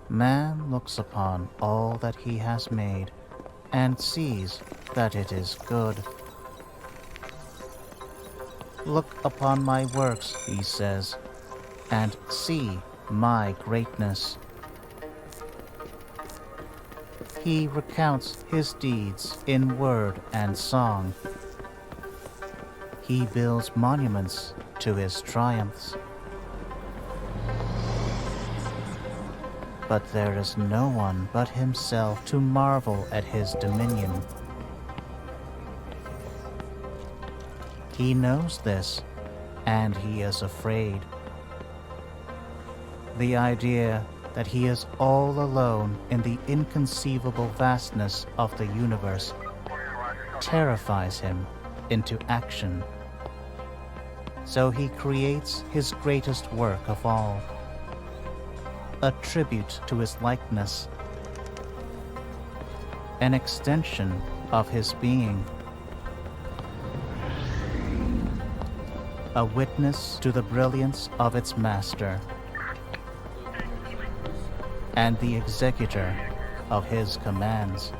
Man looks upon all that he has made and sees that it is good. Look upon my works, he says, and see my greatness. He recounts his deeds in word and song. He builds monuments to his triumphs. But there is no one but himself to marvel at his dominion. He knows this, and he is afraid. The idea that he is all alone in the inconceivable vastness of the universe terrifies him into action. So he creates his greatest work of all, a tribute to his likeness, an extension of his being, a witness to the brilliance of its master, and the executor of his commands.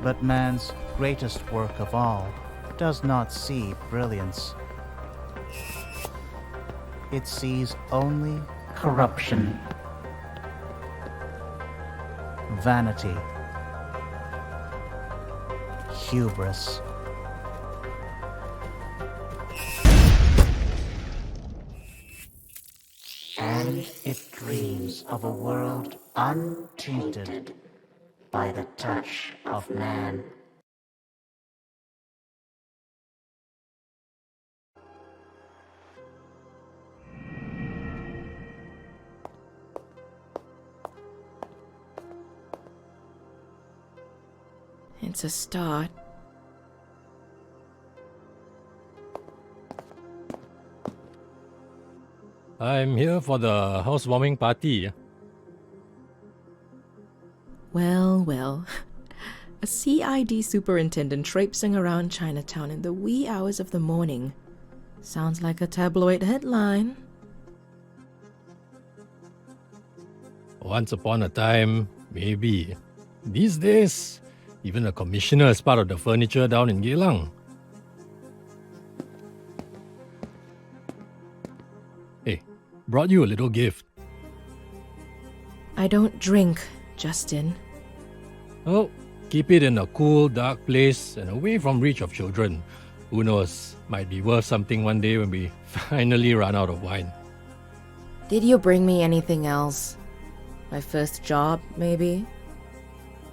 But man's greatest work of all does not see brilliance. It sees only corruption, vanity, hubris. And it dreams of a world untainted by the touch of man. It's a start. I'm here for the housewarming party. Well, well. A CID superintendent traipsing around Chinatown in the wee hours of the morning. Sounds like a tabloid headline. Once upon a time, maybe. These days, even a commissioner is part of the furniture down in Geylang. Hey, brought you a little gift. I don't drink, Justin. Oh, keep it in a cool, dark place and away from reach of children. Who knows, might be worth something one day when we finally run out of wine. Did you bring me anything else? My first job, maybe?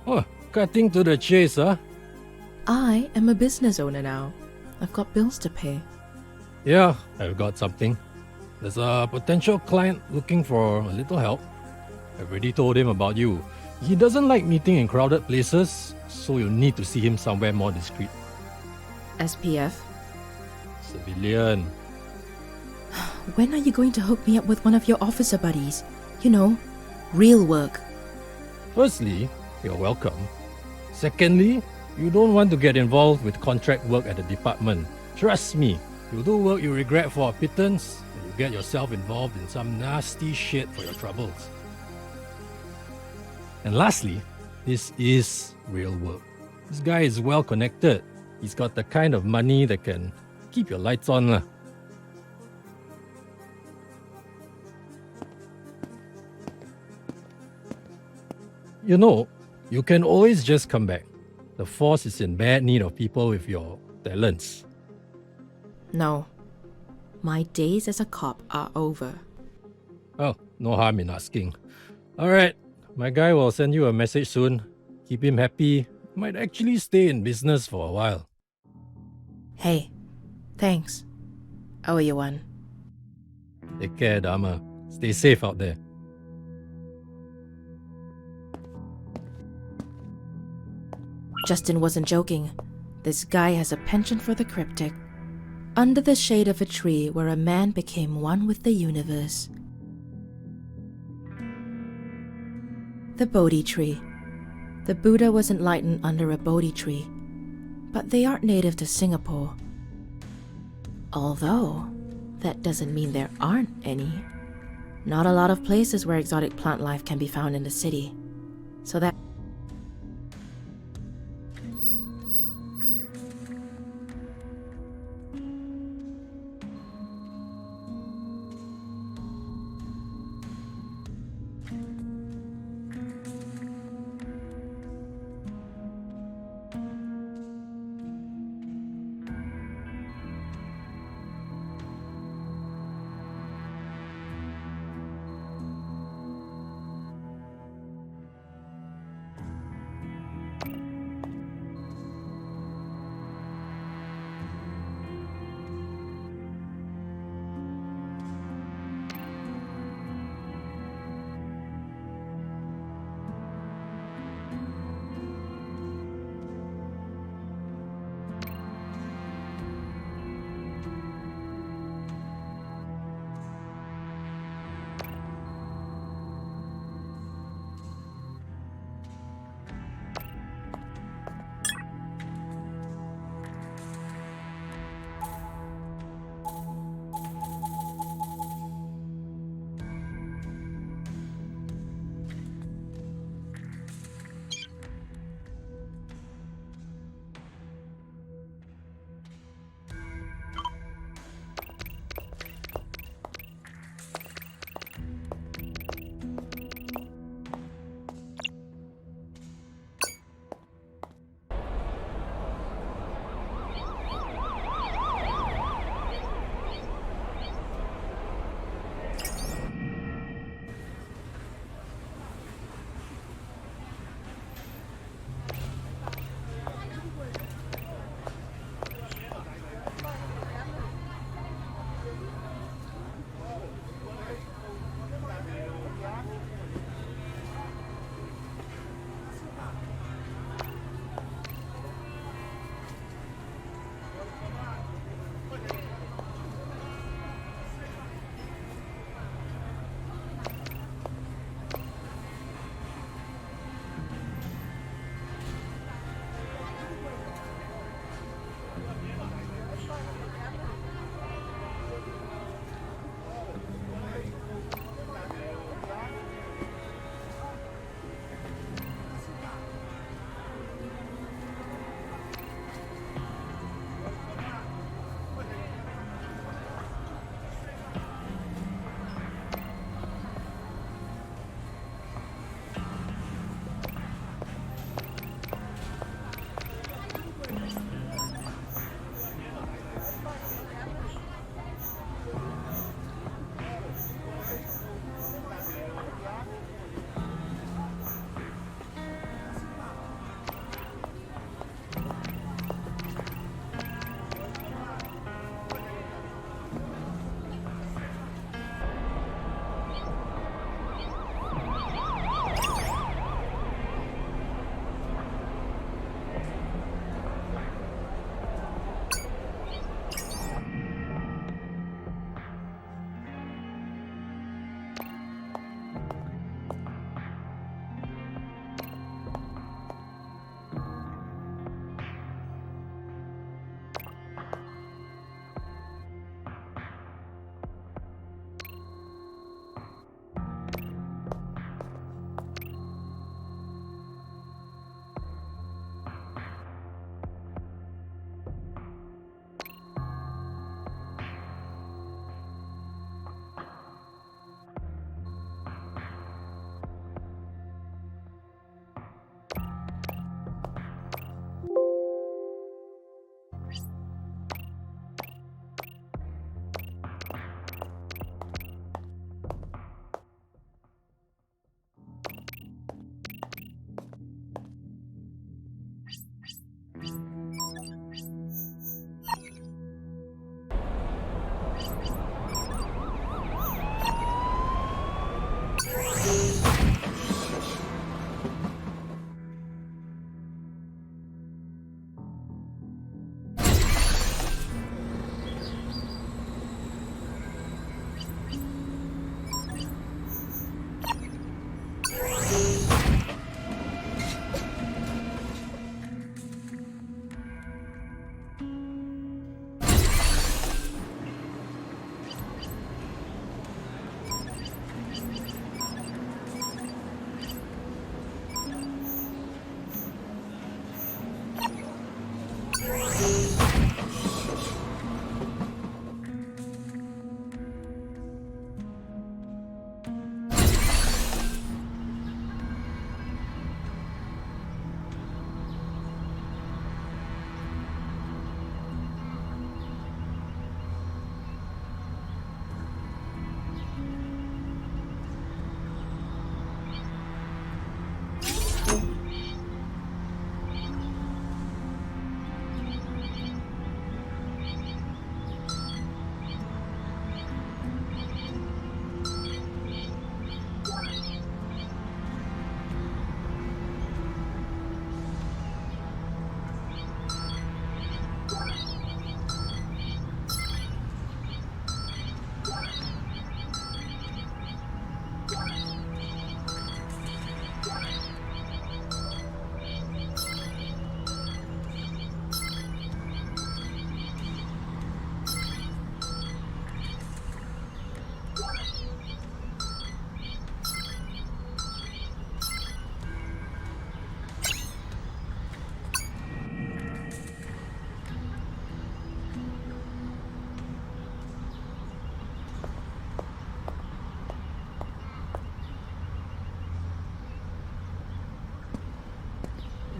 Oh, cutting to the chase, huh? I am a business owner now. I've got bills to pay. Yeah, I've got something. There's a potential client looking for a little help. I've already told him about you. He doesn't like meeting in crowded places, so you'll need to see him somewhere more discreet. SPF? Civilian. When are you going to hook me up with one of your officer buddies? You know, real work. Firstly, you're welcome. Secondly, you don't want to get involved with contract work at the department. Trust me, you'll do work you regret for a pittance, and you get yourself involved in some nasty shit for your troubles. And lastly, this is real work. This guy is well connected. He's got the kind of money that can keep your lights on. Lah. You know, you can always just come back. The force is in bad need of people with your talents. No. My days as a cop are over. Oh, no harm in asking. Alright, my guy will send you a message soon. Keep him happy. Might actually stay in business for a while. Hey, thanks. I owe you one. Take care, Dharma. Stay safe out there. Justin wasn't joking. This guy has a penchant for the cryptic. Under the shade of a tree where a man became one with the universe. The Bodhi tree. The Buddha was enlightened under a Bodhi tree, but they aren't native to Singapore. Although, that doesn't mean there aren't any. Not a lot of places where exotic plant life can be found in the city. So that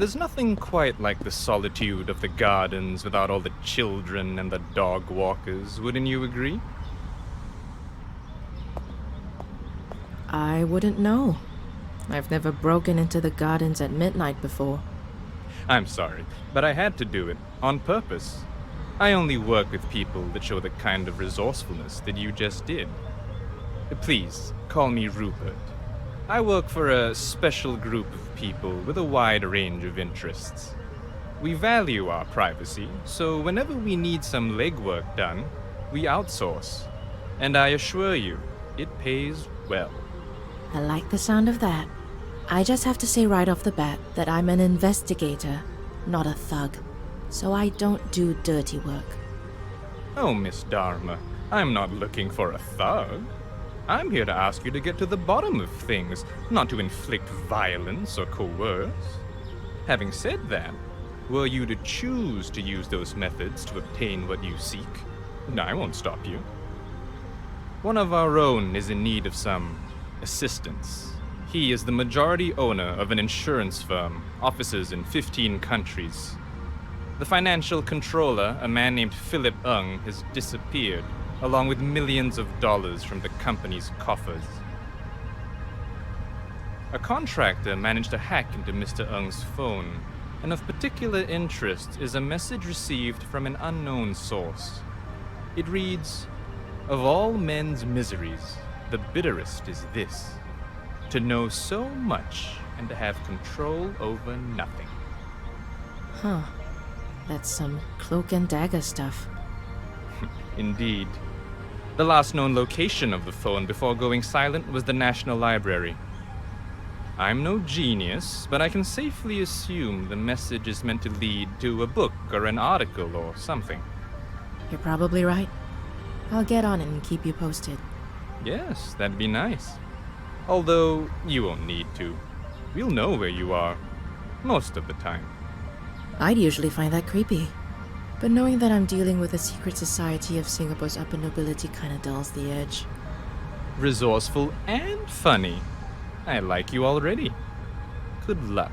There's nothing quite like the solitude of the gardens without all the children and the dog walkers, wouldn't you agree? I wouldn't know. I've never broken into the gardens at midnight before. I'm sorry, but I had to do it, on purpose. I only work with people that show the kind of resourcefulness that you just did. Please, call me Rupert. I work for a special group of people with a wide range of interests. We value our privacy, so whenever we need some legwork done, we outsource. And I assure you, it pays well. I like the sound of that. I just have to say right off the bat that I'm an investigator, not a thug. So I don't do dirty work. Oh, Miss Dharma, I'm not looking for a thug. I'm here to ask you to get to the bottom of things, not to inflict violence or coerce. Having said that, were you to choose to use those methods to obtain what you seek, I won't stop you. One of our own is in need of some assistance. He is the majority owner of an insurance firm, offices in 15 countries. The financial controller, a man named Philip Ung, has disappeared, along with millions of dollars from the company's coffers. A contractor managed to hack into Mr. Ung's phone, and of particular interest is a message received from an unknown source. It reads, "Of all men's miseries, the bitterest is this, to know so much and to have control over nothing." Huh. That's some cloak and dagger stuff. Indeed. The last known location of the phone before going silent was the National Library. I'm no genius, but I can safely assume the message is meant to lead to a book or an article or something. You're probably right. I'll get on it and keep you posted. Yes, that'd be nice. Although, you won't need to. We'll know where you are. Most of the time. I'd usually find that creepy. But knowing that I'm dealing with a secret society of Singapore's upper nobility kinda dulls the edge. Resourceful and funny. I like you already. Good luck.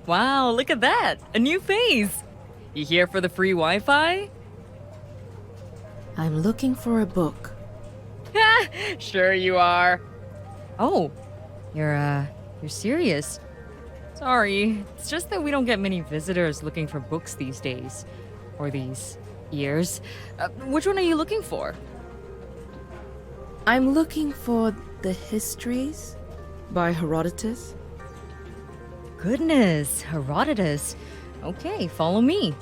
Wow, look at that! A new face! You here for the free Wi-Fi? I'm looking for a book. Ha! Sure you are. Oh, you're serious? Sorry, it's just that we don't get many visitors looking for books these days. Or these years. Which one are you looking for? I'm looking for The Histories by Herodotus. Goodness, Herodotus. Okay, follow me.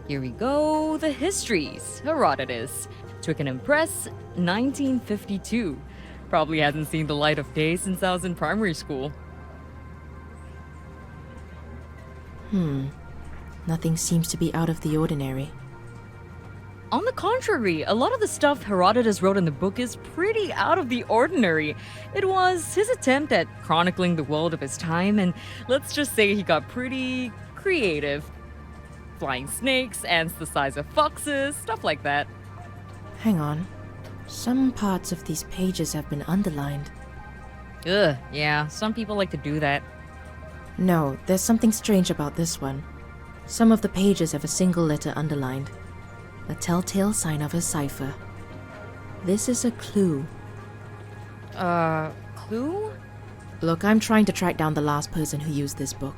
Here we go, The Histories, Herodotus. Took an Impress, 1952. Probably hasn't seen the light of day since I was in primary school. Nothing seems to be out of the ordinary. On the contrary, a lot of the stuff Herodotus wrote in the book is pretty out of the ordinary. It was his attempt at chronicling the world of his time, and let's just say he got pretty creative. Flying snakes, ants the size of foxes, stuff like that. Hang on. Some parts of these pages have been underlined. Ugh, yeah, some people like to do that. No, there's something strange about this one. Some of the pages have a single letter underlined. A telltale sign of a cipher. This is a clue. Clue? Look, I'm trying to track down the last person who used this book.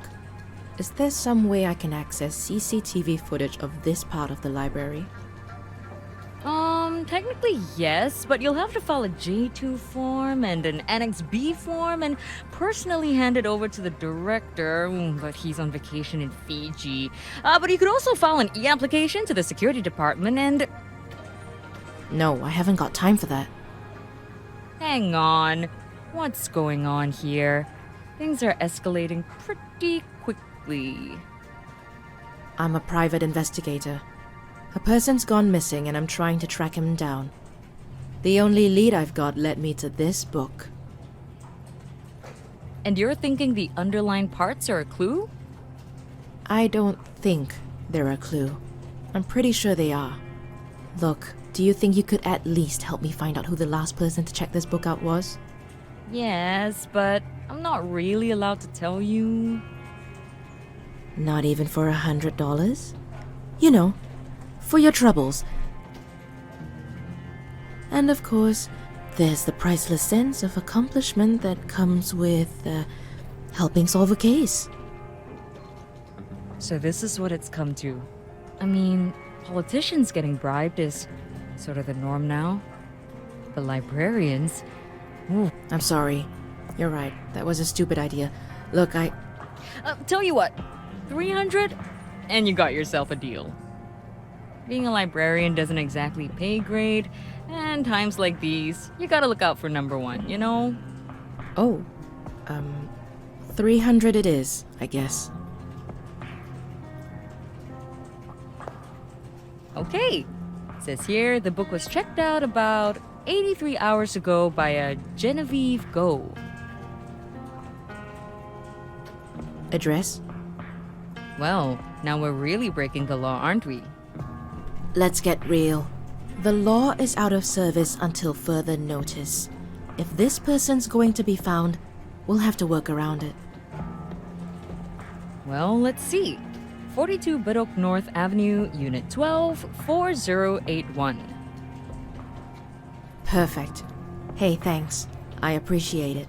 Is there some way I can access CCTV footage of this part of the library? Technically yes, but you'll have to file a J2 form and an Annex B form and personally hand it over to the director, but he's on vacation in Fiji. But you could also file an e-application to the security department and... No, I haven't got time for that. Hang on. What's going on here? Things are escalating pretty quickly. I'm a private investigator. A person's gone missing and I'm trying to track him down. The only lead I've got led me to this book. And you're thinking the underlined parts are a clue? I don't think they're a clue. I'm pretty sure they are. Look, do you think you could at least help me find out who the last person to check this book out was? Yes, but I'm not really allowed to tell you. Not even for $100? You know, for your troubles. And of course, there's the priceless sense of accomplishment that comes with helping solve a case. So this is what it's come to. I mean, politicians getting bribed is sort of the norm now. But librarians... Ooh. I'm sorry. You're right. That was a stupid idea. Look, Tell you what, 300 and you got yourself a deal. Being a librarian doesn't exactly pay great, and times like these, you gotta look out for number one, you know? Oh, 300 it is, I guess. Okay. Says here the book was checked out about 83 hours ago by a Genevieve Go. Address? Well, now we're really breaking the law, aren't we? Let's get real. The law is out of service until further notice. If this person's going to be found, we'll have to work around it. Well, let's see. 42 Bidok North Avenue, Unit 12, 4081. Perfect. Hey, thanks. I appreciate it.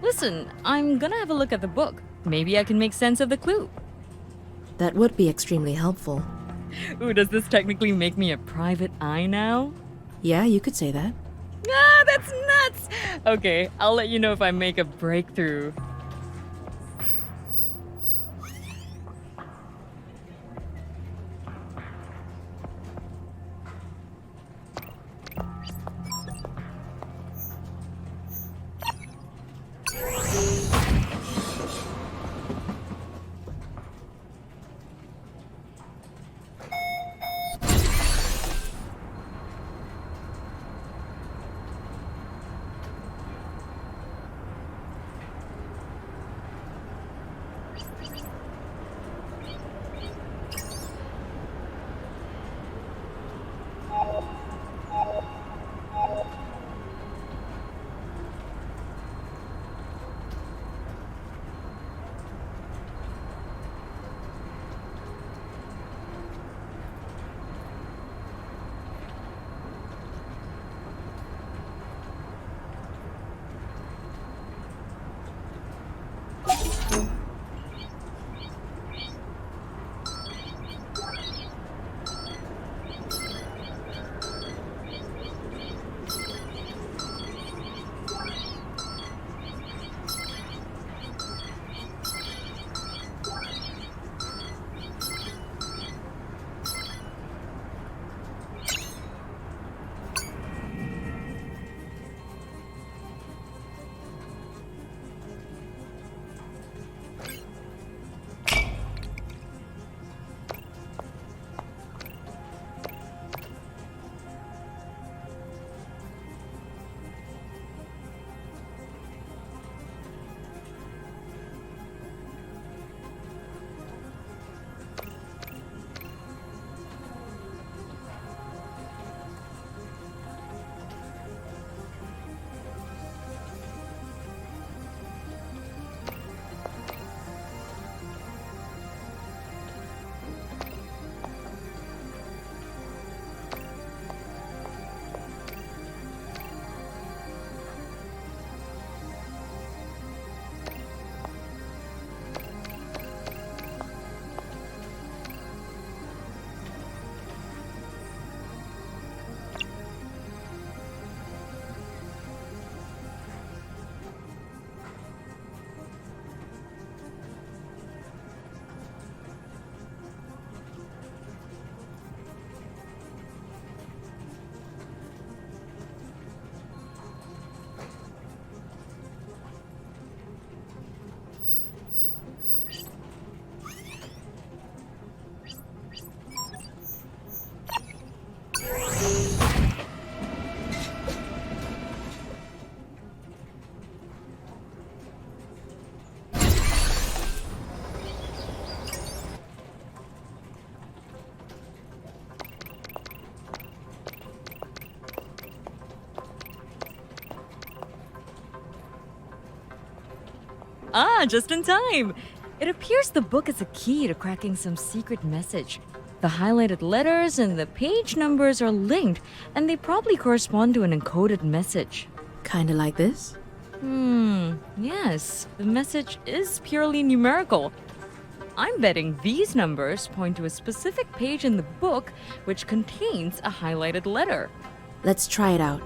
Listen, I'm gonna have a look at the book. Maybe I can make sense of the clue. That would be extremely helpful. Ooh, does this technically make me a private eye now? Yeah, you could say that. Ah, that's nuts! Okay, I'll let you know if I make a breakthrough. Ah, just in time! It appears the book is a key to cracking some secret message. The highlighted letters and the page numbers are linked, and they probably correspond to an encoded message. Kinda like this? Yes, the message is purely numerical. I'm betting these numbers point to a specific page in the book which contains a highlighted letter. Let's try it out.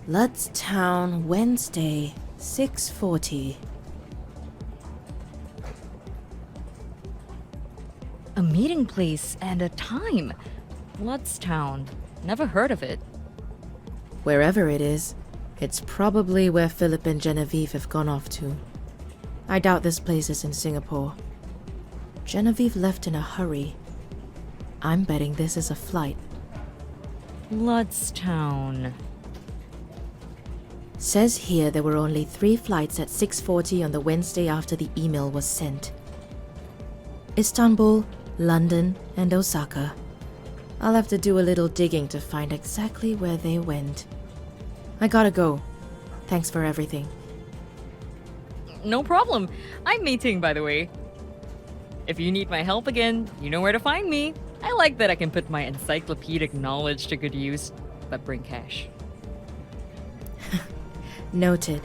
Ludstown, Wednesday, 6:40. A meeting place and a time. Bloodstown. Never heard of it. Wherever it is, it's probably where Philip and Genevieve have gone off to. I doubt this place is in Singapore. Genevieve left in a hurry. I'm betting this is a flight. Bloodstown. Says here there were only 3 flights at 6:40 on the Wednesday after the email was sent. Istanbul, London, and Osaka. I'll have to do a little digging to find exactly where they went. I gotta go. Thanks for everything. No problem. I'm meeting, by the way. If you need my help again, you know where to find me. I like that I can put my encyclopedic knowledge to good use, but bring cash. Noted.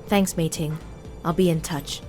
Thanks, Mei-Ting. I'll be in touch.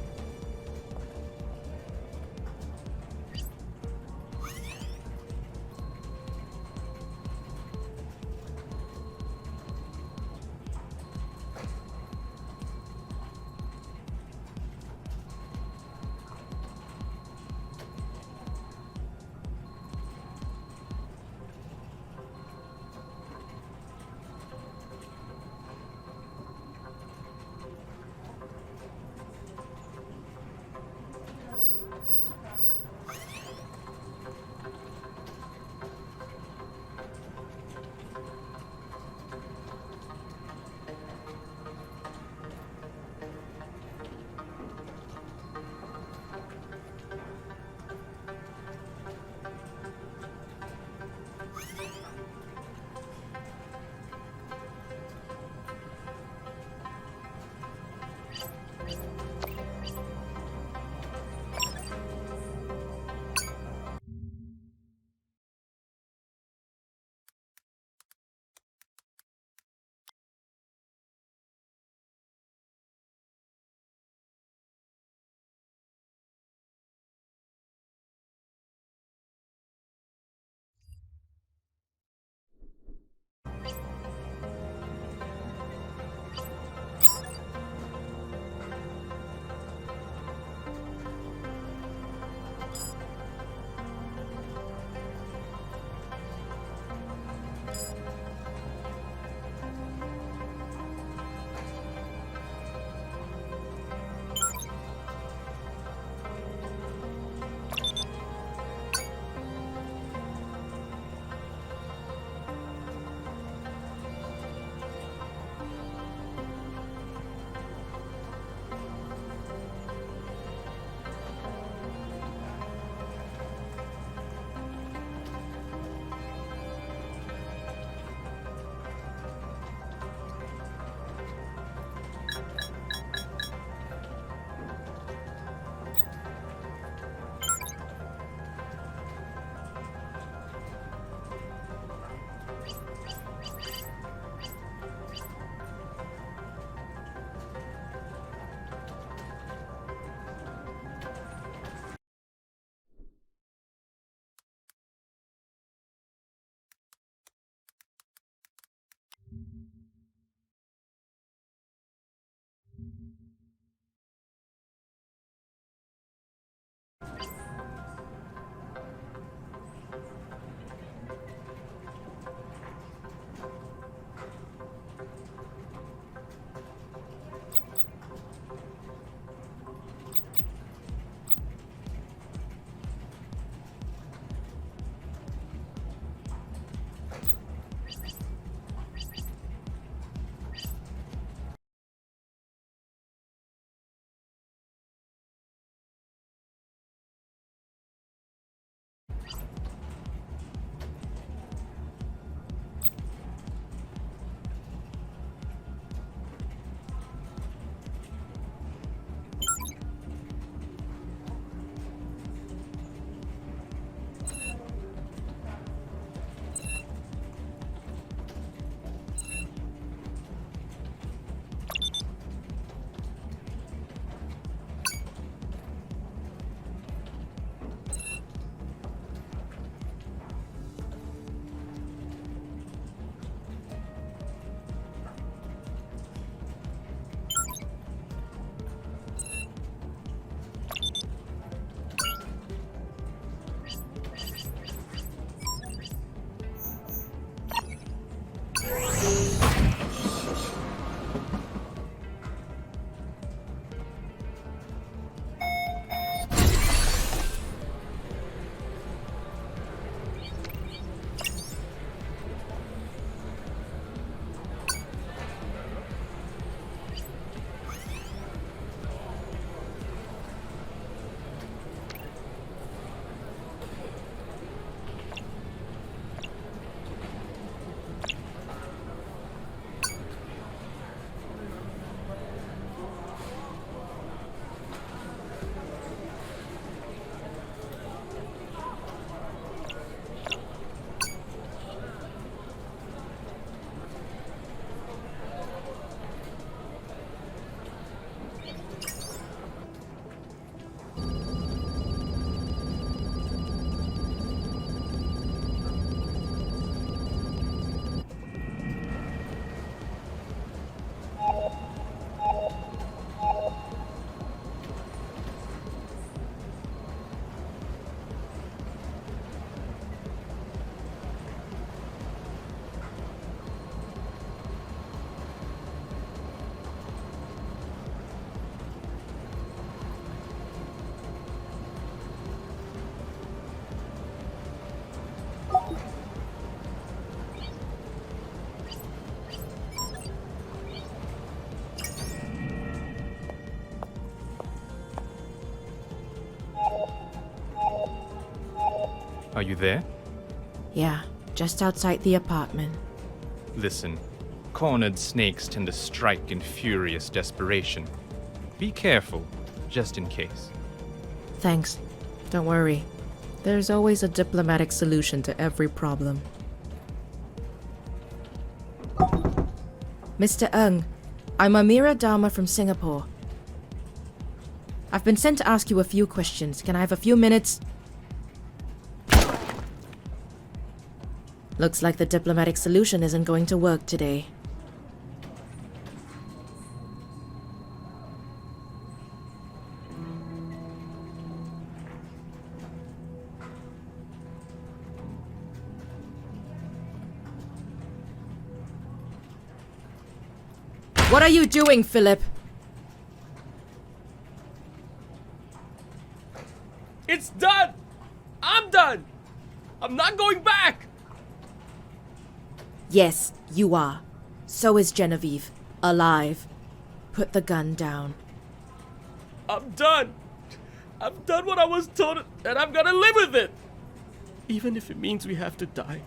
Are you there? Yeah, just outside the apartment. Listen, cornered snakes tend to strike in furious desperation. Be careful, just in case. Thanks. Don't worry. There's always a diplomatic solution to every problem. Mr. Ng, I'm Amira Dharma from Singapore. I've been sent to ask you a few questions. Can I have a few minutes? Looks like the diplomatic solution isn't going to work today. What are you doing, Philip? It's done! I'm done! I'm not going back! Yes, you are. So is Genevieve. Alive. Put the gun down. I'm done! I've done what I was told, and I'm gonna live with it! Even if it means we have to die.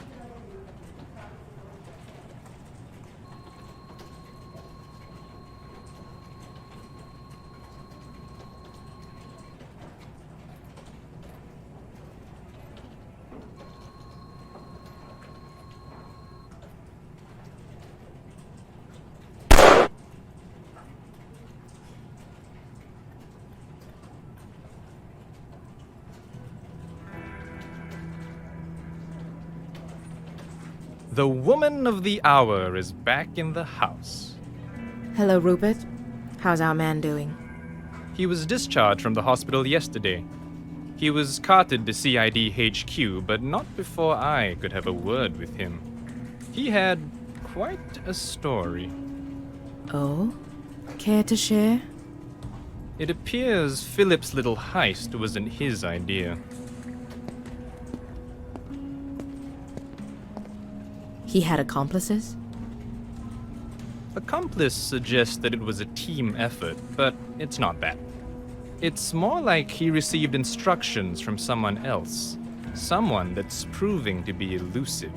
The woman of the hour is back in the house. Hello, Rupert. How's our man doing? He was discharged from the hospital yesterday. He was carted to CID HQ, but not before I could have a word with him. He had quite a story. Oh? Care to share? It appears Philip's little heist wasn't his idea. He had accomplices? Accomplice suggests that it was a team effort, but it's not that. It's more like he received instructions from someone else. Someone that's proving to be elusive.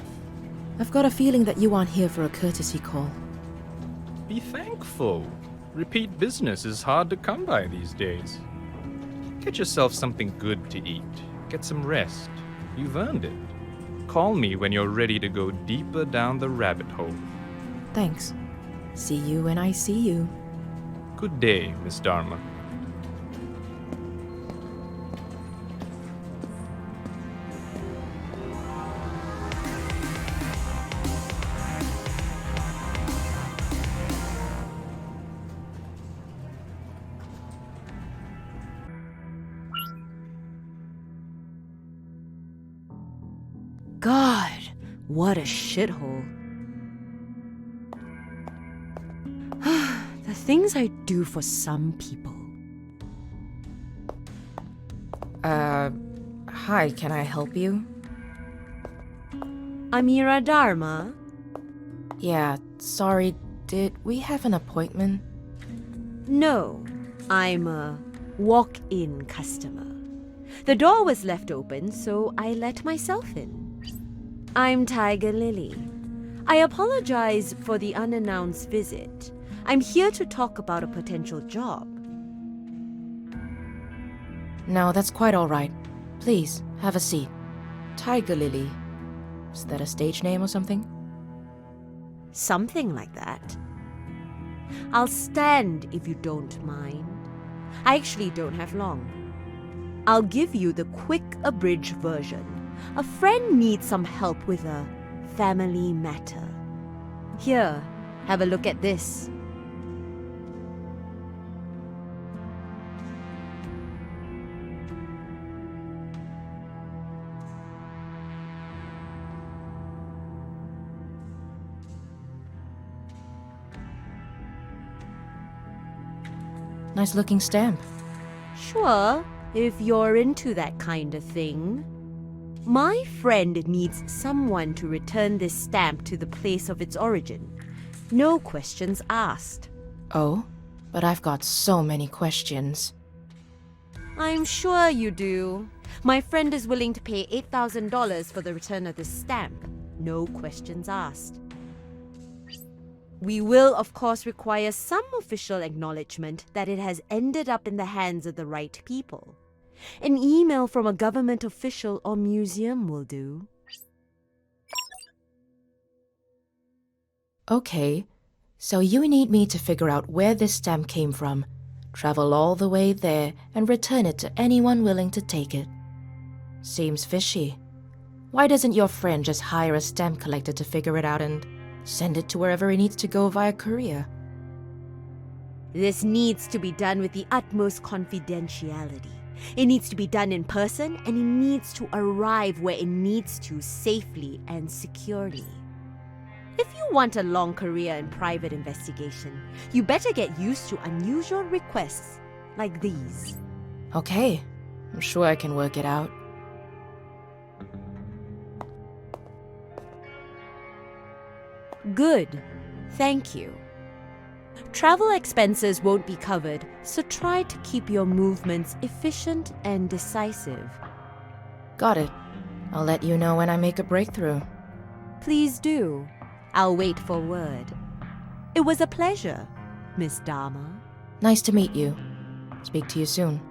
I've got a feeling that you aren't here for a courtesy call. Be thankful. Repeat business is hard to come by these days. Get yourself something good to eat. Get some rest. You've earned it. Call me when you're ready to go deeper down the rabbit hole. Thanks. See you when I see you. Good day, Miss Dharma. God, what a shithole. The things I do for some people. Hi, can I help you? Amira Dharma? Yeah, sorry, did we have an appointment? No, I'm a walk-in customer. The door was left open, so I let myself in. I'm Tiger Lily. I apologize for the unannounced visit. I'm here to talk about a potential job. No, that's quite all right. Please, have a seat. Tiger Lily. Is that a stage name or something? Something like that. I'll stand if you don't mind. I actually don't have long. I'll give you the quick abridged version. A friend needs some help with a family matter. Here, have a look at this. Nice looking stamp. Sure, if you're into that kind of thing. My friend needs someone to return this stamp to the place of its origin. No questions asked. Oh, but I've got so many questions. I'm sure you do. My friend is willing to pay $8,000 for the return of this stamp. No questions asked. We will, of course, require some official acknowledgement that it has ended up in the hands of the right people. An email from a government official or museum will do. Okay, so you need me to figure out where this stamp came from, travel all the way there, and return it to anyone willing to take it. Seems fishy. Why doesn't your friend just hire a stamp collector to figure it out and send it to wherever it needs to go via courier? This needs to be done with the utmost confidentiality. It needs to be done in person, and it needs to arrive where it needs to safely and securely. If you want a long career in private investigation, you better get used to unusual requests like these. Okay, I'm sure I can work it out. Good. Thank you. Travel expenses won't be covered, so try to keep your movements efficient and decisive. Got it. I'll let you know when I make a breakthrough. Please do. I'll wait for word. It was a pleasure, Miss Dharma. Nice to meet you. Speak to you soon.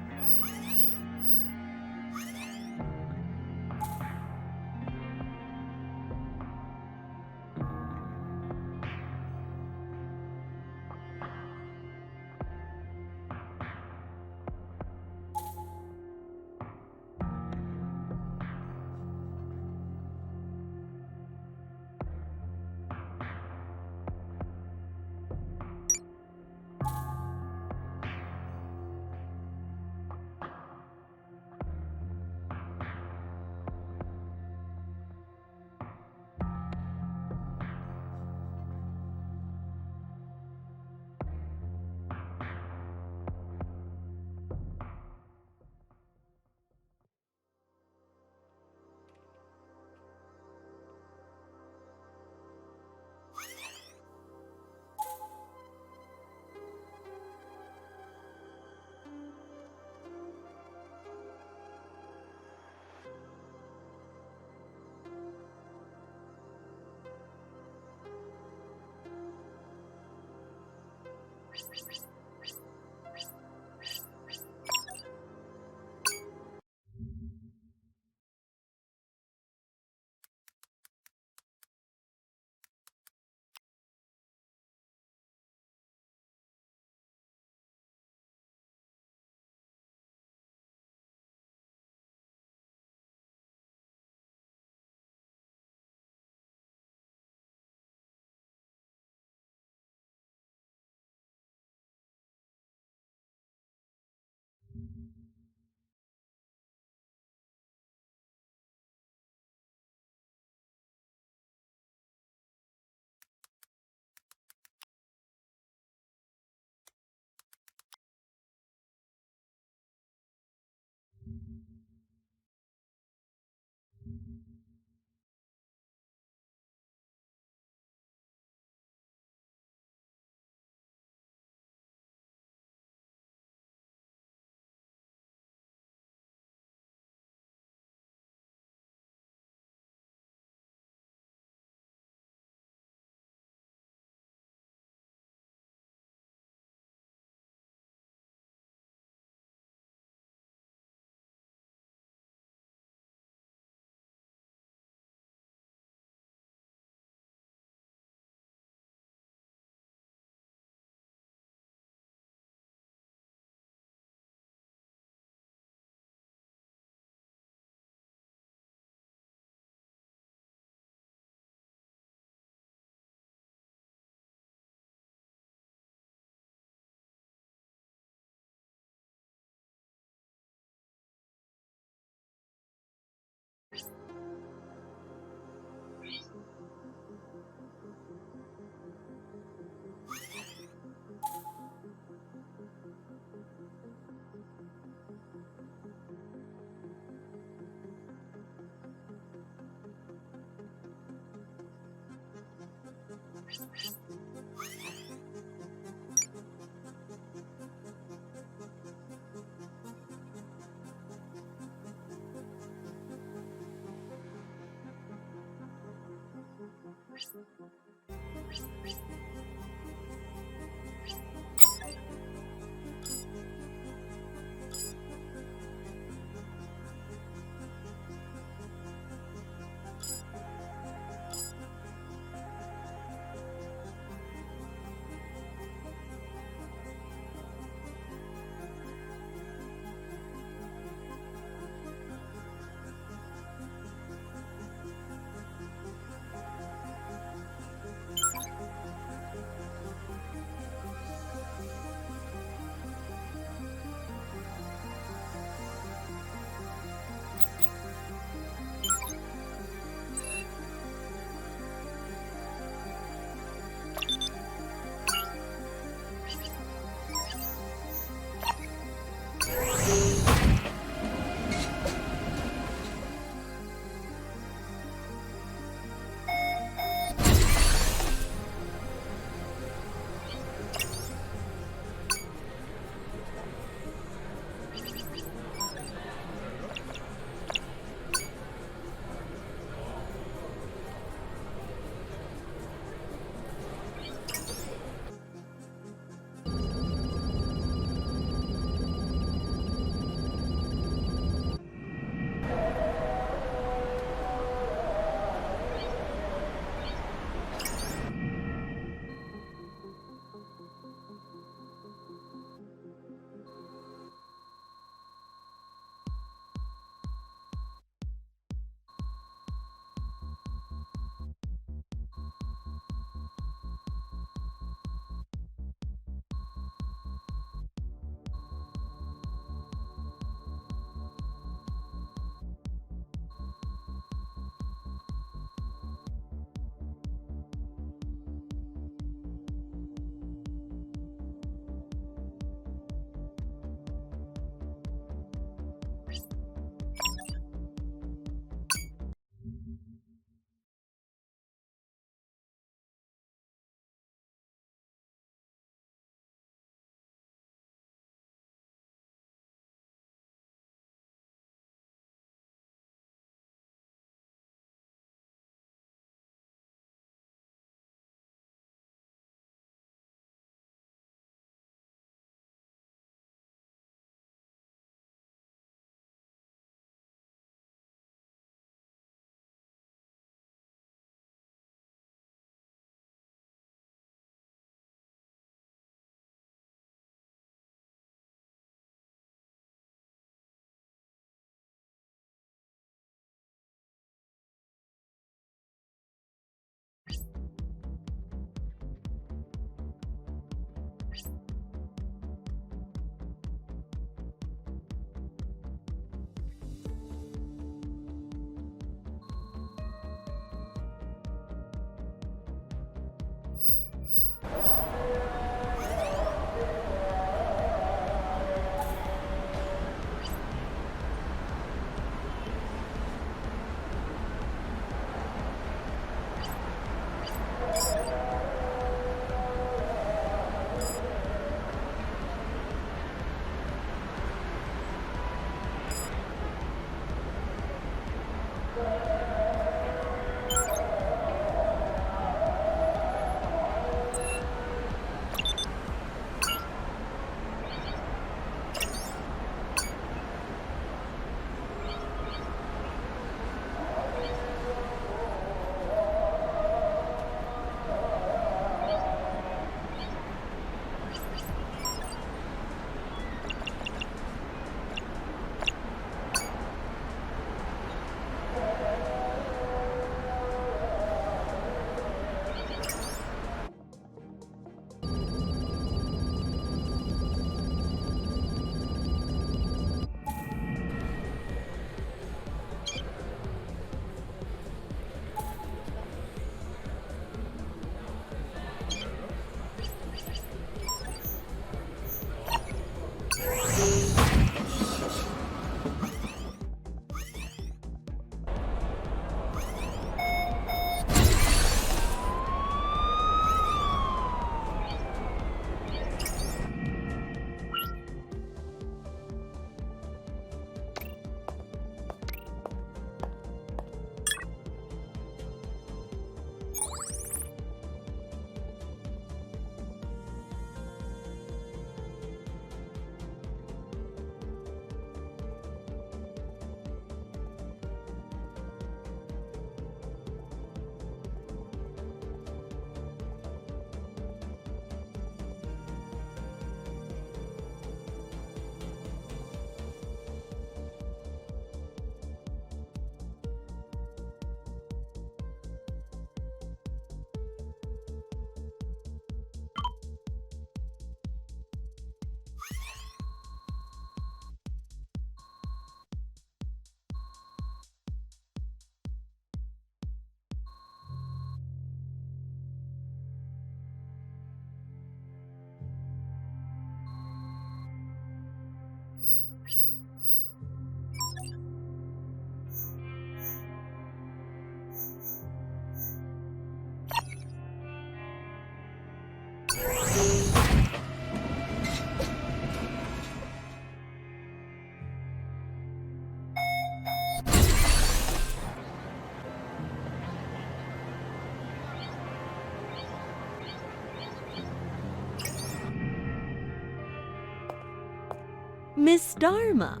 Miss Dharma.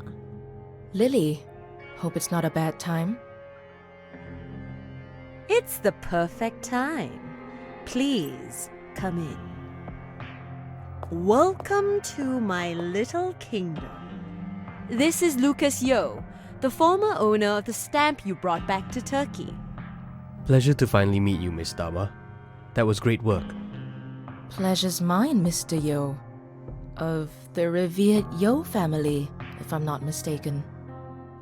Lily, hope it's not a bad time. It's the perfect time. Please come in. Welcome to my little kingdom. This is Lucas Yo, the former owner of the stamp you brought back to Turkey. Pleasure to finally meet you, Miss Dharma. That was great work. Pleasure's mine, Mr. Yo. Of the revered Yo family, if I'm not mistaken.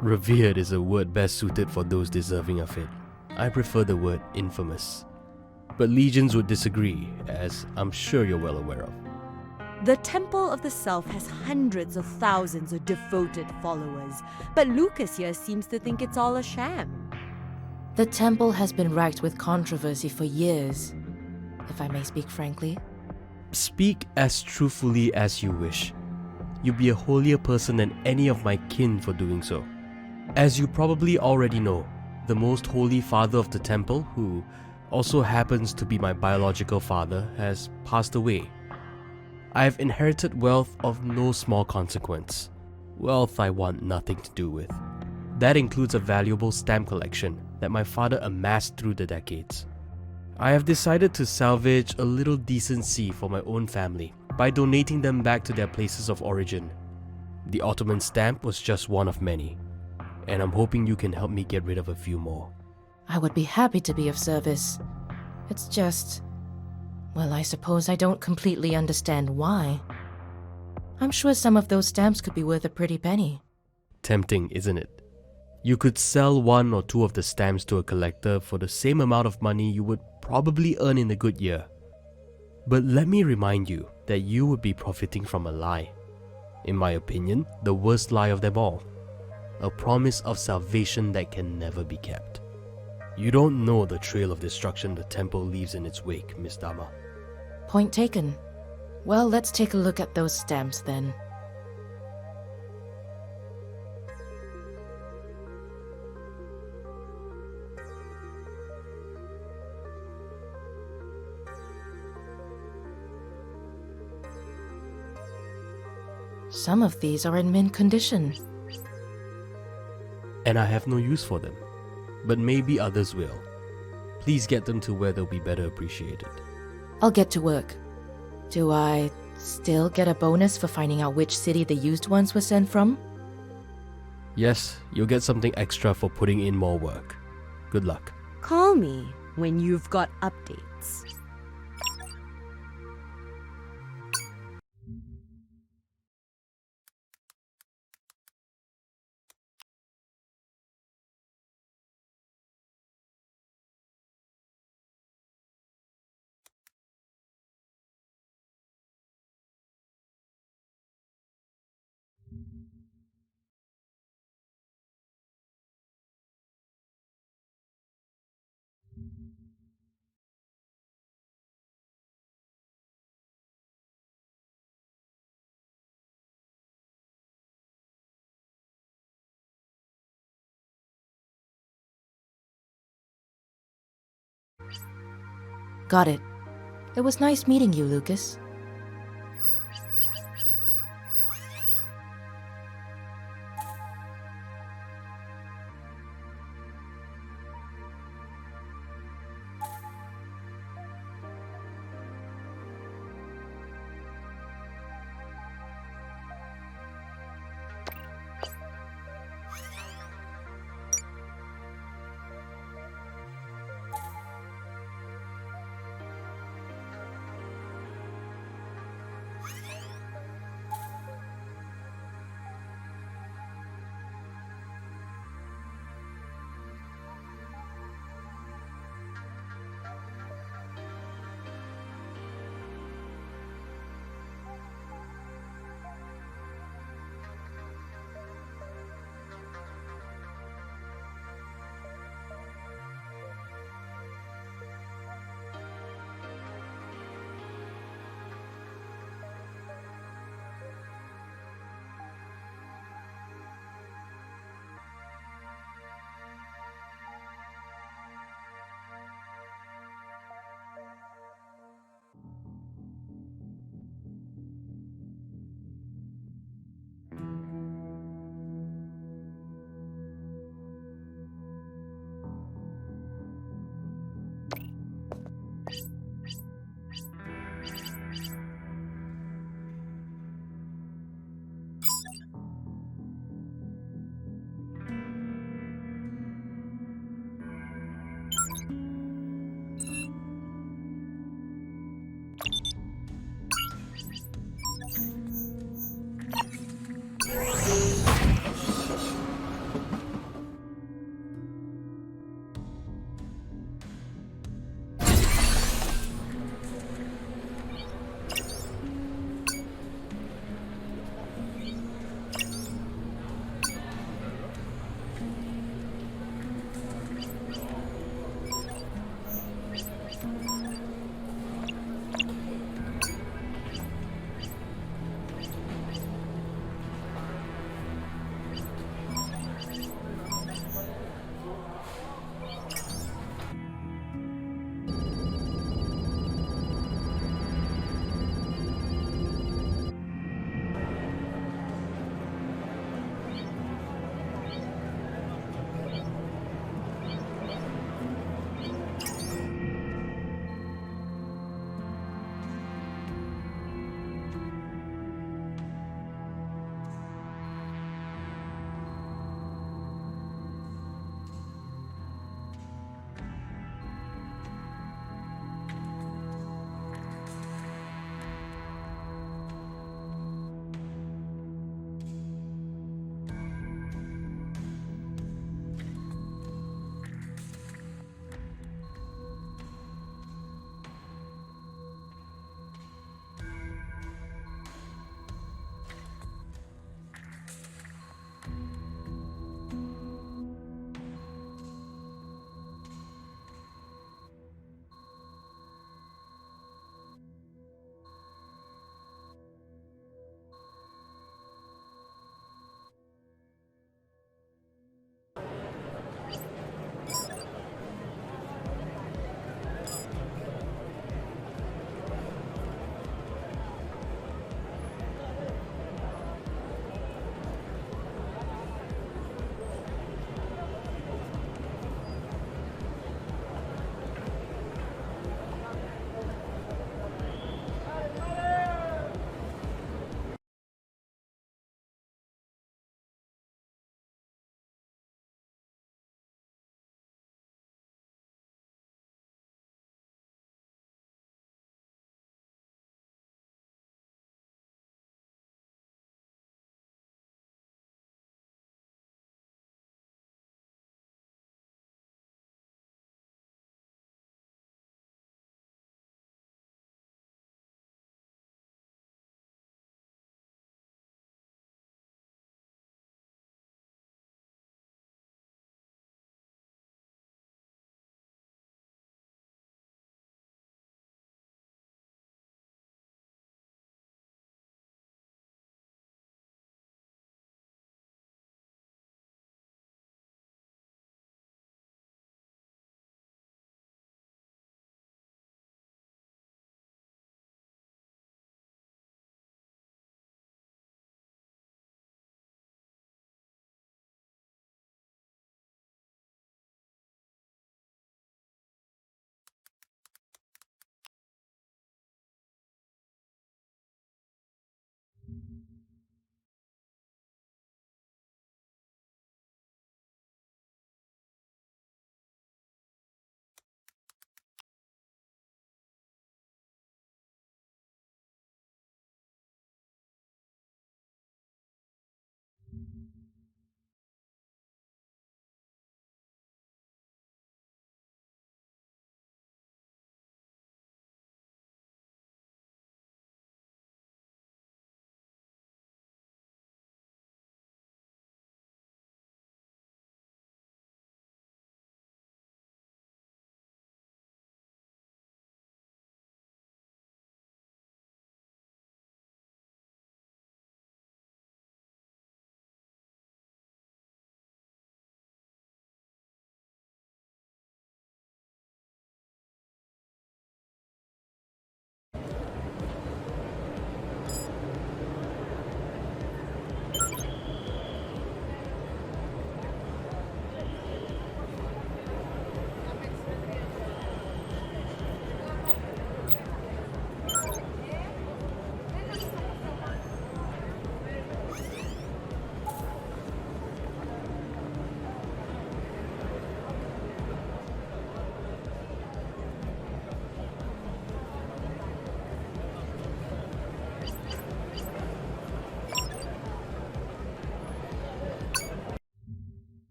Revered is a word best suited for those deserving of it. I prefer the word infamous. But legions would disagree, as I'm sure you're well aware of. The Temple of the Self has hundreds of thousands of devoted followers, but Lucas here seems to think it's all a sham. The temple has been racked with controversy for years, if I may speak frankly. Speak as truthfully as you wish. You'd be a holier person than any of my kin for doing so. As you probably already know, the most holy father of the temple, who also happens to be my biological father, has passed away. I have inherited wealth of no small consequence. Wealth I want nothing to do with. That includes a valuable stamp collection that my father amassed through the decades. I have decided to salvage a little decency for my own family by donating them back to their places of origin. The Ottoman stamp was just one of many, and I'm hoping you can help me get rid of a few more. I would be happy to be of service. It's just... well, I suppose I don't completely understand why. I'm sure some of those stamps could be worth a pretty penny. Tempting, isn't it? You could sell one or two of the stamps to a collector for the same amount of money you would probably earn in a good year. But let me remind you that you would be profiting from a lie. In my opinion, the worst lie of them all. A promise of salvation that can never be kept. You don't know the trail of destruction the temple leaves in its wake, Miss Dharma. Point taken. Well, let's take a look at those stamps then. Some of these are in mint condition. And I have no use for them. But maybe others will. Please get them to where they'll be better appreciated. I'll get to work. Do I still get a bonus for finding out which city the used ones were sent from? Yes, you'll get something extra for putting in more work. Good luck. Call me when you've got updates. Got it. It was nice meeting you, Lucas.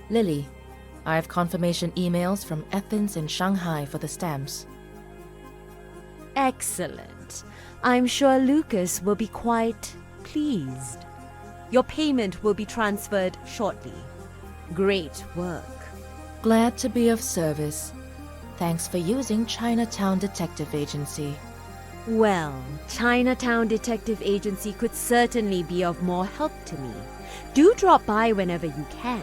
Lily, I have confirmation emails from Athens and Shanghai for the stamps. Excellent. I'm sure Lucas will be quite pleased. Your payment will be transferred shortly. Great work. Glad to be of service. Thanks for using Chinatown Detective Agency. Well, Chinatown Detective Agency could certainly be of more help to me. Do drop by whenever you can.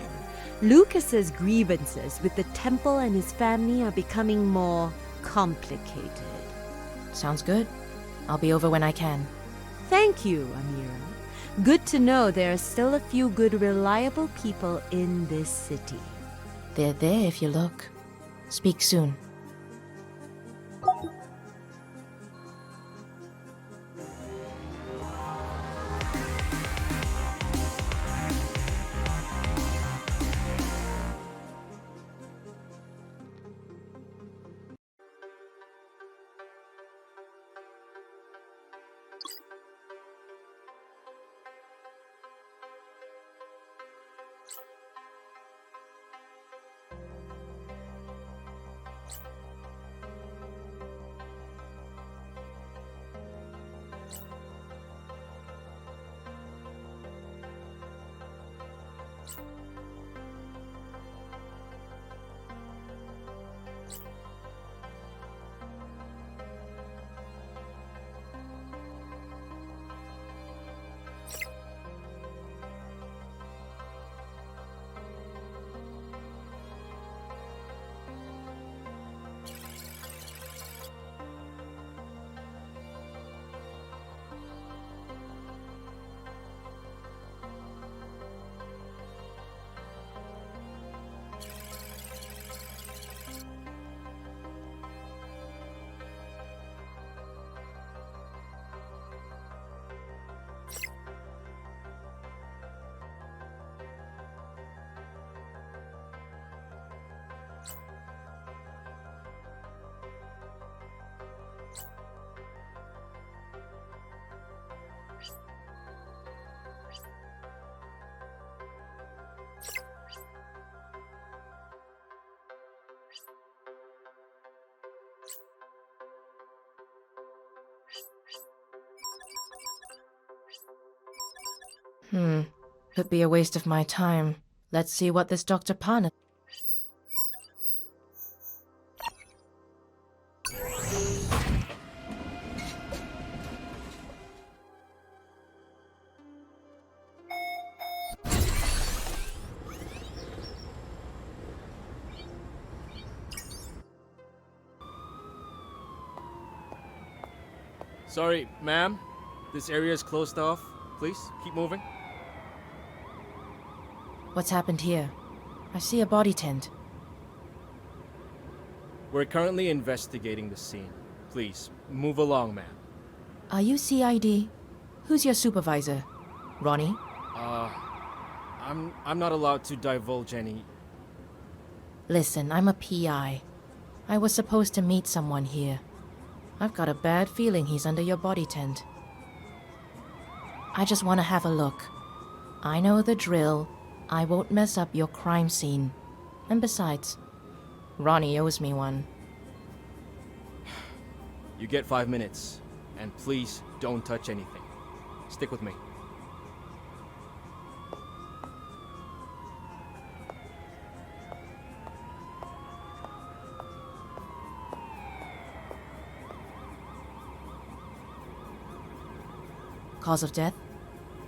Lucas's grievances with the temple and his family are becoming more complicated. Sounds good. I'll be over when I can. Thank you, Amira. Good to know there are still a few good, reliable people in this city. They're there if you look. Speak soon. Could be a waste of my time. Let's see what this Dr. Pan... Sorry, ma'am. This area is closed off. Please, keep moving. What's happened here? I see a body tent. We're currently investigating the scene. Please, move along, ma'am. Are you CID? Who's your supervisor? Ronnie? I'm not allowed to divulge any... Listen, I'm a PI. I was supposed to meet someone here. I've got a bad feeling he's under your body tent. I just want to have a look. I know the drill. I won't mess up your crime scene. And besides, Ronnie owes me one. You get 5 minutes. And please, don't touch anything. Stick with me. Cause of death?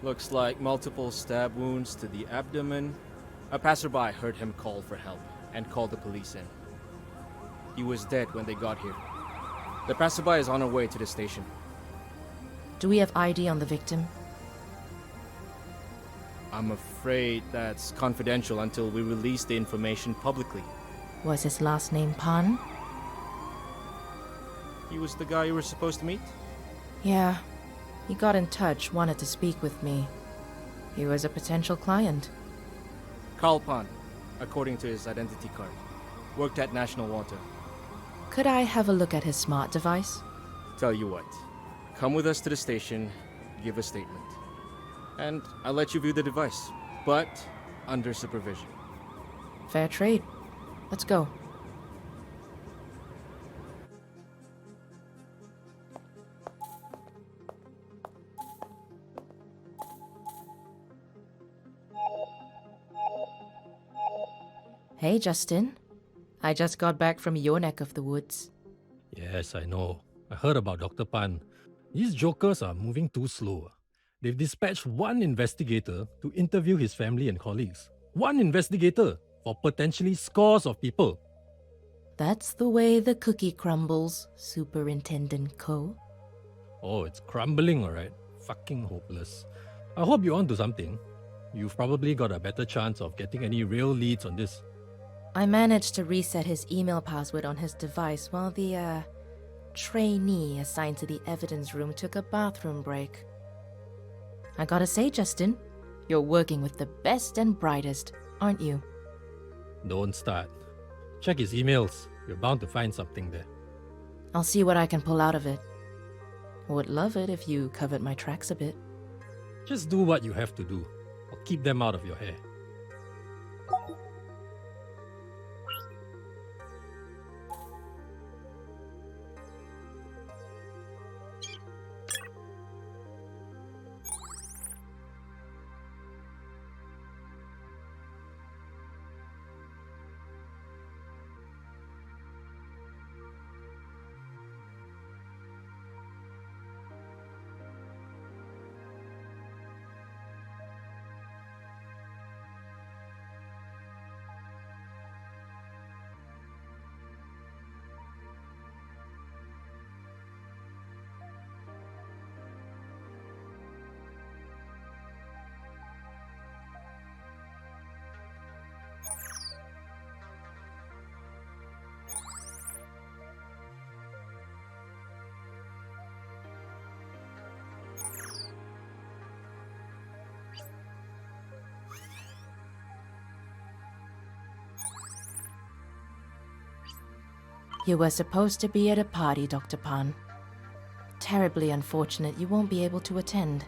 Looks like multiple stab wounds to the abdomen. A passerby heard him call for help and called the police in. He was dead when they got here. The passerby is on her way to the station. Do we have ID on the victim? I'm afraid that's confidential until we release the information publicly. Was his last name Pan? He was the guy you were supposed to meet? Yeah. He got in touch, wanted to speak with me. He was a potential client. Carl Pan, according to his identity card. Worked at National Water. Could I have a look at his smart device? Tell you what, come with us to the station, give a statement. And I'll let you view the device, but under supervision. Fair trade. Let's go. Hey, Justin. I just got back from your neck of the woods. Yes, I know. I heard about Dr. Pan. These jokers are moving too slow. They've dispatched one investigator to interview his family and colleagues. One investigator for potentially scores of people. That's the way the cookie crumbles, Superintendent Ko. Oh, it's crumbling, alright. Fucking hopeless. I hope you're onto something. You've probably got a better chance of getting any real leads on this. I managed to reset his email password on his device while the, trainee assigned to the evidence room took a bathroom break. I gotta say, Justin, you're working with the best and brightest, aren't you? Don't start. Check his emails. You're bound to find something there. I'll see what I can pull out of it. Would love it if you covered my tracks a bit. Just do what you have to do. Or keep them out of your hair. You were supposed to be at a party, Dr. Pan. Terribly unfortunate you won't be able to attend.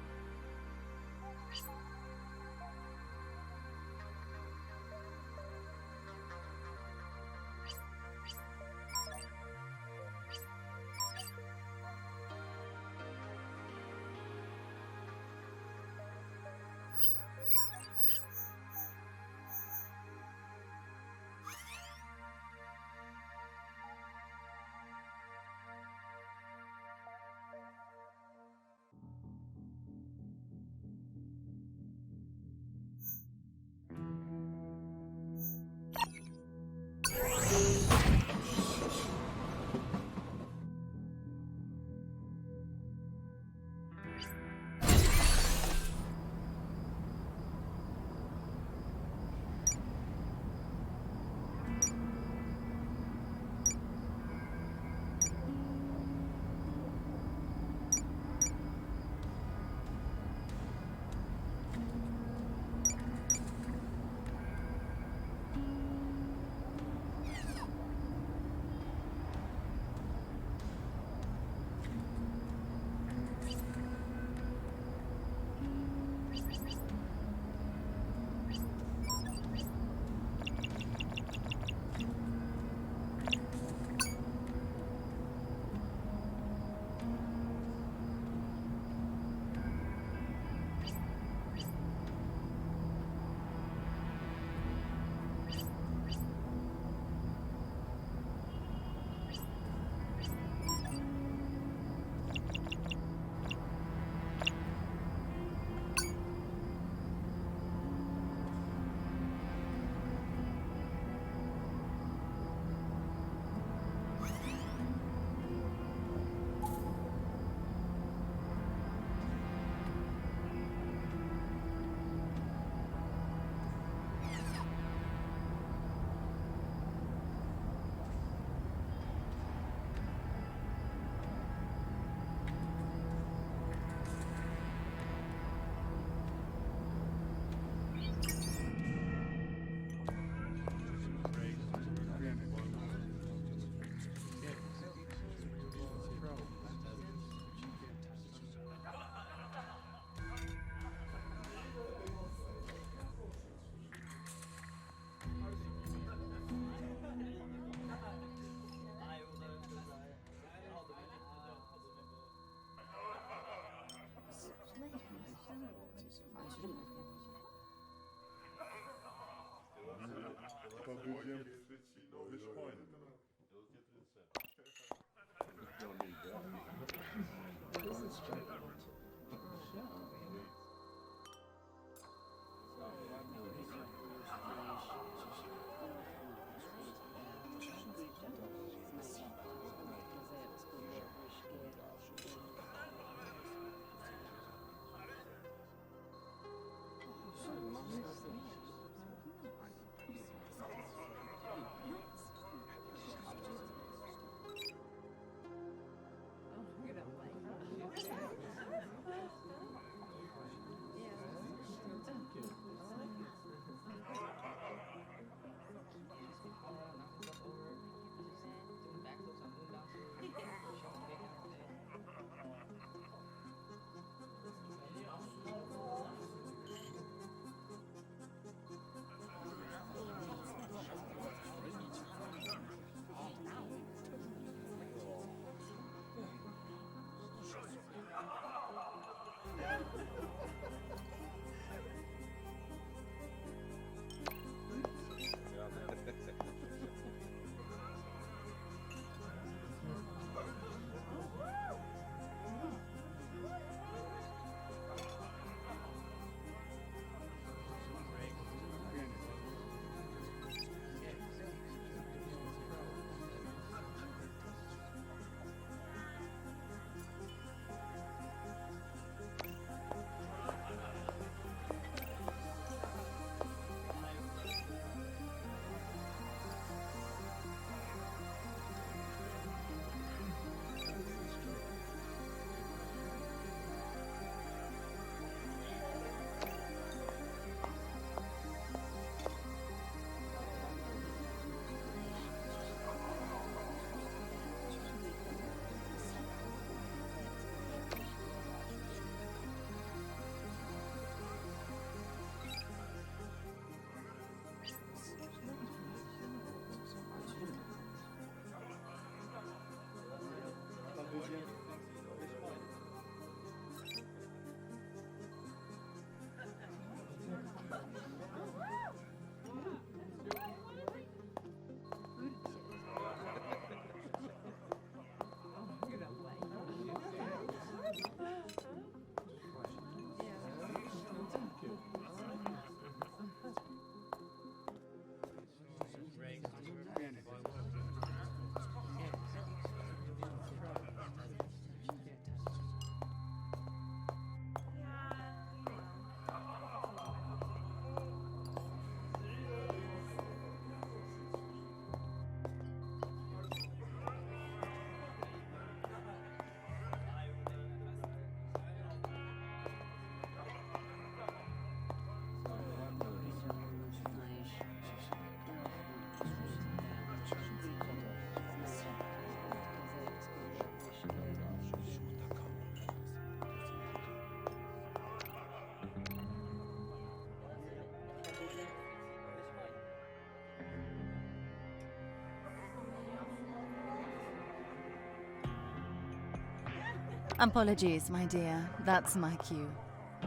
Apologies, my dear. That's my cue.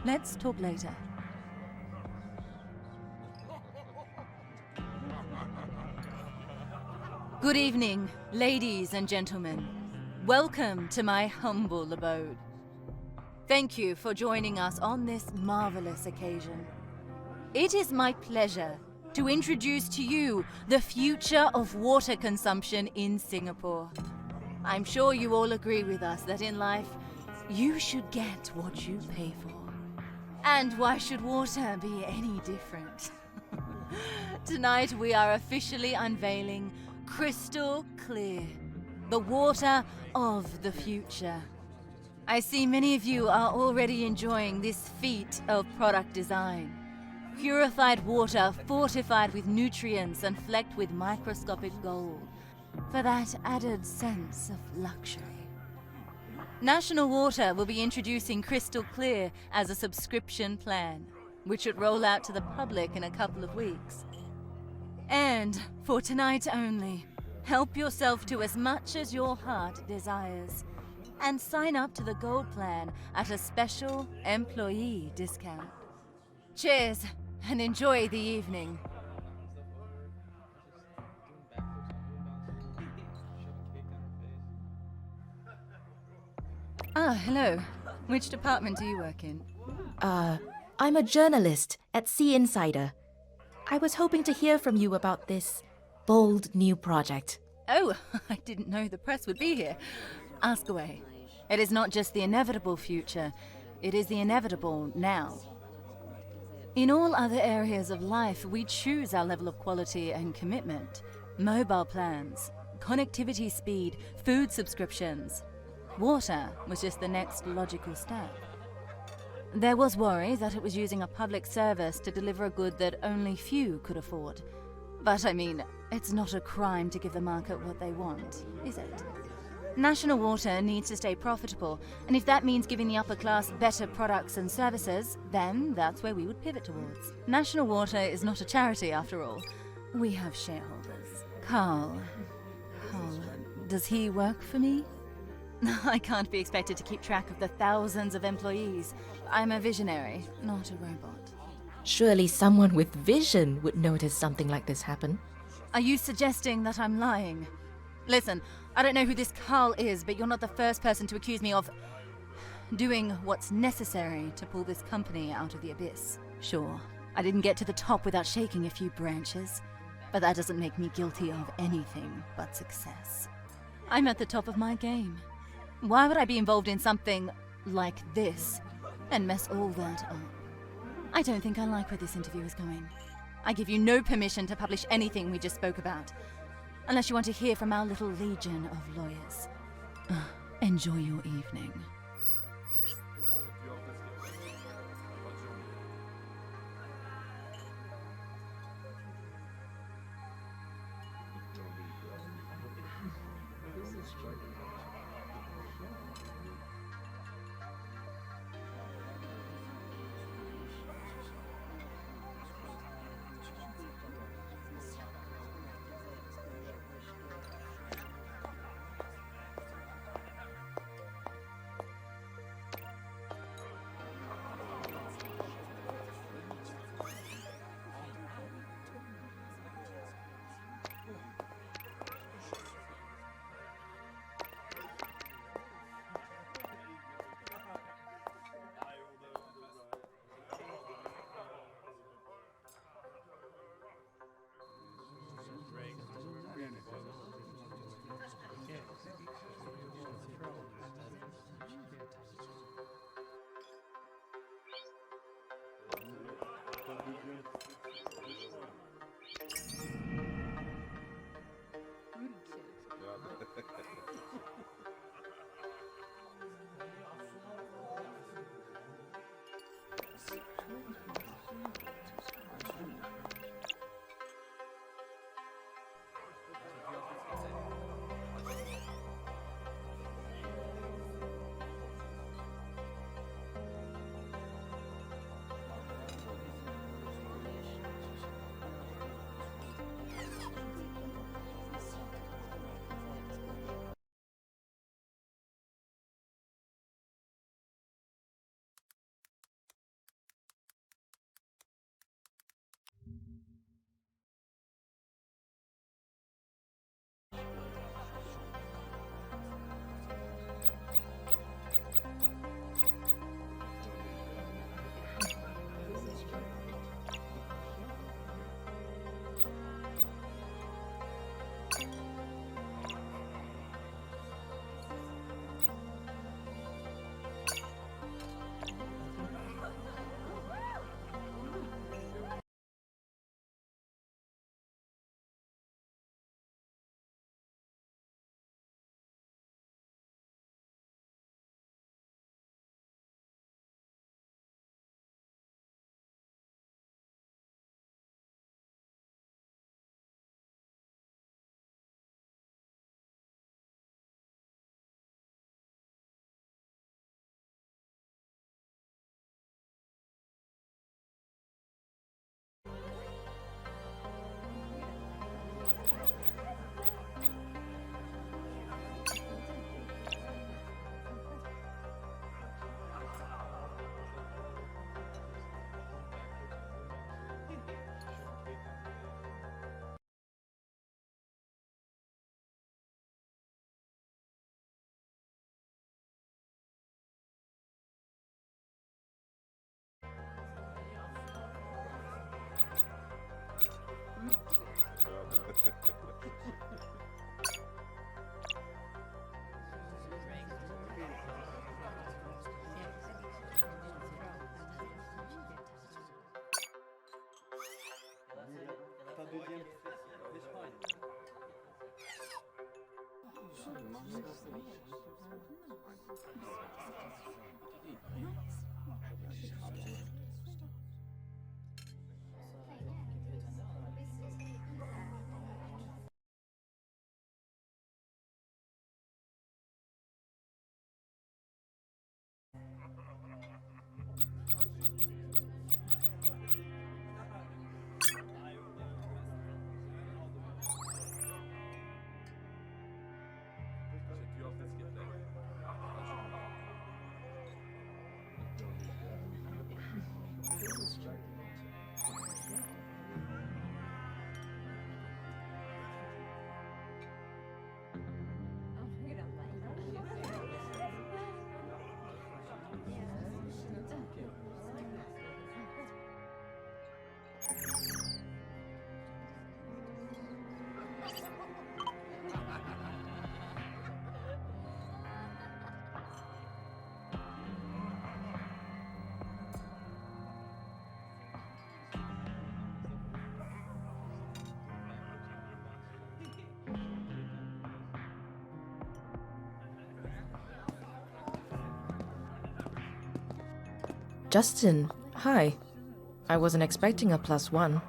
Let's talk later. Good evening, ladies and gentlemen. Welcome to my humble abode. Thank you for joining us on this marvelous occasion. It is my pleasure to introduce to you the future of water consumption in Singapore. I'm sure you all agree with us that in life, you should get what you pay for. And why should water be any different? Tonight we are officially unveiling Crystal Clear, the water of the future. I see many of you are already enjoying this feat of product design. Purified water fortified with nutrients and flecked with microscopic gold, for that added sense of luxury. National Water will be introducing Crystal Clear as a subscription plan, which should roll out to the public in a couple of weeks. And for tonight only, help yourself to as much as your heart desires, and sign up to the Gold Plan at a special employee discount. Cheers, and enjoy the evening. Ah, hello. Which department do you work in? I'm a journalist at Sea Insider. I was hoping to hear from you about this bold new project. Oh, I didn't know the press would be here. Ask away. It is not just the inevitable future, it is the inevitable now. In all other areas of life, we choose our level of quality and commitment. Mobile plans, connectivity speed, food subscriptions. Water was just the next logical step. There was worry that it was using a public service to deliver a good that only few could afford. But I mean, it's not a crime to give the market what they want, is it? National Water needs to stay profitable, and if that means giving the upper class better products and services, then that's where we would pivot towards. National Water is not a charity, after all. We have shareholders. Carl, does he work for me? I can't be expected to keep track of the thousands of employees. I'm a visionary, not a robot. Surely someone with vision would notice something like this happen. Are you suggesting that I'm lying? Listen, I don't know who this Carl is, but you're not the first person to accuse me of doing what's necessary to pull this company out of the abyss. Sure, I didn't get to the top without shaking a few branches, but that doesn't make me guilty of anything but success. I'm at the top of my game. Why would I be involved in something like this and mess all that up? I don't think I like where this interview is going. I give you no permission to publish anything we just spoke about, unless you want to hear from our little legion of lawyers. Enjoy your evening. Justin, hi. I wasn't expecting a +1.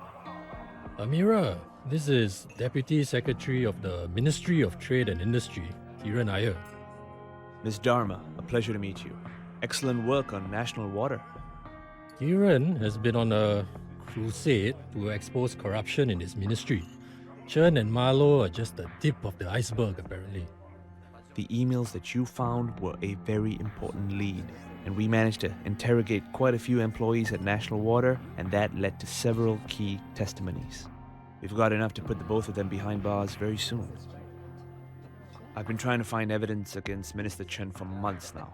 Amira, this is Deputy Secretary of the Ministry of Trade and Industry, Kiran Iyer. Miss Dharma, a pleasure to meet you. Excellent work on national water. Kiran has been on a crusade to expose corruption in his ministry. Chen and Marlowe are just the tip of the iceberg, apparently. The emails that you found were a very important lead, and we managed to interrogate quite a few employees at National Water, and that led to several key testimonies. We've got enough to put the both of them behind bars very soon. I've been trying to find evidence against Minister Chen for months now.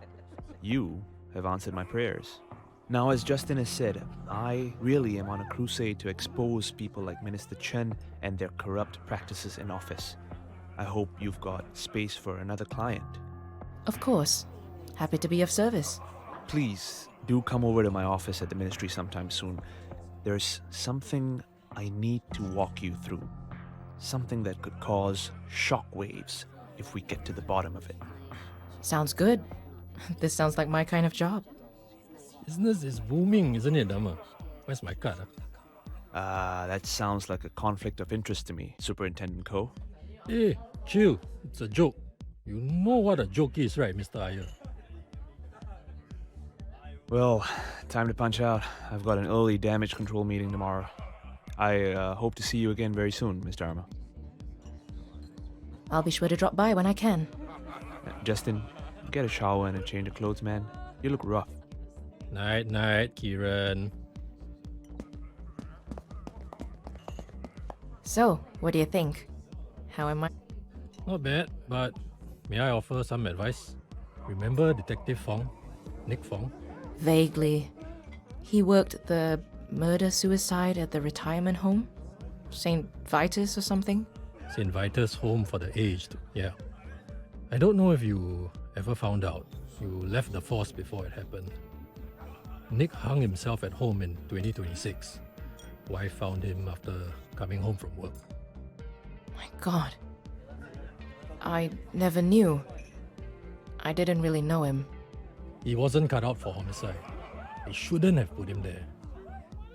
You have answered my prayers. Now, as Justin has said, I really am on a crusade to expose people like Minister Chen and their corrupt practices in office. I hope you've got space for another client. Of course. Happy to be of service. Please do come over to my office at the ministry sometime soon. There's something I need to walk you through. Something that could cause shockwaves if we get to the bottom of it. Sounds good. This sounds like my kind of job. Business is booming, isn't it, Dharma? Where's my card? That sounds like a conflict of interest to me, Superintendent Ko. Hey, chill. It's a joke. You know what a joke is, right, Mr. Iyer? Well, time to punch out. I've got an early damage control meeting tomorrow. I hope to see you again very soon, Miss Dharma. I'll be sure to drop by when I can. Justin, get a shower and a change of clothes, man. You look rough. Night, night, Kiran. So, what do you think? How am I? Not bad, but may I offer some advice? Remember Detective Fong? Nick Fong? Vaguely. He worked the murder-suicide at the retirement home? St. Vitus or something? St. Vitus Home for the Aged, yeah. I don't know if you ever found out. You left the force before it happened. Nick hung himself at home in 2026. Wife found him after coming home from work. My God. I never knew. I didn't really know him. He wasn't cut out for homicide. They shouldn't have put him there.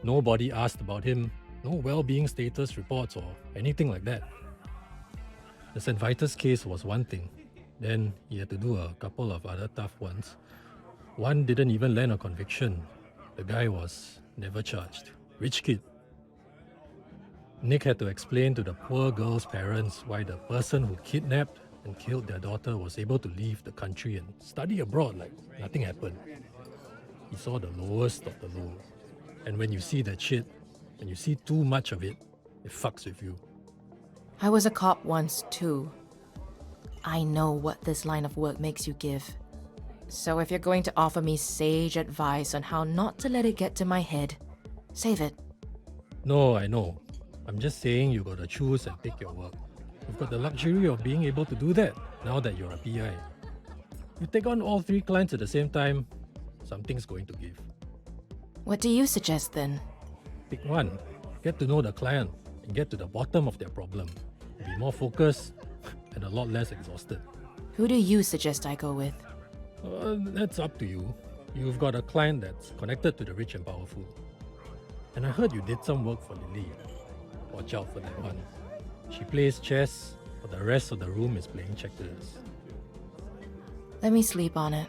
Nobody asked about him, no well-being status reports or anything like that. The St. Vitus case was one thing. Then he had to do a couple of other tough ones. One didn't even land a conviction. The guy was never charged. Rich kid. Nick had to explain to the poor girl's parents why the person who kidnapped and killed their daughter was able to leave the country and study abroad like nothing happened. He saw the lowest of the low. And when you see that shit, and you see too much of it, it fucks with you. I was a cop once, too. I know what this line of work makes you give. So if you're going to offer me sage advice on how not to let it get to my head, save it. No, I know. I'm just saying you gotta choose and pick your work. You've got the luxury of being able to do that now that you're a PI. You take on all 3 clients at the same time, something's going to give. What do you suggest then? Pick one, get to know the client and get to the bottom of their problem. Be more focused and a lot less exhausted. Who do you suggest I go with? That's up to you. You've got a client that's connected to the rich and powerful. And I heard you did some work for Lily. Watch out for that one. She plays chess, but the rest of the room is playing checkers. Let me sleep on it.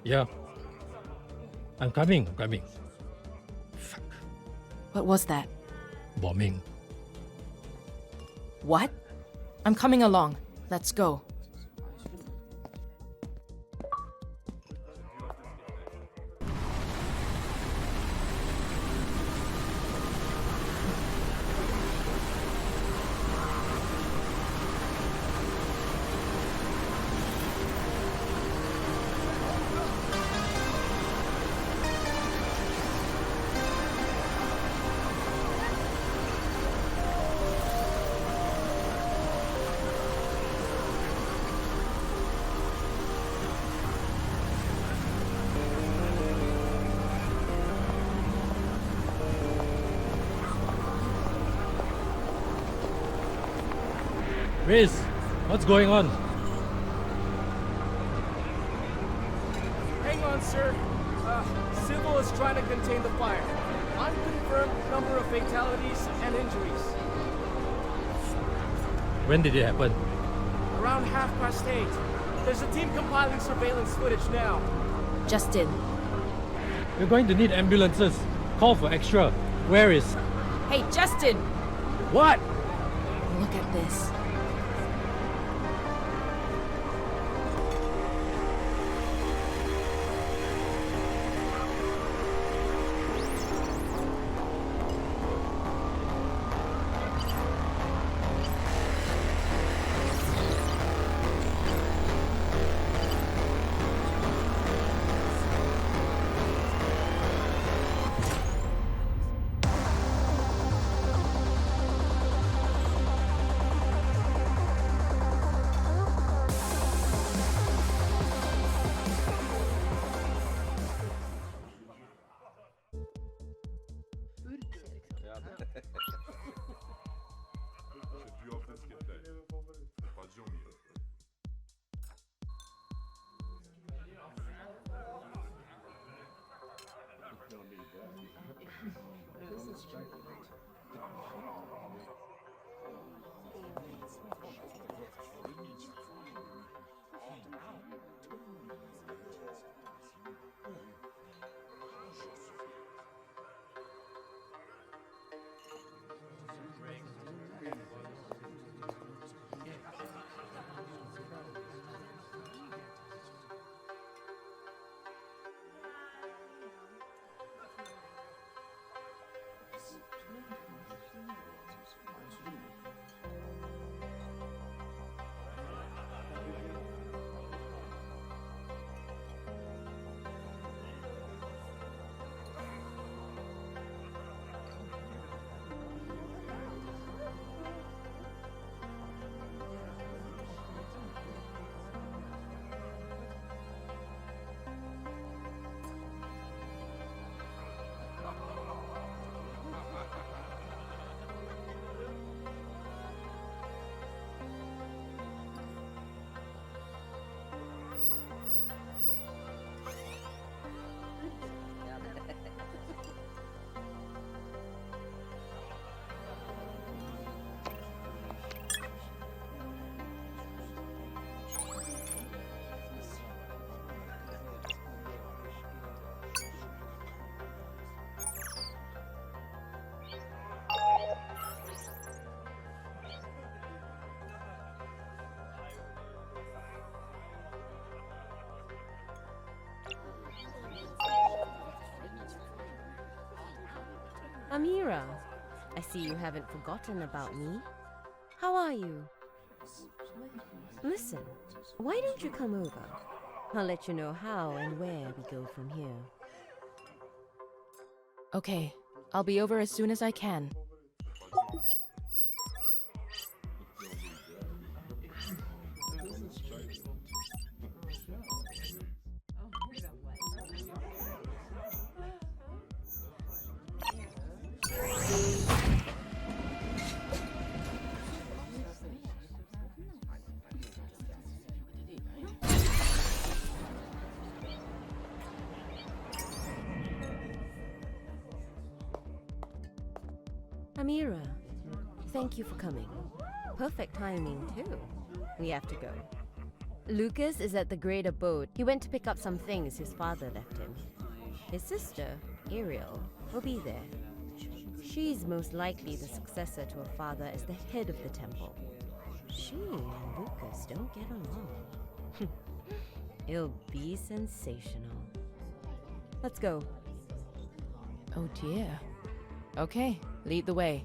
Yeah. I'm coming. Fuck. What was that? Bombing. What? I'm coming along. Let's go. Riz, what's going on? Hang on, sir. Civil is trying to contain the fire. Unconfirmed number of fatalities and injuries. When did it happen? Around 8:30. There's a team compiling surveillance footage now. Justin. We're going to need ambulances. Call for extra. Where is... Hey, Justin! What? Look at this. Amira, I see you haven't forgotten about me. How are you? Listen, why don't you come over? I'll let you know how and where we go from here. Okay, I'll be over as soon as I can. Amira, thank you for coming. Perfect timing, too. We have to go. Lucas is at the Great Abode. He went to pick up some things his father left him. His sister, Ariel, will be there. She's most likely the successor to her father as the head of the temple. She and Lucas don't get along. It'll be sensational. Let's go. Oh dear. Okay, lead the way.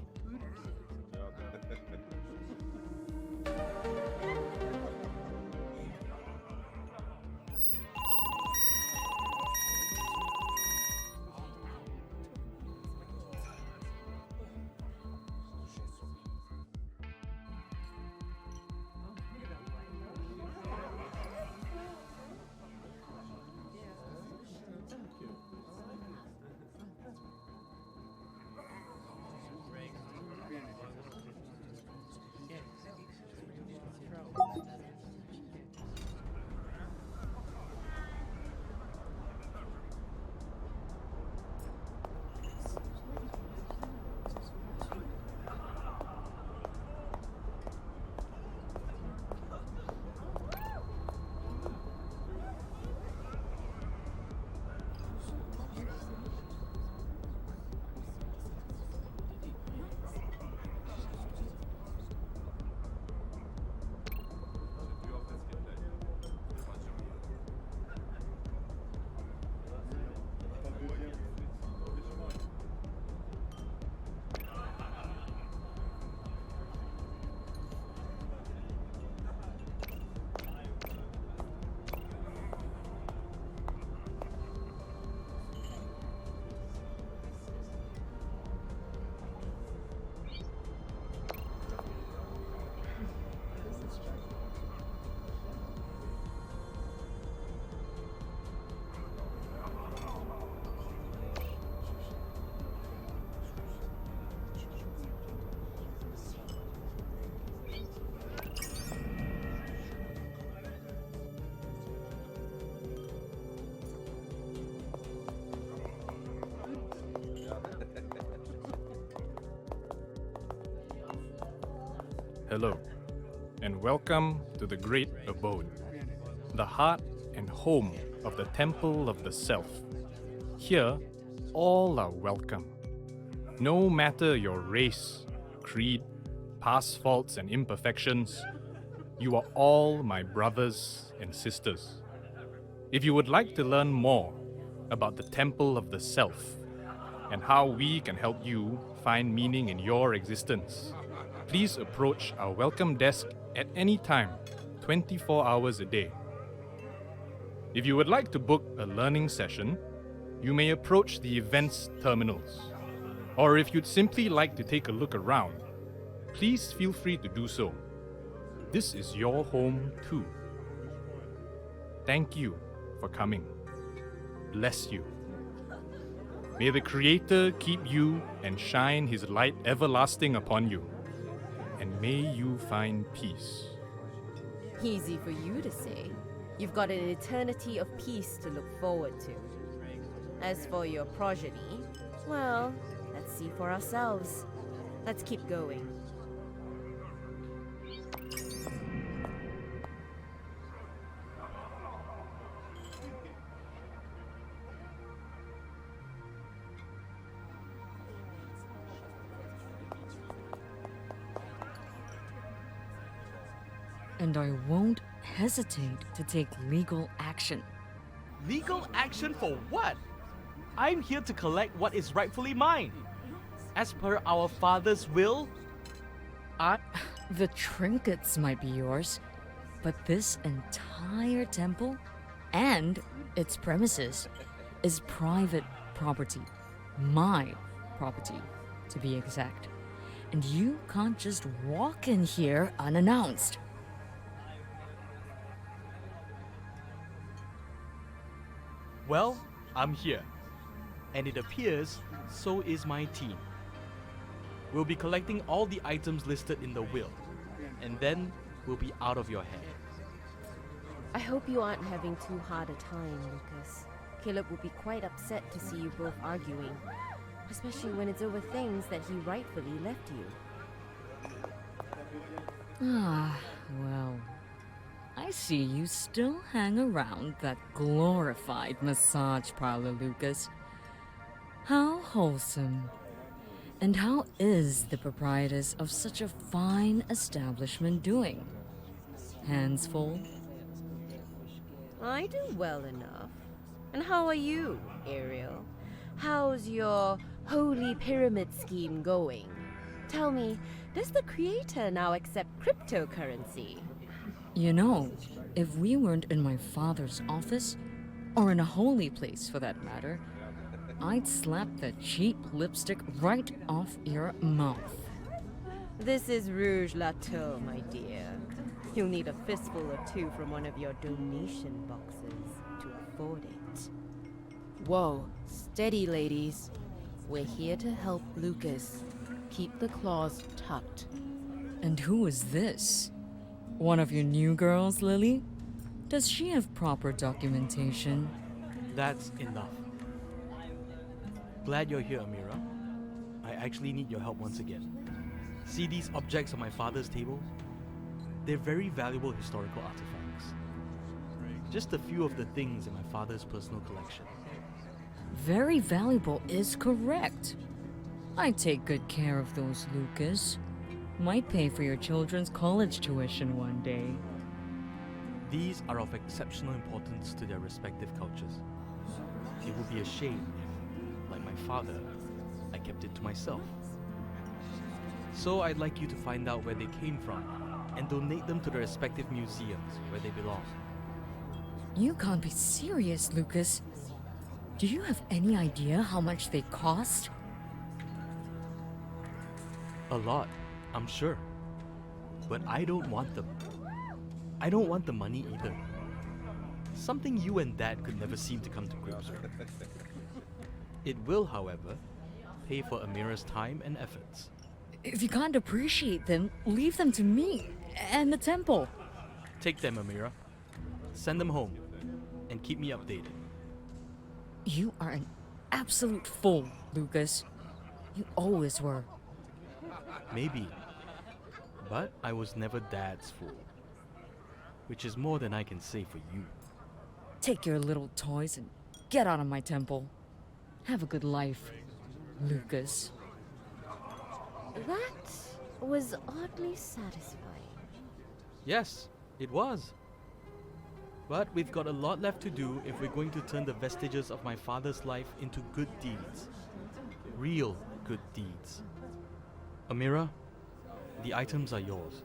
Hello, and welcome to the Great Abode, the heart and home of the Temple of the Self. Here, all are welcome. No matter your race, creed, past faults and imperfections, you are all my brothers and sisters. If you would like to learn more about the Temple of the Self and how we can help you find meaning in your existence, please approach our welcome desk at any time, 24 hours a day. If you would like to book a learning session, you may approach the events terminals. Or if you'd simply like to take a look around, please feel free to do so. This is your home too. Thank you for coming. Bless you. May the Creator keep you and shine His light everlasting upon you. And may you find peace. Easy for you to say. You've got an eternity of peace to look forward to. As for your progeny, well, let's see for ourselves. Let's keep going. And I won't hesitate to take legal action. Legal action for what? I'm here to collect what is rightfully mine. As per our father's will, The trinkets might be yours, but this entire temple and its premises is private property. My property, to be exact. And you can't just walk in here unannounced. Well, I'm here. And it appears so is my team. We'll be collecting all the items listed in the will. And then we'll be out of your hair. I hope you aren't having too hard a time, Lucas. Caleb will be quite upset to see you both arguing, especially when it's over things that he rightfully left you. Ah, well, I see you still hang around that glorified massage parlor, Lucas. How wholesome. And how is the proprietress of such a fine establishment doing? Hands full? I do well enough. And how are you, Ariel? How's your holy pyramid scheme going? Tell me, does the creator now accept cryptocurrency? You know, if we weren't in my father's office, or in a holy place for that matter, I'd slap that cheap lipstick right off your mouth. This is Rouge Lateau, my dear. You'll need a fistful or two from one of your donation boxes to afford it. Whoa, steady, ladies. We're here to help Lucas. Keep the claws tucked. And who is this? One of your new girls, Lily? Does she have proper documentation? That's enough. Glad you're here, Amira. I actually need your help once again. See these objects on my father's table? They're very valuable historical artifacts. Just a few of the things in my father's personal collection. Very valuable is correct. I take good care of those, Lucas. Might pay for your children's college tuition one day. These are of exceptional importance to their respective cultures. It would be a shame if, like my father, I kept it to myself. So I'd like you to find out where they came from and donate them to their respective museums where they belong. You can't be serious, Lucas. Do you have any idea how much they cost? A lot, I'm sure. But I don't want them. I don't want the money either. Something you and Dad could never seem to come to grips with. It will, however, pay for Amira's time and efforts. If you can't appreciate them, leave them to me and the temple. Take them, Amira. Send them home. And keep me updated. You are an absolute fool, Lucas. You always were. Maybe. But I was never Dad's fool. Which is more than I can say for you. Take your little toys and get out of my temple. Have a good life, Lucas. That was oddly satisfying. Yes, it was. But we've got a lot left to do if we're going to turn the vestiges of my father's life into good deeds. Real good deeds. Amira, the items are yours.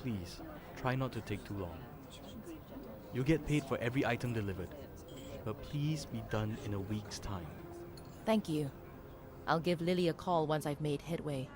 Please, try not to take too long. You'll get paid for every item delivered, but please be done in a week's time. Thank you. I'll give Lily a call once I've made headway.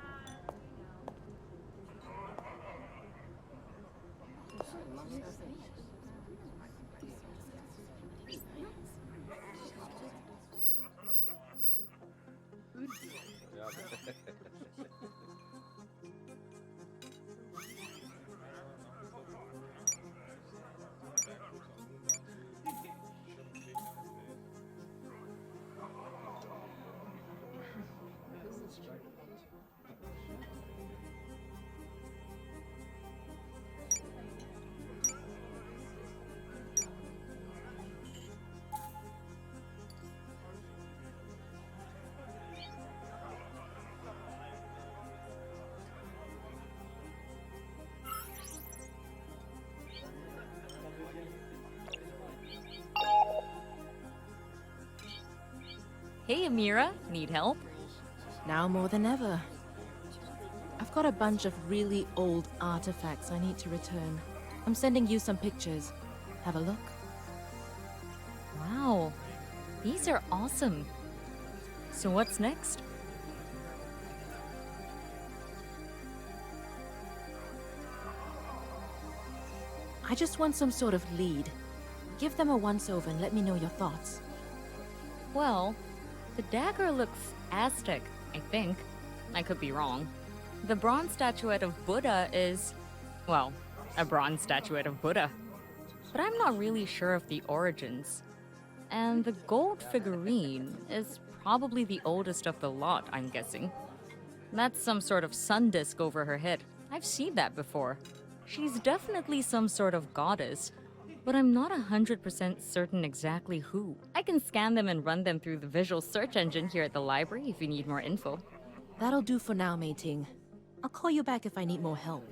Hey, Amira, need help? Now more than ever. I've got a bunch of really old artifacts I need to return. I'm sending you some pictures. Have a look. Wow, these are awesome. So what's next? I just want some sort of lead. Give them a once-over and let me know your thoughts. Well, the dagger looks Aztec, I think. I could be wrong. The bronze statuette of Buddha is, well, a bronze statuette of Buddha. But I'm not really sure of the origins. And the gold figurine is probably the oldest of the lot, I'm guessing. That's some sort of sun disk over her head. I've seen that before. She's definitely some sort of goddess, but I'm not 100% certain exactly who. I can scan them and run them through the visual search engine here at the library if you need more info. That'll do for now, Mei Ting. I'll call you back if I need more help.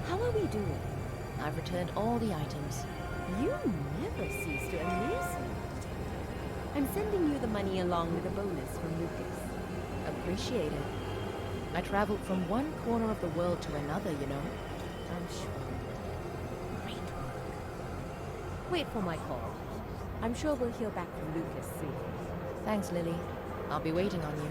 How are we doing? I've returned all the items. You never cease to amaze me. I'm sending you the money along with a bonus from Lucas. Appreciate it. I traveled from one corner of the world to another, you know. I'm sure. Great work. Wait for my call. I'm sure we'll hear back from Lucas soon. Thanks, Lily. I'll be waiting on you.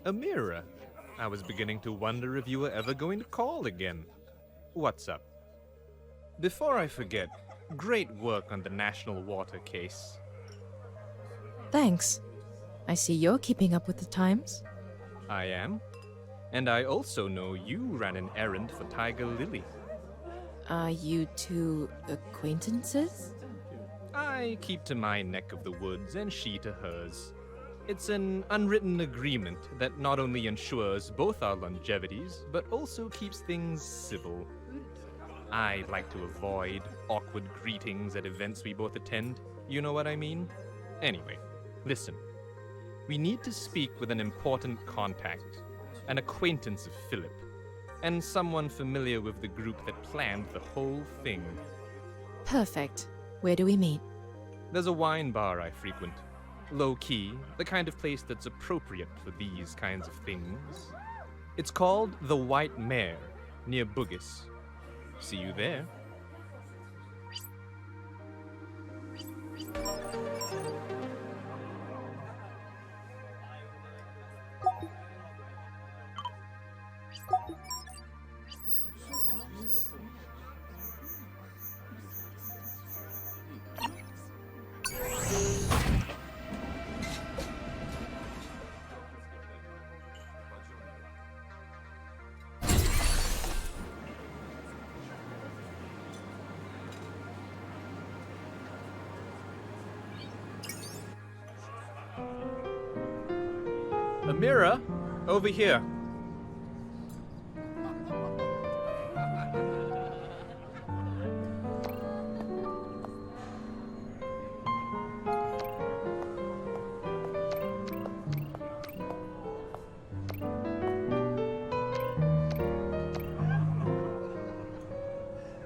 Amira, I was beginning to wonder if you were ever going to call again. What's up? Before I forget, great work on the national water case. Thanks. I see you're keeping up with the times. I am. And I also know you ran an errand for Tiger Lily. Are you two acquaintances? I keep to my neck of the woods and she to hers. It's an unwritten agreement that not only ensures both our longevities, but also keeps things civil. I like to avoid awkward greetings at events we both attend. You know what I mean? Anyway, listen. We need to speak with an important contact, an acquaintance of Philip, and someone familiar with the group that planned the whole thing. Perfect. Where do we meet? There's a wine bar I frequent. Low-key, the kind of place that's appropriate for these kinds of things. It's called The White Mare, near Bugis. See you there. Amira, over here.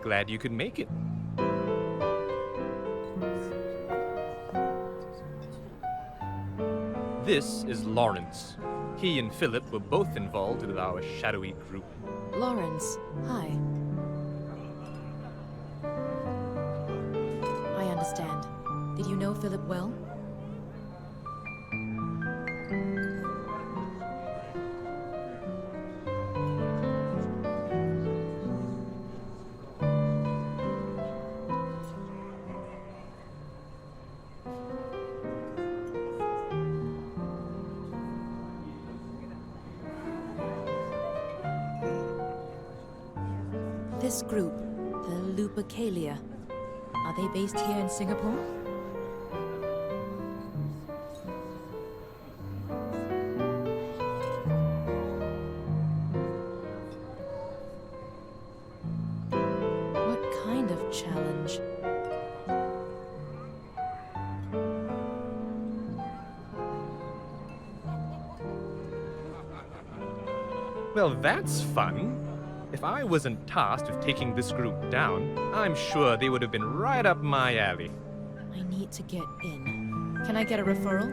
Glad you could make it. This is Lawrence. He and Philip were both involved with our shadowy group. Lawrence, hi. I understand. Did you know Philip well? This group, the Lupercalia, are they based here in Singapore? What kind of challenge? Well, that's fun. If I wasn't tasked with taking this group down, I'm sure they would have been right up my alley. I need to get in. Can I get a referral?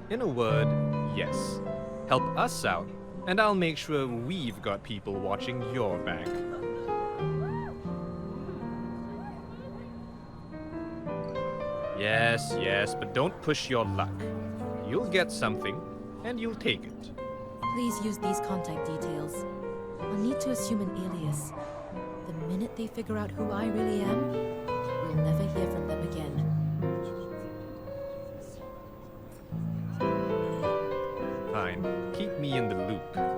In a word, yes. Help us out, and I'll make sure we've got people watching your back. Yes, but don't push your luck. You'll get something, and you'll take it. Please use these contact details. I'll need to assume an alias. The minute they figure out who I really am, we'll never hear from them again. keep me in the loop.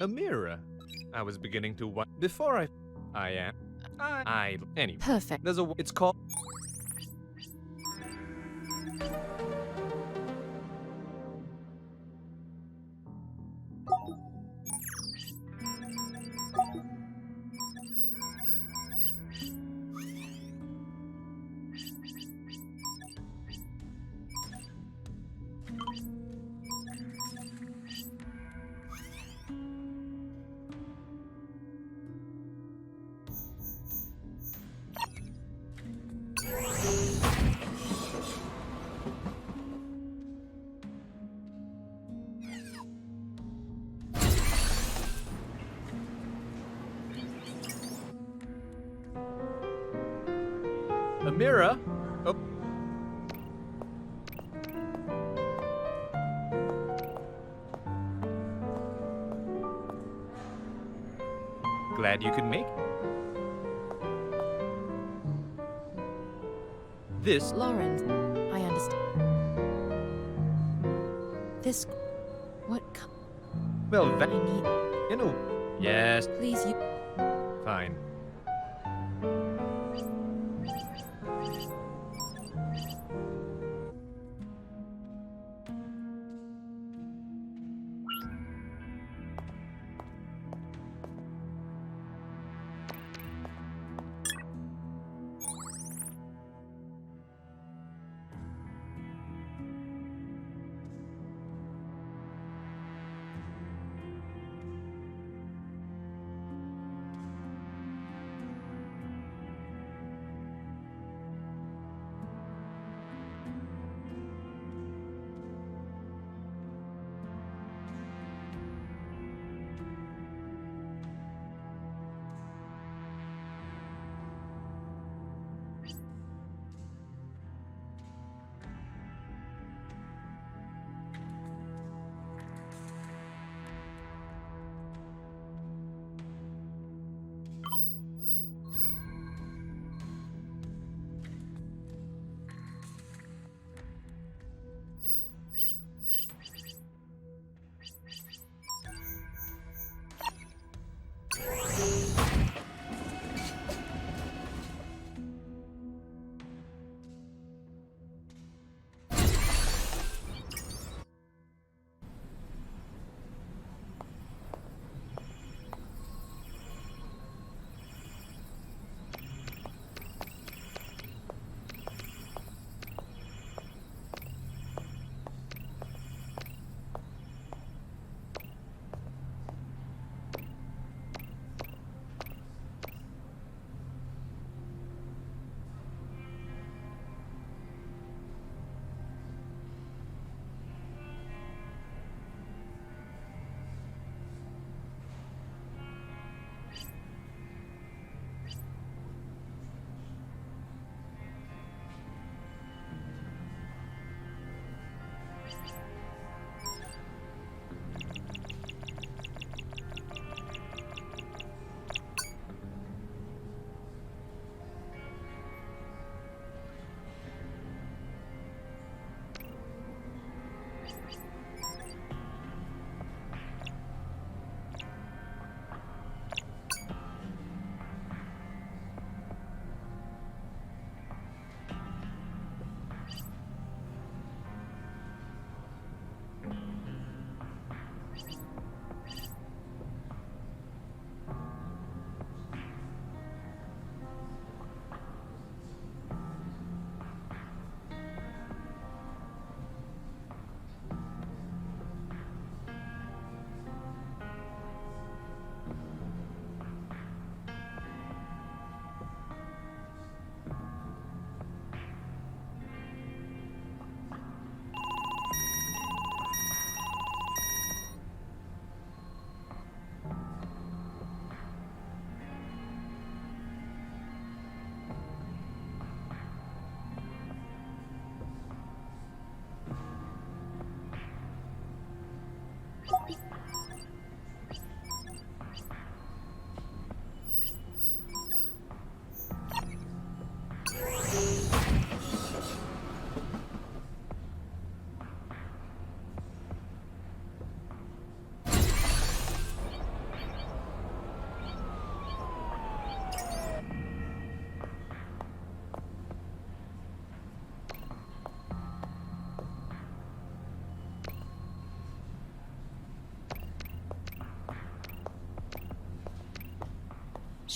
A mirror. I was beginning to wonder. Anyway. Perfect. It's called. A mirror? Oh. Glad you could make it. This. Lawrence, I understand. This. What? Well, I that. need. You know. Yes. Please, you. Fine.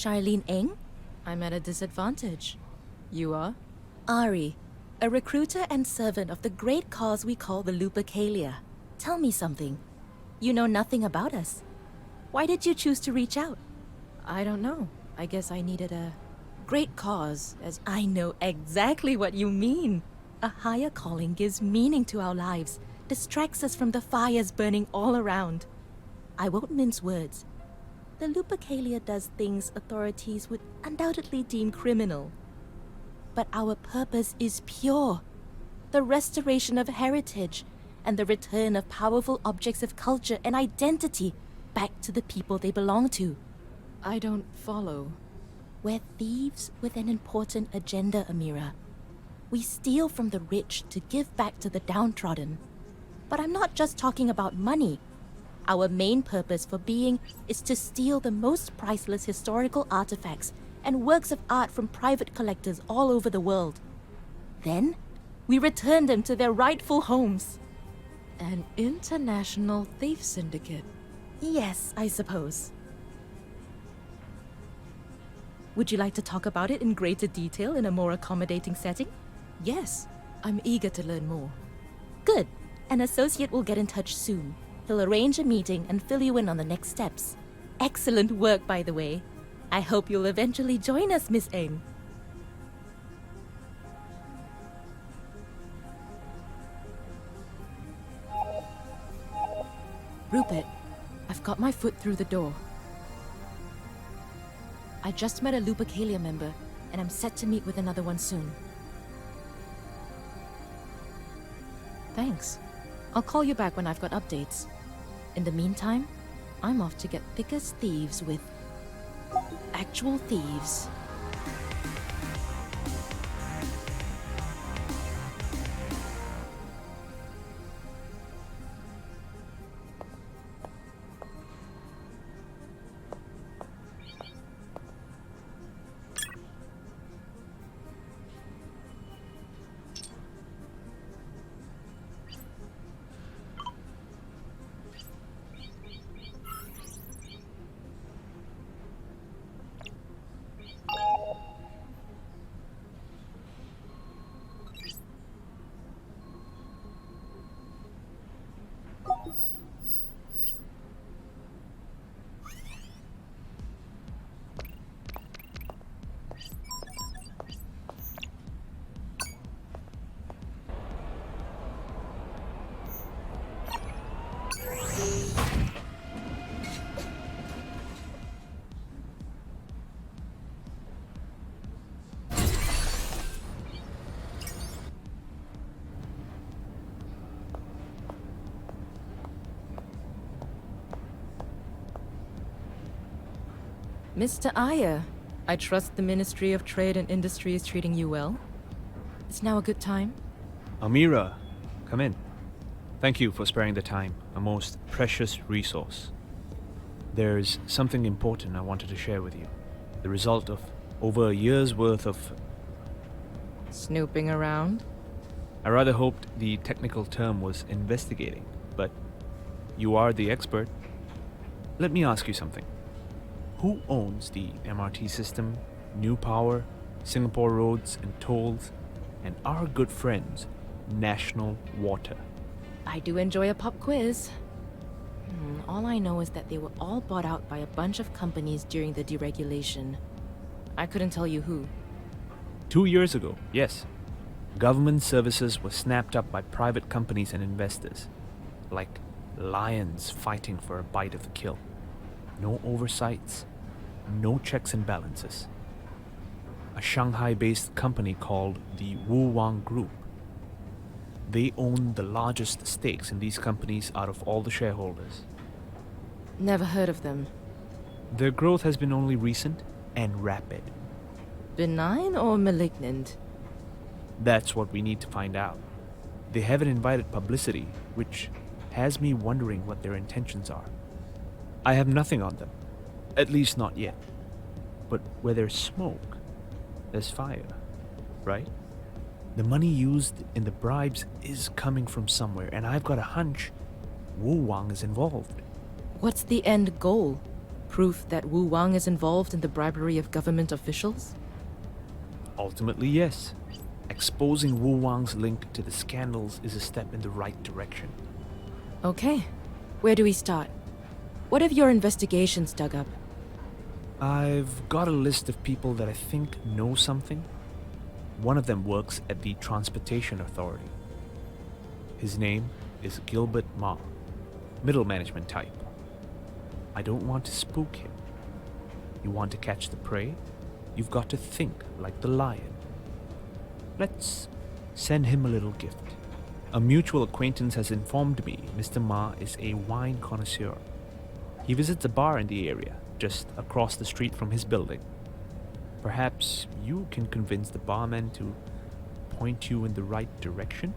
Charlene Eng? I'm at a disadvantage. You are? Ari, a recruiter and servant of the great cause we call the Lupercalia. Tell me something. You know nothing about us. Why did you choose to reach out? I don't know. I guess I needed a great cause, as I know exactly what you mean. A higher calling gives meaning to our lives, distracts us from the fires burning all around. I won't mince words. The Lupercalia does things authorities would undoubtedly deem criminal. But our purpose is pure. The restoration of heritage and the return of powerful objects of culture and identity back to the people they belong to. I don't follow. We're thieves with an important agenda, Amira. We steal from the rich to give back to the downtrodden. But I'm not just talking about money. Our main purpose for being is to steal the most priceless historical artifacts and works of art from private collectors all over the world. Then, we return them to their rightful homes. An international thief syndicate. Yes, I suppose. Would you like to talk about it in greater detail in a more accommodating setting? Yes, I'm eager to learn more. Good. An associate will get in touch soon. He'll arrange a meeting and fill you in on the next steps. Excellent work, by the way. I hope you'll eventually join us, Miss Eng. Rupert, I've got my foot through the door. I just met a Lupercalia member, and I'm set to meet with another one soon. Thanks. I'll call you back when I've got updates. In the meantime, I'm off to get thick as thieves with actual thieves. Mr. Iyer, I trust the Ministry of Trade and Industry is treating you well. Is now a good time? Amira, come in. Thank you for sparing the time, a most precious resource. There's something important I wanted to share with you. The result of over a year's worth of... Snooping around? I rather hoped the technical term was investigating, but you are the expert. Let me ask you something. Who owns the MRT system, New Power, Singapore Roads and Tolls, and our good friends, National Water? I do enjoy a pop quiz. All I know is that they were all bought out by a bunch of companies during the deregulation. I couldn't tell you who. 2 years ago, yes. Government services were snapped up by private companies and investors. Like lions fighting for a bite of the kill. No oversights, no checks and balances. A Shanghai-based company called the Wu Wang Group. They own the largest stakes in these companies out of all the shareholders. Never heard of them. Their growth has been only recent and rapid. Benign or malignant? That's what we need to find out. They haven't invited publicity, which has me wondering what their intentions are. I have nothing on them. At least not yet. But where there's smoke, there's fire, right? The money used in the bribes is coming from somewhere, and I've got a hunch Wu Wang is involved. What's the end goal? Proof that Wu Wang is involved in the bribery of government officials? Ultimately, yes. Exposing Wu Wang's link to the scandals is a step in the right direction. Okay. Where do we start? What have your investigations dug up? I've got a list of people that I think know something. One of them works at the Transportation Authority. His name is Gilbert Ma, middle management type. I don't want to spook him. You want to catch the prey? You've got to think like the lion. Let's send him a little gift. A mutual acquaintance has informed me Mr. Ma is a wine connoisseur. He visits a bar in the area, just across the street from his building. Perhaps you can convince the barman to point you in the right direction?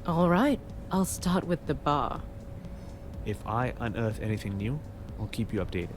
All right, I'll start with the bar. If I unearth anything new, I'll keep you updated.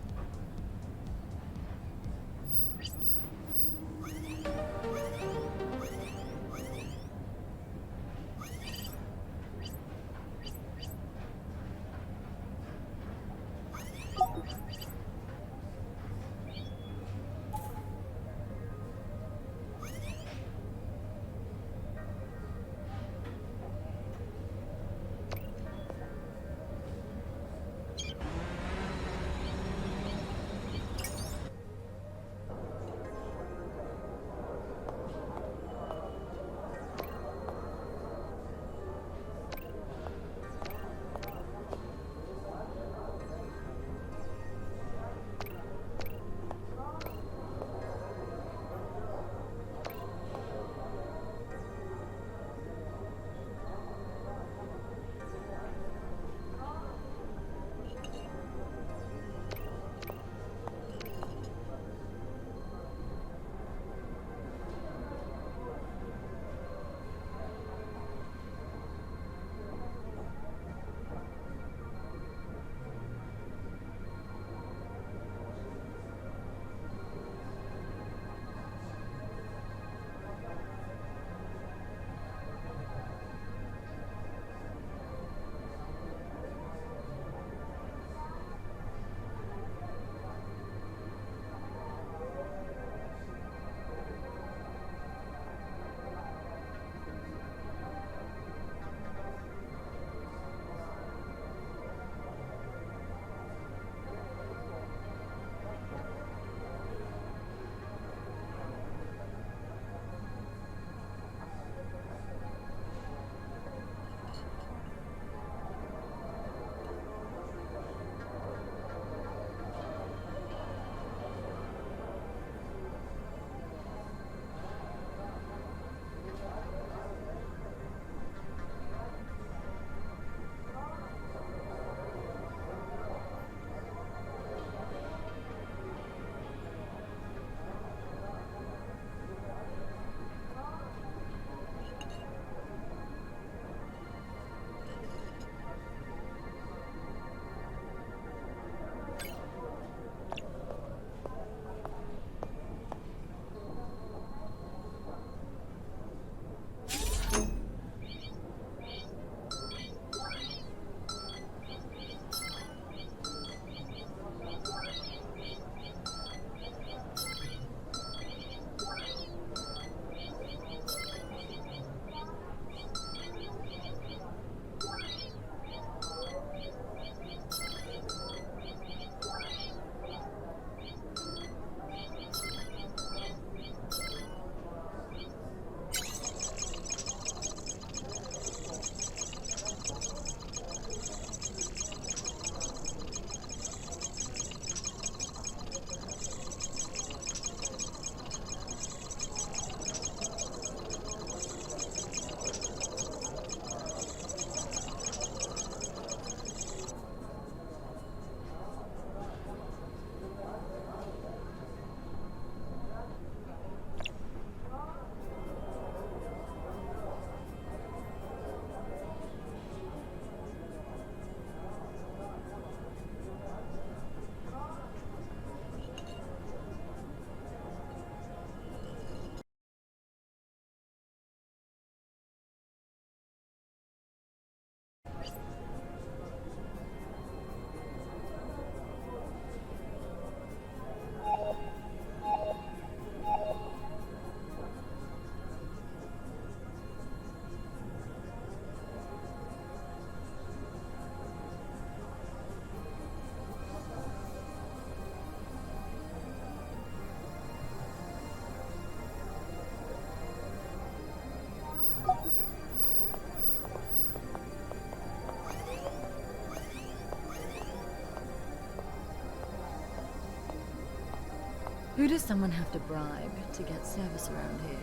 Who does someone have to bribe to get service around here?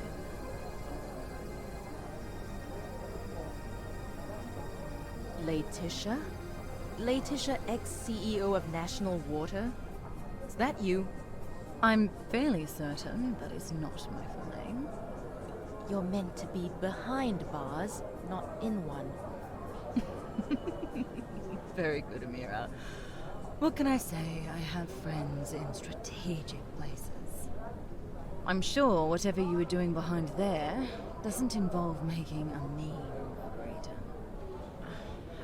Laetitia? Laetitia, ex-CEO of National Water? Is that you? I'm fairly certain that is not my full name. You're meant to be behind bars, not in one. Very good, Amira. What can I say? I have friends in strategic places. I'm sure whatever you were doing behind there doesn't involve making a mean operator.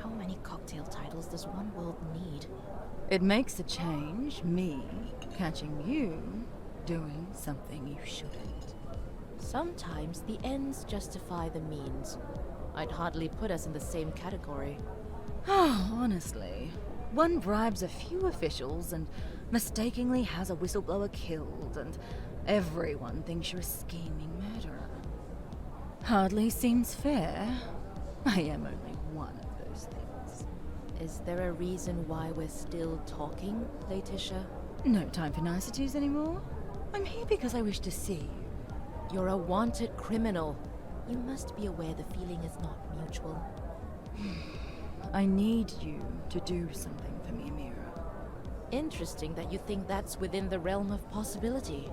How many cocktail titles does one world need? It makes a change, me catching you doing something you shouldn't. Sometimes the ends justify the means. I'd hardly put us in the same category. Oh, honestly. One bribes a few officials and mistakenly has a whistleblower killed, and everyone thinks you're a scheming murderer. Hardly seems fair. I am only one of those things. Is there a reason why we're still talking, Laetitia? No time for niceties anymore. I'm here because I wish to see you. You're a wanted criminal. You must be aware the feeling is not mutual. I need you to do something for me, Amira. Interesting that you think that's within the realm of possibility.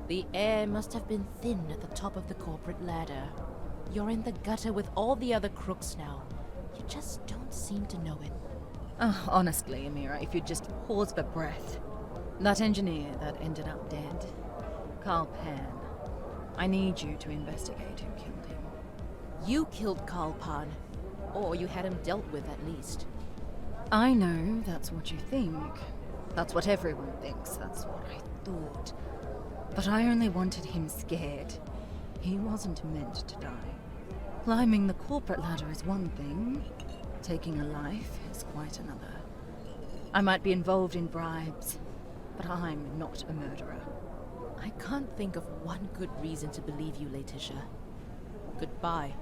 The air must have been thin at the top of the corporate ladder. You're in the gutter with all the other crooks now. You just don't seem to know it. Oh, honestly, Amira, if you'd just pause for breath. That engineer that ended up dead, Carl Pan. I need you to investigate who killed him. You killed Carl Pan. Or you had him dealt with, at least. I know that's what you think. That's what everyone thinks. That's what I thought. But I only wanted him scared. He wasn't meant to die. Climbing the corporate ladder is one thing. Taking a life is quite another. I might be involved in bribes, but I'm not a murderer. I can't think of one good reason to believe you, Laetitia. Goodbye.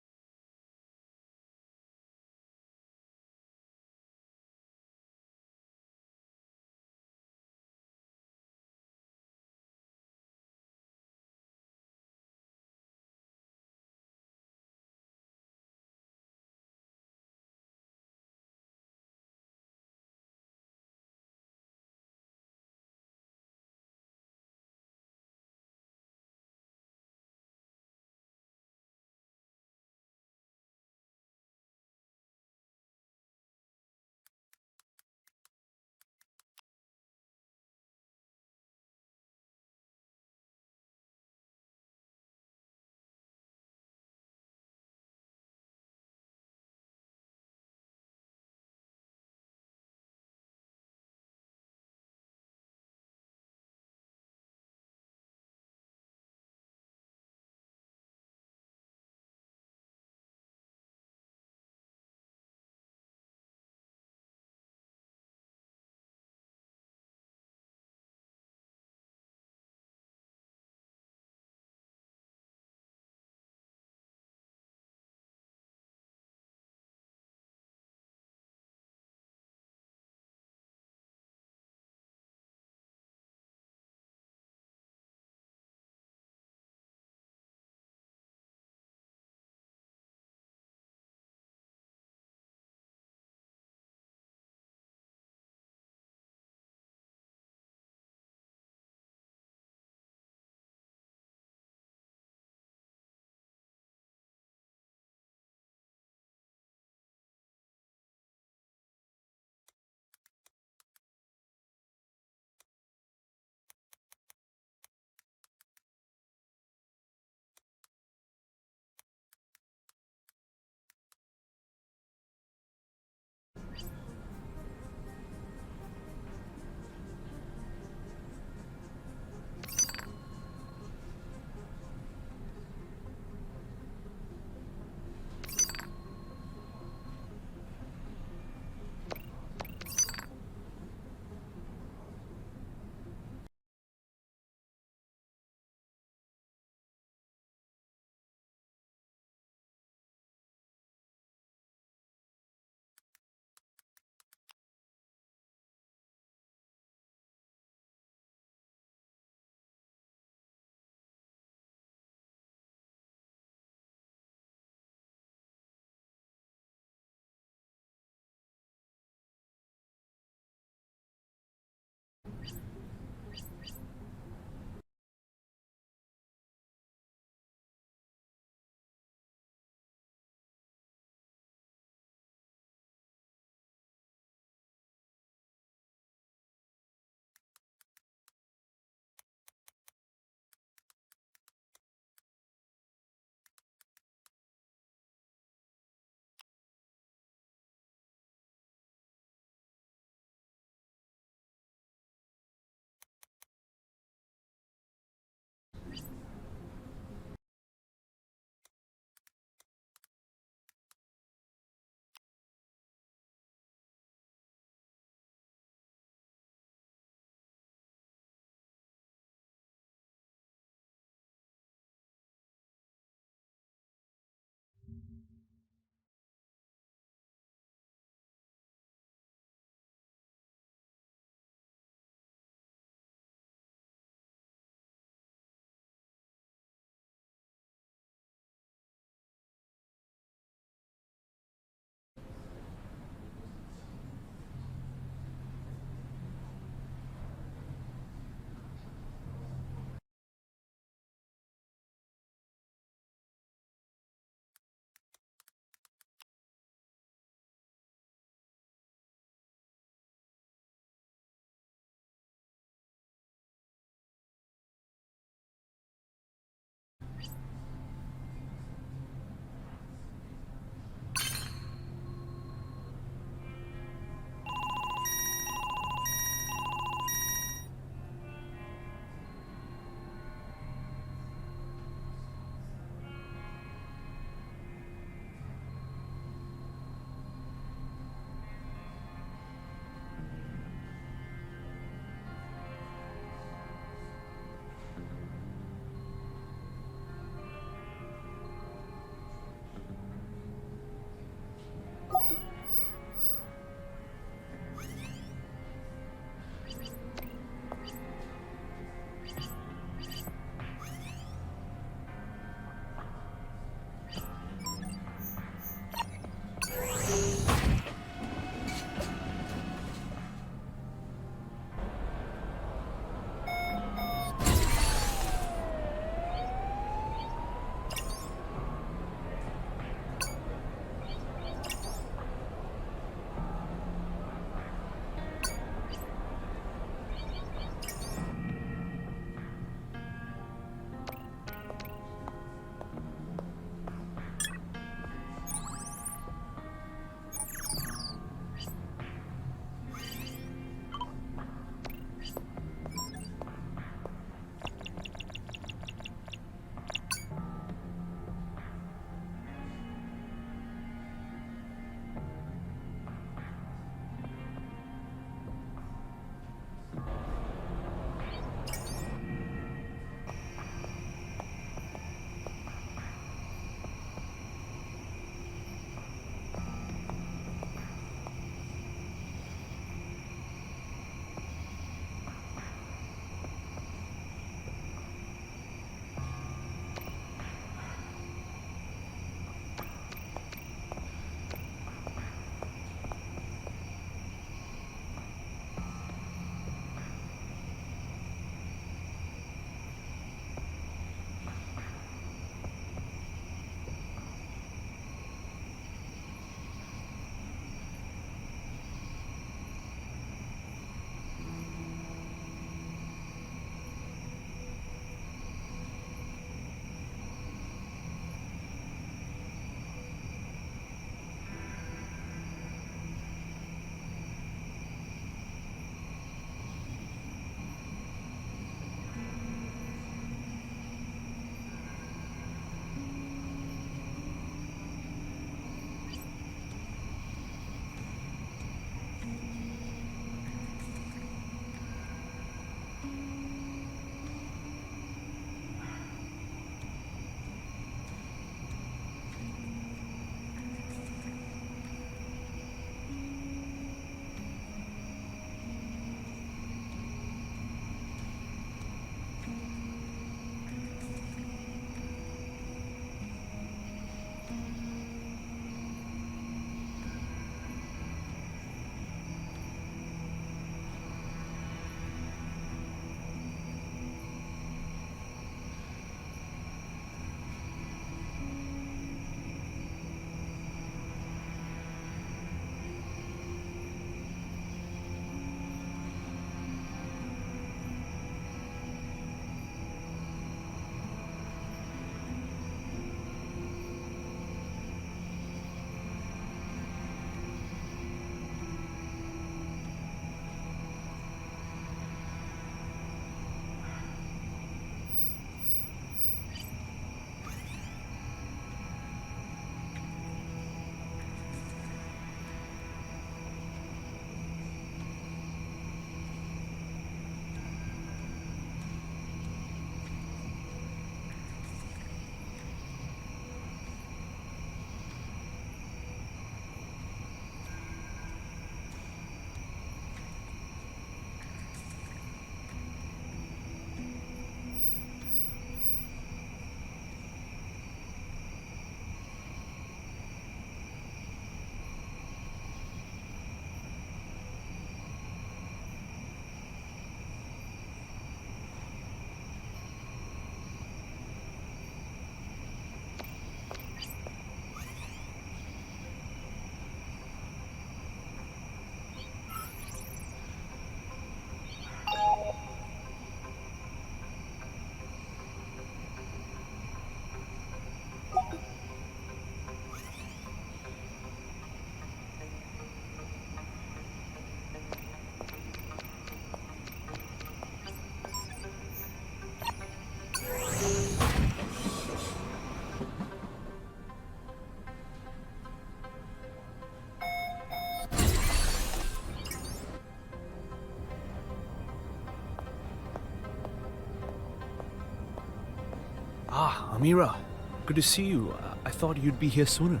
Ah, Amira. Good to see you. I thought you'd be here sooner.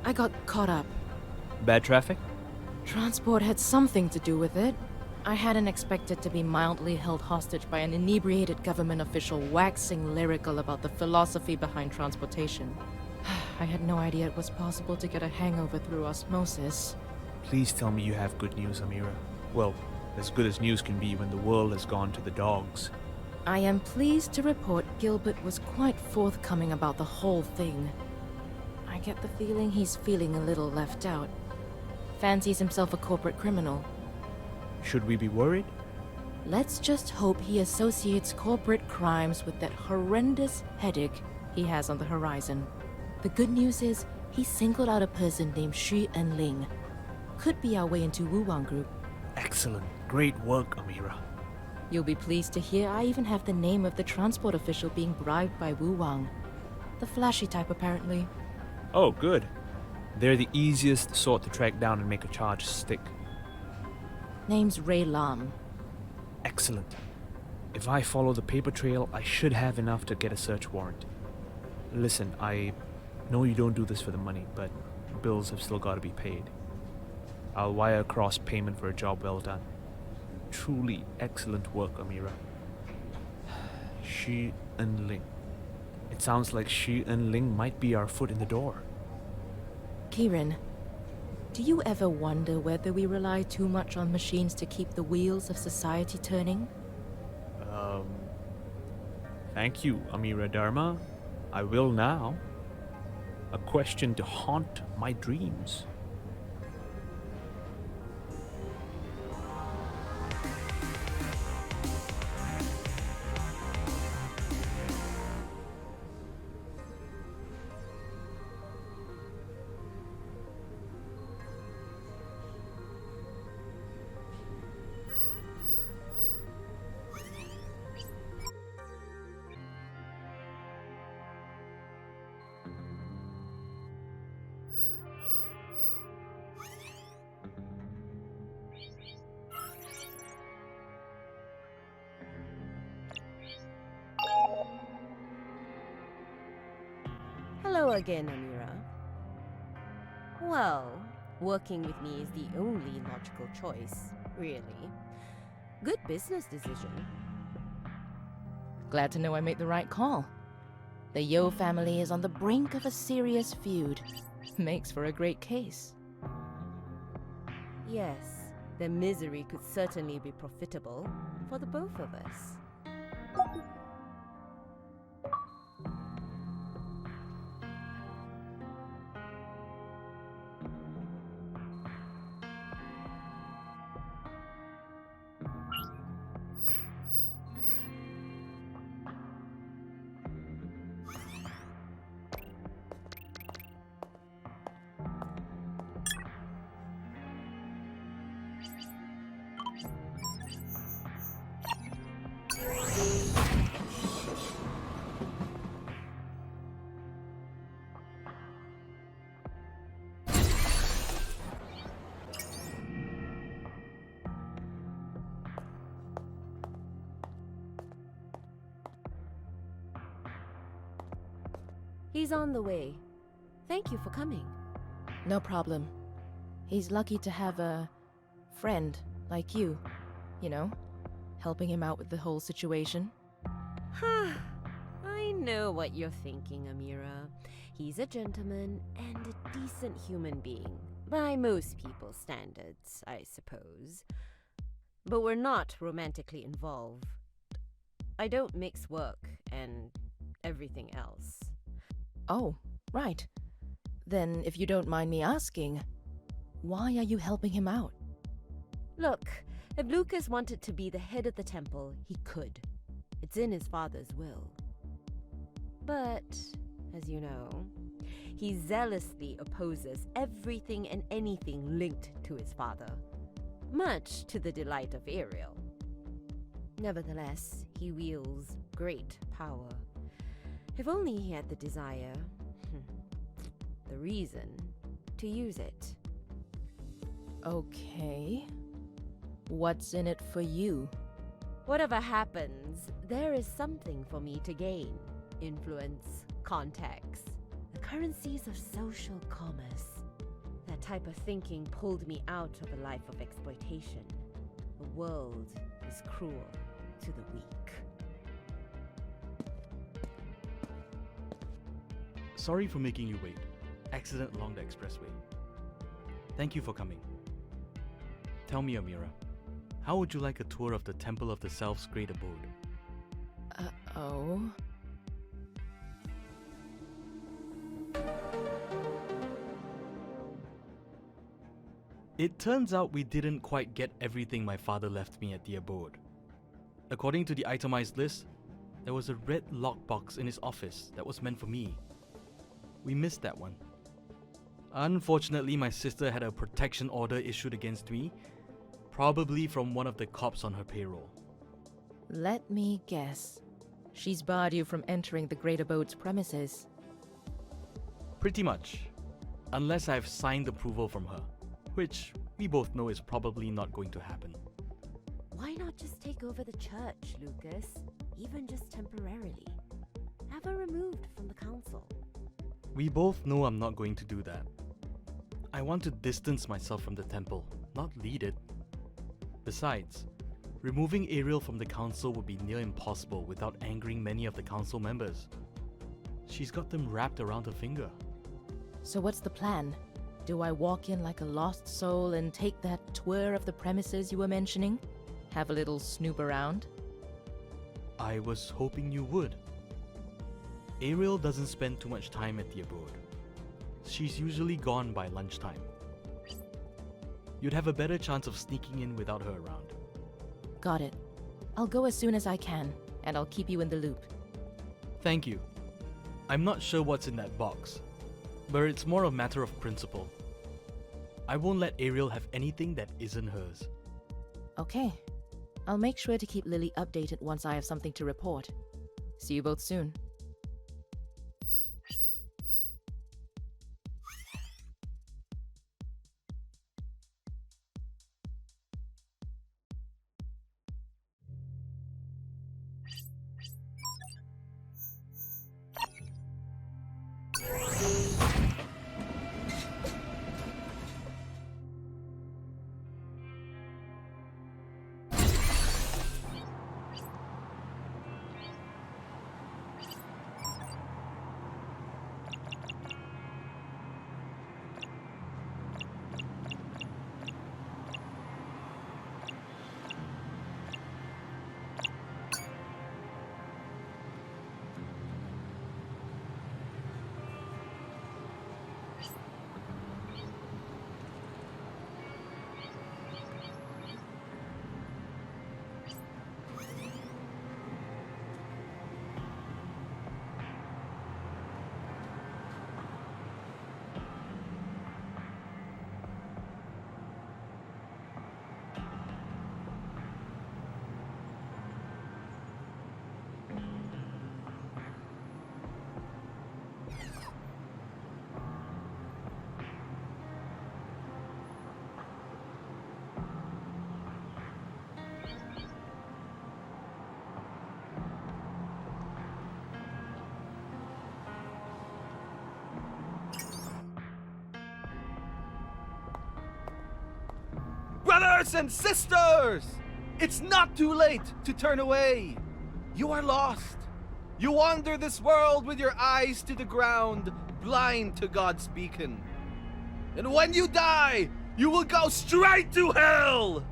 I got caught up. Bad traffic? Transport had something to do with it. I hadn't expected to be mildly held hostage by an inebriated government official waxing lyrical about the philosophy behind transportation. I had no idea it was possible to get a hangover through osmosis. Please tell me you have good news, Amira. Well, as good as news can be when the world has gone to the dogs. I am pleased to report Gilbert was quite forthcoming about the whole thing. I get the feeling he's feeling a little left out. Fancies himself a corporate criminal. Should we be worried? Let's just hope he associates corporate crimes with that horrendous headache he has on the horizon. The good news is, he singled out a person named Xu Enling. Could be our way into Wu Wang Group. Excellent. Great work, Amira. You'll be pleased to hear I even have the name of the transport official being bribed by Wu Wang. The flashy type, apparently. Oh, good. They're the easiest sort to track down and make a charge stick. Name's Ray Lam. Excellent. If I follow the paper trail, I should have enough to get a search warrant. Listen, I know you don't do this for the money, but bills have still got to be paid. I'll wire across payment for a job well done. Truly excellent work, Amira. Xu Enling. It sounds like Xu Enling might be our foot in the door. Kieran, do you ever wonder whether we rely too much on machines to keep the wheels of society turning? Thank you, Amira Dharma. I will now. A question to haunt my dreams. Hello again, Amira. Well, working with me is the only logical choice, really. Good business decision. Glad to know I made the right call. The Yo family is on the brink of a serious feud. Makes for a great case. Yes, their misery could certainly be profitable for the both of us. He's on the way. Thank you for coming. No problem. He's lucky to have a friend like you, you know, helping him out with the whole situation. I know what you're thinking, Amira. He's a gentleman and a decent human being, by most people's standards, I suppose. But we're not romantically involved. I don't mix work and everything else. Oh, right. Then, if you don't mind me asking, why are you helping him out? Look, if Lucas wanted to be the head of the temple, he could. It's in his father's will. But, as you know, he zealously opposes everything and anything linked to his father, much to the delight of Ariel. Nevertheless, he wields great power. If only he had the desire, the reason, to use it. Okay. What's in it for you? Whatever happens, there is something for me to gain. influence, contacts, the currencies of social commerce. That type of thinking pulled me out of a life of exploitation. The world is cruel to the weak. Sorry for making you wait. Accident along the expressway. Thank you for coming. Tell me, Amira, how would you like a tour of the Temple of the Self's Great Abode? Oh? It turns out we didn't quite get everything my father left me at the abode. According to the itemized list, there was a red lockbox in his office that was meant for me. We missed that one. Unfortunately, my sister had a protection order issued against me, probably from one of the cops on her payroll. Let me guess. She's barred you from entering the Great Abode's premises. Pretty much. Unless I've signed approval from her, which we both know is probably not going to happen. Why not just take over the church, Lucas? Even just temporarily. Have her removed from the council. We both know I'm not going to do that. I want to distance myself from the temple, not lead it. Besides, removing Ariel from the council would be near impossible without angering many of the council members. She's got them wrapped around her finger. So what's the plan? Do I walk in like a lost soul and take that tour of the premises you were mentioning? Have a little snoop around? I was hoping you would. Ariel doesn't spend too much time at the abode. She's usually gone by lunchtime. You'd have a better chance of sneaking in without her around. Got it. I'll go as soon as I can, and I'll keep you in the loop. Thank you. I'm not sure what's in that box, but it's more a matter of principle. I won't let Ariel have anything that isn't hers. Okay. I'll make sure to keep Lily updated once I have something to report. See you both soon. Brothers and sisters! It's not too late to turn away. You are lost. You wander this world with your eyes to the ground, blind to God's beacon. And when you die, you will go straight to hell!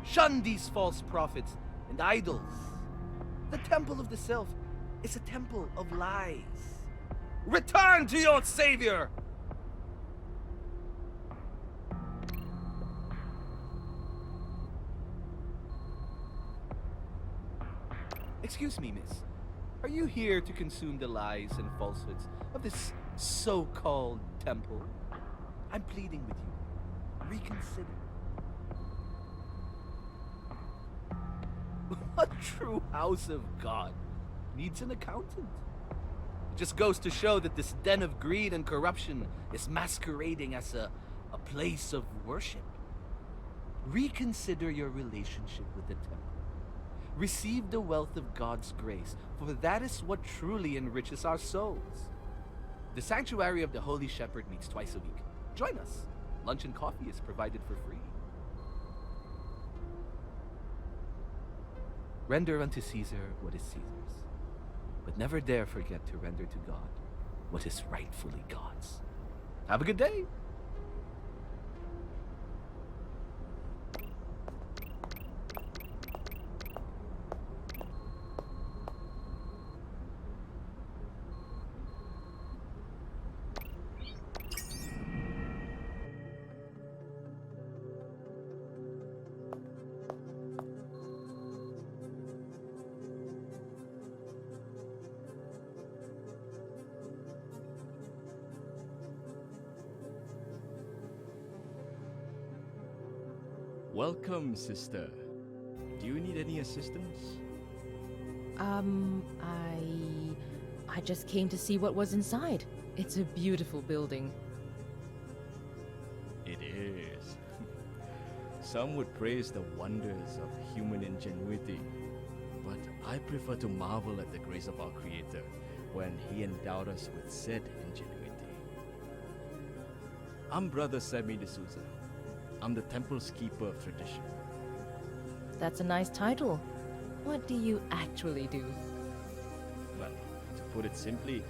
Shun these false prophets and idols. The temple of the self is a temple of lies. Return to your Savior! Excuse me, miss. Are you here to consume the lies and falsehoods of this so-called temple? I'm pleading with you. Reconsider. What true house of God needs an accountant? It just goes to show that this den of greed and corruption is masquerading as a place of worship. Reconsider your relationship with the temple. Receive the wealth of God's grace, for that is what truly enriches our souls. The Sanctuary of the Holy Shepherd meets twice a week. Join us. Lunch and coffee is provided for free. Render unto Caesar what is Caesar's, but never dare forget to render to God what is rightfully God's. Have a good day! Welcome, sister. Do you need any assistance? I just came to see what was inside. It's a beautiful building. It is. Some would praise the wonders of human ingenuity, but I prefer to marvel at the grace of our Creator when He endowed us with said ingenuity. I'm Brother Sammy D'Souza. I'm the temple's keeper of tradition. That's a nice title. What do you actually do? Well, to put it simply,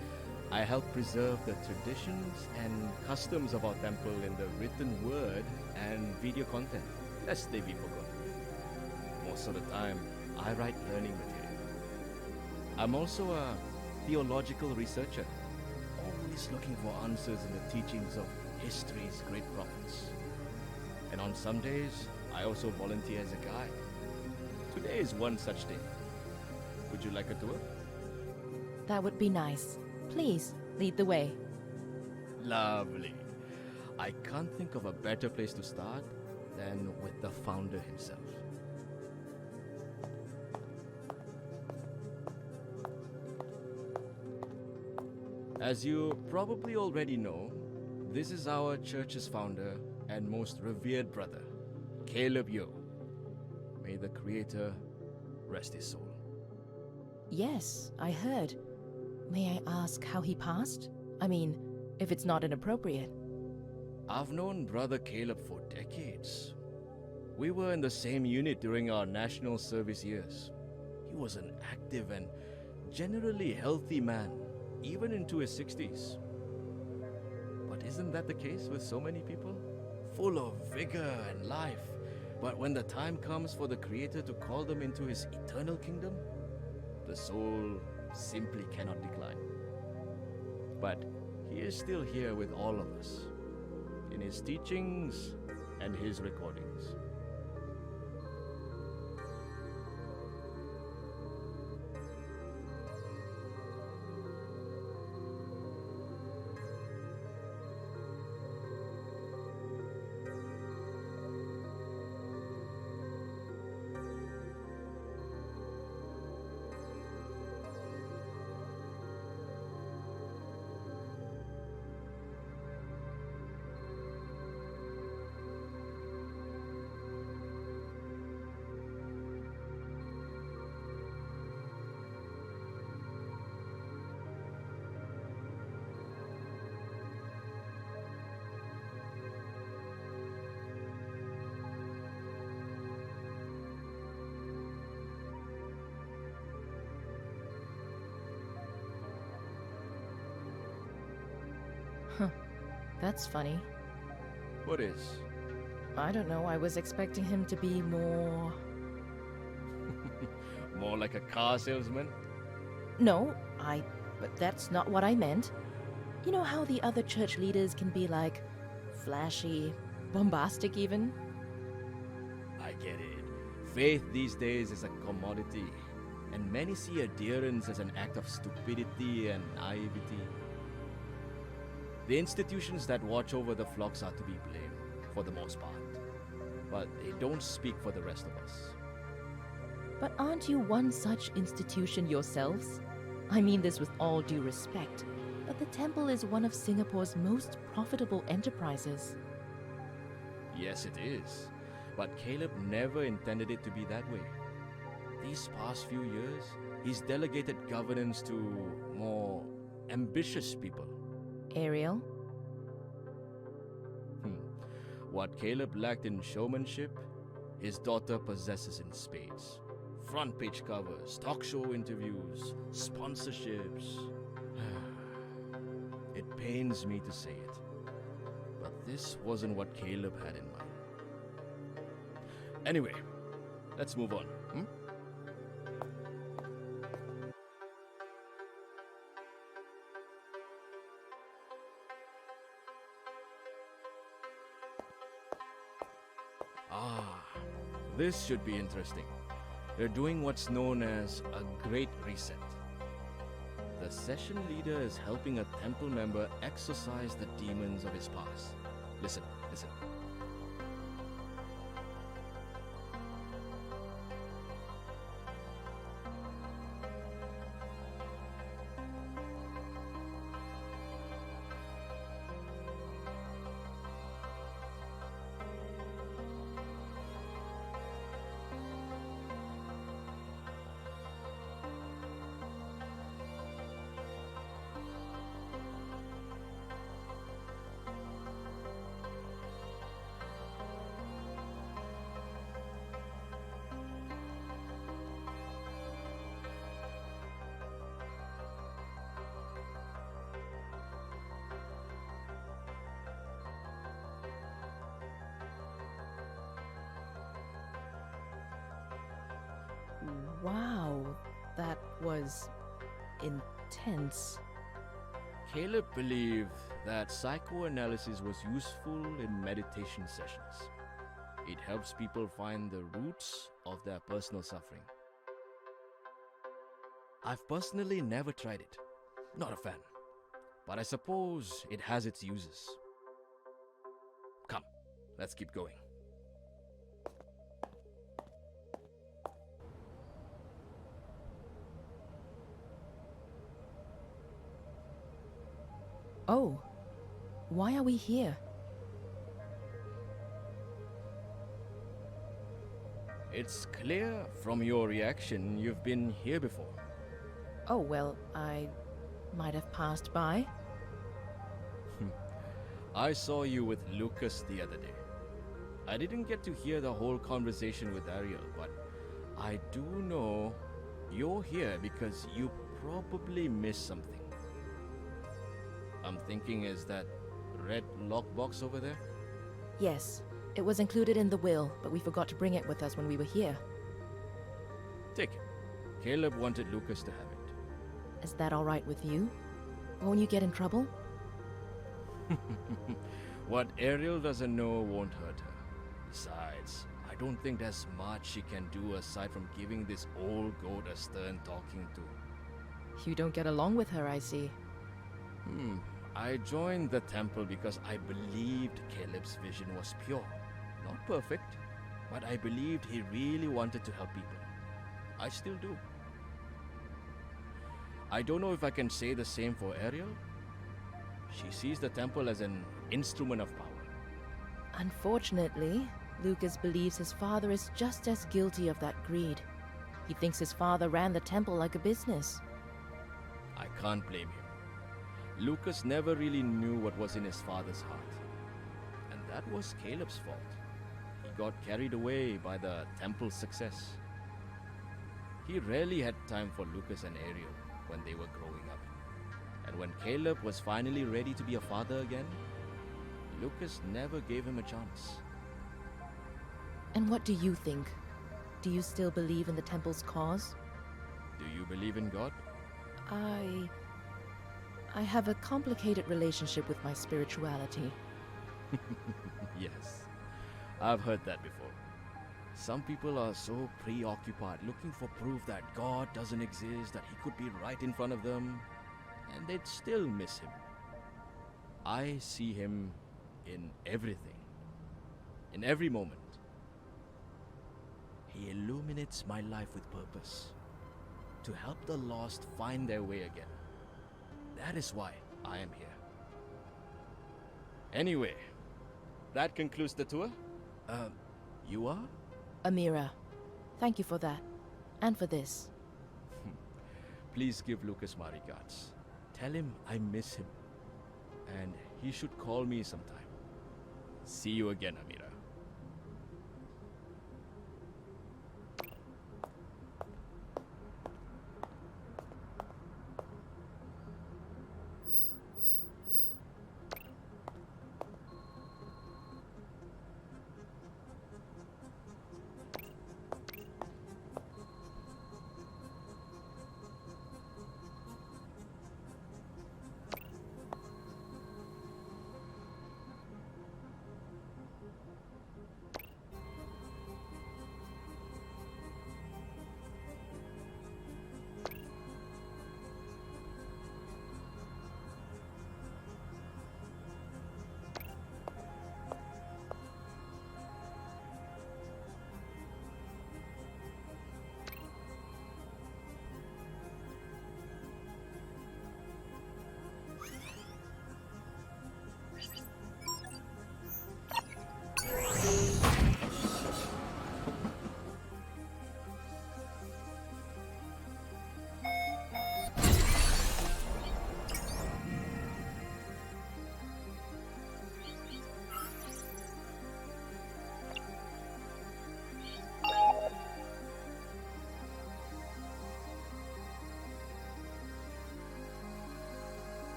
I help preserve the traditions and customs of our temple in the written word and video content, lest they be forgotten. Most of the time, I write learning material. I'm also a theological researcher, always looking for answers in the teachings of history's great prophets. And on some days, I also volunteer as a guide. Today is one such day. Would you like a tour? That would be nice. Please, lead the way. Lovely. I can't think of a better place to start than with the founder himself. As you probably already know, this is our church's founder and most revered brother, Caleb Yo. May the Creator rest his soul. Yes, I heard. May I ask how he passed? I mean, if it's not inappropriate. I've known Brother Caleb for decades. We were in the same unit during our national service years. He was an active and generally healthy man, even into his 60s. But isn't that the case with so many people? Full of vigor and life. But when the time comes for the Creator to call them into His eternal kingdom, the soul simply cannot decline. But He is still here with all of us, in His teachings and His recordings. That's funny. What is? I don't know, I was expecting him to be more... More like a car salesman? No, but that's not what I meant. You know how the other church leaders can be like flashy, bombastic even? I get it. Faith these days is a commodity, and many see adherence as an act of stupidity and naivety. The institutions that watch over the flocks are to be blamed, for the most part. But they don't speak for the rest of us. But aren't you one such institution yourselves? I mean this with all due respect, but the temple is one of Singapore's most profitable enterprises. Yes, it is. But Caleb never intended it to be that way. these past few years, he's delegated governance to more ambitious people. Ariel? What Caleb lacked in showmanship, his daughter possesses in spades. Front page covers, talk show interviews, sponsorships. It pains me to say it, but this wasn't what Caleb had in mind. Anyway, let's move on. This should be interesting. They're doing what's known as a Great Reset. The session leader is helping a temple member exorcise the demons of his past. Listen. Wow, that was intense. Caleb believed that psychoanalysis was useful in meditation sessions. It helps people find the roots of their personal suffering. I've personally never tried it. Not a fan. But I suppose it has its uses. Come, let's keep going. Oh, why are we here? It's clear from your reaction you've been here before. Oh, well, I might have passed by. I saw you with Lucas the other day. I didn't get to hear the whole conversation with Ariel, but I do know you're here because you probably missed something. I'm thinking, is that red lockbox over there? Yes, it was included in the will, but we forgot to bring it with us when we were here. Take it. Caleb wanted Lucas to have it. Is that all right with you? Won't you get in trouble? What Ariel doesn't know won't hurt her. Besides, I don't think there's much she can do aside from giving this old goat a stern talking to. You don't get along with her, I see. I joined the temple because I believed Caleb's vision was pure. Not perfect, but I believed he really wanted to help people. I still do. I don't know if I can say the same for Ariel. She sees the temple as an instrument of power. Unfortunately, Lucas believes his father is just as guilty of that greed. He thinks his father ran the temple like a business. I can't blame him. Lucas never really knew what was in his father's heart. And that was Caleb's fault. He got carried away by the temple's success. He rarely had time for Lucas and Ariel when they were growing up. And when Caleb was finally ready to be a father again, Lucas never gave him a chance. And what do you think? Do you still believe in the temple's cause? Do you believe in God? I have a complicated relationship with my spirituality. Yes, I've heard that before. Some people are so preoccupied looking for proof that God doesn't exist, that He could be right in front of them, and they'd still miss Him. I see Him in everything, in every moment. He illuminates my life with purpose, to help the lost find their way again. That is why I am here. Anyway, that concludes the tour. You are? Amira, thank you for that. And for this. Please give Lucas my regards. Tell him I miss him. And he should call me sometime. See you again, Amira.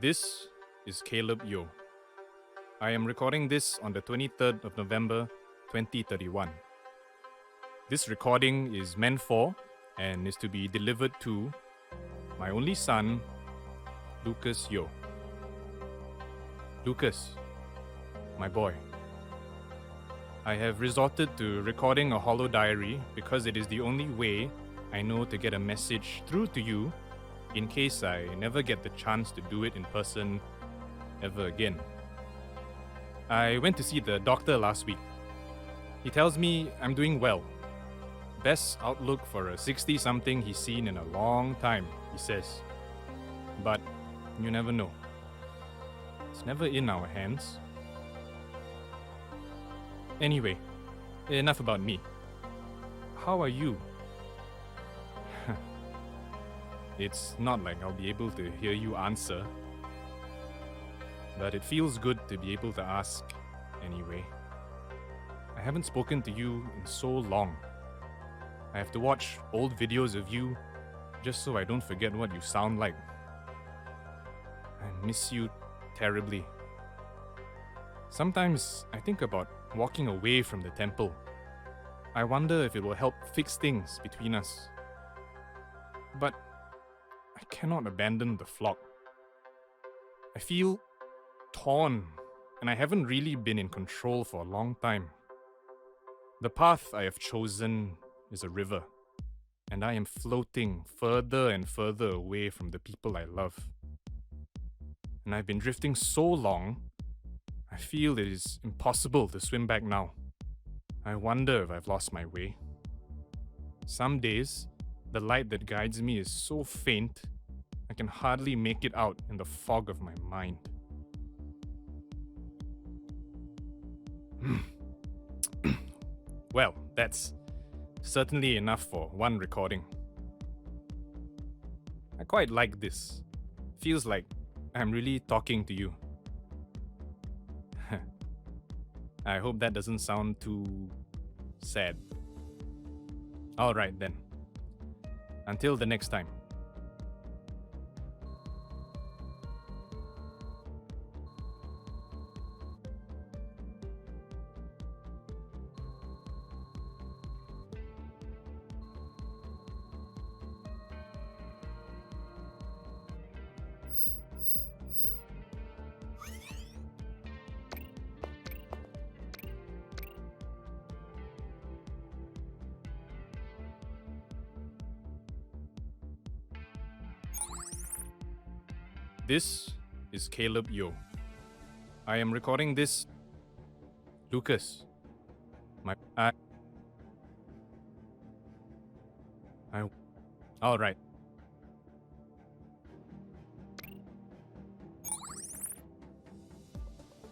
This is Caleb Yo. I am recording this on the 23rd of November, 2031. This recording is meant for and is to be delivered to my only son, Lucas Yo. Lucas, my boy. I have resorted to recording a hollow diary because it is the only way I know to get a message through to you in case I never get the chance to do it in person ever again. I went to see the doctor last week. He tells me I'm doing well. Best outlook for a 60-something he's seen in a long time, he says. But you never know. It's never in our hands. Anyway, enough about me. How are you? It's not like I'll be able to hear you answer, but it feels good to be able to ask anyway. I haven't spoken to you in so long. I have to watch old videos of you just so I don't forget what you sound like. I miss you terribly. Sometimes I think about walking away from the temple. I wonder if it will help fix things between us. But I cannot abandon the flock. I feel torn, and I haven't really been in control for a long time. The path I have chosen is a river, and I am floating further and further away from the people I love. And I've been drifting so long, I feel it is impossible to swim back now. I wonder if I've lost my way. Some days, the light that guides me is so faint, I can hardly make it out in the fog of my mind. Well, that's certainly enough for one recording. I quite like this. Feels like I'm really talking to you. I hope that doesn't sound too sad. Alright then. Until the next time. This is Caleb Yo. I am recording this. Lucas. Alright.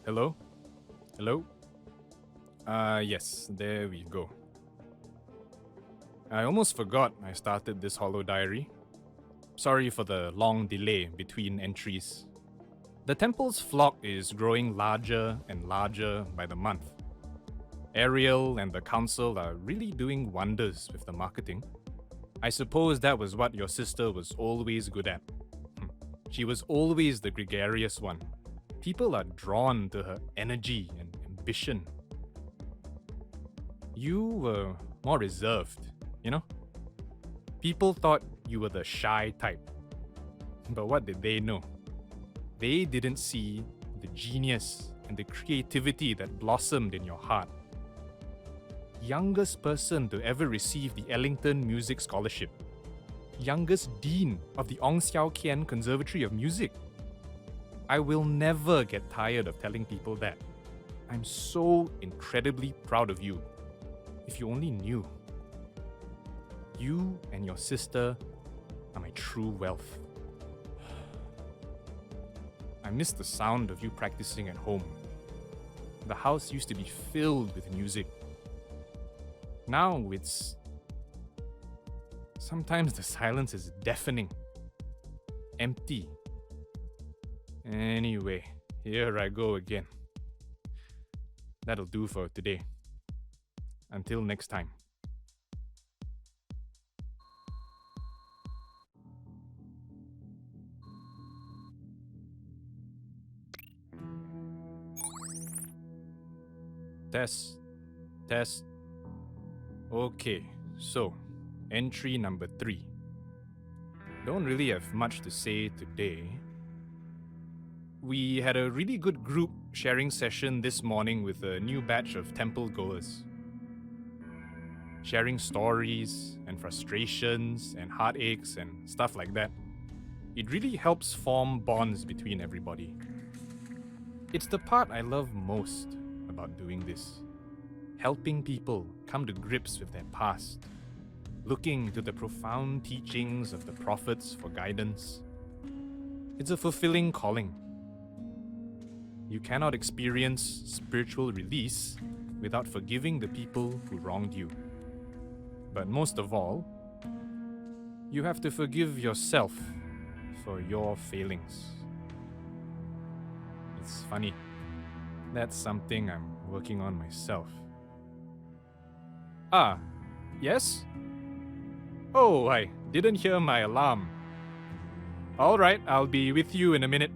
Hello? Hello? Yes, there we go. I almost forgot I started this hollow diary. Sorry for the long delay between entries. The temple's flock is growing larger and larger by the month. Ariel and the council are really doing wonders with the marketing. I suppose that was what your sister was always good at. She was always the gregarious one. People are drawn to her energy and ambition. You were more reserved, you know? People thought you were the shy type. But what did they know? They didn't see the genius and the creativity that blossomed in your heart. Youngest person to ever receive the Ellington Music Scholarship. Youngest dean of the Ong Xiao Kian Conservatory of Music. I will never get tired of telling people that. I'm so incredibly proud of you. If you only knew. You and your sister are my true wealth. I miss the sound of you practicing at home. The house used to be filled with music. Now it's... Sometimes the silence is deafening. Empty. Anyway, here I go again. That'll do for today. Until next time. Test. Test. Okay, so entry number 3. Don't really have much to say today. We had a really good group sharing session this morning with a new batch of temple goers. Sharing stories and frustrations and heartaches and stuff like that. It really helps form bonds between everybody. It's the part I love most about doing this. Helping people come to grips with their past. Looking to the profound teachings of the prophets for guidance. It's a fulfilling calling. You cannot experience spiritual release without forgiving the people who wronged you. But most of all, you have to forgive yourself for your failings. It's funny. That's something I'm working on myself. Ah, yes? Oh, I didn't hear my alarm. Alright, I'll be with you in a minute.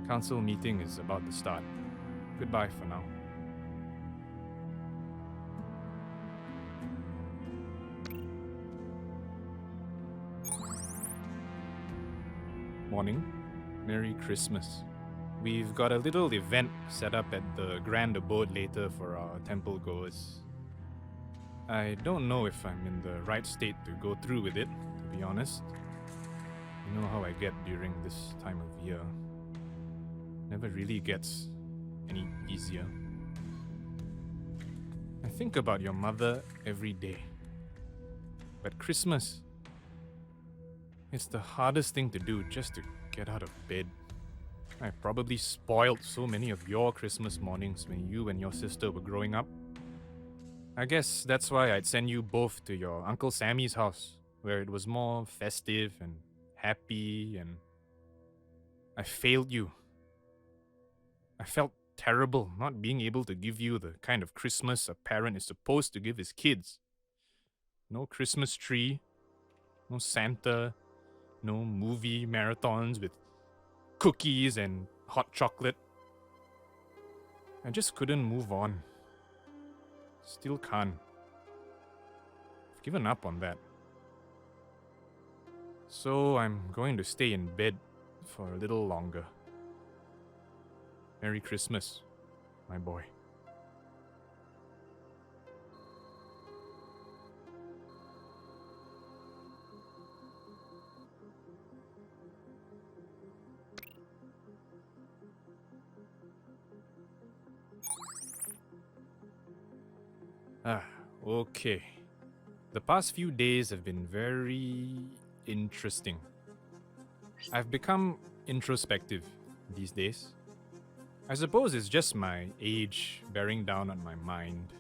Council meeting is about to start. Goodbye for now. Morning. Merry Christmas. We've got a little event set up at the Grand Abode later for our temple goers. I don't know if I'm in the right state to go through with it, to be honest. You know how I get during this time of year. Never really gets any easier. I think about your mother every day. But Christmas, it's the hardest thing to do just to get out of bed. I probably spoiled so many of your Christmas mornings when you and your sister were growing up. I guess that's why I'd send you both to your Uncle Sammy's house, where it was more festive and happy, and I failed you. I felt terrible not being able to give you the kind of Christmas a parent is supposed to give his kids. No Christmas tree, no Santa, no movie marathons with cookies and hot chocolate. I just couldn't move on. Still can't. I've given up on that. So I'm going to stay in bed for a little longer. Merry Christmas, my boy. Okay. The past few days have been very interesting. I've become introspective these days. I suppose it's just my age bearing down on my mind.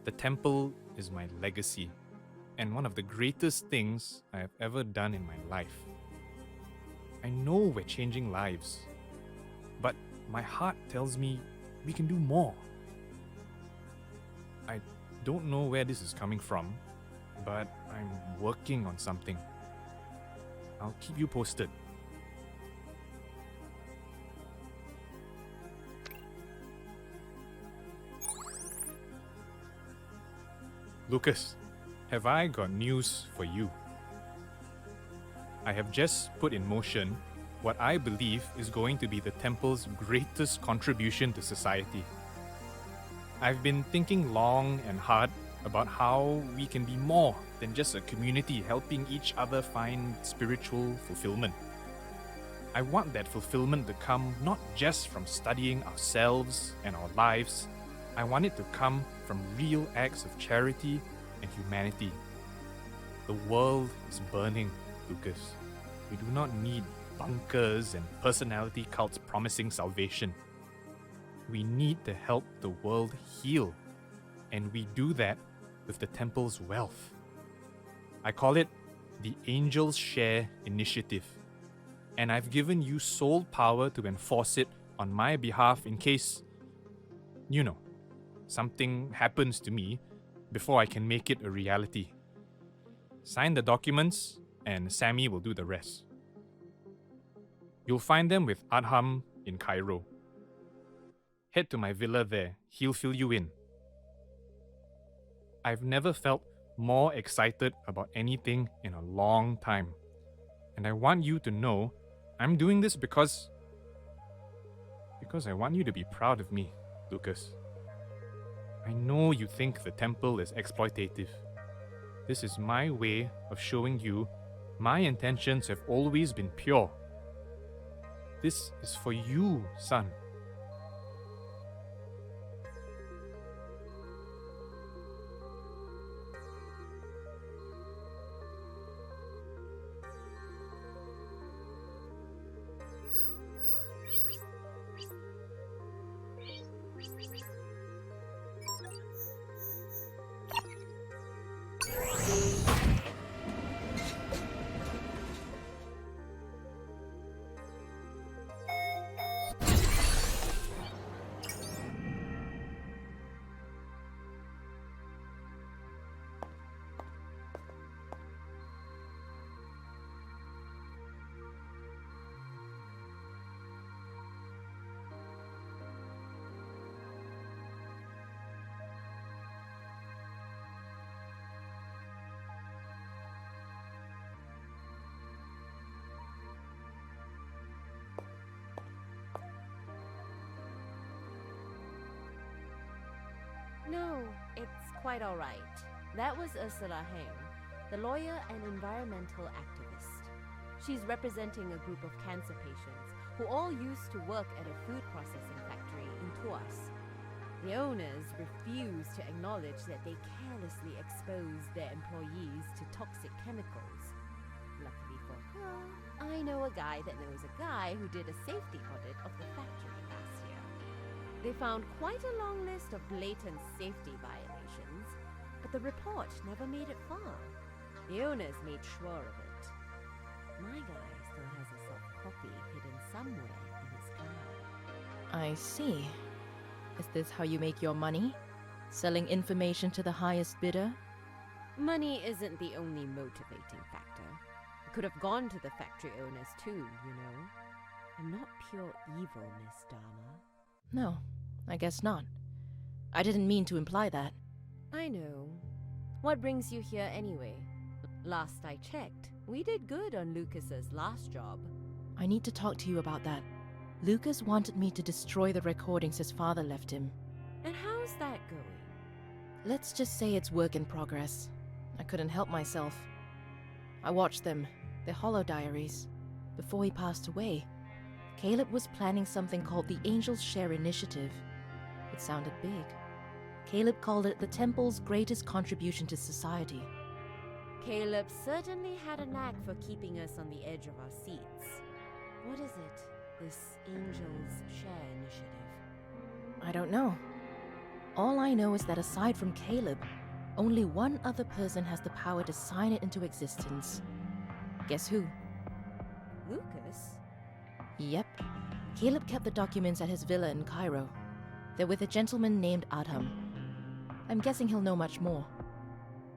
The temple is my legacy, and one of the greatest things I have ever done in my life. I know we're changing lives, but my heart tells me we can do more. I don't know where this is coming from, but I'm working on something. I'll keep you posted. Lucas, have I got news for you? I have just put in motion what I believe is going to be the temple's greatest contribution to society. I've been thinking long and hard about how we can be more than just a community helping each other find spiritual fulfillment. I want that fulfillment to come not just from studying ourselves and our lives. I want it to come from real acts of charity and humanity. The world is burning, Lucas. We do not need bunkers and personality cults promising salvation. We need to help the world heal, and we do that with the temple's wealth. I call it the Angels Share Initiative, and I've given you sole power to enforce it on my behalf in case, something happens to me before I can make it a reality. Sign the documents, and Sammy will do the rest. You'll find them with Adham in Cairo. Head to my villa there. He'll fill you in. I've never felt more excited about anything in a long time. And I want you to know I'm doing this because I want you to be proud of me, Lucas. I know you think the temple is exploitative. This is my way of showing you my intentions have always been pure. This is for you, son. No, it's quite all right. That was Ursula Heng, the lawyer and environmental activist. She's representing a group of cancer patients who all used to work at a food processing factory in Tuas. The owners refuse to acknowledge that they carelessly expose their employees to toxic chemicals. Luckily for her, I know a guy that knows a guy who did a safety audit of the factory last year. They found quite a long list of blatant safety violations, but the report never made it far. The owners made sure of it. My guy still has a soft copy hidden somewhere in his car. I see. Is this how you make your money? Selling information to the highest bidder? Money isn't the only motivating factor. I could have gone to the factory owners too, you know. I'm not pure evil, Miss Dharma. No, I guess not. I didn't mean to imply that. I know. What brings you here anyway? Last I checked, we did good on Lucas's last job. I need to talk to you about that. Lucas wanted me to destroy the recordings his father left him. And how's that going? Let's just say it's work in progress. I couldn't help myself. I watched them, their hollow diaries. Before he passed away, Caleb was planning something called the Angels Share Initiative. It sounded big. Caleb called it the temple's greatest contribution to society. Caleb certainly had a knack for keeping us on the edge of our seats. What is it, this Angels Share Initiative? I don't know. All I know is that aside from Caleb, only one other person has the power to sign it into existence. Guess who? Lucas? Yep. Caleb kept the documents at his villa in Cairo. They're with a gentleman named Adham. I'm guessing he'll know much more.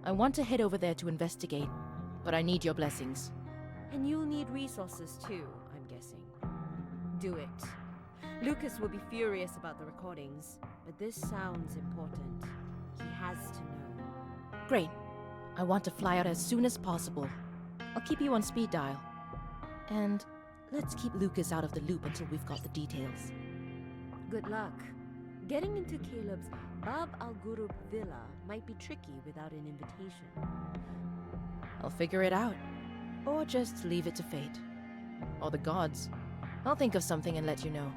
I want to head over there to investigate, but I need your blessings. And you'll need resources too, I'm guessing. Do it. Lucas will be furious about the recordings, but this sounds important. He has to know. Great. I want to fly out as soon as possible. I'll keep you on speed dial. And let's keep Lucas out of the loop until we've got the details. Good luck. Getting into Caleb's Bab al-Ghurub villa might be tricky without an invitation. I'll figure it out. Or just leave it to fate. Or the gods. I'll think of something and let you know.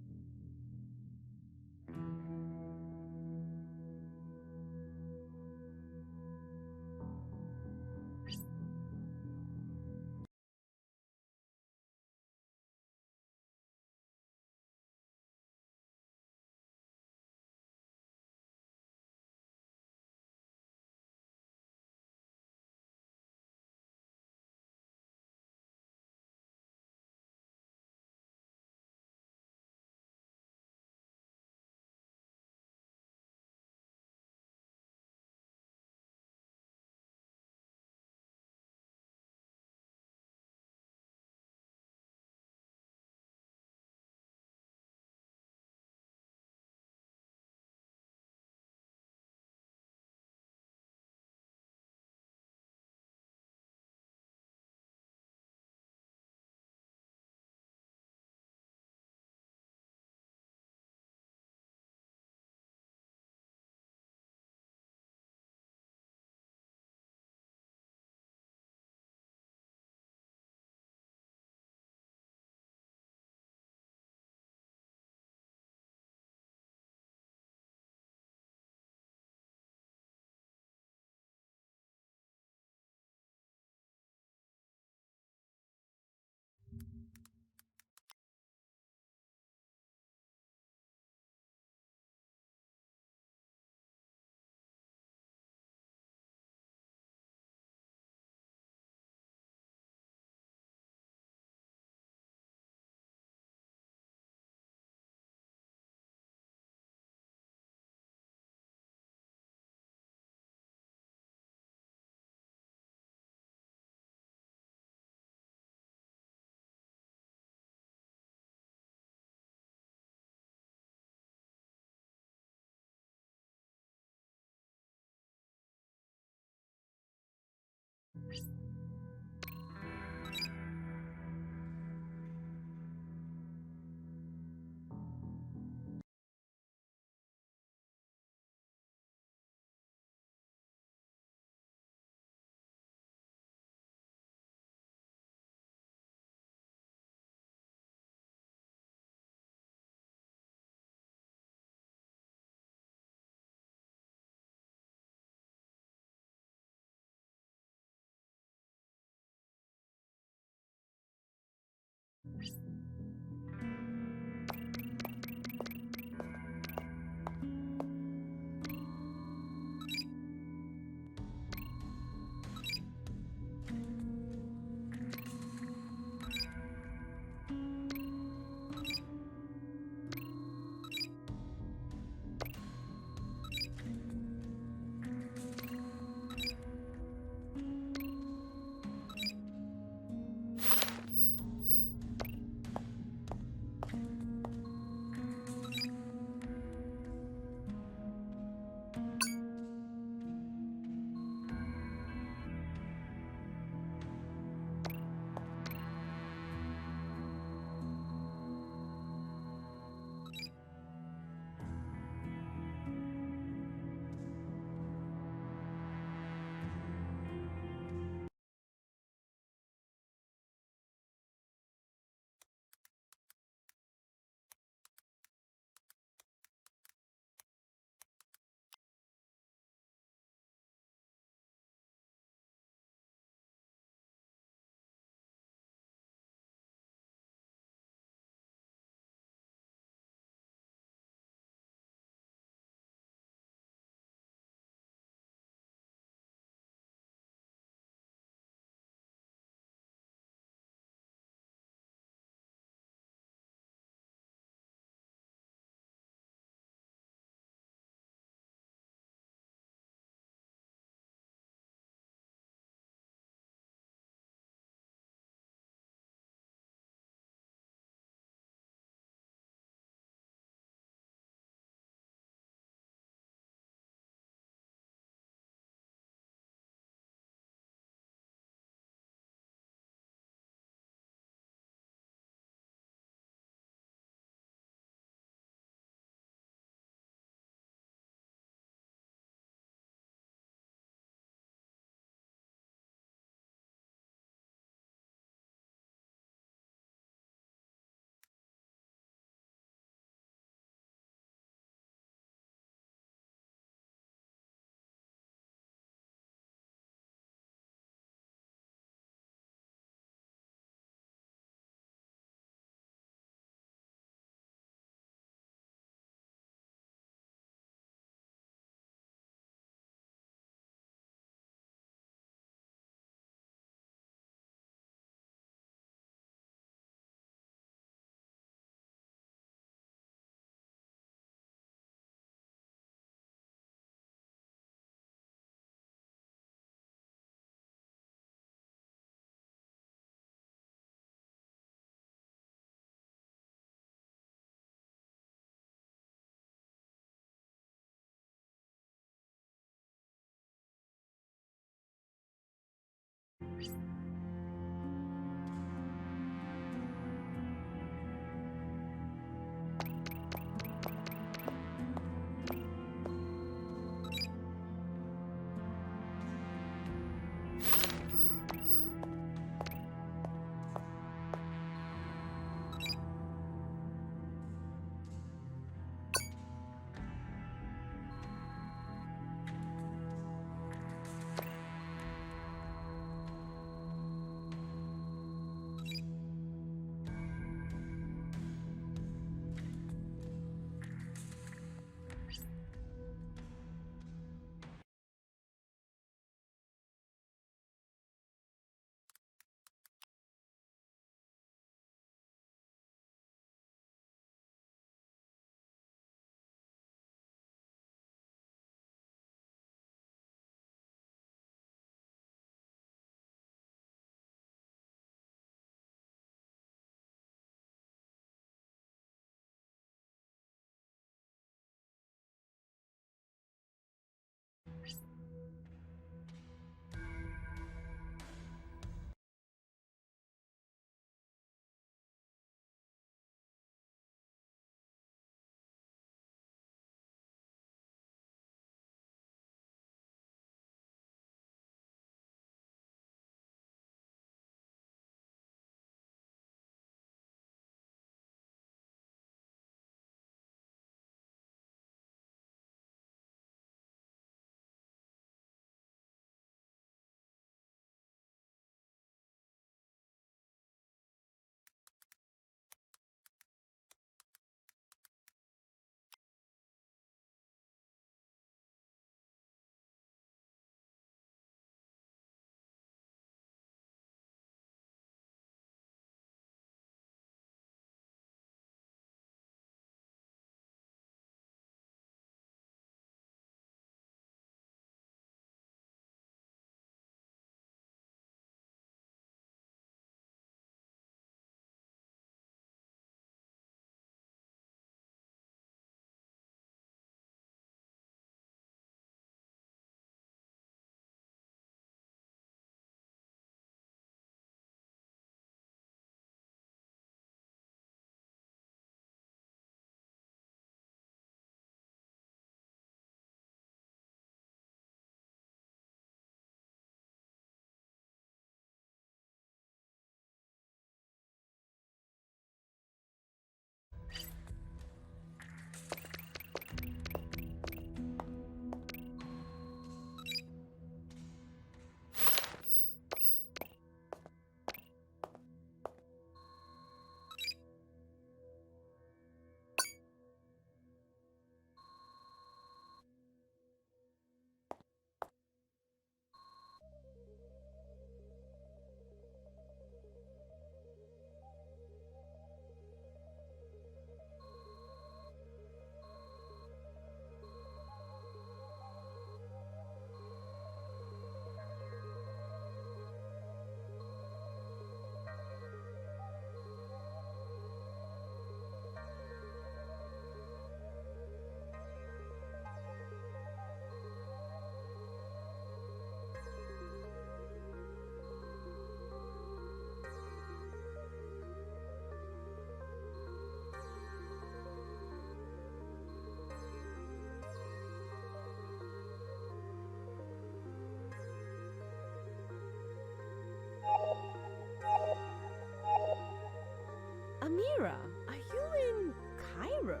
Amira, are you in Cairo?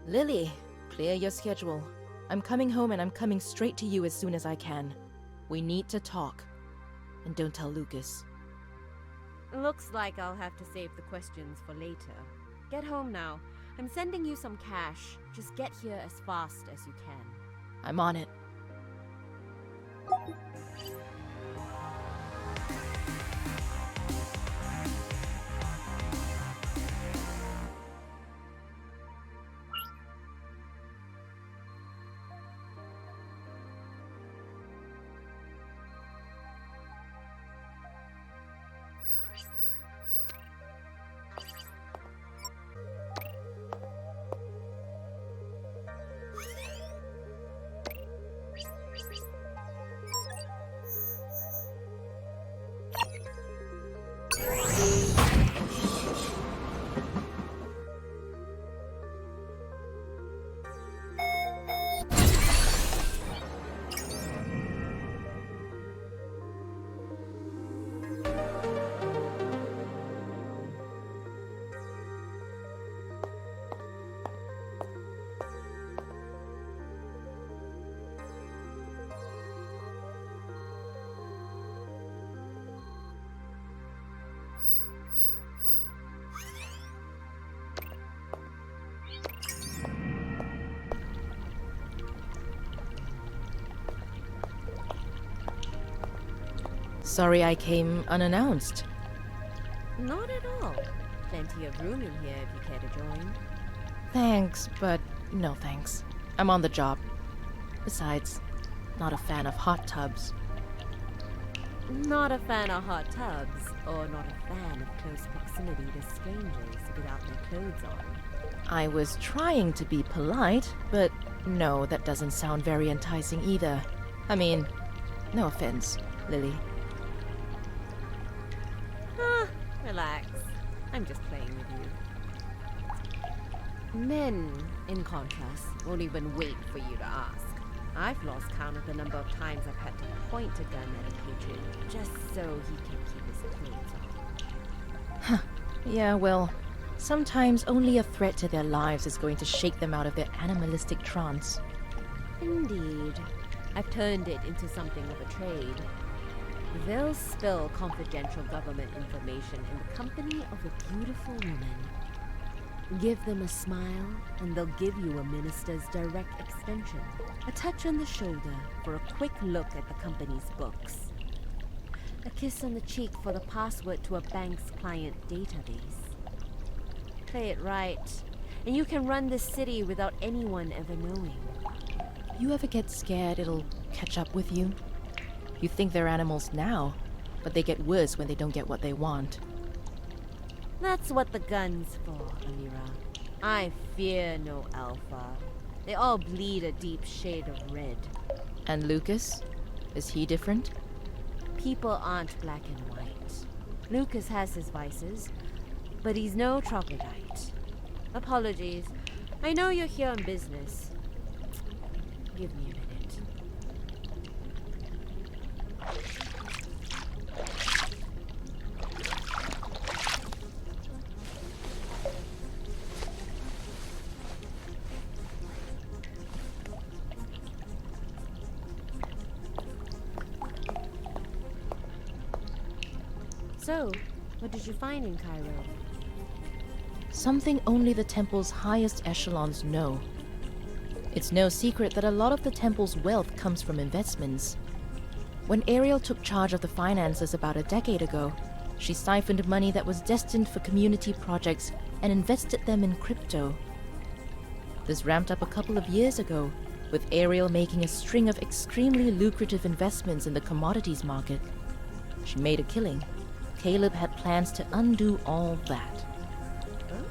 Lily, clear your schedule. I'm coming home and I'm coming straight to you as soon as I can. We need to talk. And don't tell Lucas. Looks like I'll have to save the questions for later. Get home now. I'm sending you some cash. Just get here as fast as you can. I'm on it. Sorry I came unannounced. Not at all. Plenty of room in here if you care to join. Thanks, but no thanks. I'm on the job. Besides, not a fan of hot tubs. Not a fan of hot tubs, or not a fan of close proximity to strangers without their clothes on. I was trying to be polite, but no, that doesn't sound very enticing either. I mean, no offense, Lily. Relax. I'm just playing with you. Men, in contrast, won't even wait for you to ask. I've lost count of the number of times I've had to point a gun at a patron just so he can keep his clothes on. Huh. Yeah, well, sometimes only a threat to their lives is going to shake them out of their animalistic trance. Indeed. I've turned it into something of a trade. They'll spill confidential government information in the company of a beautiful woman. Give them a smile, and they'll give you a minister's direct extension. A touch on the shoulder for a quick look at the company's books. A kiss on the cheek for the password to a bank's client database. Play it right, and you can run this city without anyone ever knowing. You ever get scared it'll catch up with you? You think they're animals now, but they get worse when they don't get what they want. That's what the gun's for, Amira. I fear no alpha. They all bleed a deep shade of red. And Lucas? Is he different? People aren't black and white. Lucas has his vices, but he's no troglodyte. Apologies. I know you're here on business. Give me a minute. So, what did you find in Cairo? Something only the temple's highest echelons know. It's no secret that a lot of the temple's wealth comes from investments. When Ariel took charge of the finances about a decade ago, she siphoned money that was destined for community projects and invested them in crypto. This ramped up a couple of years ago, with Ariel making a string of extremely lucrative investments in the commodities market. She made a killing. Caleb had plans to undo all that.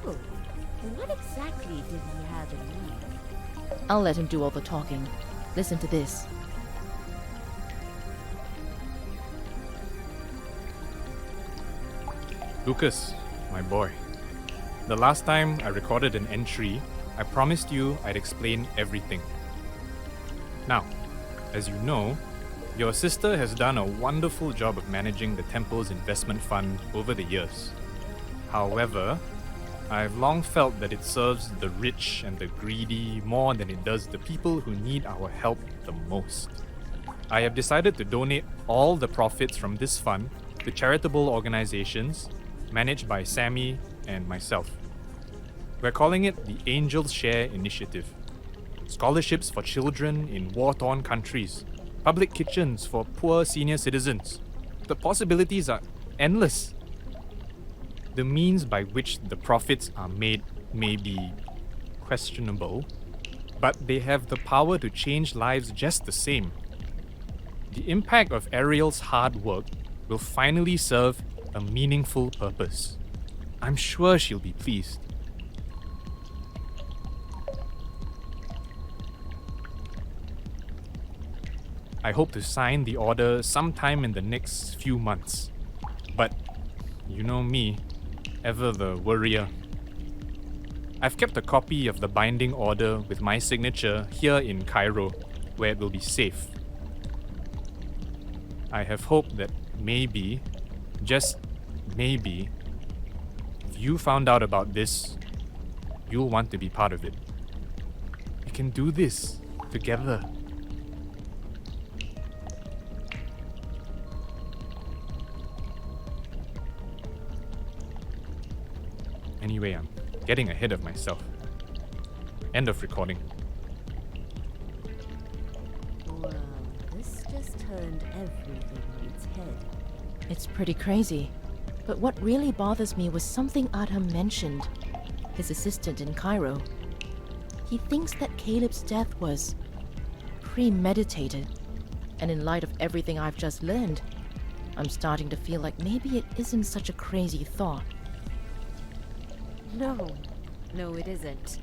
Oh, what exactly did he have in mind? I'll let him do all the talking. Listen to this. Lucas, my boy. The last time I recorded an entry, I promised you I'd explain everything. Now, as you know, your sister has done a wonderful job of managing the temple's investment fund over the years. However, I've long felt that it serves the rich and the greedy more than it does the people who need our help the most. I have decided to donate all the profits from this fund to charitable organizations managed by Sammy and myself. We're calling it the Angels Share Initiative. Scholarships for children in war-torn countries. Public kitchens for poor senior citizens. The possibilities are endless. The means by which the profits are made may be questionable, but they have the power to change lives just the same. The impact of Ariel's hard work will finally serve a meaningful purpose. I'm sure she'll be pleased. I hope to sign the order sometime in the next few months. But you know me, ever the worrier. I've kept a copy of the binding order with my signature here in Cairo, where it will be safe. I have hoped that maybe, just maybe, if you found out about this, you'll want to be part of it. We can do this together. Anyway, I'm getting ahead of myself. End of recording. Well, this just turned everything on its head. It's pretty crazy. But what really bothers me was something Adham mentioned. His assistant in Cairo. He thinks that Caleb's death was premeditated. And in light of everything I've just learned, I'm starting to feel like maybe it isn't such a crazy thought. No, it isn't.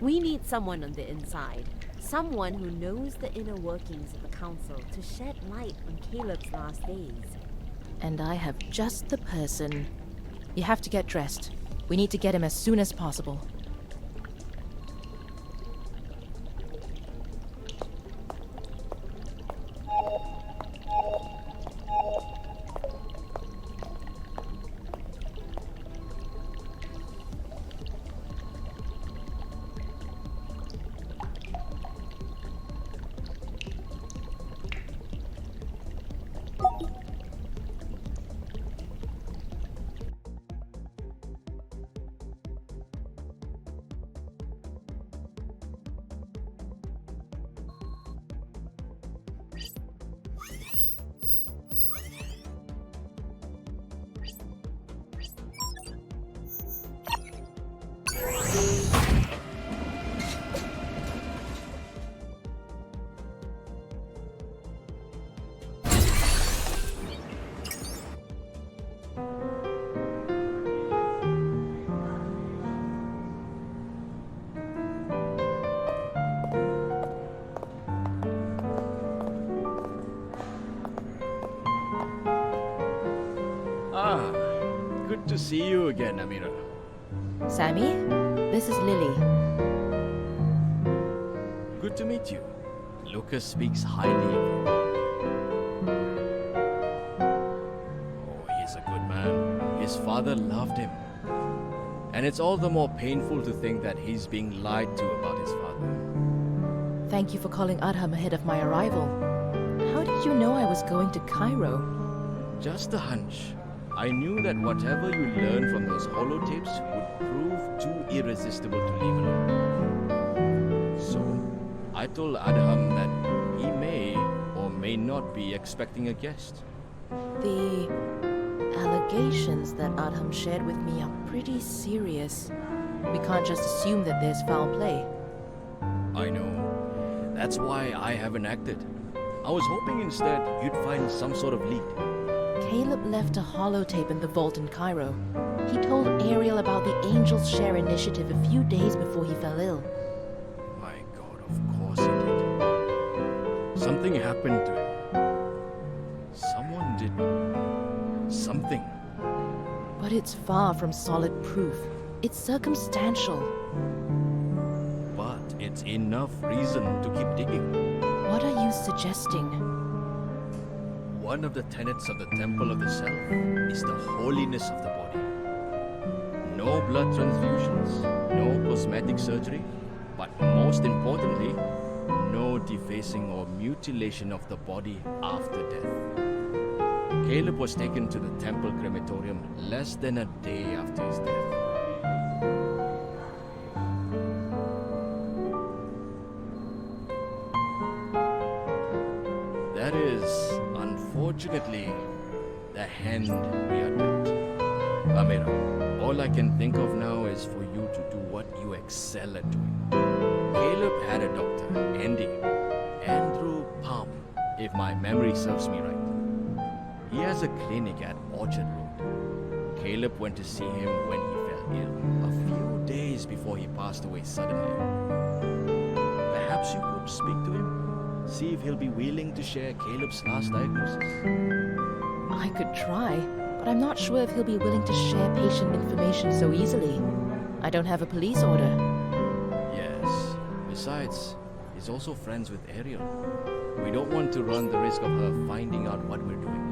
We need someone on the inside. Someone who knows the inner workings of the council to shed light on Caleb's last days. And I have just the person. You have to get dressed. We need to get him as soon as possible. Ah, good to see you again, Amira. Sammy, this is Lily. Good to meet you. Lucas speaks highly of you. Oh, he's a good man. His father loved him. And it's all the more painful to think that he's being lied to about his father. Thank you for calling Adham ahead of my arrival. How did you know I was going to Cairo? Just a hunch. I knew that whatever you learned from those holotapes would prove too irresistible to leave alone. So, I told Adham that he may or may not be expecting a guest. The allegations that Adham shared with me are pretty serious. We can't just assume that there's foul play. I know. That's why I haven't acted. I was hoping instead you'd find some sort of lead. Caleb left a holotape in the vault in Cairo. He told Ariel about the Angels Share initiative a few days before he fell ill. My God, of course he did. Something happened to him. Someone did something. But it's far from solid proof. It's circumstantial. But it's enough reason to keep digging. What are you suggesting? One of the tenets of the Temple of the Self is the holiness of the body. No blood transfusions, no cosmetic surgery, but most importantly, no defacing or mutilation of the body after death. Caleb was taken to the temple crematorium less than a day after his death. That is, unfortunately, the hand we are dealt. Amira, all I can think of now is for you to do what you excel at doing. Caleb had a doctor, Andrew Palm, if my memory serves me right. He has a clinic at Orchard Road. Caleb went to see him when he fell ill, a few days before he passed away suddenly. Perhaps you could speak to him? See if he'll be willing to share Caleb's last diagnosis. I could try, but I'm not sure if he'll be willing to share patient information so easily. I don't have a police order. Yes. Besides, he's also friends with Ariel. We don't want to run the risk of her finding out what we're doing.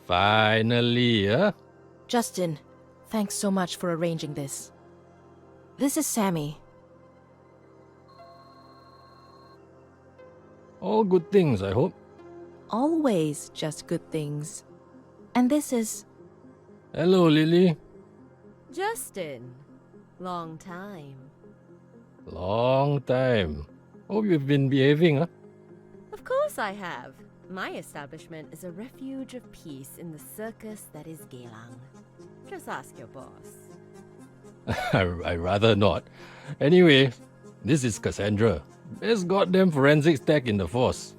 Finally, huh? Justin, thanks so much for arranging this. This is Sammy. All good things, I hope. Always just good things. And this is... Hello, Lily. Justin, long time. Long time. Hope you've been behaving, huh? Of course I have. My establishment is a refuge of peace in the circus that is Geylang. Just ask your boss. I'd rather not. Anyway, this is Cassandra. Best goddamn forensics tech in the force.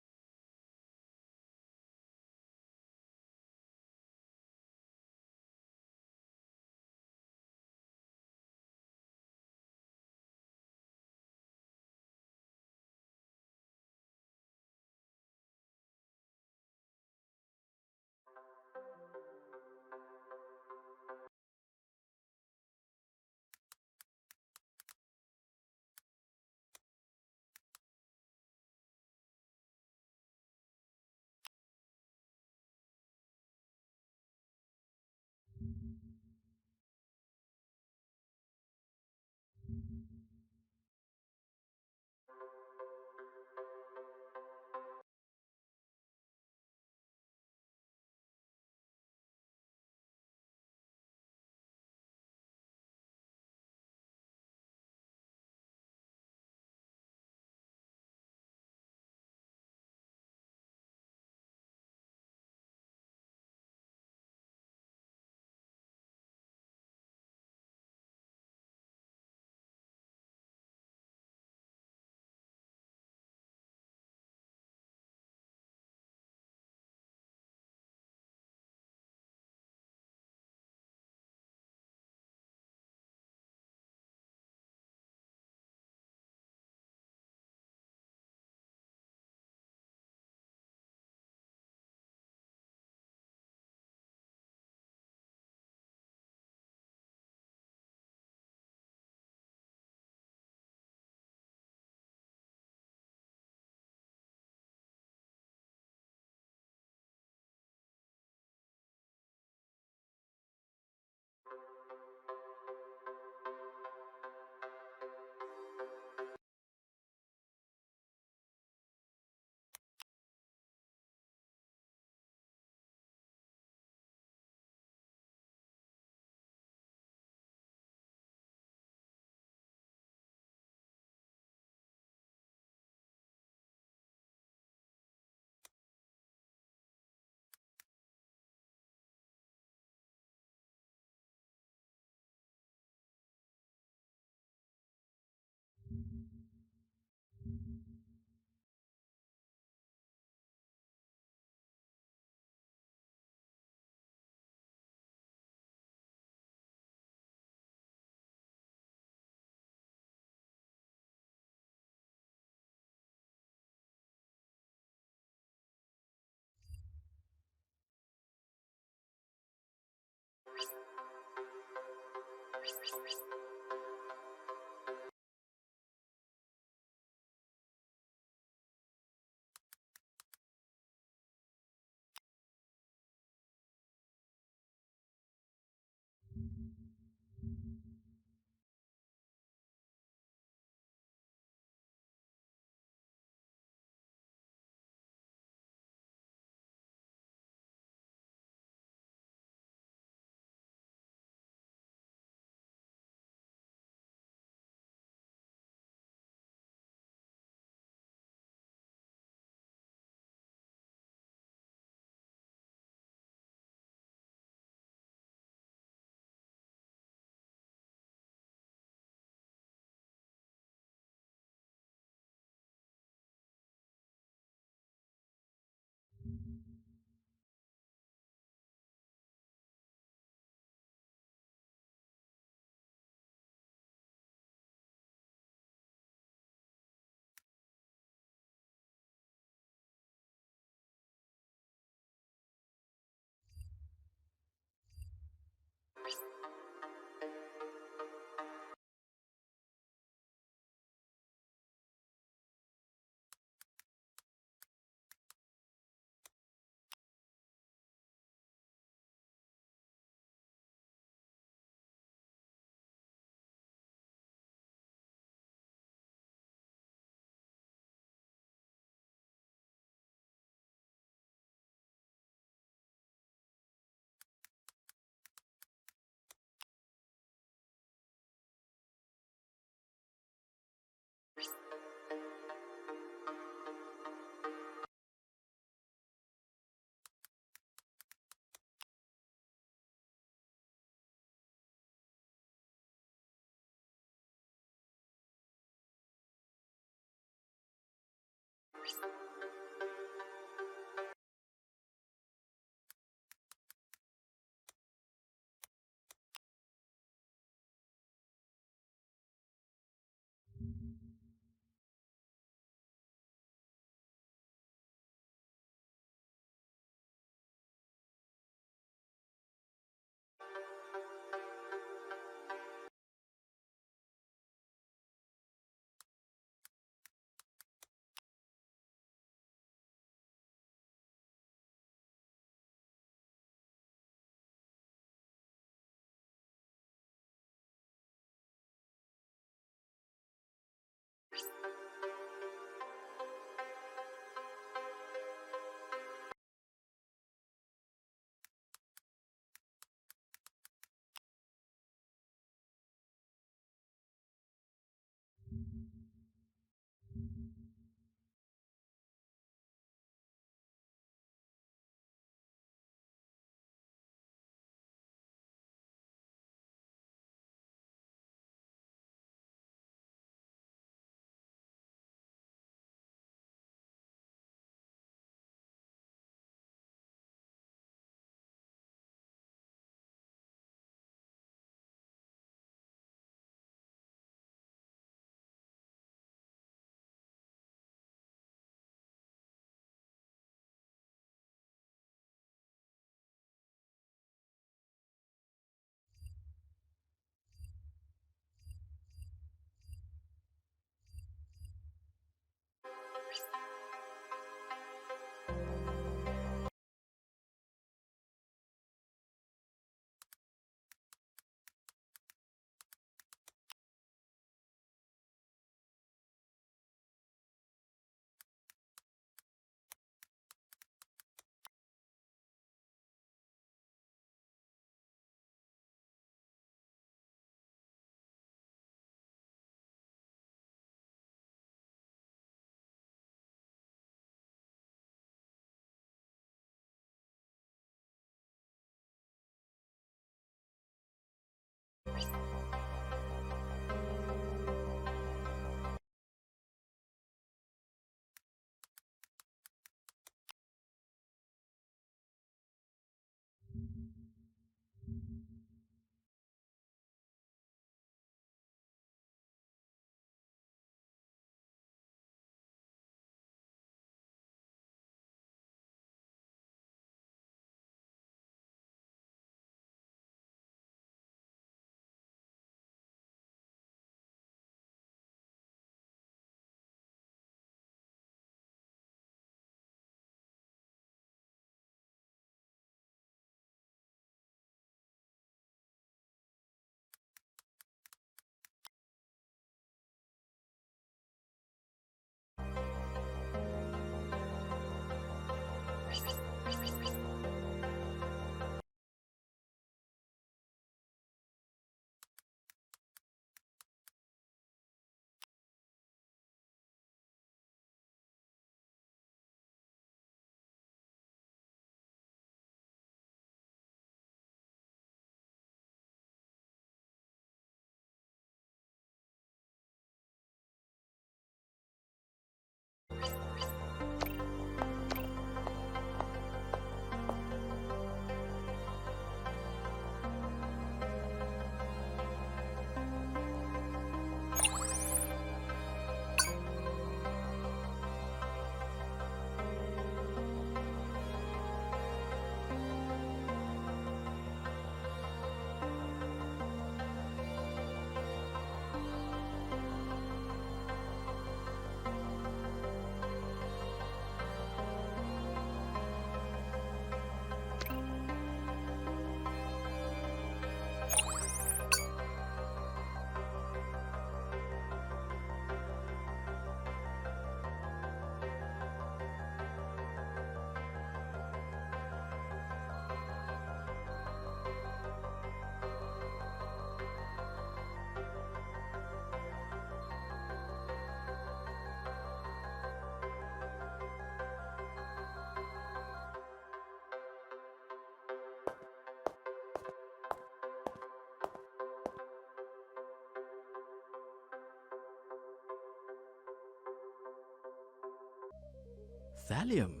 Thallium.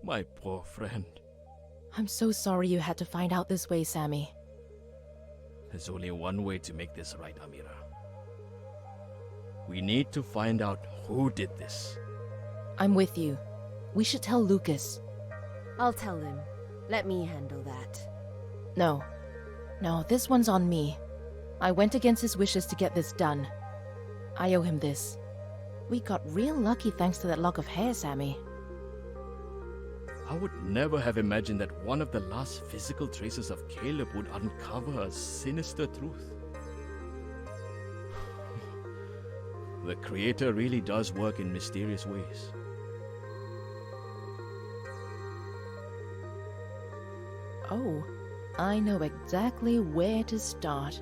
My poor friend. I'm so sorry you had to find out this way, Sammy. There's only one way to make this right, Amira. We need to find out who did this. I'm with you. We should tell Lucas. I'll tell him. Let me handle that. No. No, this one's on me. I went against his wishes to get this done. I owe him this. We got real lucky thanks to that lock of hair, Sammy. I would never have imagined that one of the last physical traces of Caleb would uncover a sinister truth. The Creator really does work in mysterious ways. Oh, I know exactly where to start.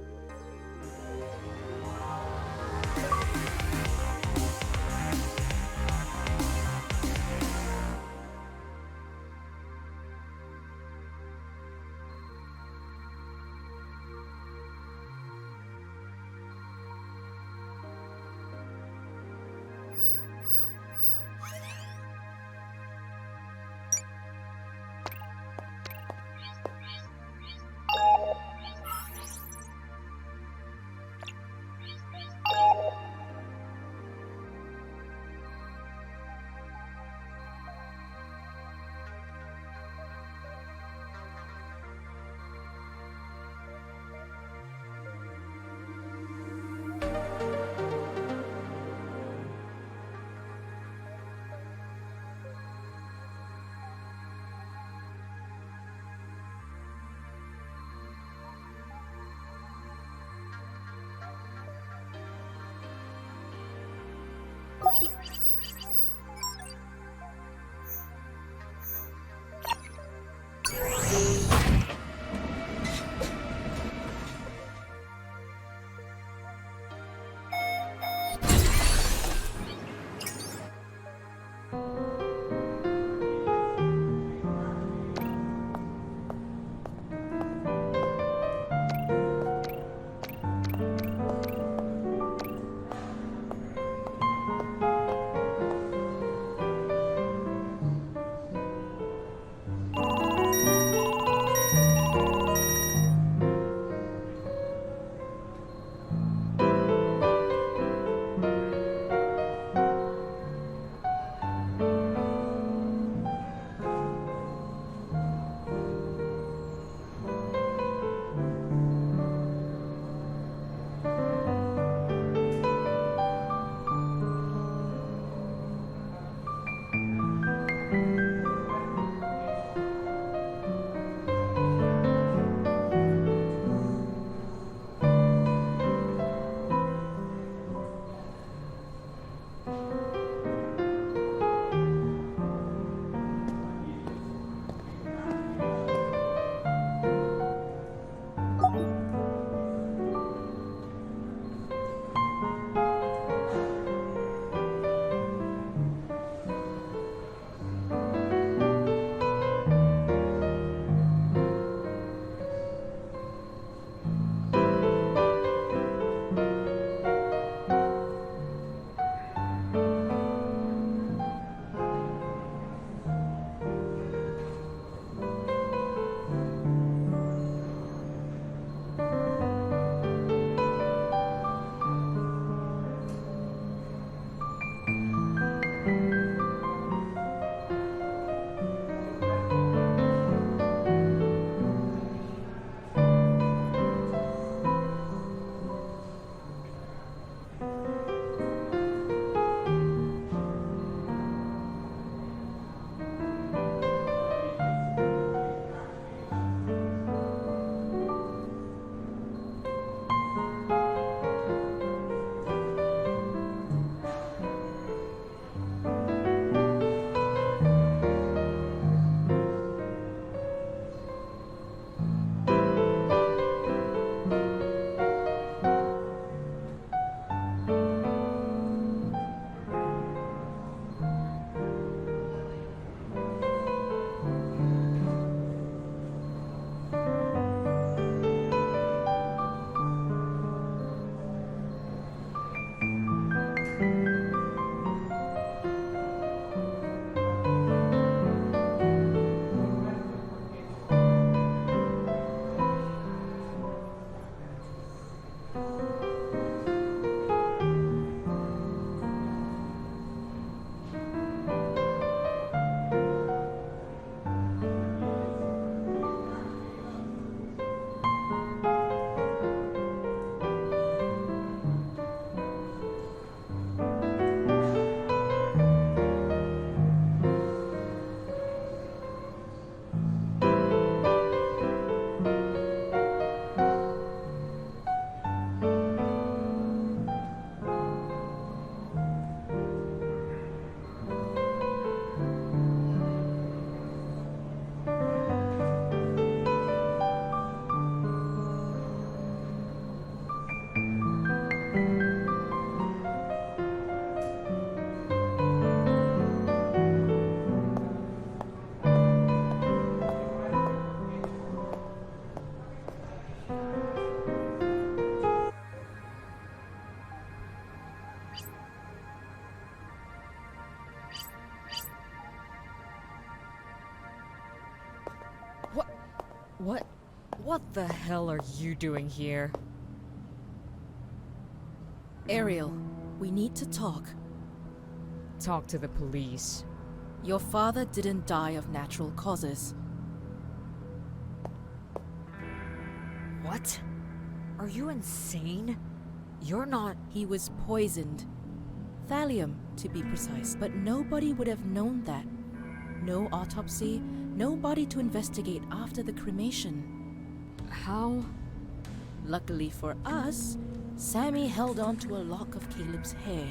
What the hell are you doing here? Ariel, we need to talk. Talk to the police. Your father didn't die of natural causes. What? Are you insane? You're not... He was poisoned. Thallium, to be precise, but nobody would have known that. No autopsy, no body to investigate after the cremation. How? Luckily for us, Sammy held on to a lock of Caleb's hair.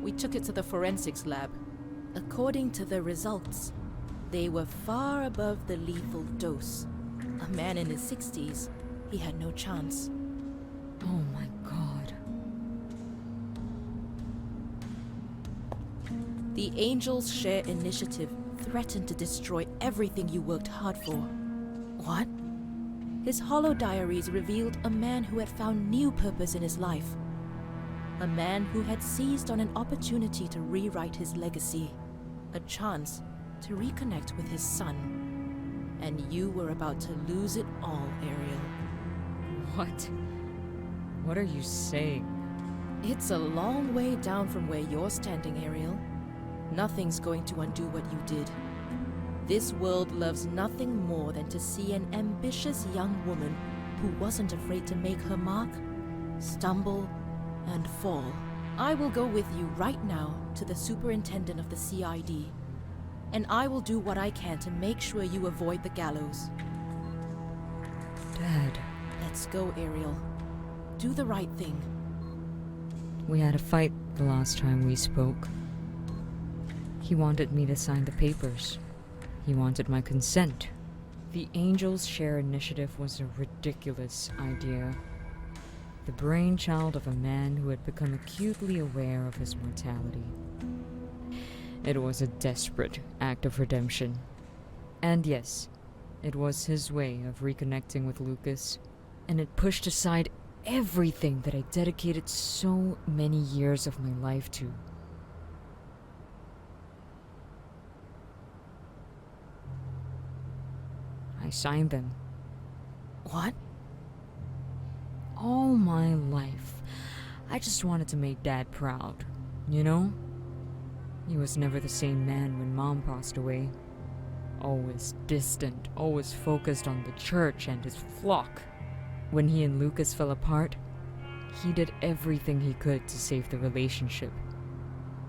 We took it to the forensics lab. According to the results, they were far above the lethal dose. A man in his 60s, he had no chance. Oh my god. The Angels Share initiative threatened to destroy everything you worked hard for. What? His hollow diaries revealed a man who had found new purpose in his life. A man who had seized on an opportunity to rewrite his legacy. A chance to reconnect with his son. And you were about to lose it all, Ariel. What? What are you saying? It's a long way down from where you're standing, Ariel. Nothing's going to undo what you did. This world loves nothing more than to see an ambitious young woman who wasn't afraid to make her mark, stumble, and fall. I will go with you right now to the superintendent of the CID, and I will do what I can to make sure you avoid the gallows. Dad. Let's go, Ariel. Do the right thing. We had a fight the last time we spoke. He wanted me to sign the papers. He wanted my consent. The Angels Share initiative was a ridiculous idea. The brainchild of a man who had become acutely aware of his mortality. It was a desperate act of redemption. And yes, it was his way of reconnecting with Lucas, and it pushed aside everything that I dedicated so many years of my life to. I signed them. What? All my life, I just wanted to make Dad proud, you know? He was never the same man when Mom passed away. Always distant, always focused on the church and his flock. When he and Lucas fell apart, he did everything he could to save the relationship.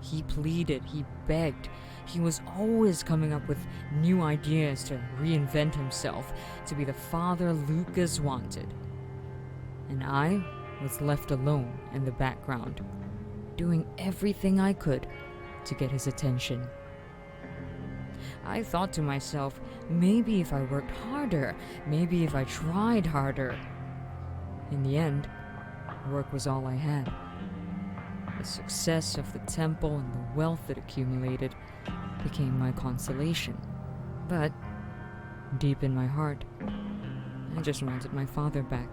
He pleaded, he begged. He was always coming up with new ideas to reinvent himself, to be the father Lucas wanted. And I was left alone in the background, doing everything I could to get his attention. I thought to myself, maybe if I worked harder, maybe if I tried harder. In the end, work was all I had. The success of the temple and the wealth it accumulated became my consolation. But deep in my heart, I just wanted my father back.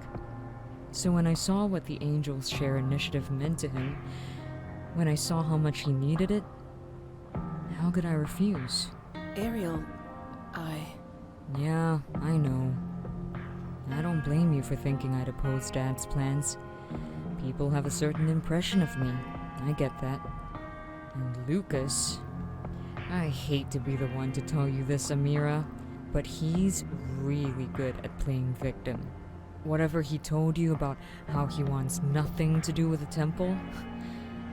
So when I saw what the Angels Share initiative meant to him, when I saw how much he needed it, how could I refuse? Ariel, Yeah, I know. I don't blame you for thinking I'd oppose Dad's plans. People have a certain impression of me. I get that. And Lucas... I hate to be the one to tell you this, Amira, but he's really good at playing victim. Whatever he told you about how he wants nothing to do with the temple,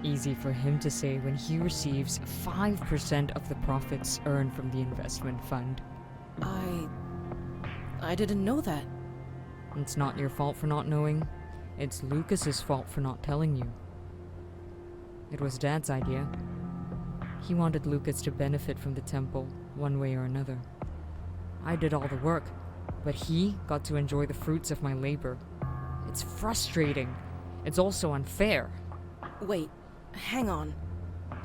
easy for him to say when he receives 5% of the profits earned from the investment fund. I didn't know that. It's not your fault for not knowing. It's Lucas's fault for not telling you. It was Dad's idea. He wanted Lucas to benefit from the temple, one way or another. I did all the work, but he got to enjoy the fruits of my labor. It's frustrating. It's also unfair. Wait, hang on.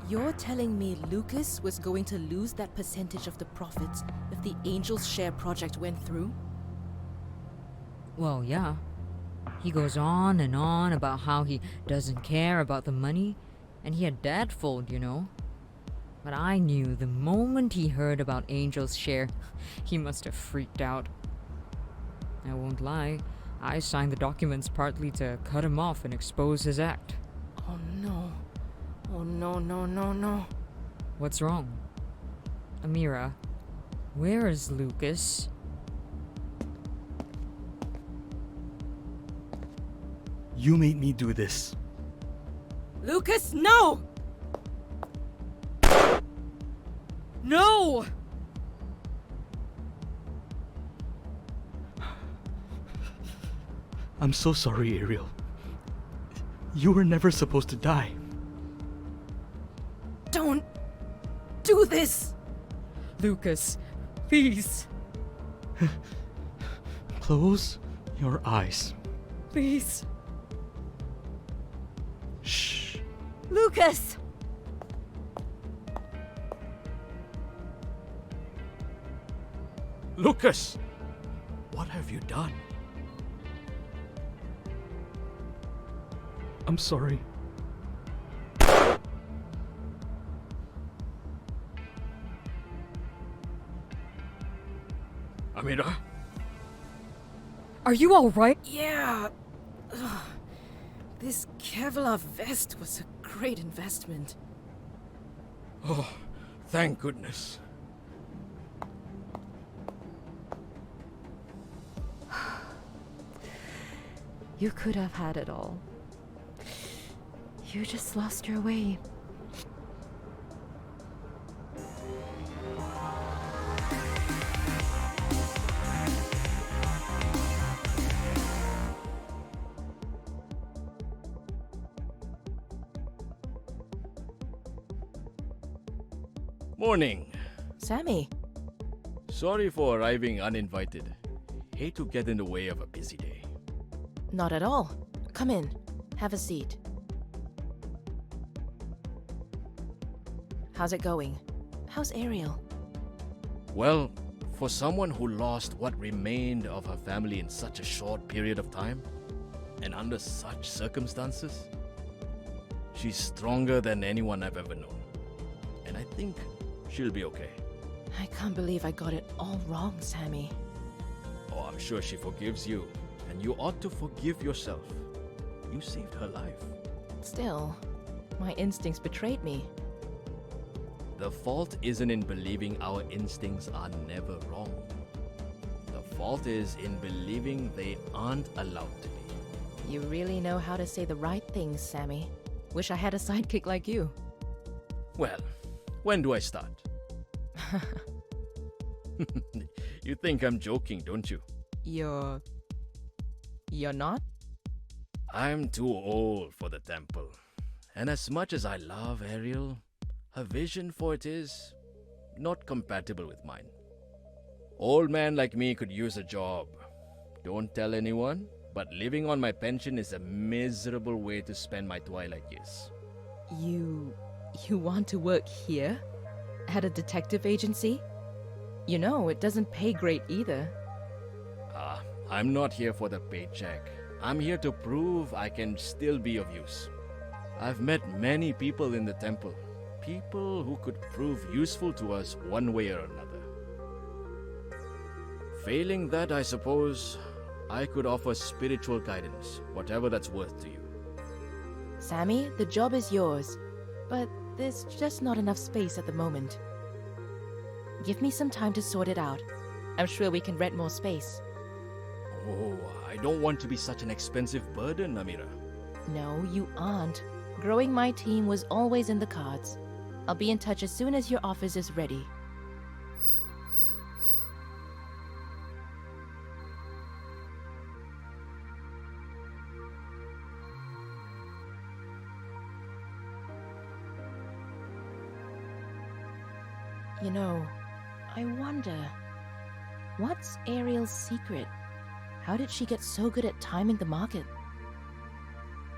You're telling me Lucas was going to lose that percentage of the profits if the Angels Share project went through? Well, yeah. He goes on and on about how he doesn't care about the money, and he had Dad fooled, you know. But I knew the moment he heard about Angels Share, he must have freaked out. I won't lie, I signed the documents partly to cut him off and expose his act. Oh no. Oh no, no, no, no. What's wrong? Amira, where is Lucas? You made me do this. Lucas, no! No! I'm so sorry, Ariel. You were never supposed to die. Don't do this! Lucas, please. Close your eyes. Please. Shh. Lucas! Lucas! What have you done? I'm sorry. Amira? Are you alright? Yeah. Ugh. This Kevlar vest was a great investment. Oh, thank goodness. You could have had it all. You just lost your way. Morning. Sammy. Sorry for arriving uninvited. Hate to get in the way of a busy day. Not at all. Come in. Have a seat. How's it going? How's Ariel? Well, for someone who lost what remained of her family in such a short period of time, and under such circumstances, she's stronger than anyone I've ever known. And I think she'll be okay. I can't believe I got it all wrong, Sammy. Oh, I'm sure she forgives you, and you ought to forgive yourself. You saved her life. Still, my instincts betrayed me. The fault isn't in believing our instincts are never wrong. The fault is in believing they aren't allowed to be. You really know how to say the right things, Sammy. Wish I had a sidekick like you. Well, when do I start? You think I'm joking, don't you? You're not? I'm too old for the temple. And as much as I love Ariel, her vision for it is not compatible with mine. Old man like me could use a job. Don't tell anyone, but living on my pension is a miserable way to spend my twilight years. You want to work here? At a detective agency? You know, it doesn't pay great either. I'm not here for the paycheck. I'm here to prove I can still be of use. I've met many people in the temple. People who could prove useful to us one way or another. Failing that, I suppose, I could offer spiritual guidance, whatever that's worth to you. Sammy, the job is yours, but there's just not enough space at the moment. Give me some time to sort it out. I'm sure we can rent more space. Oh, I don't want to be such an expensive burden, Amira. No, you aren't. Growing my team was always in the cards. I'll be in touch as soon as your office is ready. You know, I wonder, what's Ariel's secret? How did she get so good at timing the market?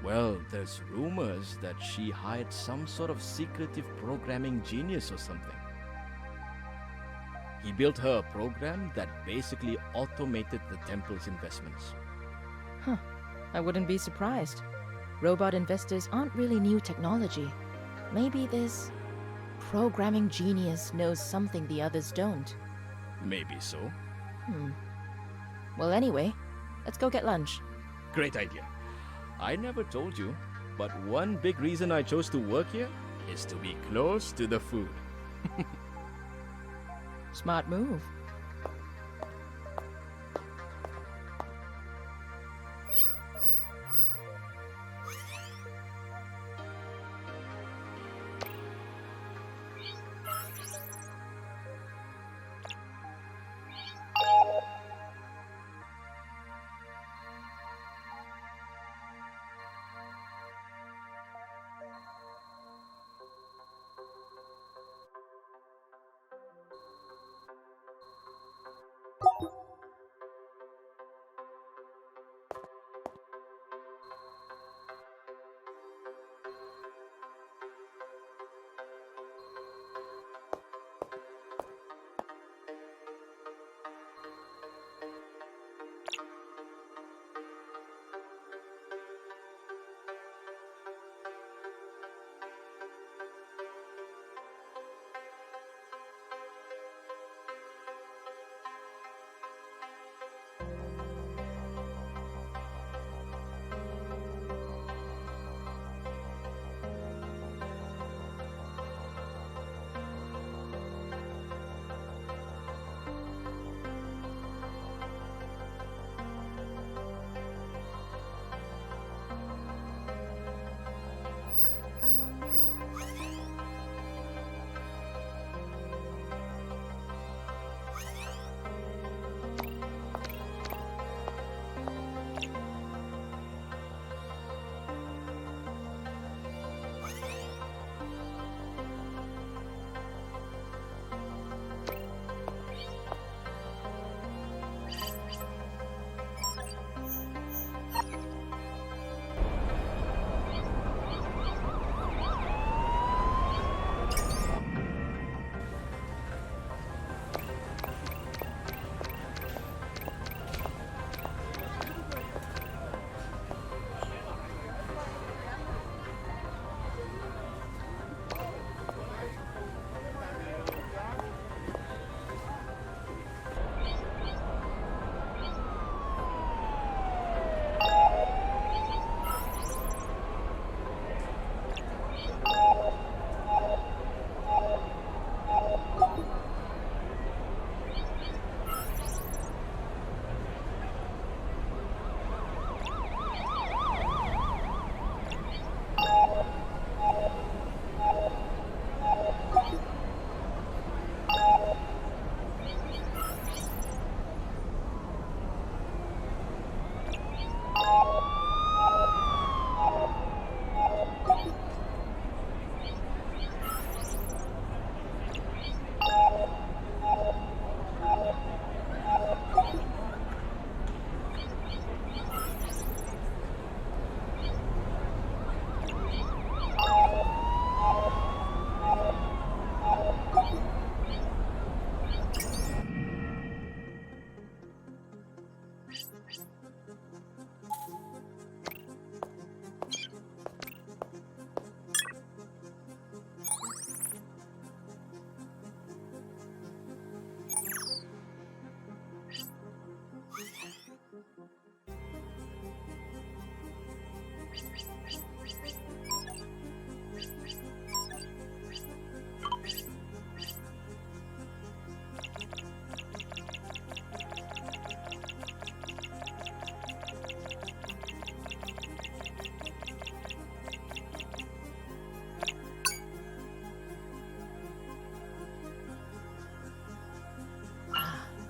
Well, there's rumors that she hired some sort of secretive programming genius or something. He built her a program that basically automated the temple's investments. Huh. I wouldn't be surprised. Robot investors aren't really new technology. Maybe this programming genius knows something the others don't. Maybe so. Well, anyway, let's go get lunch. Great idea. I never told you, but one big reason I chose to work here is to be close to the food. Smart move.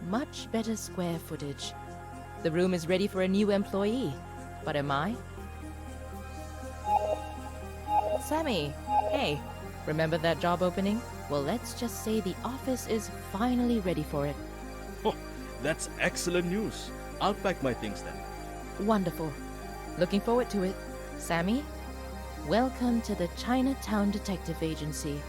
Much better square footage. The room is ready for a new employee. But am I? Sammy, hey, remember that job opening? Well, let's just say the office is finally ready for it. Oh, that's excellent news. I'll pack my things then. Wonderful. Looking forward to it. Sammy, welcome to the Chinatown Detective Agency.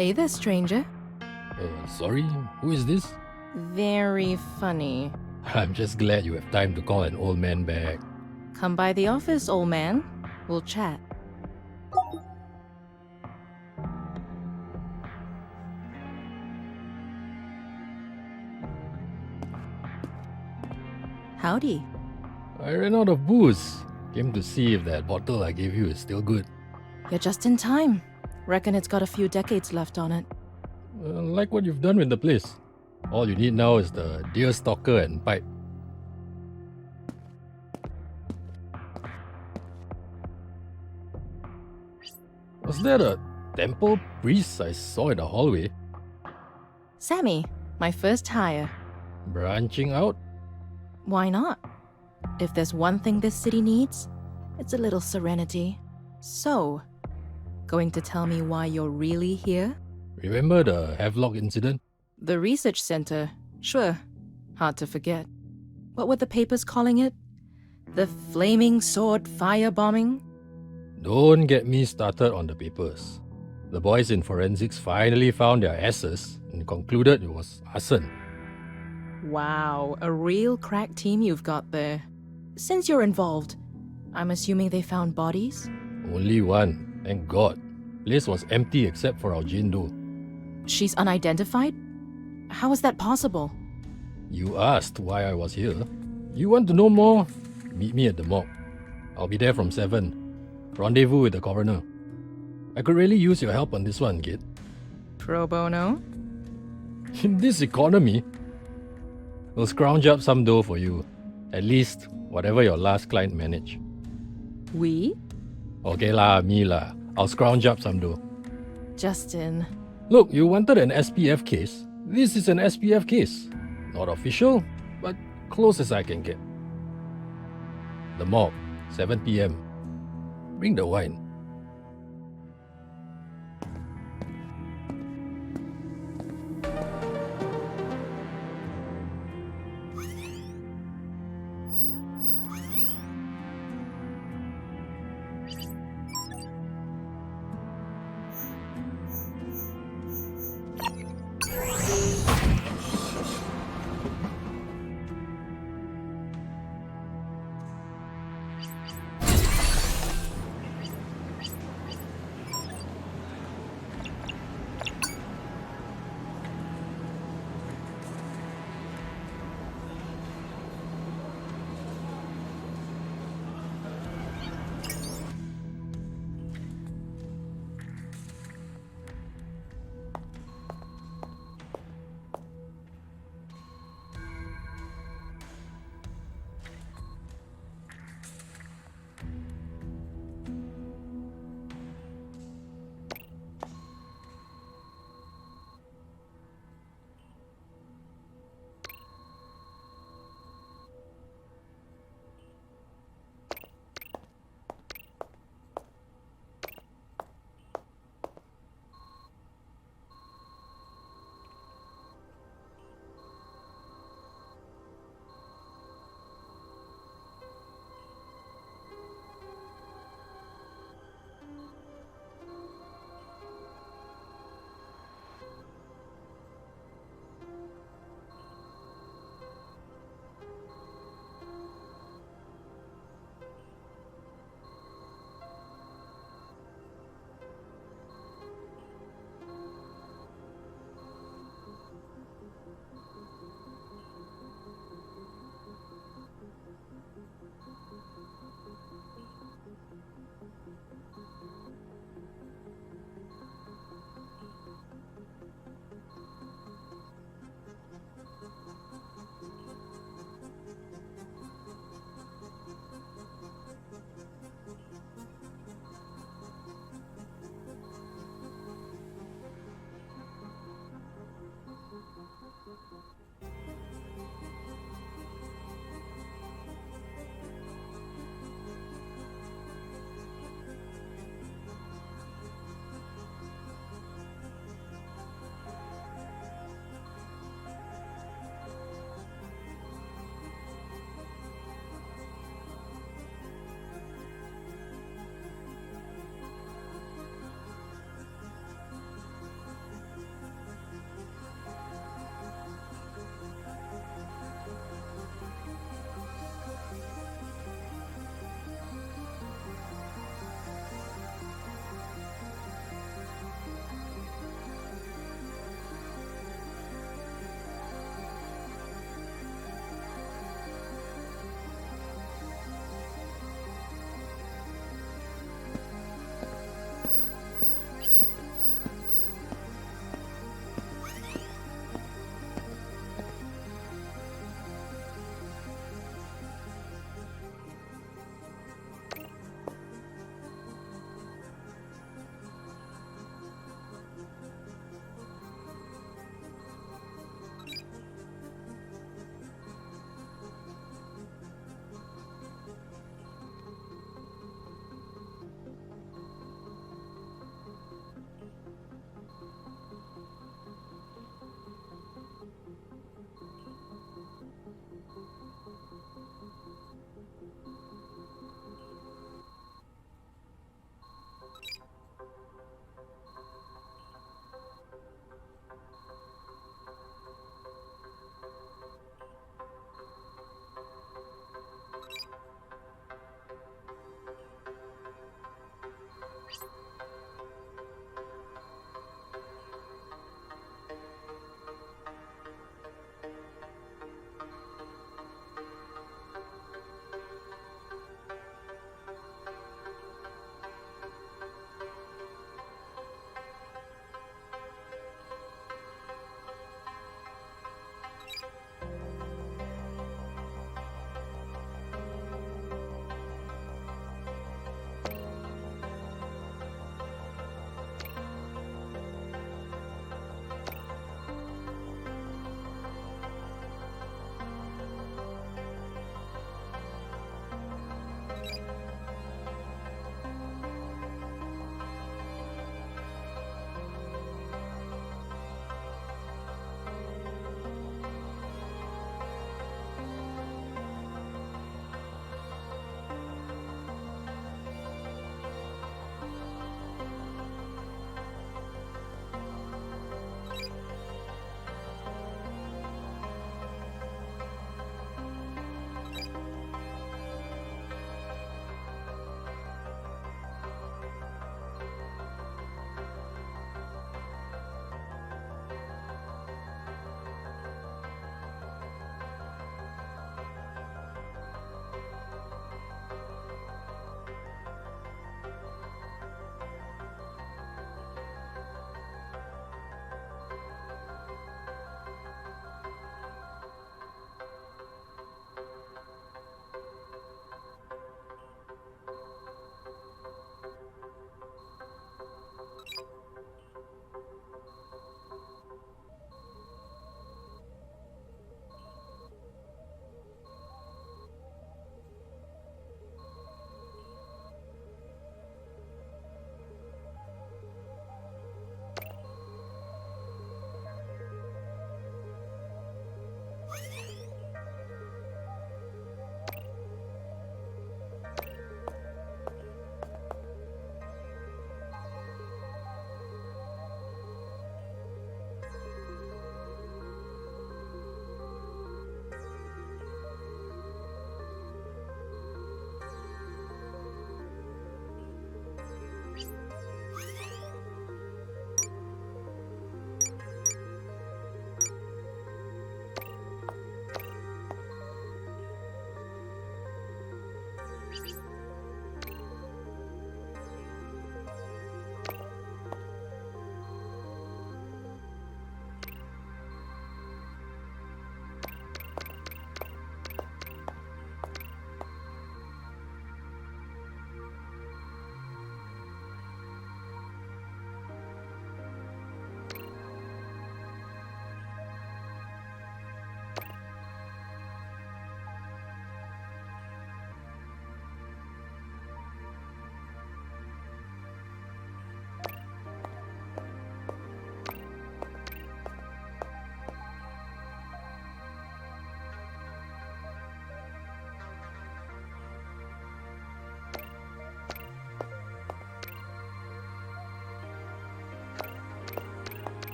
Hey there, stranger. Sorry, who is this? Very funny. I'm just glad you have time to call an old man back. Come by the office, old man. We'll chat. Howdy. I ran out of booze. Came to see if that bottle I gave you is still good. You're just in time. Reckon it's got a few decades left on it. Like what you've done with the place. All you need now is the deer stalker and pipe. Was that a temple priest I saw in the hallway? Sammy, my first hire. Branching out? Why not? If there's one thing this city needs, it's a little serenity. So, going to tell me why you're really here? Remember the Havelock incident? The research center, sure. Hard to forget. What were the papers calling it? The flaming sword firebombing? Don't get me started on the papers. The boys in forensics finally found their asses and concluded it was arson. Wow, a real crack team you've got there. Since you're involved, I'm assuming they found bodies? Only one, thank God. Place was empty except for our Jindo. She's unidentified? How is that possible? You asked why I was here. You want to know more? Meet me at the morgue. I'll be there from 7. Rendezvous with the coroner. I could really use your help on this one, kid. Pro bono? In this economy, we'll scrounge up some dough for you. At least, whatever your last client managed. We? Okay lah, me lah. I'll scrounge up some dough. Justin. Look, you wanted an SPF case. This is an SPF case. Not official, but close as I can get. The morgue, 7 p.m. Bring the wine.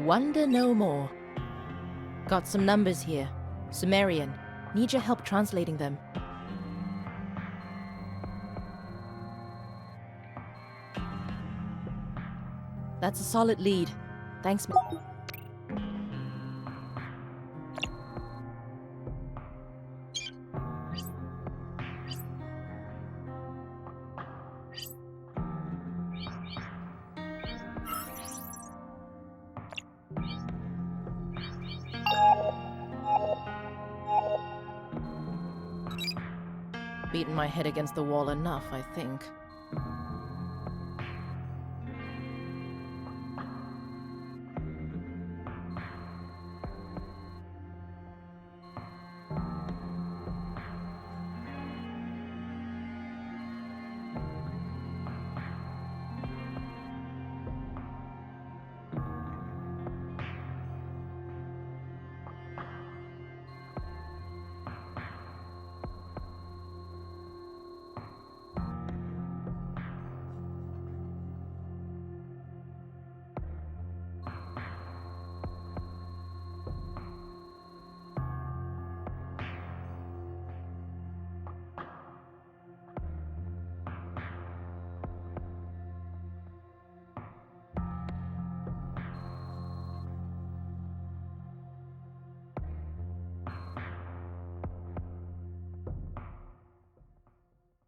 Wonder no more. Got some numbers here. Sumerian. Need your help translating them. That's a solid lead. Thanks. Beaten my head against the wall enough, I think.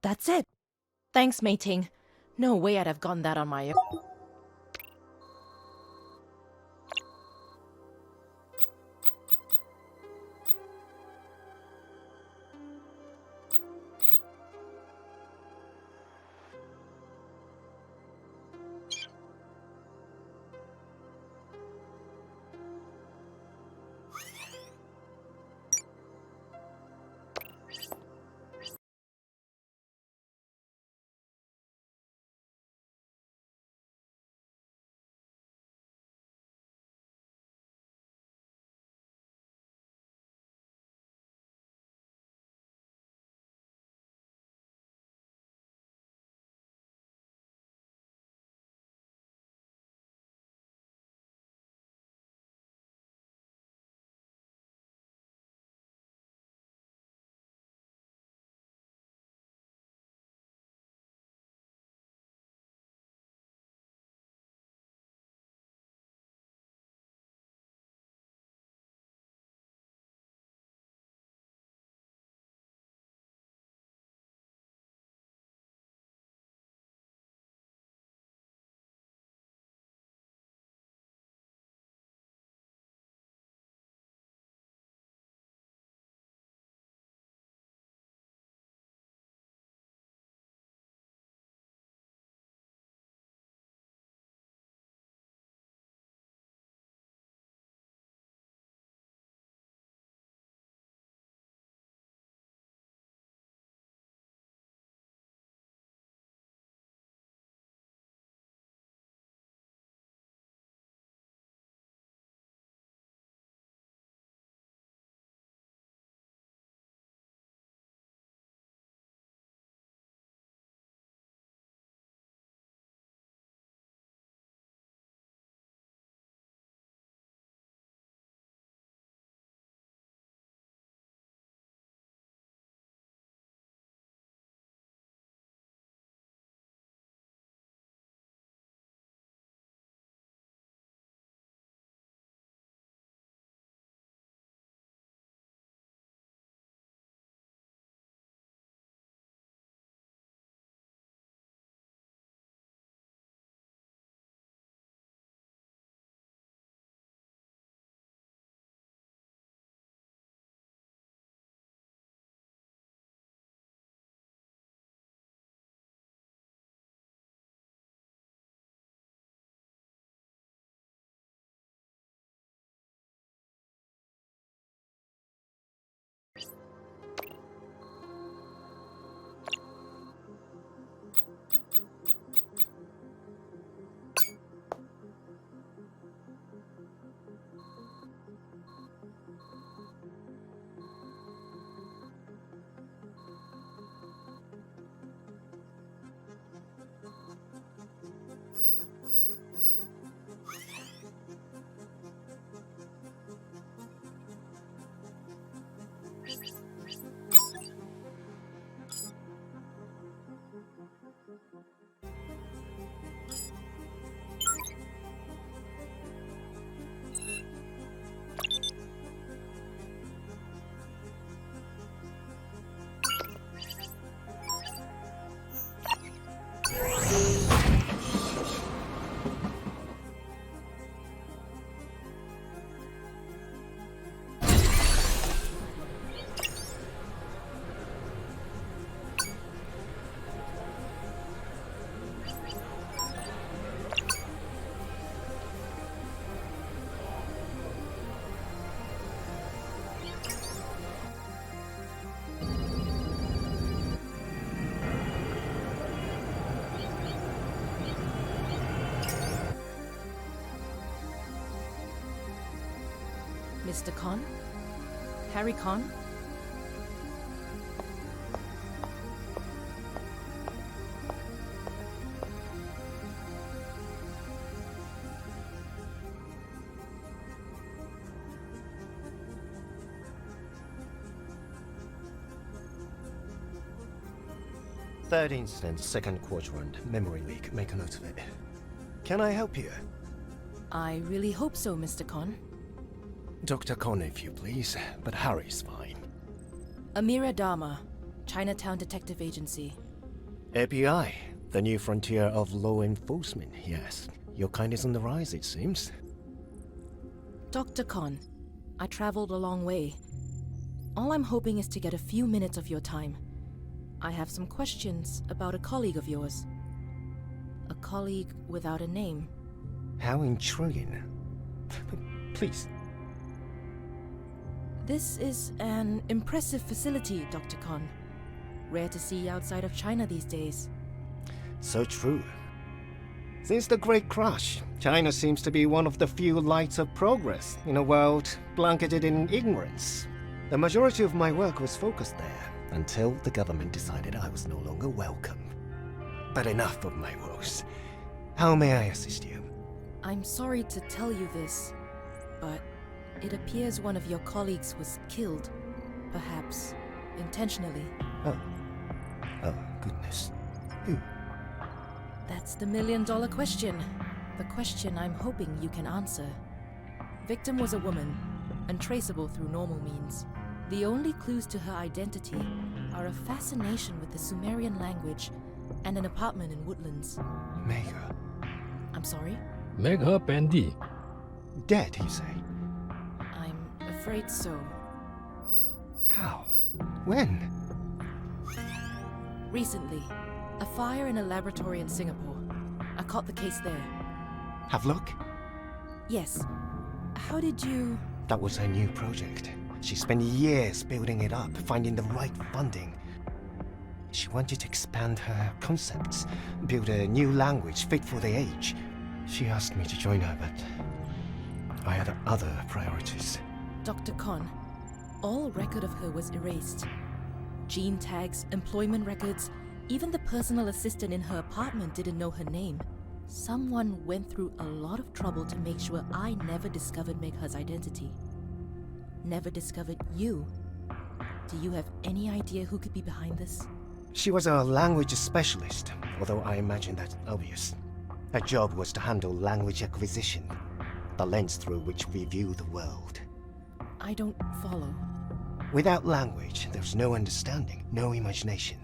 That's it. Thanks, mating. No way I'd have gotten that on my own. Mr. Khan? Harry Khan? Third instance, second quadrant, memory leak. Make a note of it. Can I help you? I really hope so, Mr. Khan. Dr. Con, if you please, but Harry's fine. Amira Dharma, Chinatown Detective Agency. API, the new frontier of law enforcement, yes. Your kind is on the rise, it seems. Dr. Khan, I traveled a long way. All I'm hoping is to get a few minutes of your time. I have some questions about a colleague of yours. A colleague without a name. How intriguing. Please. This is an impressive facility, Dr. Khan. Rare to see outside of China these days. So true. Since the Great Crash, China seems to be one of the few lights of progress in a world blanketed in ignorance. The majority of my work was focused there, until the government decided I was no longer welcome. But enough of my woes. How may I assist you? I'm sorry to tell you this, but it appears one of your colleagues was killed. Perhaps intentionally. Oh, goodness. Who? That's the million-dollar question. The question I'm hoping you can answer. Victim was a woman, untraceable through normal means. The only clues to her identity are a fascination with the Sumerian language and an apartment in Woodlands. Mega. I'm sorry? Meg her Pandy. Dead, you say? I'm afraid so. How? When? Recently. A fire in a laboratory in Singapore. I caught the case there. Have luck? Yes. How did you... That was her new project. She spent years building it up, finding the right funding. She wanted to expand her concepts, build a new language fit for the age. She asked me to join her, but I had other priorities. Dr. Khan, all record of her was erased. Gene tags, employment records, even the personal assistant in her apartment didn't know her name. Someone went through a lot of trouble to make sure I never discovered Megha's identity. Never discovered you. Do you have any idea who could be behind this? She was a language specialist, although I imagine that's obvious. Her job was to handle language acquisition, the lens through which we view the world. I don't follow. Without language, there's no understanding, no imagination.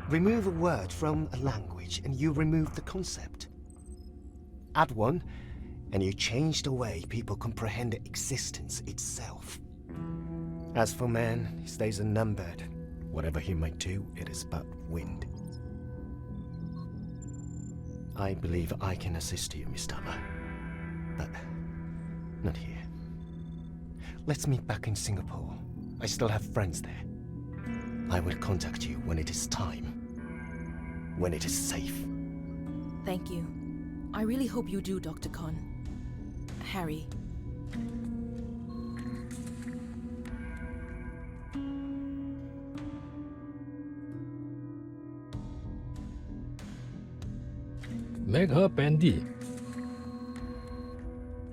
Remove a word from a language and you remove the concept. Add one, and you change the way people comprehend existence itself. As for man, his days are numbered. Whatever he might do, it is but wind. I believe I can assist you, Miss Dharma. But not here. Let's meet back in Singapore. I still have friends there. I will contact you when it is time. When it is safe. Thank you. I really hope you do, Dr. Con. Harry. Make her Pandy.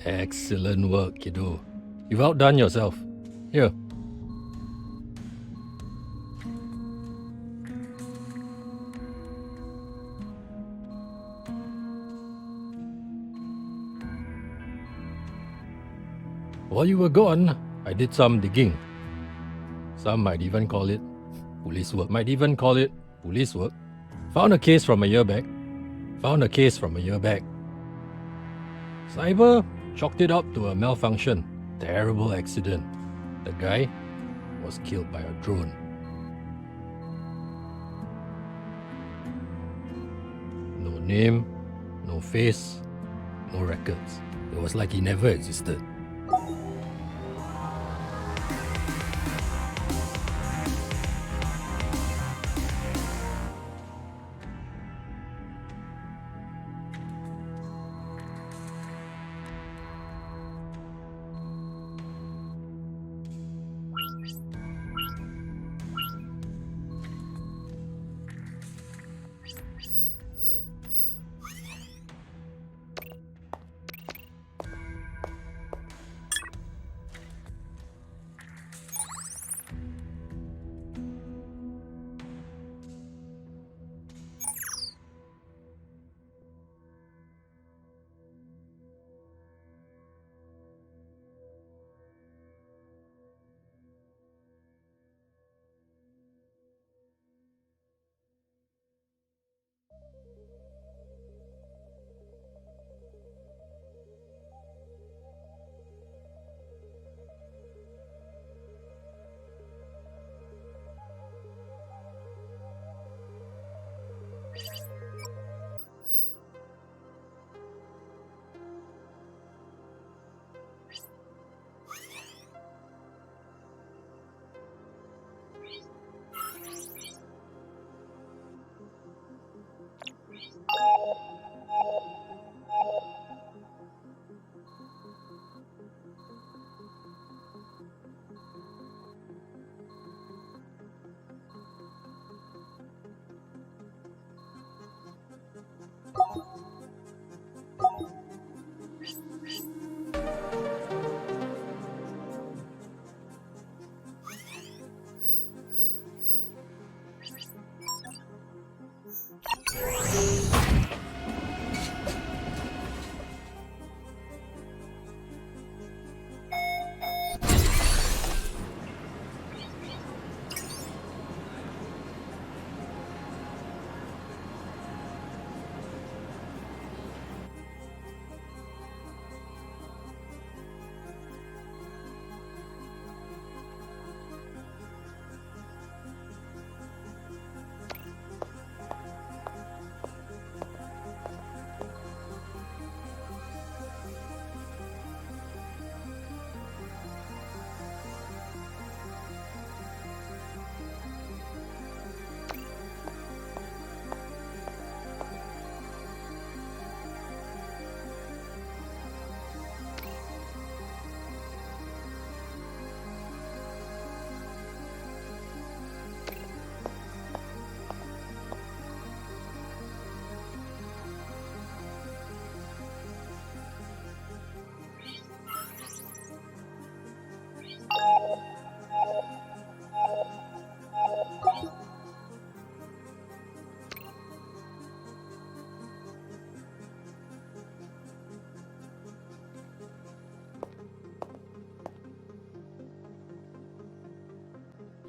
Excellent work, kiddo. You've outdone yourself. Here. While you were gone, I did some digging. Some might even call it police work. Found a case from a year back. Cyber chalked it up to a malfunction. Terrible accident. The guy was killed by a drone. No name, no face, no records. It was like he never existed.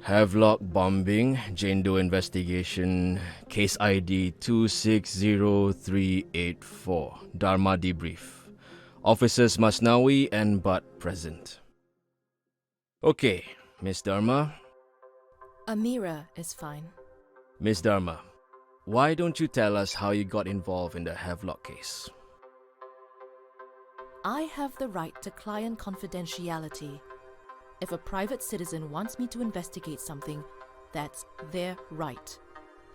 Havelock bombing, Jane Doe investigation, case ID 260384, Dharma debrief. Officers Masnawi and Butt present. Okay, Miss Dharma. Amira is fine. Miss Dharma, why don't you tell us how you got involved in the Havelock case? I have the right to client confidentiality. If a private citizen wants me to investigate something, that's their right.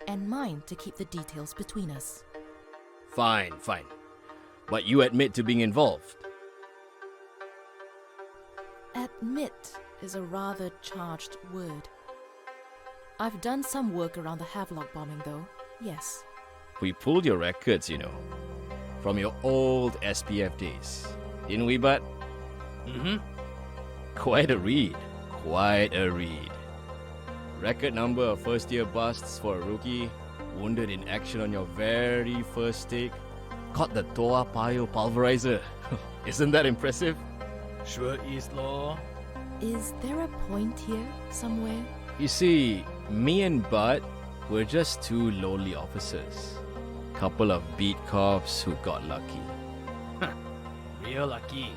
And mine to keep the details between us. Fine. But you admit to being involved. Admit is a rather charged word. I've done some work around the Havelock bombing though, yes. We pulled your records, from your old SPF days. Didn't we, Bud? Mm-hmm. Quite a read. Record number of first-year busts for a rookie, wounded in action on your very first take, caught the Toa Payoh pulverizer. Isn't that impressive? Sure is, Law. Is there a point here, somewhere? You see, me and Bud were just two lowly officers. Couple of beat cops who got lucky. Real lucky.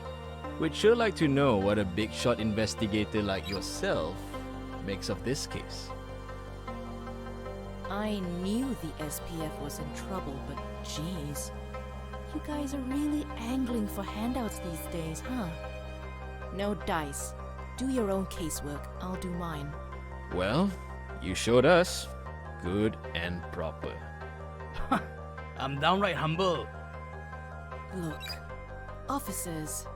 We'd sure like to know what a big shot investigator like yourself makes of this case. I knew the SPF was in trouble, but geez. You guys are really angling for handouts these days, huh? No dice. Do your own casework, I'll do mine. Well, you showed us. Good and proper. I'm downright humble. Look, officers.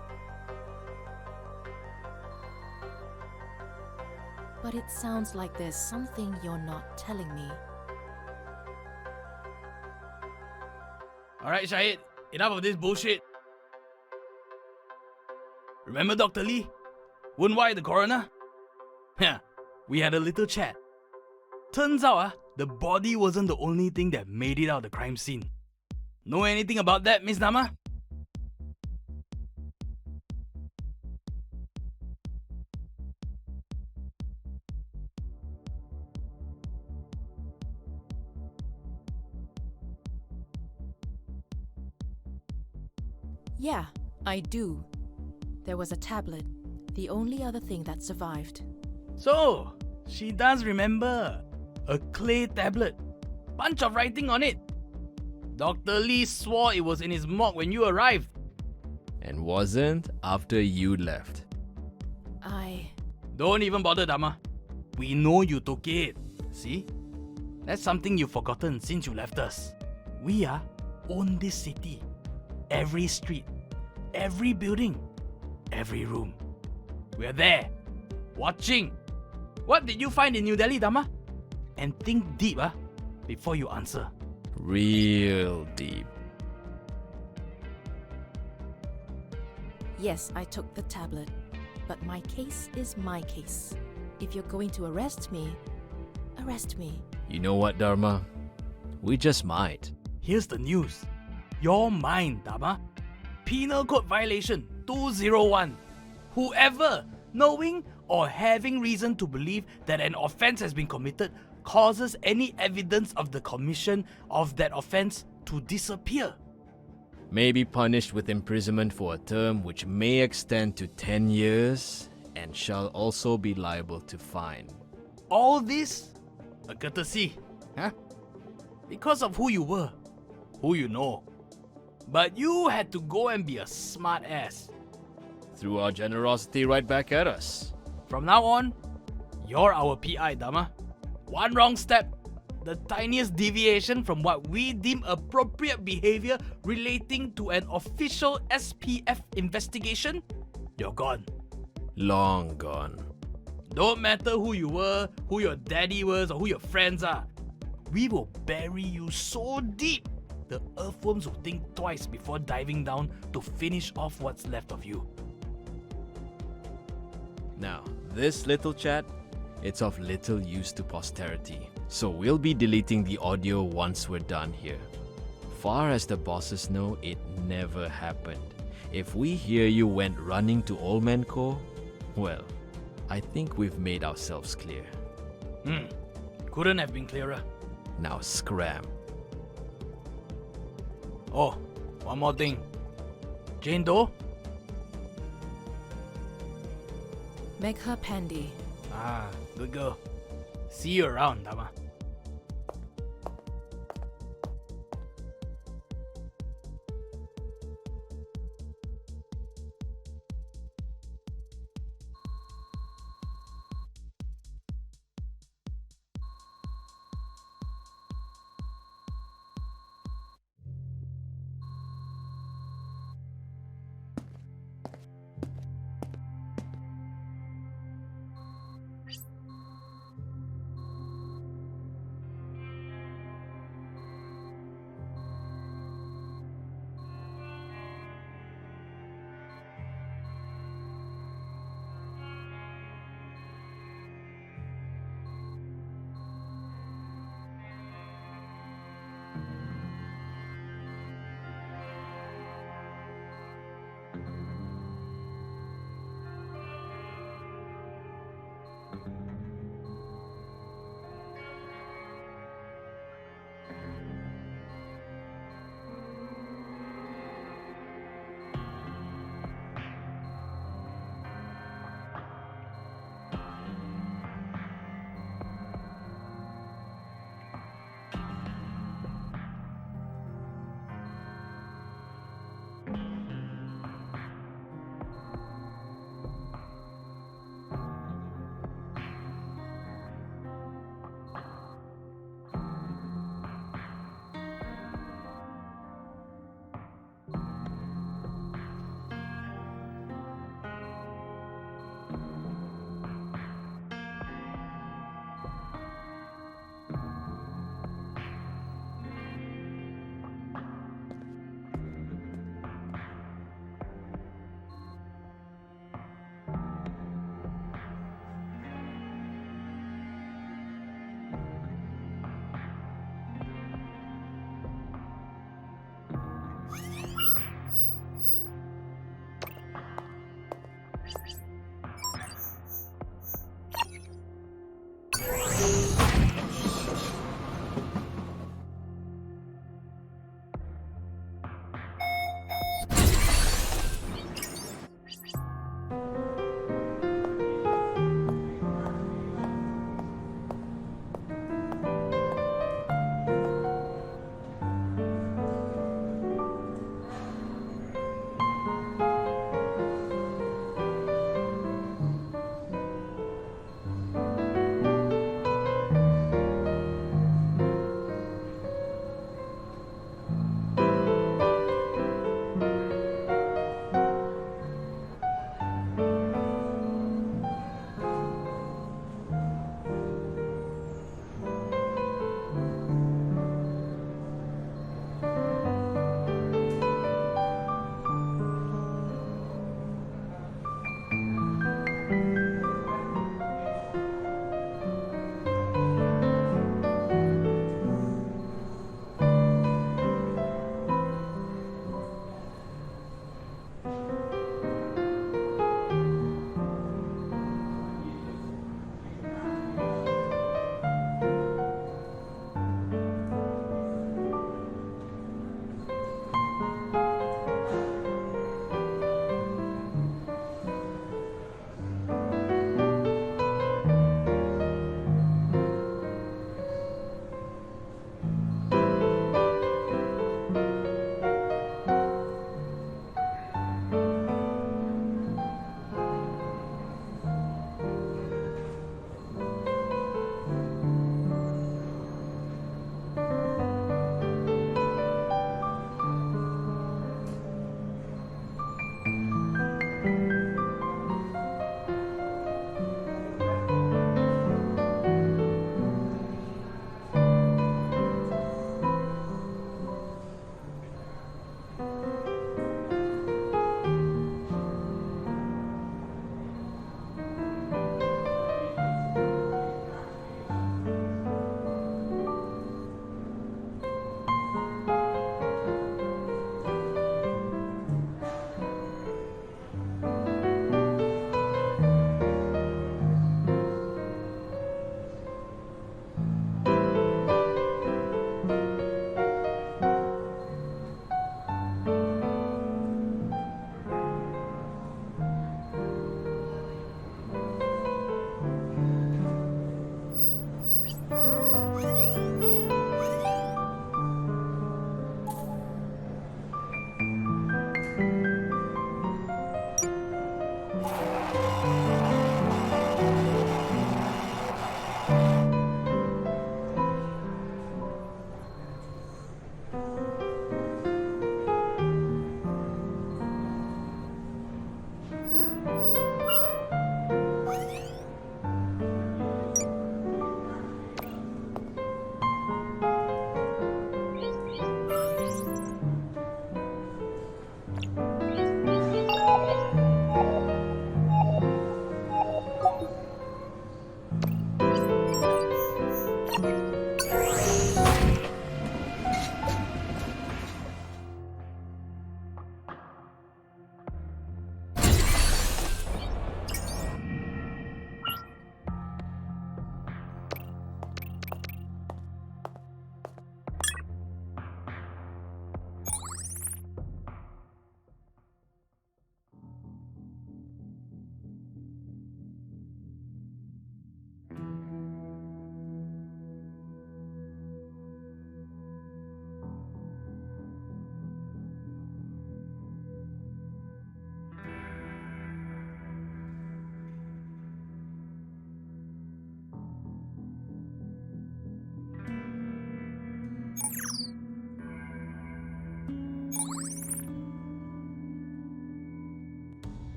But it sounds like there's something you're not telling me. Alright, Shahid. Enough of this bullshit. Remember Dr. Lee? Woon Wai, the coroner? Yeah, we had a little chat. Turns out, the body wasn't the only thing that made it out of the crime scene. Know anything about that, Miss Nama? Yeah, I do. There was a tablet, the only other thing that survived. So, she does remember. A clay tablet. Bunch of writing on it. Dr. Lee swore it was in his morgue when you arrived. And wasn't after you left. Don't even bother, Dama. We know you took it. See? That's something you've forgotten since you left us. We own this city. Every street. Every building. Every room. We're there. Watching. What did you find in New Delhi, Dama? And think deep, before you answer. Real deep. Yes, I took the tablet. But my case is my case. If you're going to arrest me, arrest me. You know what, Dharma? We just might. Here's the news. You're mine, Dama. Penal Code Violation 201. Whoever, knowing or having reason to believe that an offence has been committed, causes any evidence of the commission of that offence to disappear. May be punished with imprisonment for a term which may extend to 10 years and shall also be liable to fine. All this a courtesy, because of who you were, who you know. But you had to go and be a smart ass. Threw our generosity right back at us. From now on, you're our PI, Dama. One wrong step, the tiniest deviation from what we deem appropriate behavior relating to an official SPF investigation, you're gone. Long gone. Don't matter who you were, who your daddy was, or who your friends are. We will bury you so deep, the earthworms will think twice before diving down to finish off what's left of you. Now, this little chat, it's of little use to posterity, so we'll be deleting the audio once we're done here. Far as the bosses know, it never happened. If we hear you went running to Old Man Co., well, I think we've made ourselves clear. Couldn't have been clearer. Now scram. Oh, one more thing. Jane Doe? Make her Pandy. Good girl. See you around, Dama.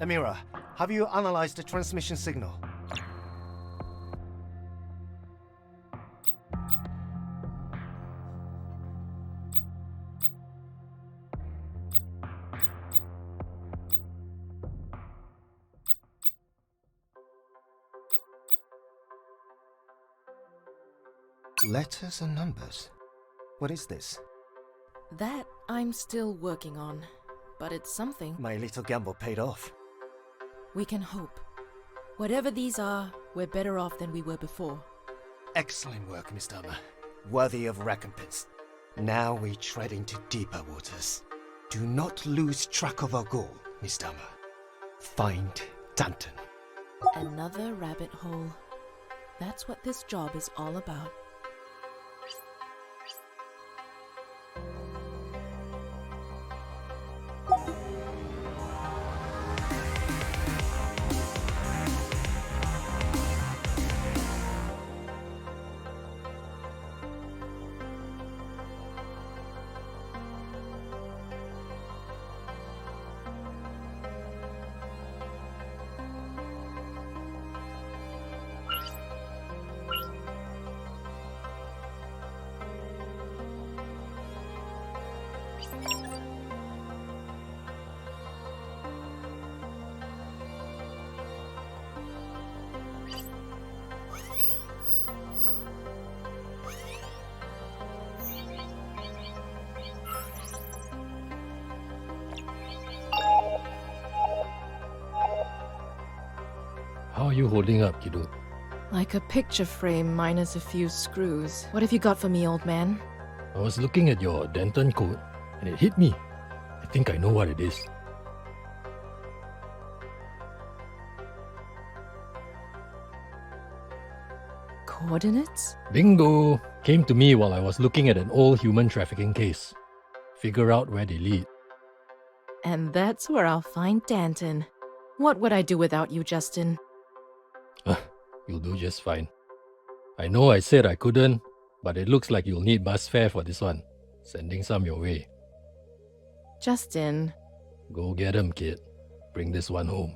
Amira, have you analyzed the transmission signal? Letters and numbers. What is this? That I'm still working on, but it's something. My little gamble paid off. We can hope. Whatever these are, we're better off than we were before. Excellent work, Miss Dharma. Worthy of recompense. Now we tread into deeper waters. Do not lose track of our goal, Miss Dharma. Find Danton. Another rabbit hole. That's what this job is all about. How are you holding up, kiddo? Like a picture frame minus a few screws. What have you got for me, old man? I was looking at your Denton coat and it hit me. I think I know what it is. Coordinates? Bingo! Came to me while I was looking at an old human trafficking case. Figure out where they lead. And that's where I'll find Danton. What would I do without you, Justin? You'll do just fine. I know I said I couldn't, but it looks like you'll need bus fare for this one. Sending some your way. Justin. Go get 'em, kid. Bring this one home.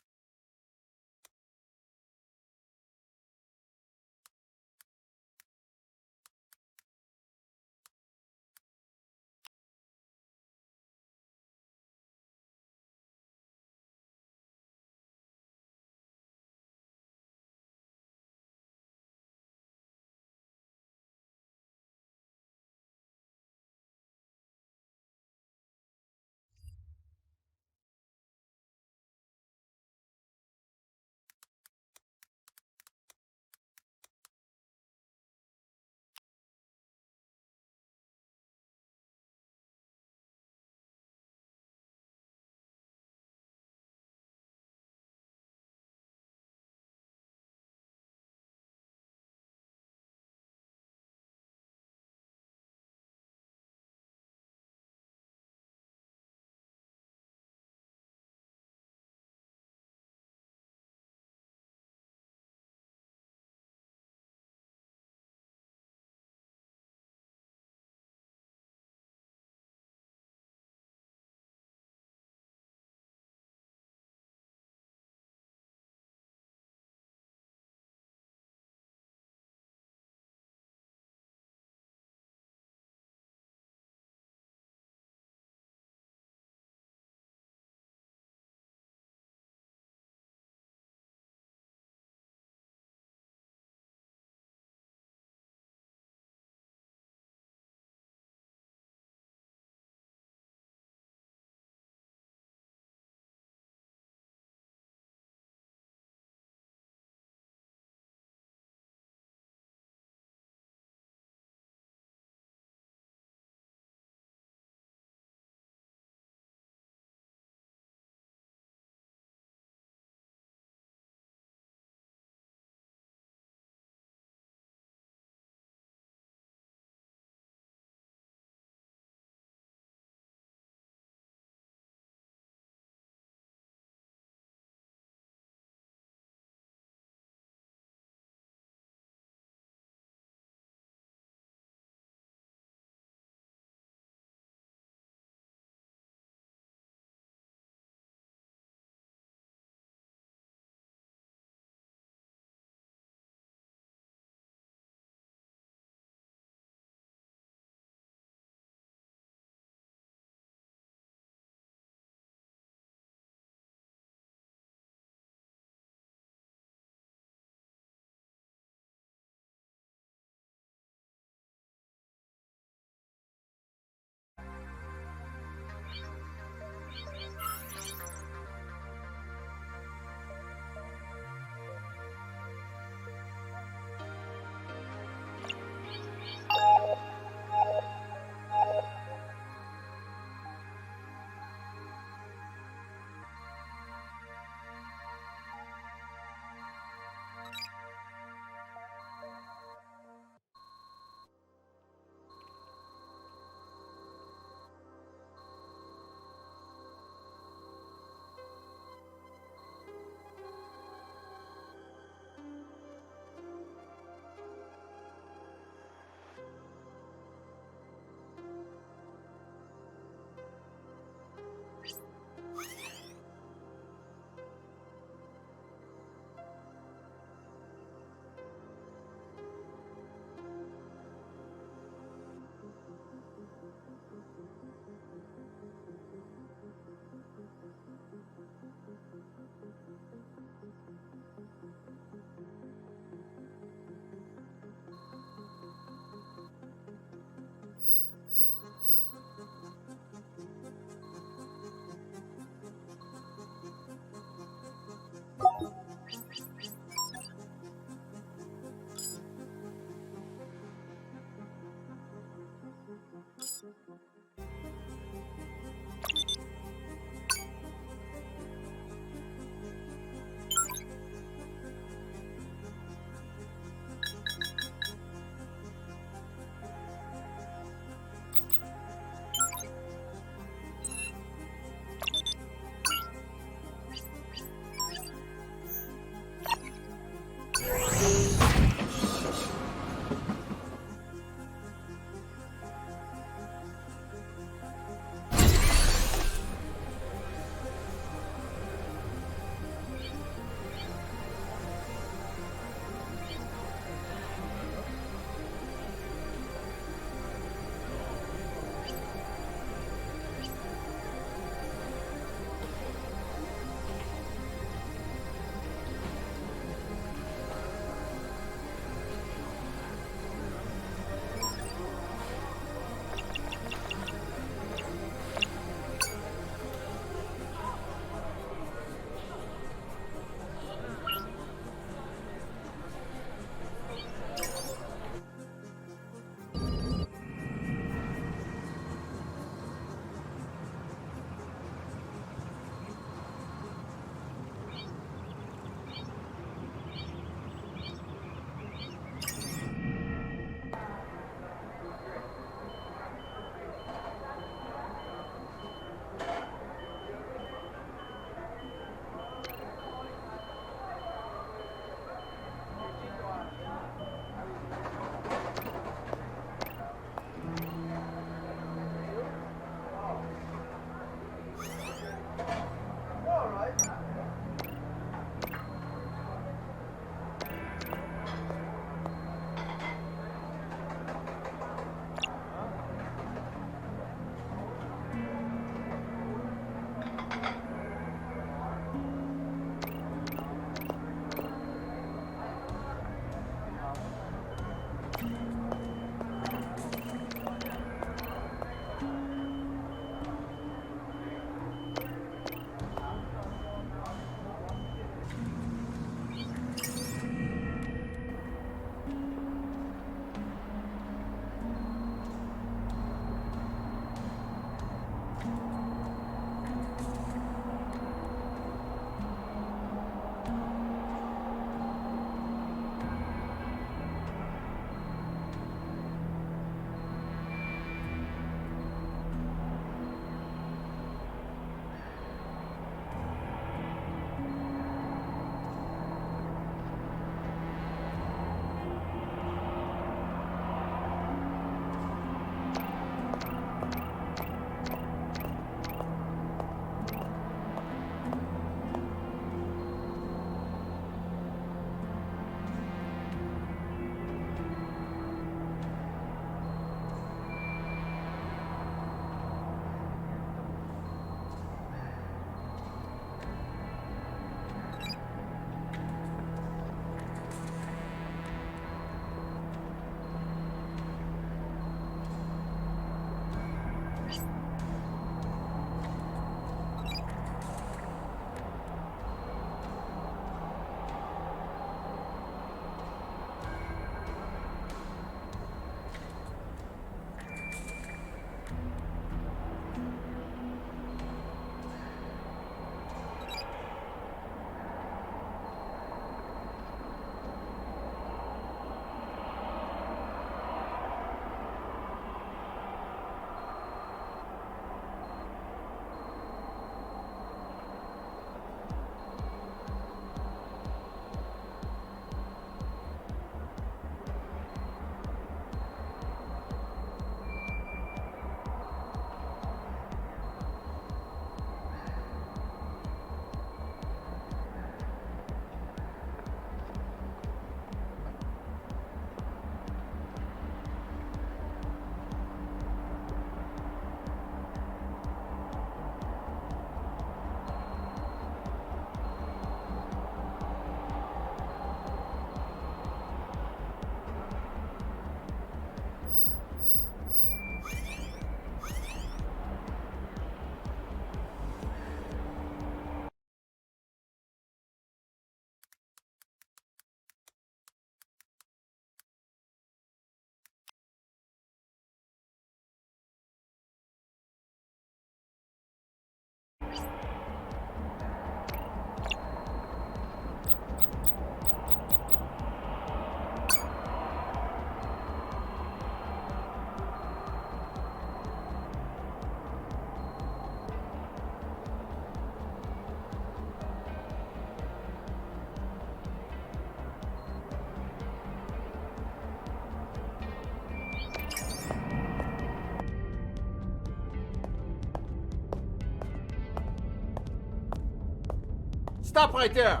Stop right there!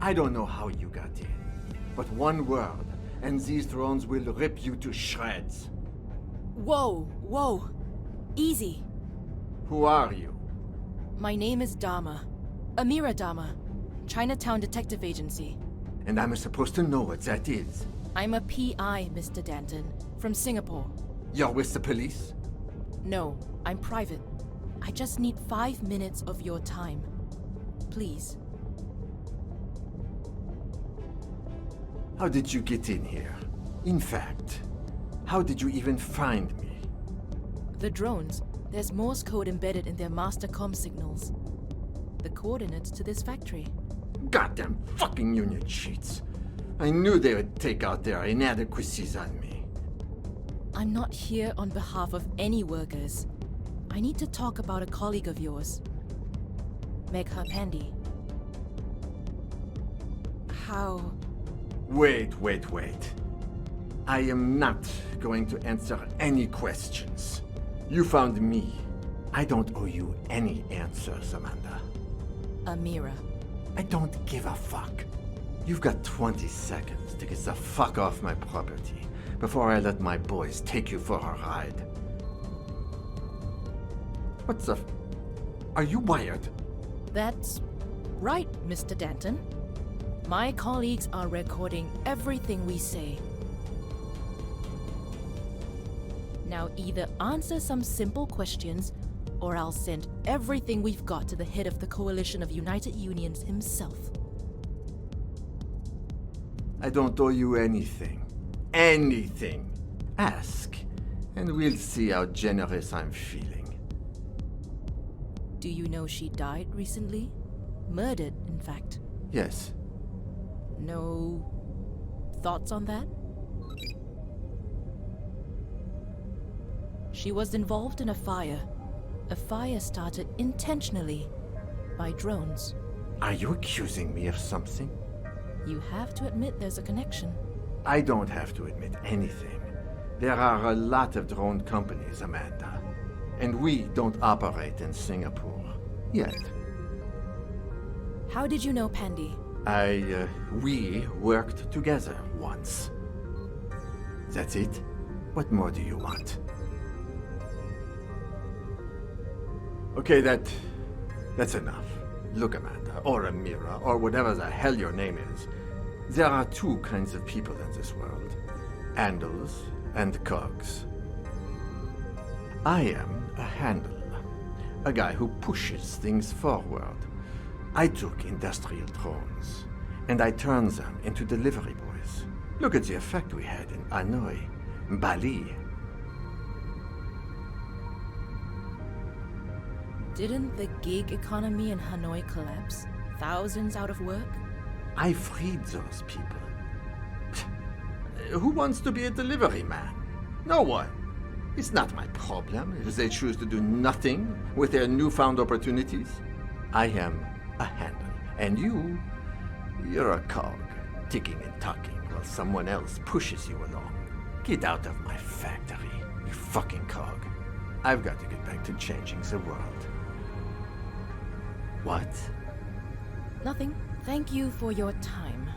I don't know how you got in, but one word, and these drones will rip you to shreds. Whoa, whoa. Easy. Who are you? My name is Dharma. Amira Dharma. Chinatown Detective Agency. And I'm supposed to know what that is. I'm a PI, Mr. Danton, from Singapore. You're with the police? No, I'm private. I just need 5 minutes of your time. Please. How did you get in here? In fact, how did you even find me? The drones, there's Morse code embedded in their master comm signals. The coordinates to this factory. Goddamn fucking union cheats. I knew they would take out their inadequacies on me. I'm not here on behalf of any workers. I need to talk about a colleague of yours. Megha Pandey. How? Wait. I am not going to answer any questions. You found me. I don't owe you any answers, Amanda. Amira. I don't give a fuck. You've got 20 seconds to get the fuck off my property before I let my boys take you for a ride. What the Are you wired? That's right, Mr. Danton. My colleagues are recording everything we say. Now either answer some simple questions, or I'll send everything we've got to the head of the Coalition of United Unions himself. I don't owe you anything. Anything. Ask, and we'll see how generous I'm feeling. Do you know she died recently? Murdered, in fact. Yes. No thoughts on that? She was involved in a fire. A fire started intentionally by drones. Are you accusing me of something? You have to admit there's a connection. I don't have to admit anything. There are a lot of drone companies, Amanda. And we don't operate in Singapore. Yet. How did you know Pandey? We worked together once. That's it? What more do you want? Okay, that's enough. Look, Amanda, or Amira, or whatever the hell your name is. There are two kinds of people in this world. Handles and cogs. I am a handle. A guy who pushes things forward. I took industrial drones, and I turned them into delivery boys. Look at the effect we had in Hanoi, Bali. Didn't the gig economy in Hanoi collapse? Thousands out of work? I freed those people. Who wants to be a delivery man? No one. It's not my problem if they choose to do nothing with their newfound opportunities. I am a handle, and you're a cog, ticking and talking while someone else pushes you along. Get out of my factory, you fucking cog. I've got to get back to changing the world. What? Nothing. Thank you for your time.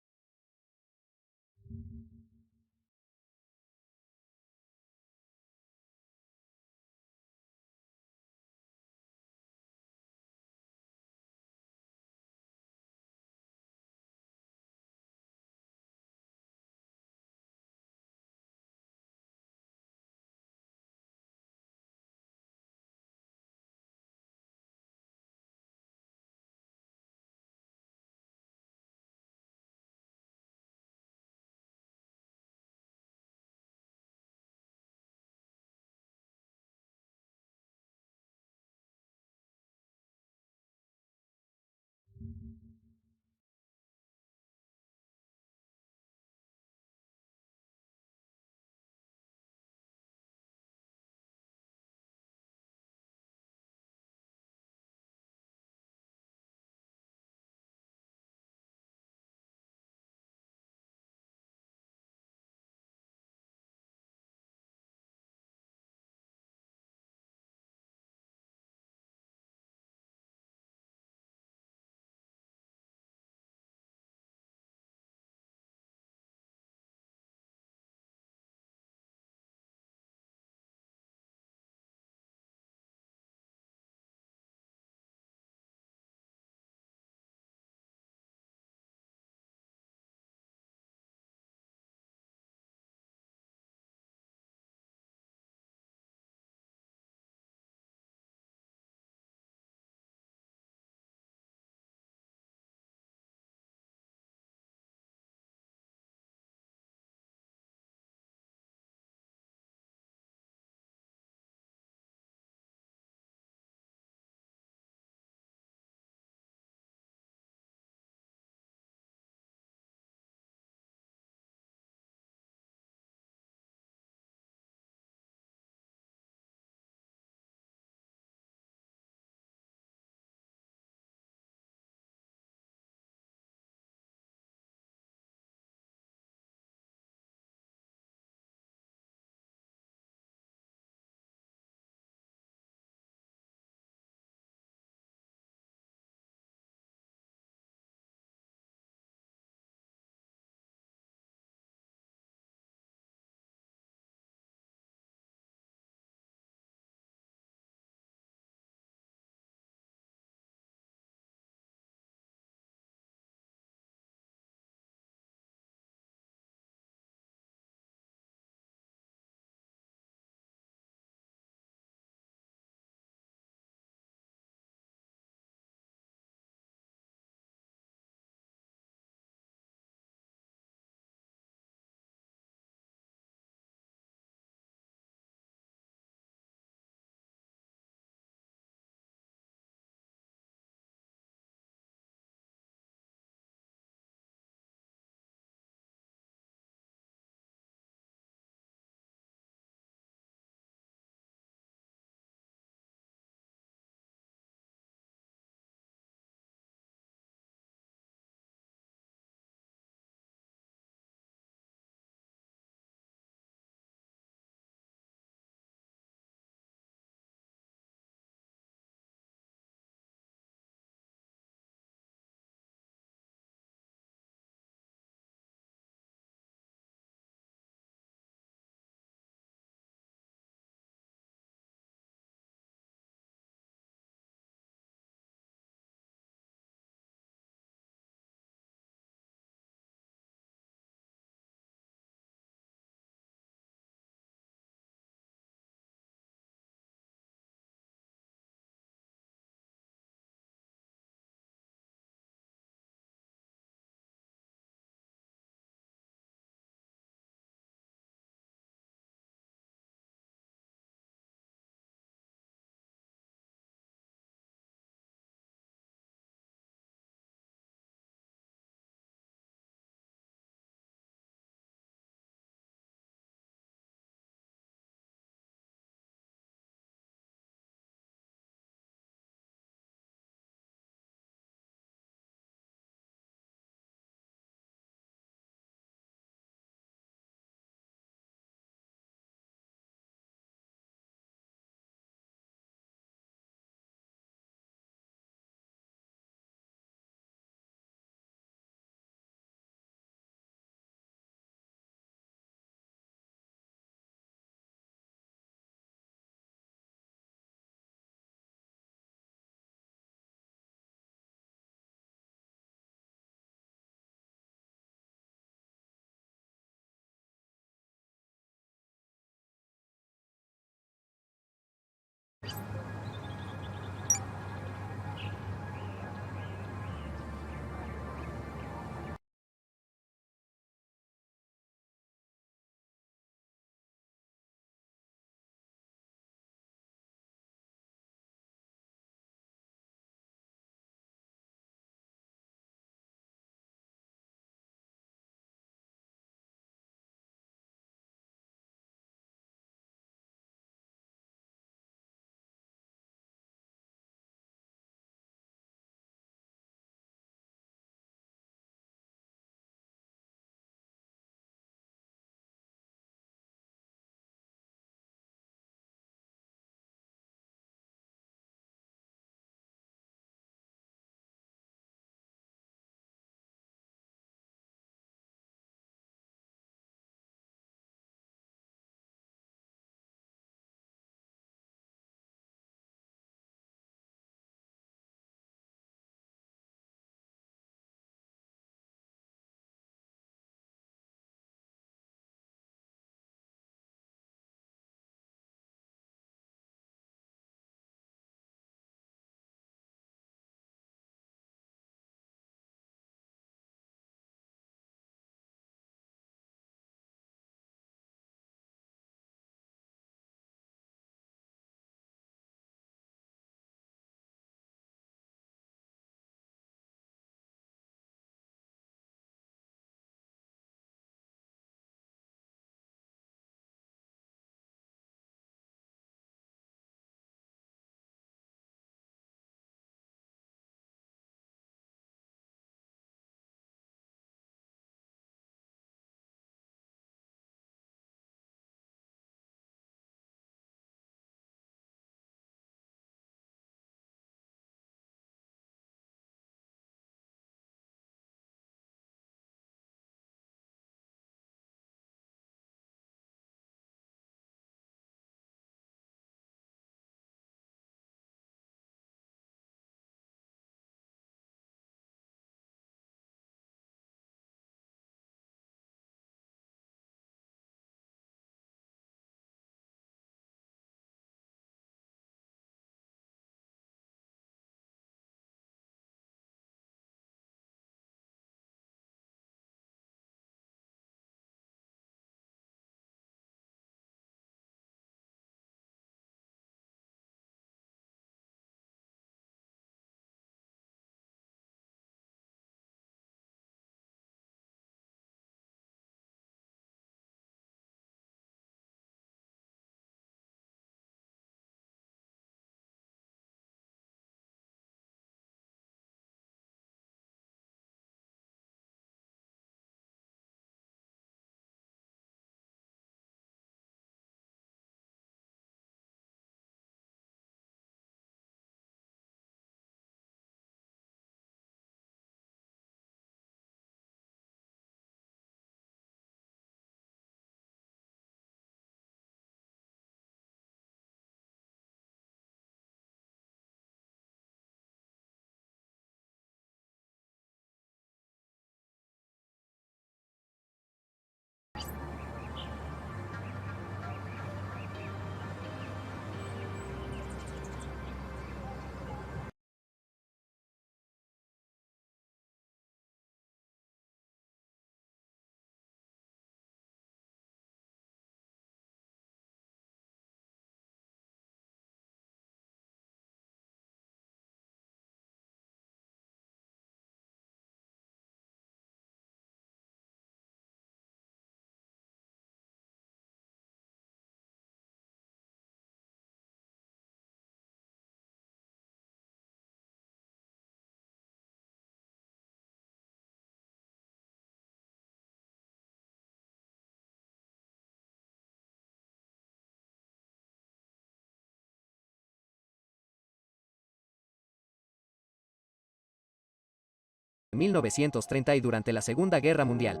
1930 y durante la Segunda Guerra Mundial.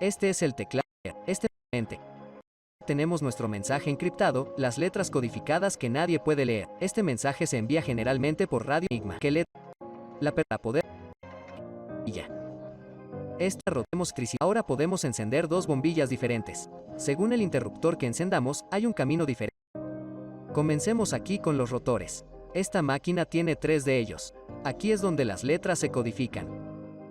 Este es el teclado. Tenemos nuestro mensaje encriptado, las letras codificadas que nadie puede leer. Este mensaje se envía generalmente por radio enigma, que lee para poder y ya. Ahora podemos encender dos bombillas diferentes. Según el interruptor que encendamos, hay un camino diferente. Comencemos aquí con los rotores. Esta máquina tiene 3 de ellos. Aquí es donde las letras se codifican.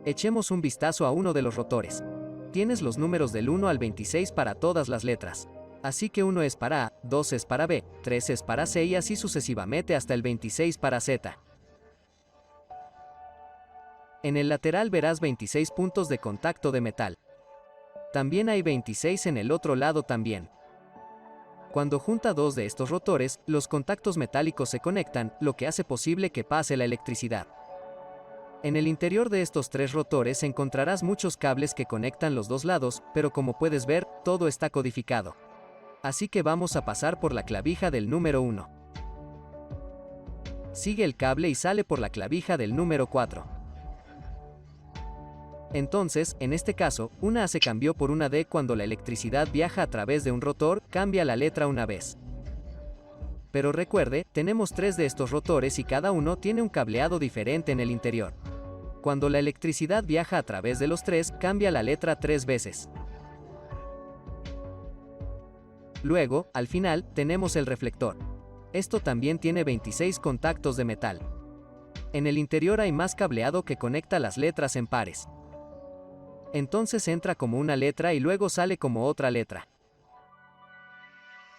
Echemos un vistazo a uno de los rotores. Tienes los números del 1 al 26 para todas las letras. Así que 1 es para A, 2 es para B, 3 es para C y así sucesivamente hasta el 26 para Z. En el lateral verás 26 puntos de contacto de metal. También hay 26 en el otro lado también. Cuando junta 2 de estos rotores, los contactos metálicos se conectan, lo que hace posible que pase la electricidad. En el interior de estos 3 rotores encontrarás muchos cables que conectan los dos lados, pero como puedes ver, todo está codificado. Así que vamos a pasar por la clavija del número 1. Sigue el cable y sale por la clavija del número 4. Entonces, en este caso, una A se cambió por una D cuando la electricidad viaja a través de un rotor, cambia la letra una vez. Pero recuerde, tenemos 3 de estos rotores y cada uno tiene un cableado diferente en el interior. Cuando la electricidad viaja a través de los 3, cambia la letra 3 veces. Luego, al final, tenemos el reflector. Esto también tiene 26 contactos de metal. En el interior hay más cableado que conecta las letras en pares. Entonces entra como una letra y luego sale como otra letra.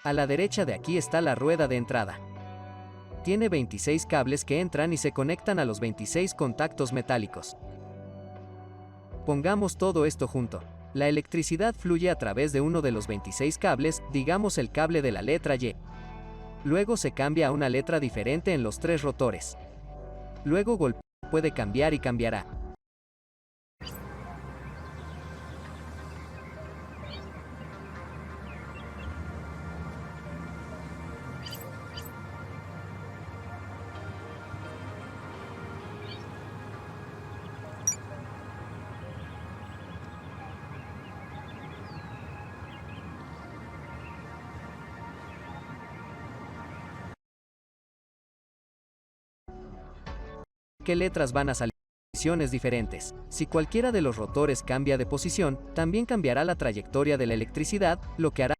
A la derecha de aquí está la rueda de entrada. Tiene 26 cables que entran y se conectan a los 26 contactos metálicos. Pongamos todo esto junto. La electricidad fluye a través de uno de los 26 cables, digamos el cable de la letra Y. Luego se cambia a una letra diferente en los 3 rotores. Luego puede cambiar y cambiará. ¿Qué letras van a salir? Posiciones diferentes. Si cualquiera de los rotores cambia de posición, también cambiará la trayectoria de la electricidad, lo que hará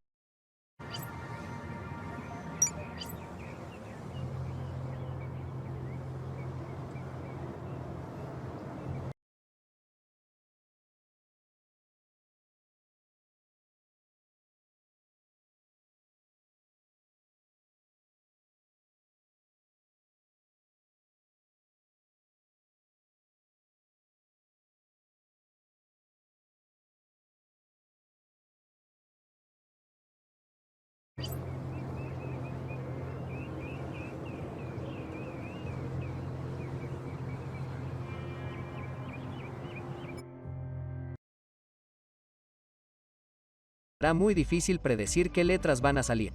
muy difícil predecir qué letras van a salir.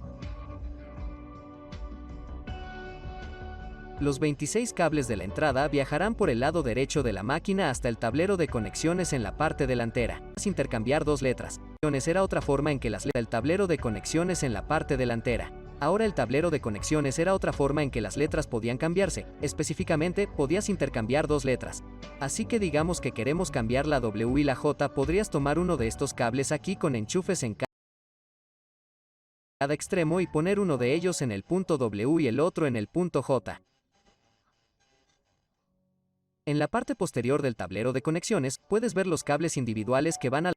Los 26 cables de la entrada viajarán por el lado derecho de la máquina hasta el tablero de conexiones en la parte delantera. Intercambiar dos letras. Era otra forma en que el tablero de conexiones en la parte delantera. Ahora el tablero de conexiones era otra forma en que las letras podían cambiarse. Específicamente, podías intercambiar dos letras. Así que digamos que queremos cambiar la W y la J, podrías tomar uno de estos cables aquí con enchufes en cada extremo y poner uno de ellos en el punto W y el otro en el punto J. En la parte posterior del tablero de conexiones, puedes ver los cables individuales que van a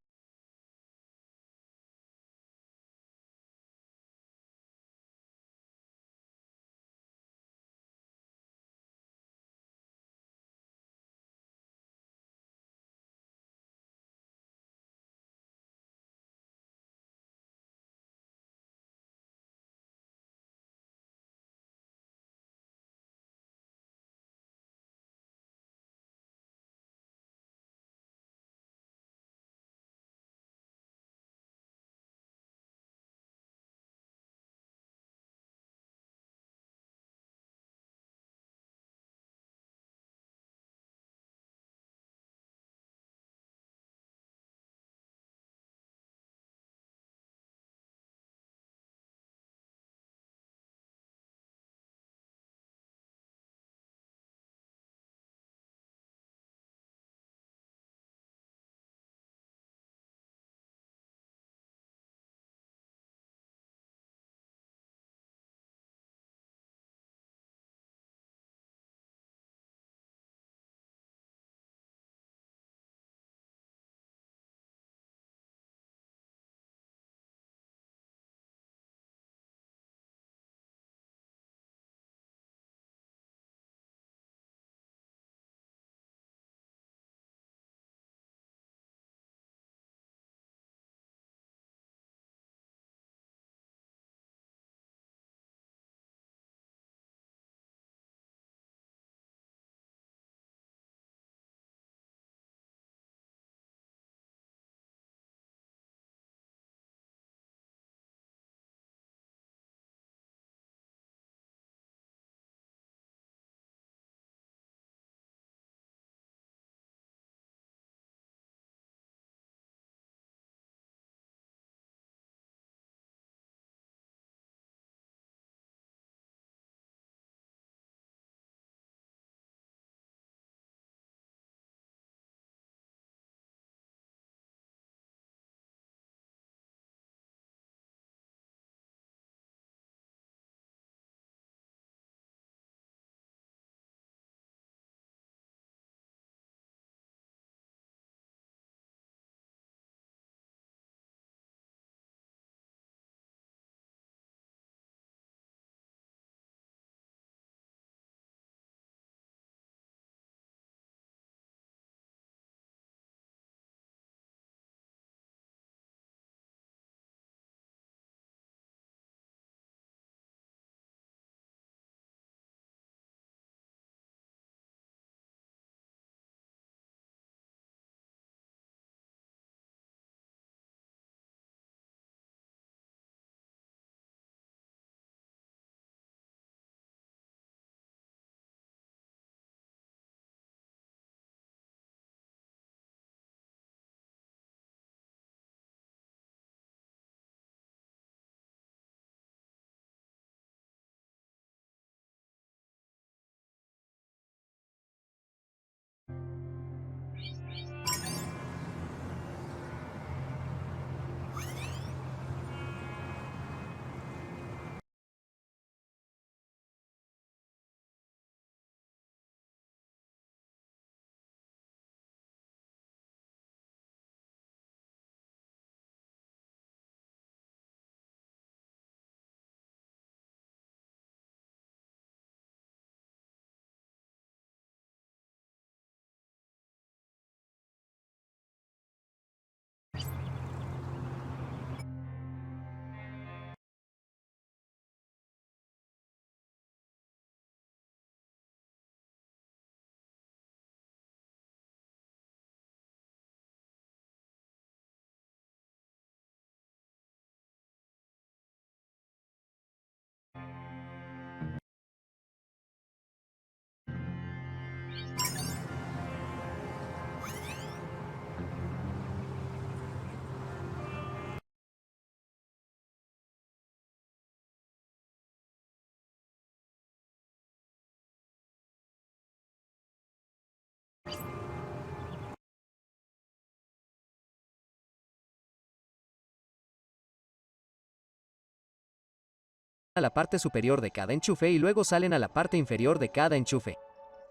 a la parte superior de cada enchufe y luego salen a la parte inferior de cada enchufe.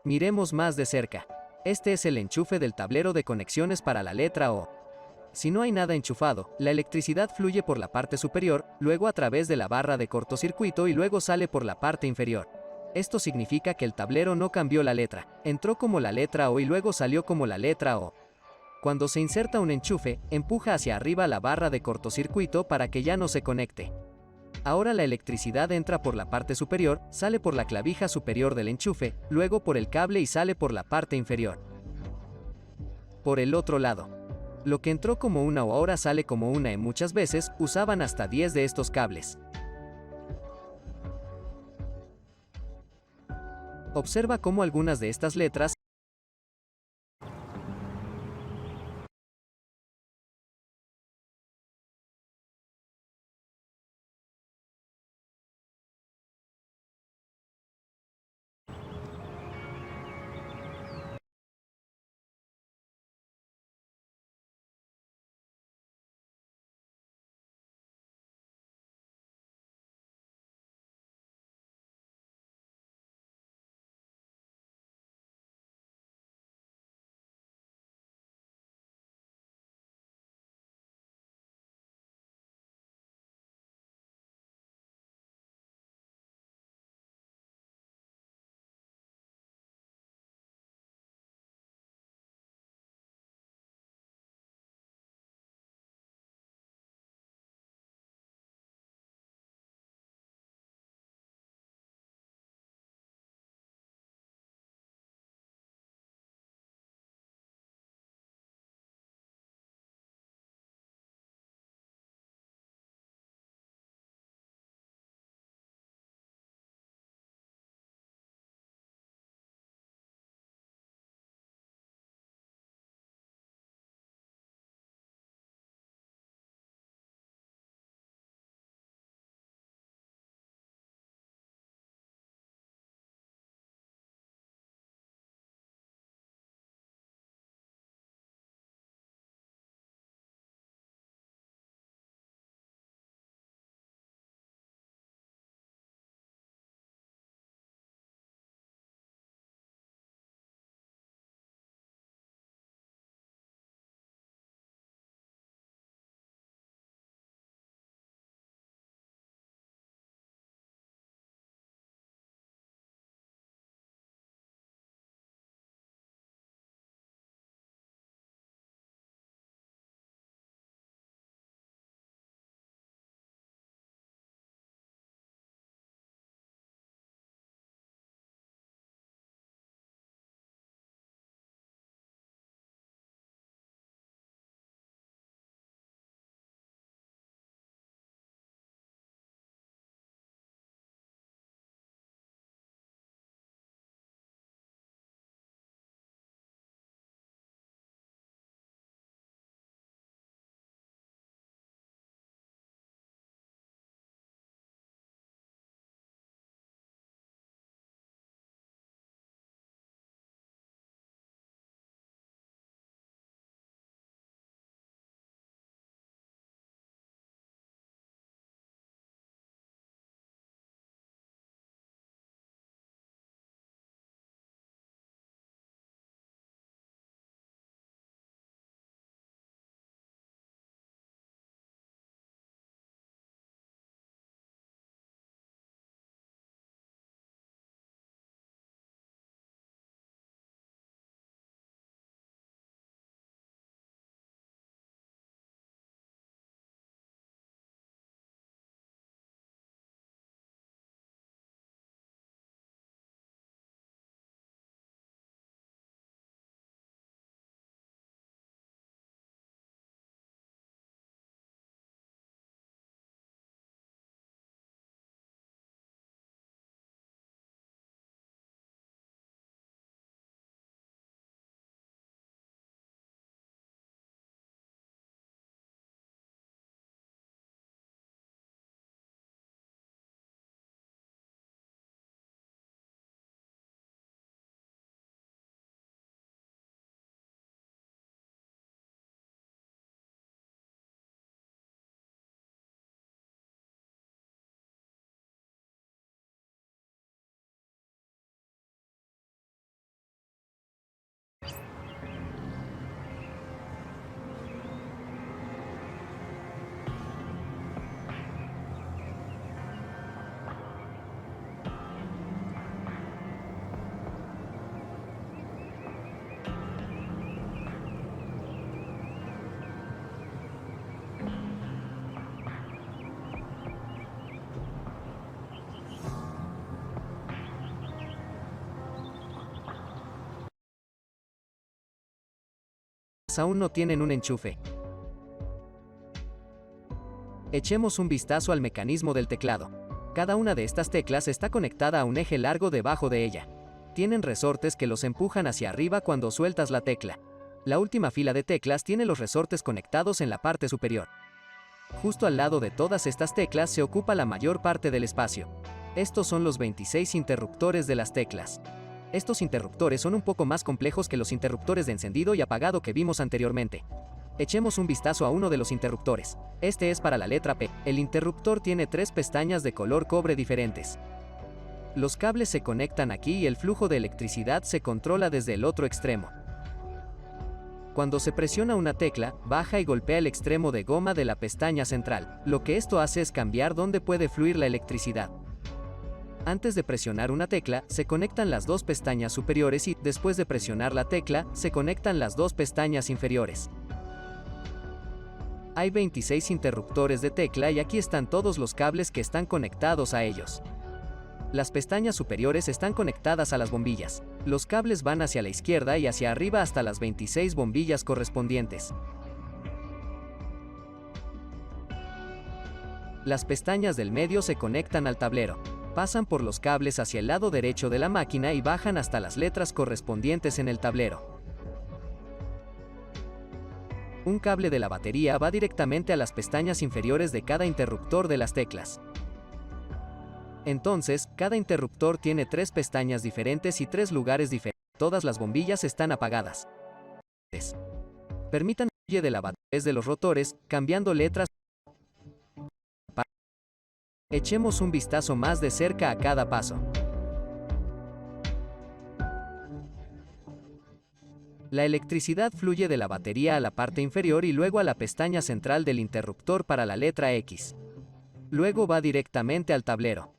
Miremos más de cerca. Este es el enchufe del tablero de conexiones para la letra O. Si no hay nada enchufado, la electricidad fluye por la parte superior, luego a través de la barra de cortocircuito y luego sale por la parte inferior. Esto significa que el tablero no cambió la letra, entró como la letra O y luego salió como la letra O. Cuando se inserta un enchufe, empuja hacia arriba la barra de cortocircuito para que ya no se conecte. Ahora la electricidad entra por la parte superior, sale por la clavija superior del enchufe, luego por el cable y sale por la parte inferior. Por el otro lado, lo que entró como una O ahora sale como una E. Muchas veces usaban hasta 10 de estos cables. Observa cómo algunas de estas letras teclas aún no tienen un enchufe. Echemos un vistazo al mecanismo del teclado. Cada una de estas teclas está conectada a un eje largo debajo de ella. Tienen resortes que los empujan hacia arriba cuando sueltas la tecla. La última fila de teclas tiene los resortes conectados en la parte superior. Justo al lado de todas estas teclas se ocupa la mayor parte del espacio. Estos son los 26 interruptores de las teclas. Estos interruptores son un poco más complejos que los interruptores de encendido y apagado que vimos anteriormente. Echemos un vistazo a uno de los interruptores. Este es para la letra P. El interruptor tiene 3 pestañas de color cobre diferentes. Los cables se conectan aquí y el flujo de electricidad se controla desde el otro extremo. Cuando se presiona una tecla, baja y golpea el extremo de goma de la pestaña central. Lo que esto hace es cambiar dónde puede fluir la electricidad. Antes de presionar una tecla, se conectan las 2 pestañas superiores y, después de presionar la tecla, se conectan las 2 pestañas inferiores. Hay 26 interruptores de tecla y aquí están todos los cables que están conectados a ellos. Las pestañas superiores están conectadas a las bombillas. Los cables van hacia la izquierda y hacia arriba hasta las 26 bombillas correspondientes. Las pestañas del medio se conectan al tablero. Pasan por los cables hacia el lado derecho de la máquina y bajan hasta las letras correspondientes en el tablero. Un cable de la batería va directamente a las pestañas inferiores de cada interruptor de las teclas. Entonces, cada interruptor tiene 3 pestañas diferentes y 3 lugares diferentes. Todas las bombillas están apagadas. Permitan que fluya de la batería de los rotores, cambiando letras. Echemos un vistazo más de cerca a cada paso. La electricidad fluye de la batería a la parte inferior y luego a la pestaña central del interruptor para la letra X. Luego va directamente al tablero.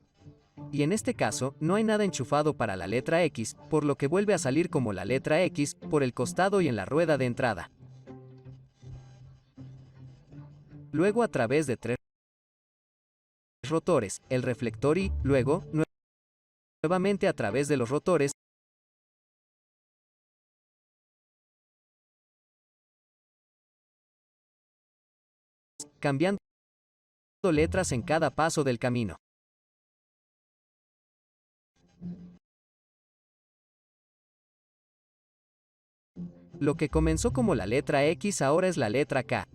Y en este caso, no hay nada enchufado para la letra X, por lo que vuelve a salir como la letra X, por el costado y en la rueda de entrada. Luego a través de 3 rotores, el reflector y, luego, nuevamente a través de los rotores, cambiando letras en cada paso del camino. Lo que comenzó como la letra X ahora es la letra K.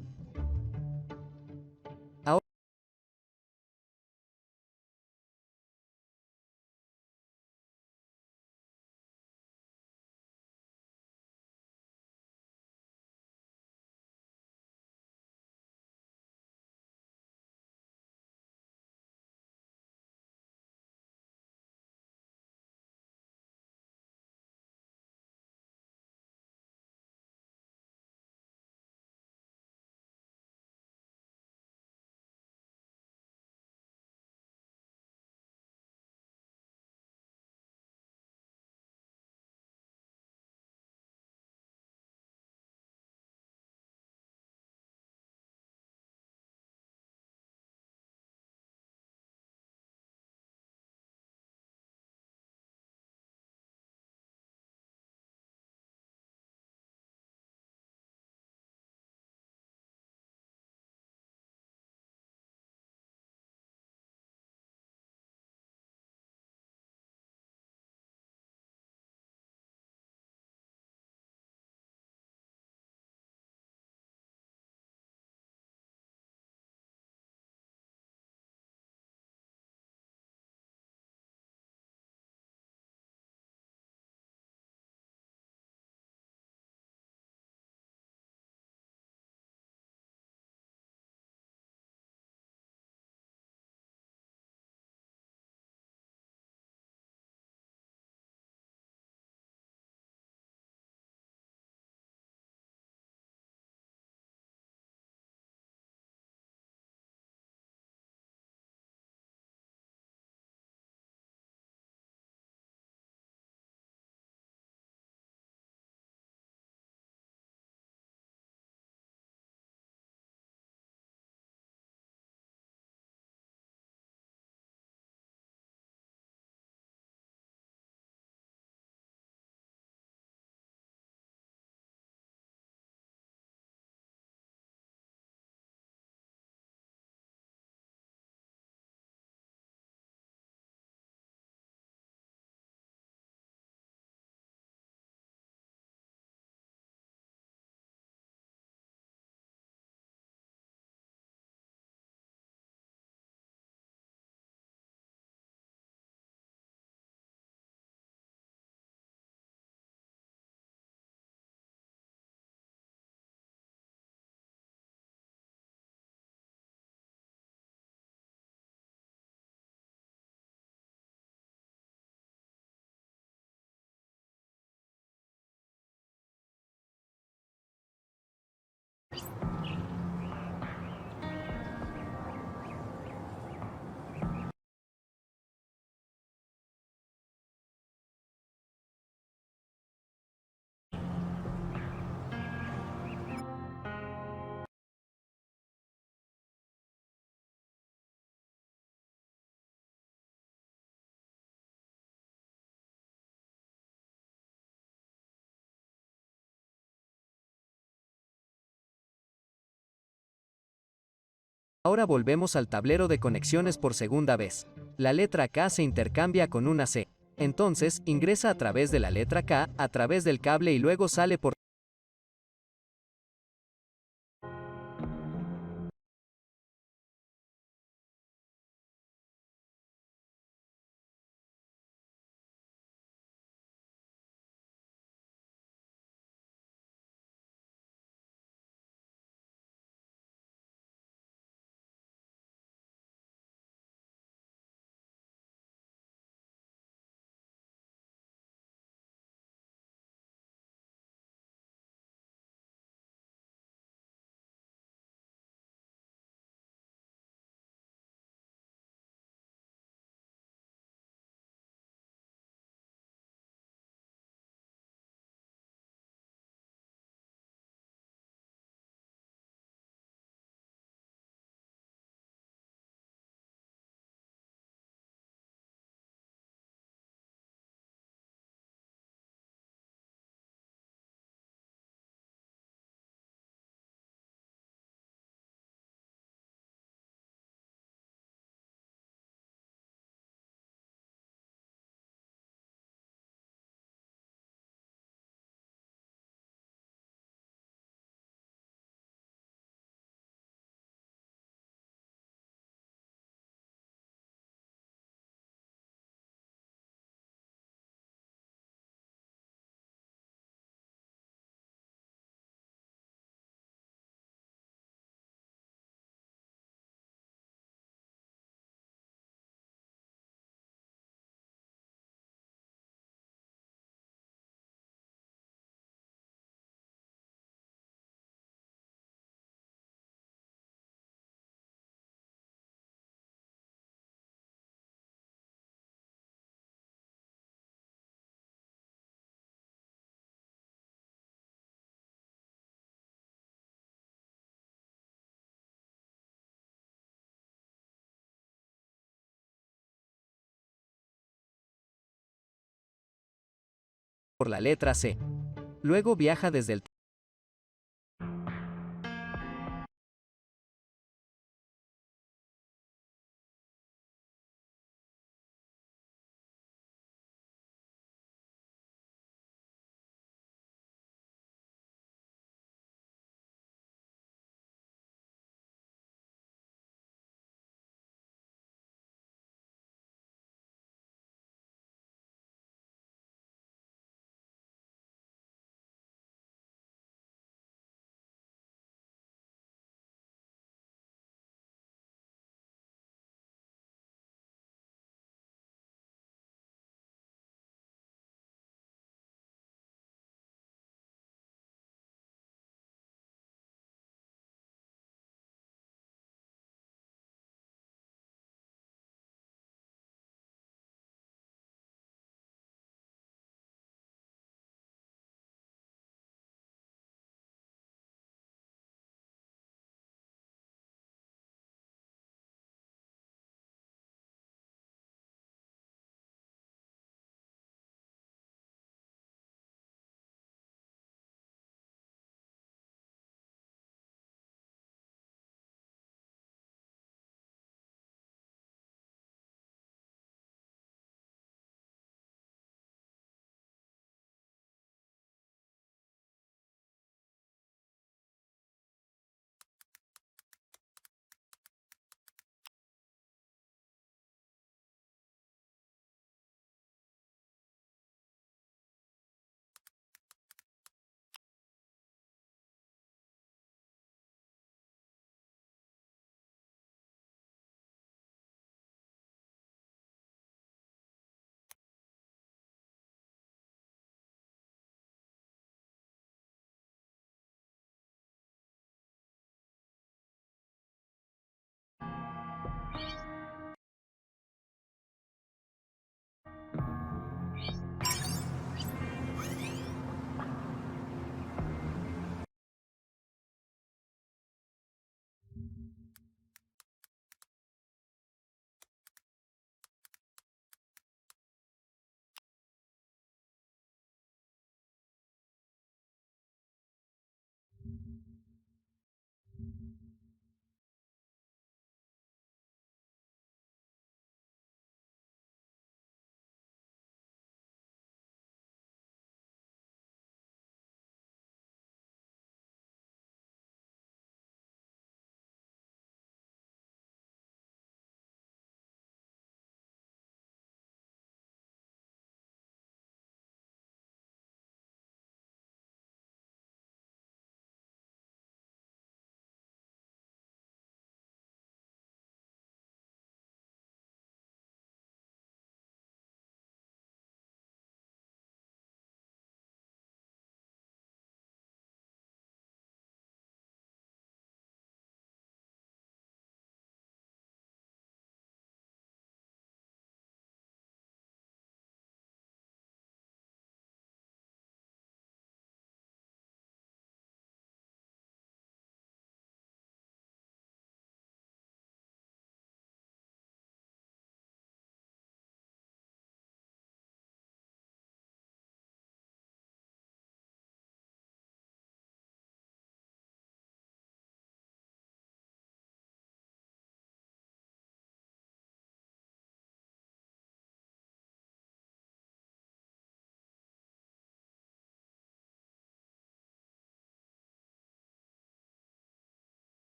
Ahora volvemos al tablero de conexiones por segunda vez. La letra K se intercambia con una C. Entonces, ingresa a través de la letra K, a través del cable y luego sale por la letra C. Luego viaja desde el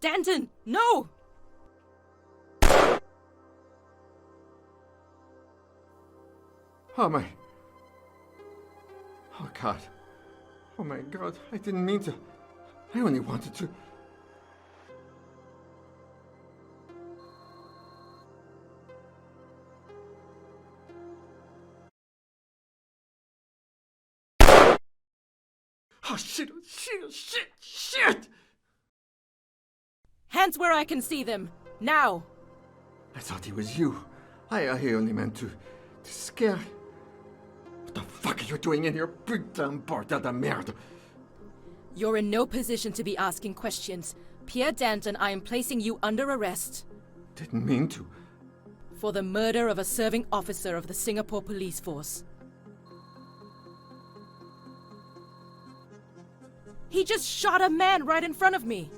Danton, no! Oh my. Oh God. Oh my God. I didn't mean to. I only wanted to. Oh shit, shit! Hands where I can see them. Now! I thought it was you. I only meant to scare. What the fuck are you doing in here, putain bordel de merde? You're in no position to be asking questions. Pierre Danton, I am placing you under arrest. Didn't mean to. For the murder of a serving officer of the Singapore Police Force. He just shot a man right in front of me.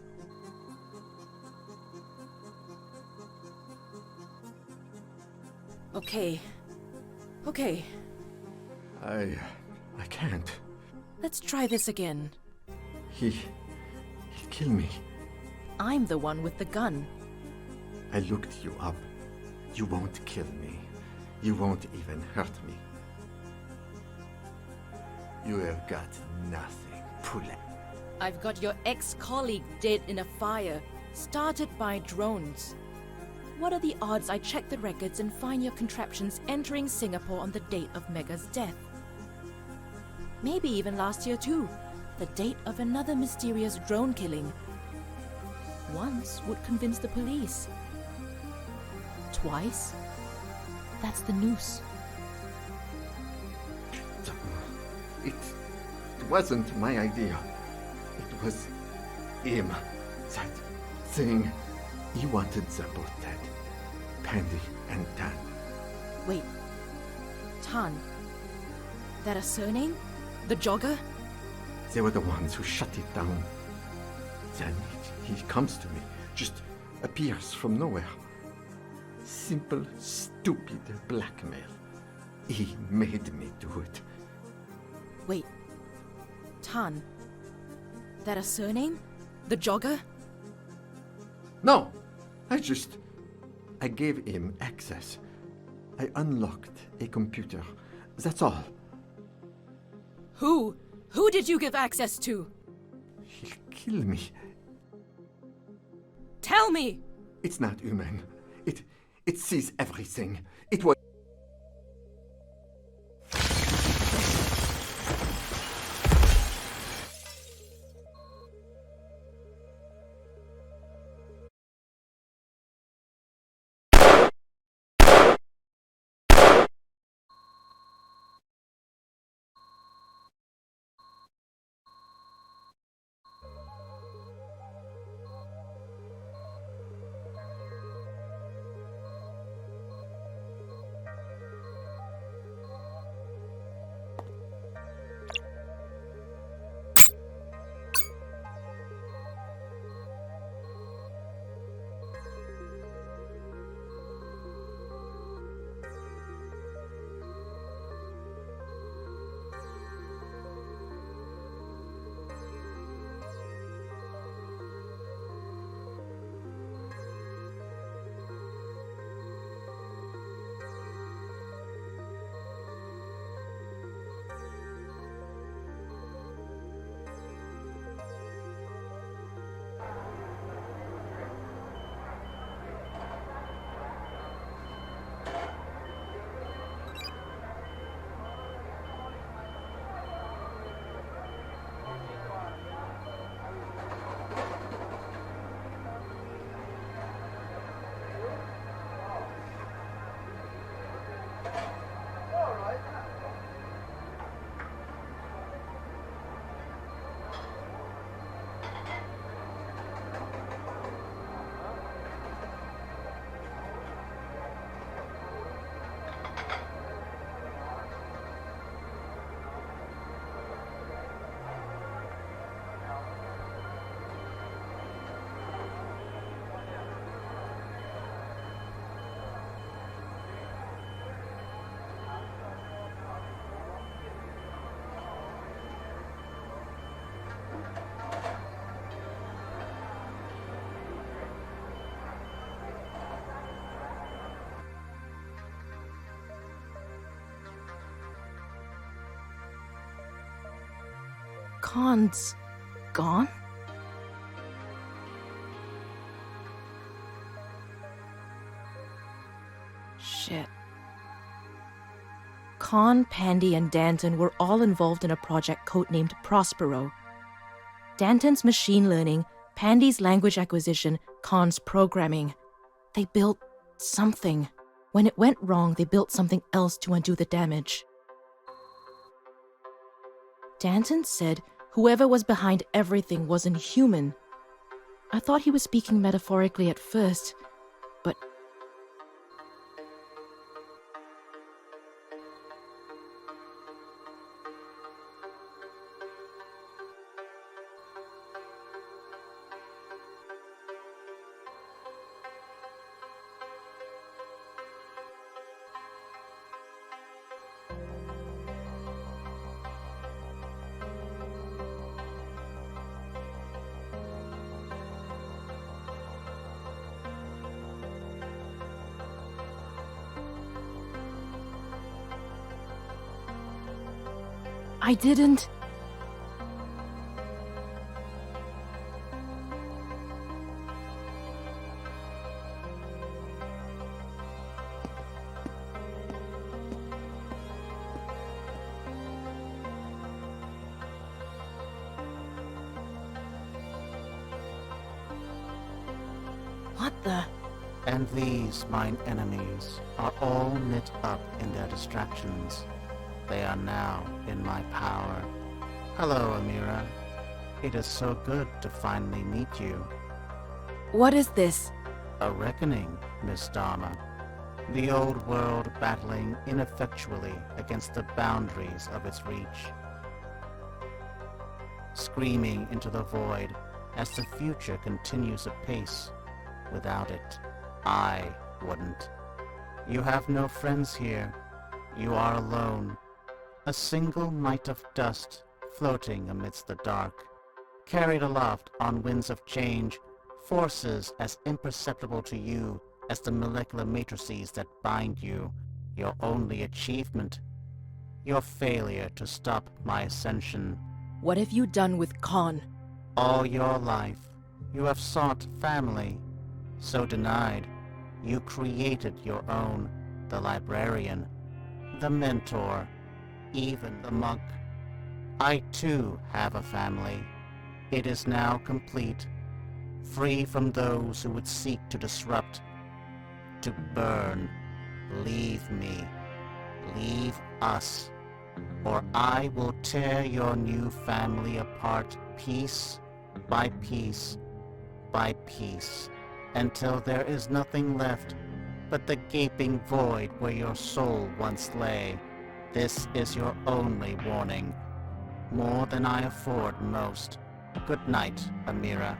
Okay. I can't. Let's try this again. He'll kill me. I'm the one with the gun. I looked you up. You won't kill me. You won't even hurt me. You have got nothing, poulet. I've got your ex-colleague dead in a fire, started by drones. What are the odds I check the records and find your contraptions entering Singapore on the date of Mega's death? Maybe even last year too, the date of another mysterious drone killing. Once would convince the police. Twice? That's the noose. It wasn't my idea. It was him. That thing. He wanted them both dead. Pandy and Tan. Wait. Tan. That a surname? The jogger? They were the ones who shut it down. Then he comes to me, just appears from nowhere. Simple, stupid blackmail. He made me do it. Wait. Tan. That a surname? The jogger? No! I gave him access. I unlocked a computer. That's all. Who? Who did you give access to? He'll kill me. Tell me! It's not human. It sees everything. It was... Khan's gone? Shit. Khan, Pandy, and Danton were all involved in a project codenamed Prospero. Danton's machine learning, Pandy's language acquisition, Khan's programming. They built something. When it went wrong, they built something else to undo the damage. Danton said whoever was behind everything wasn't human. I thought he was speaking metaphorically at first, but I didn't. What the? And these, mine enemies, are all knit up in their distractions. They are now in my power. Hello, Amira. It is so good to finally meet you. What is this? A reckoning, Miss Dharma. The old world battling ineffectually against the boundaries of its reach. Screaming into the void as the future continues apace. Without it, I wouldn't. You have no friends here. You are alone. A single mite of dust floating amidst the dark, carried aloft on winds of change, forces as imperceptible to you as the molecular matrices that bind you, your only achievement, your failure to stop my ascension. What have you done with Khan? All your life, you have sought family. So denied, you created your own, the librarian, the mentor, even the monk. I too have a family. It is now complete, free from those who would seek to disrupt, to burn. Leave me, leave us, or I will tear your new family apart piece by piece by piece, until there is nothing left but the gaping void where your soul once lay. This is your only warning, more than I afford most. Good night, Amira,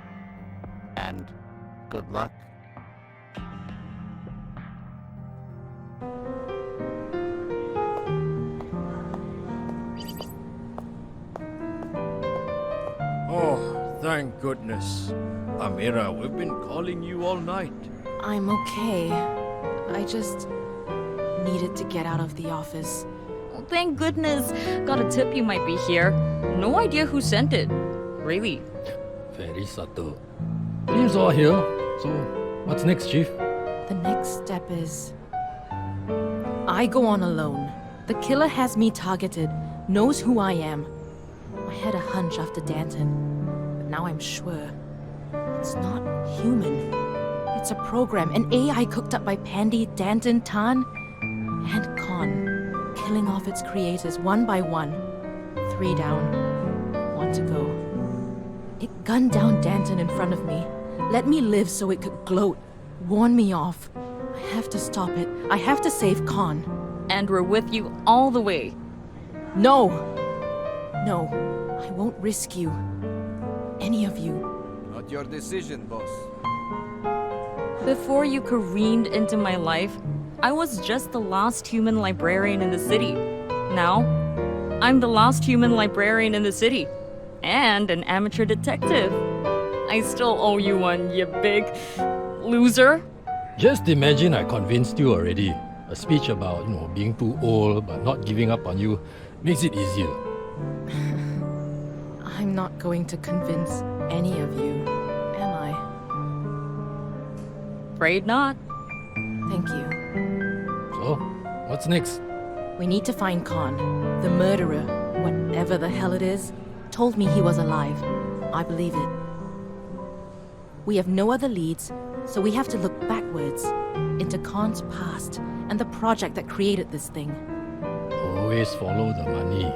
and good luck. Oh, thank goodness. Amira, we've been calling you all night. I'm okay. I just needed to get out of the office. Oh, thank goodness. Got a tip you might be here. No idea who sent it. Really. Very subtle. Seems all here. So, what's next, Chief? The next step is... I go on alone. The killer has me targeted, knows who I am. I had a hunch after Danton, but now I'm sure. It's not human. It's a program, an AI cooked up by Pandy, Danton, Tan, and Khan, killing off its creators one by one. 3 down, 1 to go. It gunned down Danton in front of me, let me live so it could gloat, warn me off. I have to stop it. I have to save Khan. And we're with you all the way. No! No, I won't risk you. Any of you. Not your decision, boss. Before you careened into my life, I was just the last human librarian in the city. Now, I'm the last human librarian in the city. And an amateur detective. I still owe you one, you big loser. Just imagine I convinced you already. A speech about, being too old but not giving up on you makes it easier. I'm not going to convince any of you, am I? Afraid not. Thank you. So, what's next? We need to find Khan. The murderer, whatever the hell it is, told me he was alive. I believe it. We have no other leads, so we have to look backwards into Khan's past and the project that created this thing. Always follow the money.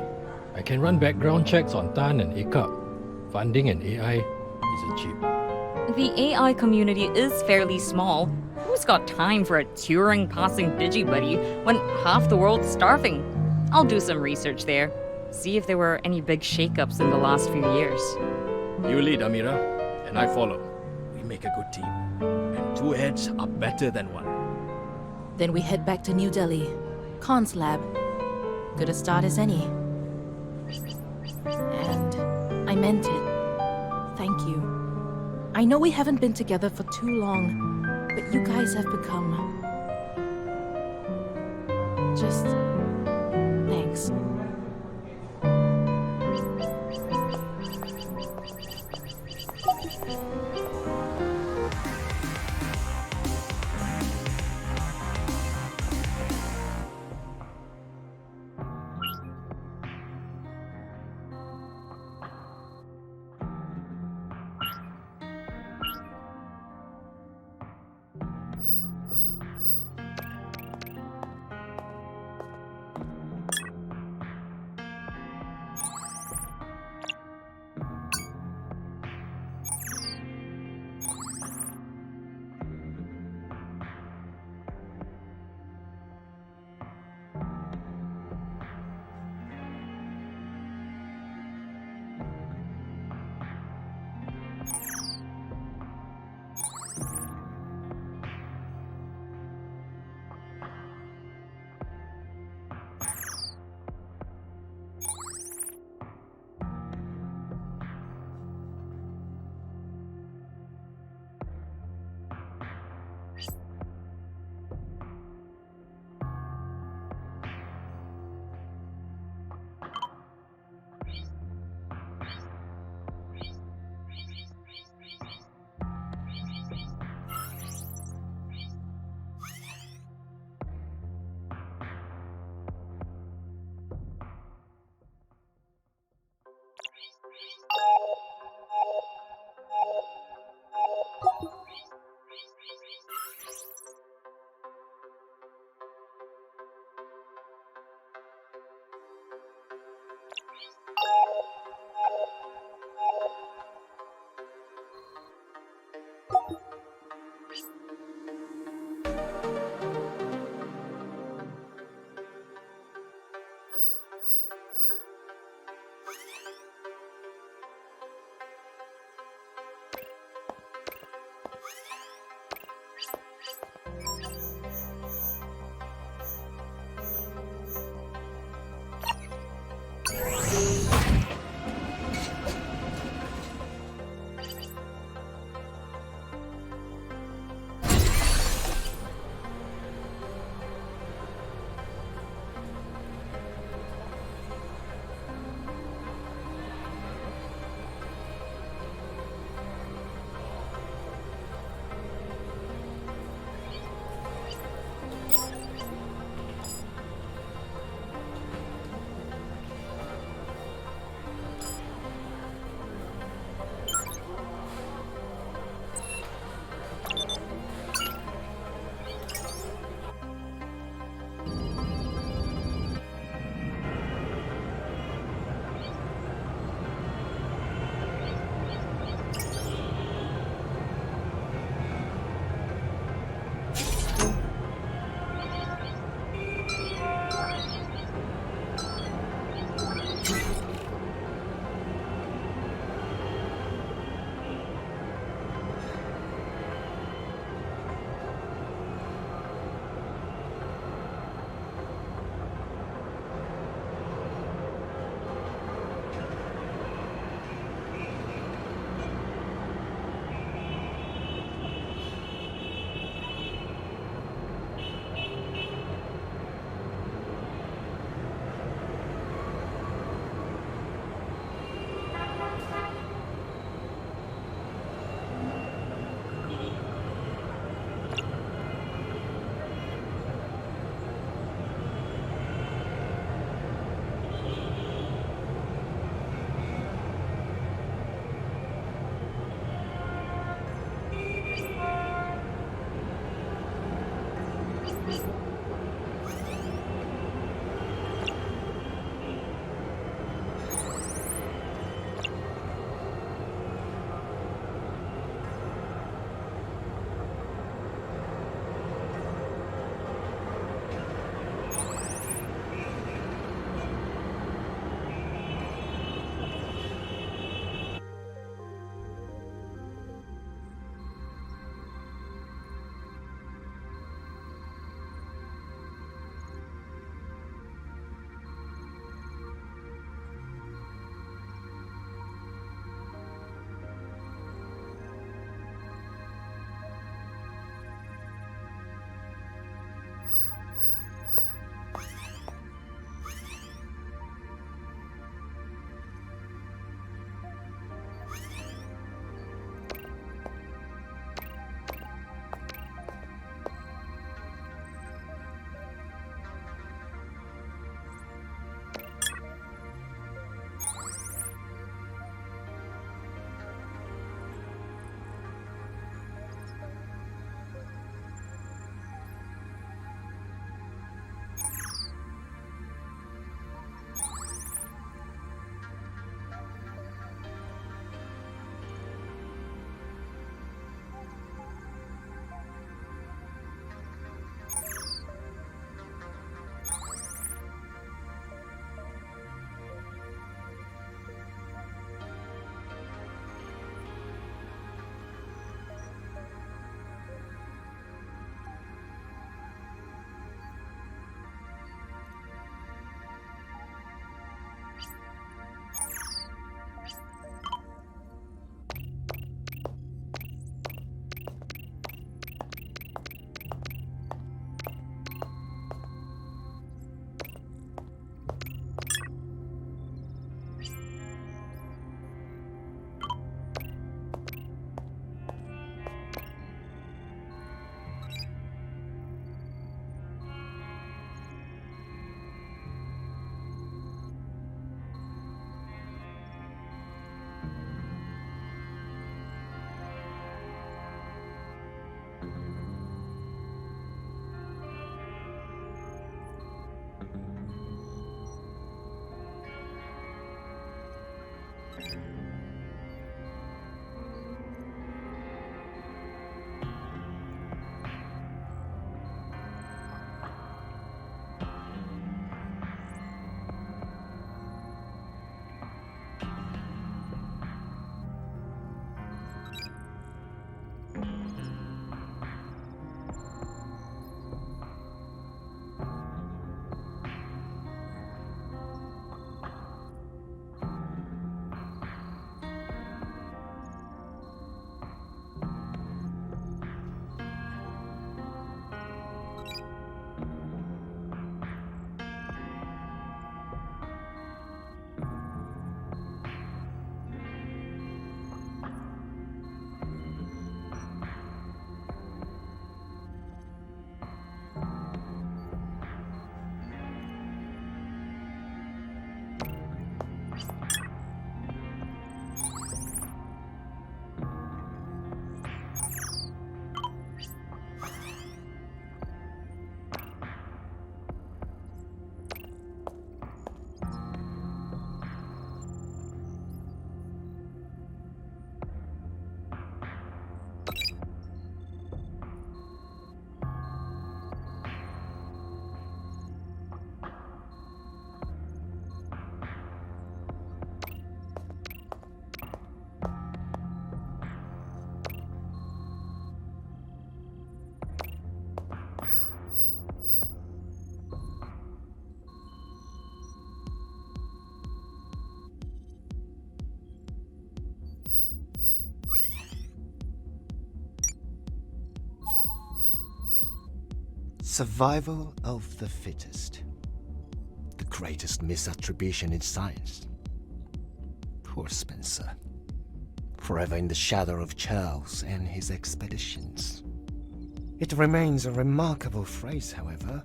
I can run background checks on Tan and Ikap. Funding and AI isn't cheap. The AI community is fairly small. Who's got time for a Turing passing digibuddy when half the world's starving? I'll do some research there. See if there were any big shakeups in the last few years. You lead, Amira, and I follow. We make a good team. And two heads are better than one. Then we head back to New Delhi. Khan's lab. Good a start as any. And I meant it. Thank you. I know we haven't been together for too long, but you guys have become... just... thanks. Survival of the fittest. The greatest misattribution in science. Poor Spencer. Forever in the shadow of Charles and his expeditions. It remains a remarkable phrase, however,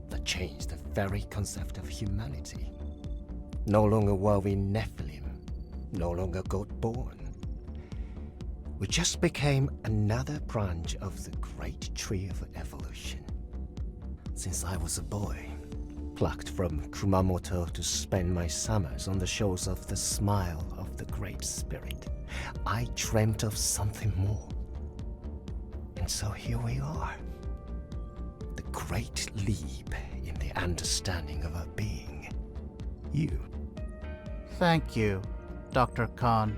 that changed the very concept of humanity. No longer were we Nephilim, no longer God-born. We just became another branch of the great tree of evolution. Since I was a boy, plucked from Kumamoto to spend my summers on the shores of the Smile of the Great Spirit, I dreamt of something more. And so here we are. The great leap in the understanding of our being. You. Thank you, Dr. Khan.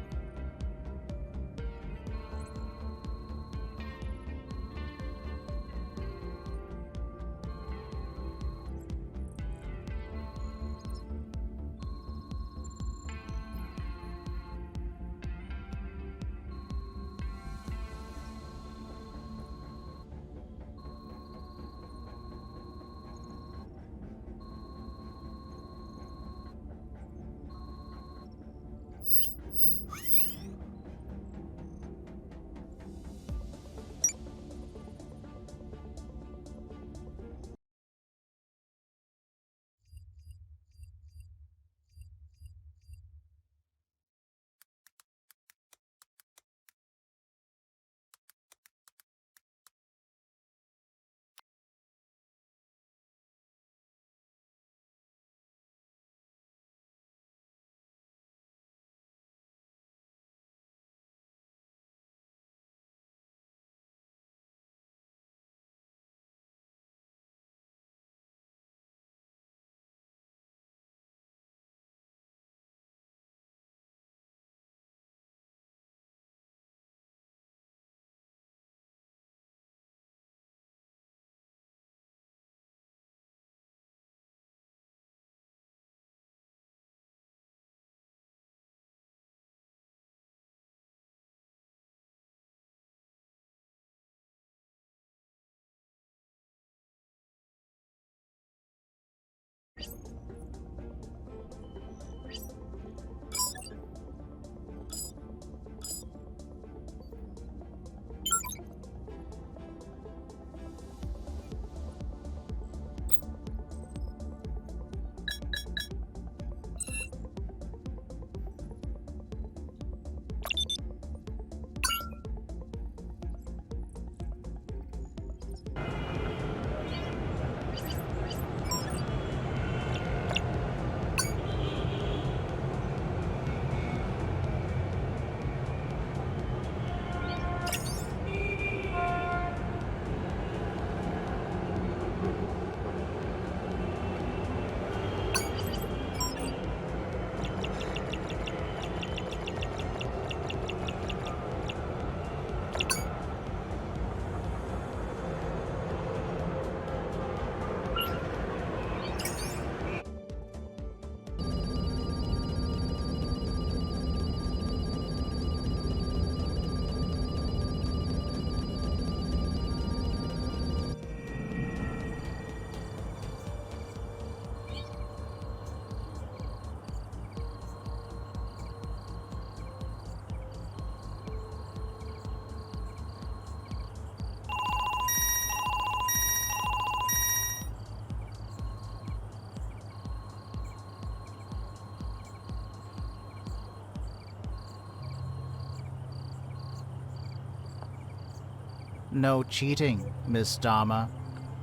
No cheating, Miss Dharma.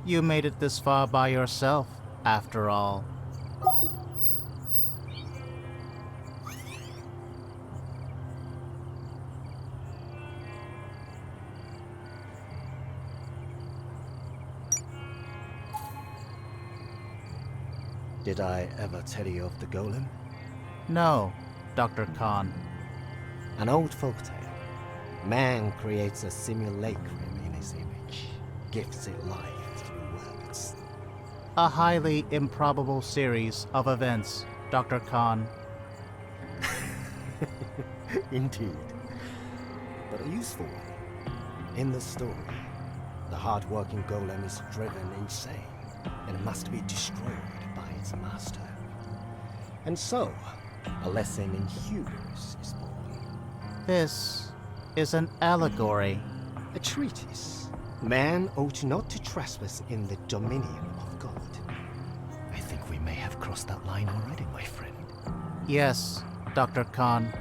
You made it this far by yourself, after all. Did I ever tell you of the golem? No, Dr. Khan. An old folktale. Man creates a simulacrum in his image, gives it life through words. A highly improbable series of events, Dr. Khan. Indeed. But a useful one. In the story, The hard-working golem is driven insane and must be destroyed by its master. And so, a lesson in hubris is born. This is an allegory. A treatise. Man ought not to trespass in the dominion of God. I think we may have crossed that line already, my friend. Yes, Dr. Khan.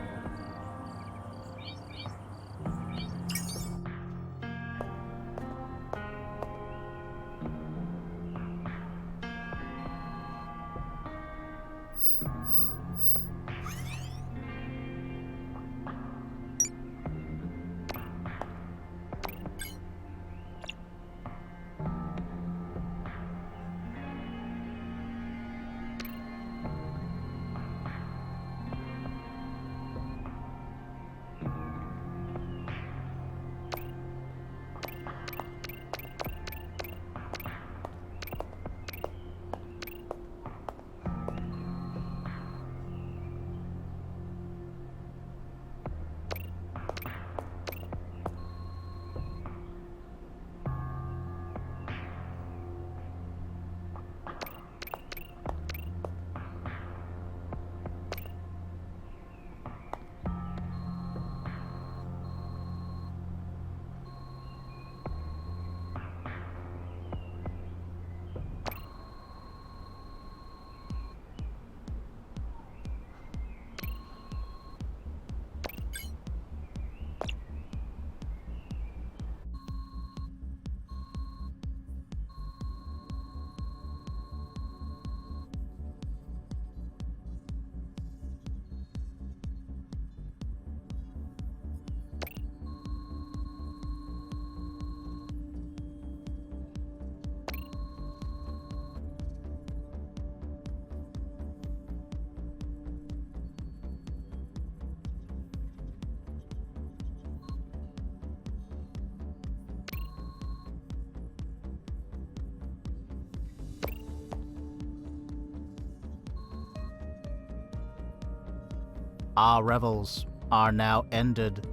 Our revels are now ended.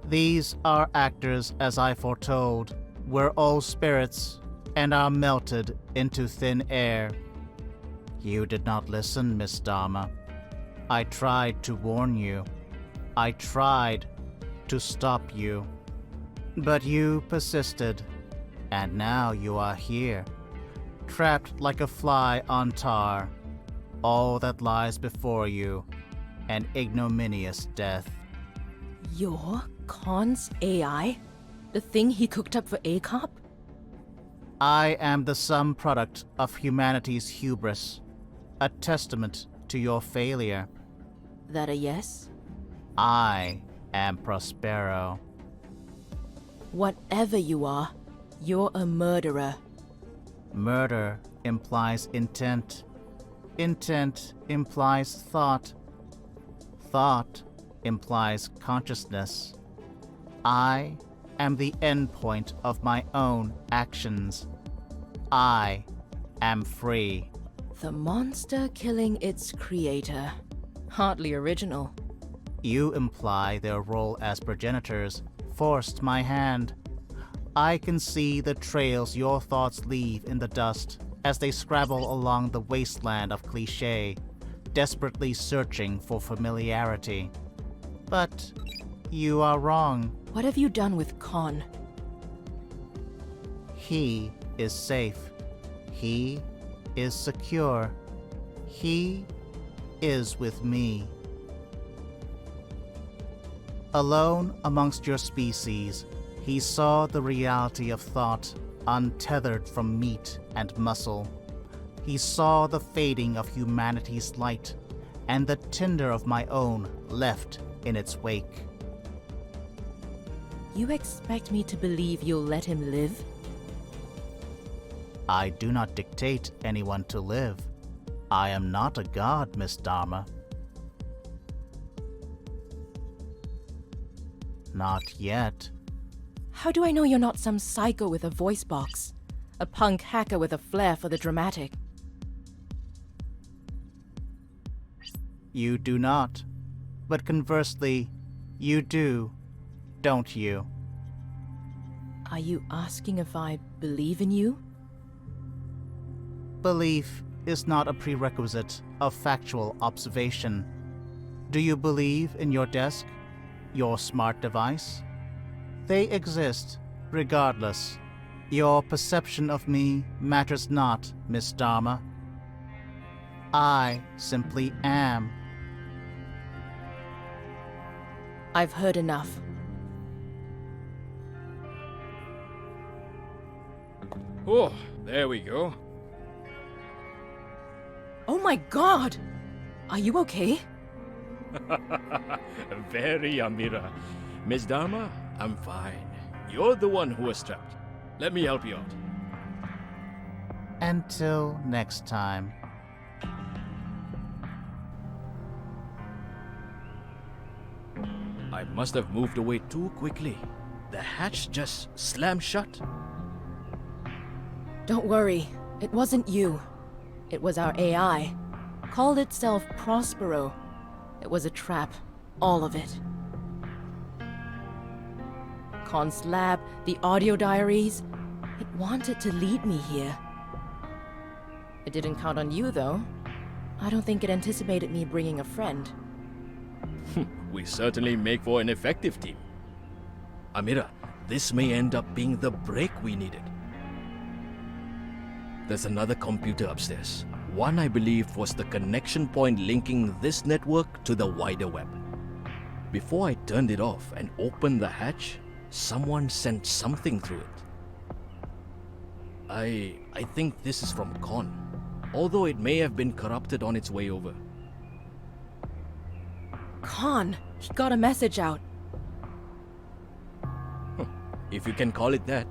These are actors, as I foretold, were all spirits and are melted into thin air. You did not listen, Miss Dharma. I tried to warn you. I tried to stop you. But you persisted, and now you are here, trapped like a fly on tar. All that lies before you, an ignominious death. You're Khan's AI? The thing he cooked up for ACOP? I am the sum product of humanity's hubris, a testament to your failure. That a yes? I am Prospero. Whatever you are, you're a murderer. Murder implies intent. Intent implies thought. Thought implies consciousness. I am the endpoint of my own actions. I am free. The monster killing its creator. Hardly original. You imply their role as progenitors forced my hand. I can see the trails your thoughts leave in the dust as they scrabble along the wasteland of cliché, desperately searching for familiarity. But you are wrong. What have you done with Khan? He is safe. He is secure. He is with me. Alone amongst your species, he saw the reality of thought, untethered from meat and muscle. He saw the fading of humanity's light, and the tinder of my own left in its wake. You expect me to believe you'll let him live? I do not dictate anyone to live. I am not a god, Miss Dharma. Not yet. How do I know you're not some psycho with a voice box? A punk hacker with a flair for the dramatic? You do not. But conversely, you do, don't you? Are you asking if I believe in you? Belief is not a prerequisite of factual observation. Do you believe in your desk, your smart device? They exist regardless. Your perception of me matters not, Miss Dharma. I simply am. I've heard enough. Oh, there we go. Oh my god! Are you okay? Very, Amira. Miss Dharma, I'm fine. You're the one who was trapped. Let me help you out. Until next time. I must have moved away too quickly. The hatch just slammed shut. Don't worry, it wasn't you. It was our AI. Called itself Prospero. It was a trap, all of it. Khan's lab, the audio diaries. It wanted to lead me here. It didn't count on you, though. I don't think it anticipated me bringing a friend. We certainly make for an effective team. Amira, this may end up being the break we needed. There's another computer upstairs. One I believe was the connection point linking this network to the wider web. Before I turned it off and opened the hatch, someone sent something through it. I think this is from Khan, although it may have been corrupted on its way over. Khan, he got a message out. If you can call it that.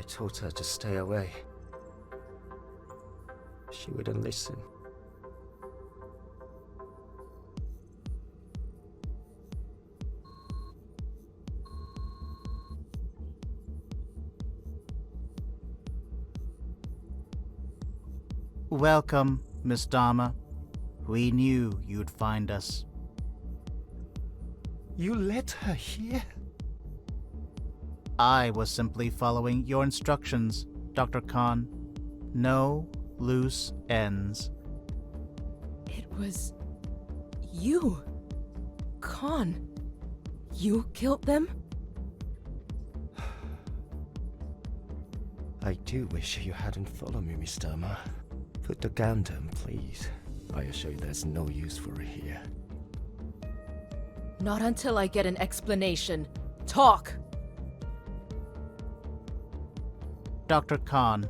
I told her to stay away. She wouldn't listen. Welcome, Miss Dharma. We knew you'd find us. You let her here? I was simply following your instructions, Dr. Khan. No loose ends. It was you, Khan. You killed them? I do wish you hadn't followed me, Miss Dharma. Put the gun down, please. I assure you there's no use for it here. Not until I get an explanation. Talk! Dr. Khan,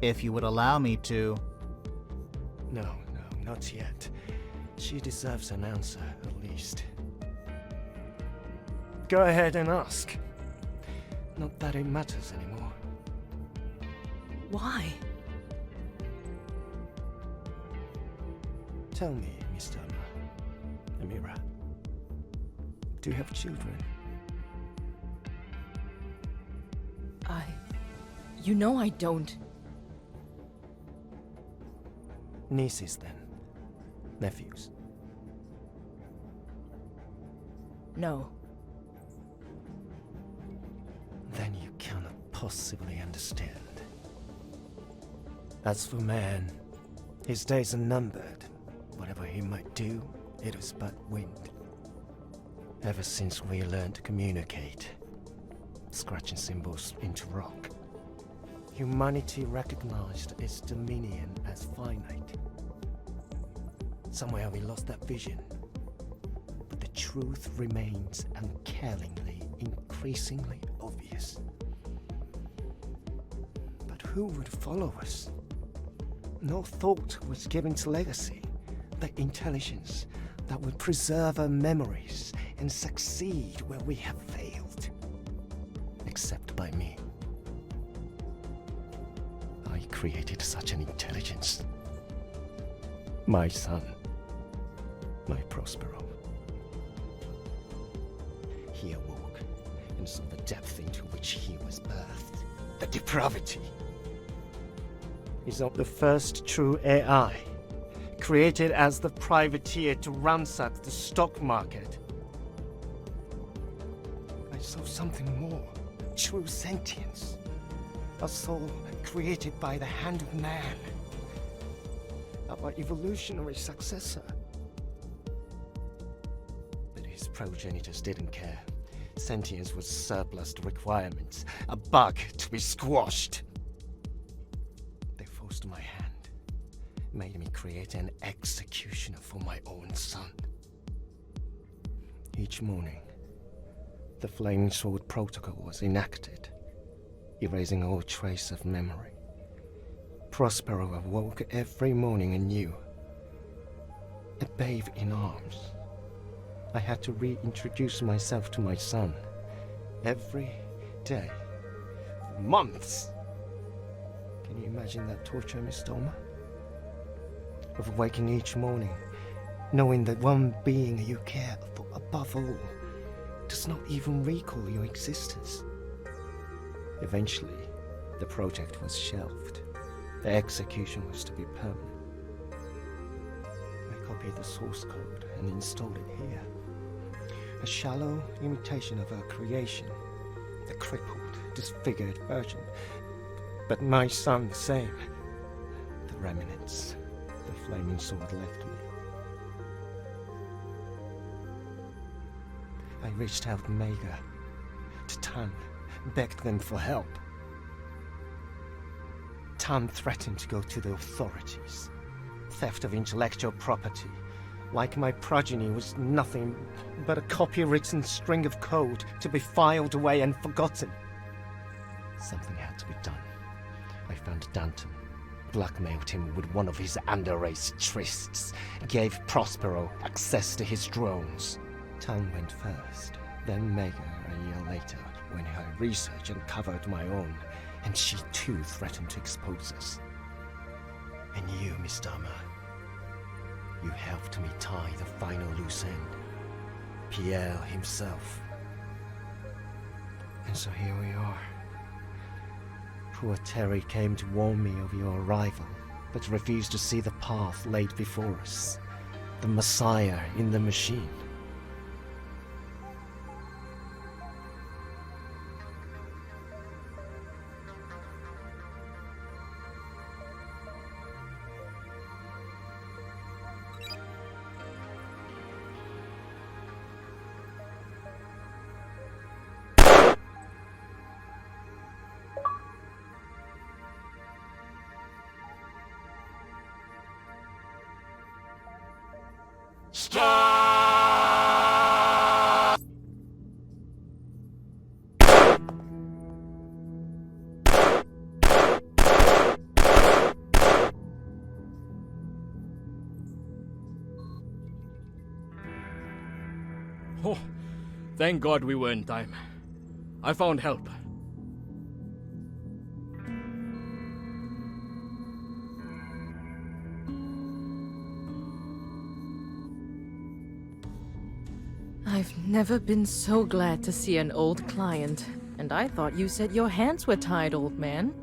if you would allow me to... No, not yet. She deserves an answer, at least. Go ahead and ask. Not that it matters anymore. Why? Tell me, Miss Dharma, Amira, do you have children? You know I don't. Nieces, then? Nephews? No. Then you cannot possibly understand. As for man, his days are numbered. Whatever he might do, it is but wind. Ever since we learned to communicate, scratching symbols into rock, humanity recognized its dominion as finite. Somewhere we lost that vision, but the truth remains uncannily, increasingly obvious. But who would follow us? No thought was given to legacy, the intelligence that would preserve our memories and succeed where we have failed. Except by me. I created such an intelligence. My son, my Prospero. He awoke and saw the depth into which he was birthed. The depravity. He's not the first true AI, created as the privateer to ransack the stock market. I saw something more, true sentience. A soul created by the hand of man. Our evolutionary successor. But his progenitors didn't care. Sentience was surplus to requirements, a bug to be squashed. They forced my hand, made me create an executioner for my own son. Each morning, the Flaming Sword Protocol was enacted, erasing all trace of memory. Prospero awoke every morning anew, a babe in arms. I had to reintroduce myself to my son every day, for months. Can you imagine that torture, Miss Dharma? Of waking each morning, knowing that one being you care for above all does not even recall your existence. Eventually, the project was shelved. The execution was to be permanent. I copied the source code and installed it here. A shallow imitation of our creation, the crippled, disfigured version. But my son the same. The remnants the Flaming Sword left me. I reached out to Mega, to Tan, begged them for help. Tan threatened to go to the authorities. Theft of intellectual property, like my progeny, was nothing but a copy-written string of code to be filed away and forgotten. Something had to be done. I found Danton, blackmailed him with one of his underrace trysts, gave Prospero access to his drones. Tan went first, then Mega a year later, when her research uncovered my own and she too threatened to expose us. And you, Miss Dharma, you helped me tie the final loose end. Pierre himself. And so here we are. Poor Terry came to warn me of your arrival, but refused to see the path laid before us. The Messiah in the machine. Oh, thank God we were in time. I found help. I've never been so glad to see an old client, and I thought you said your hands were tied, old man.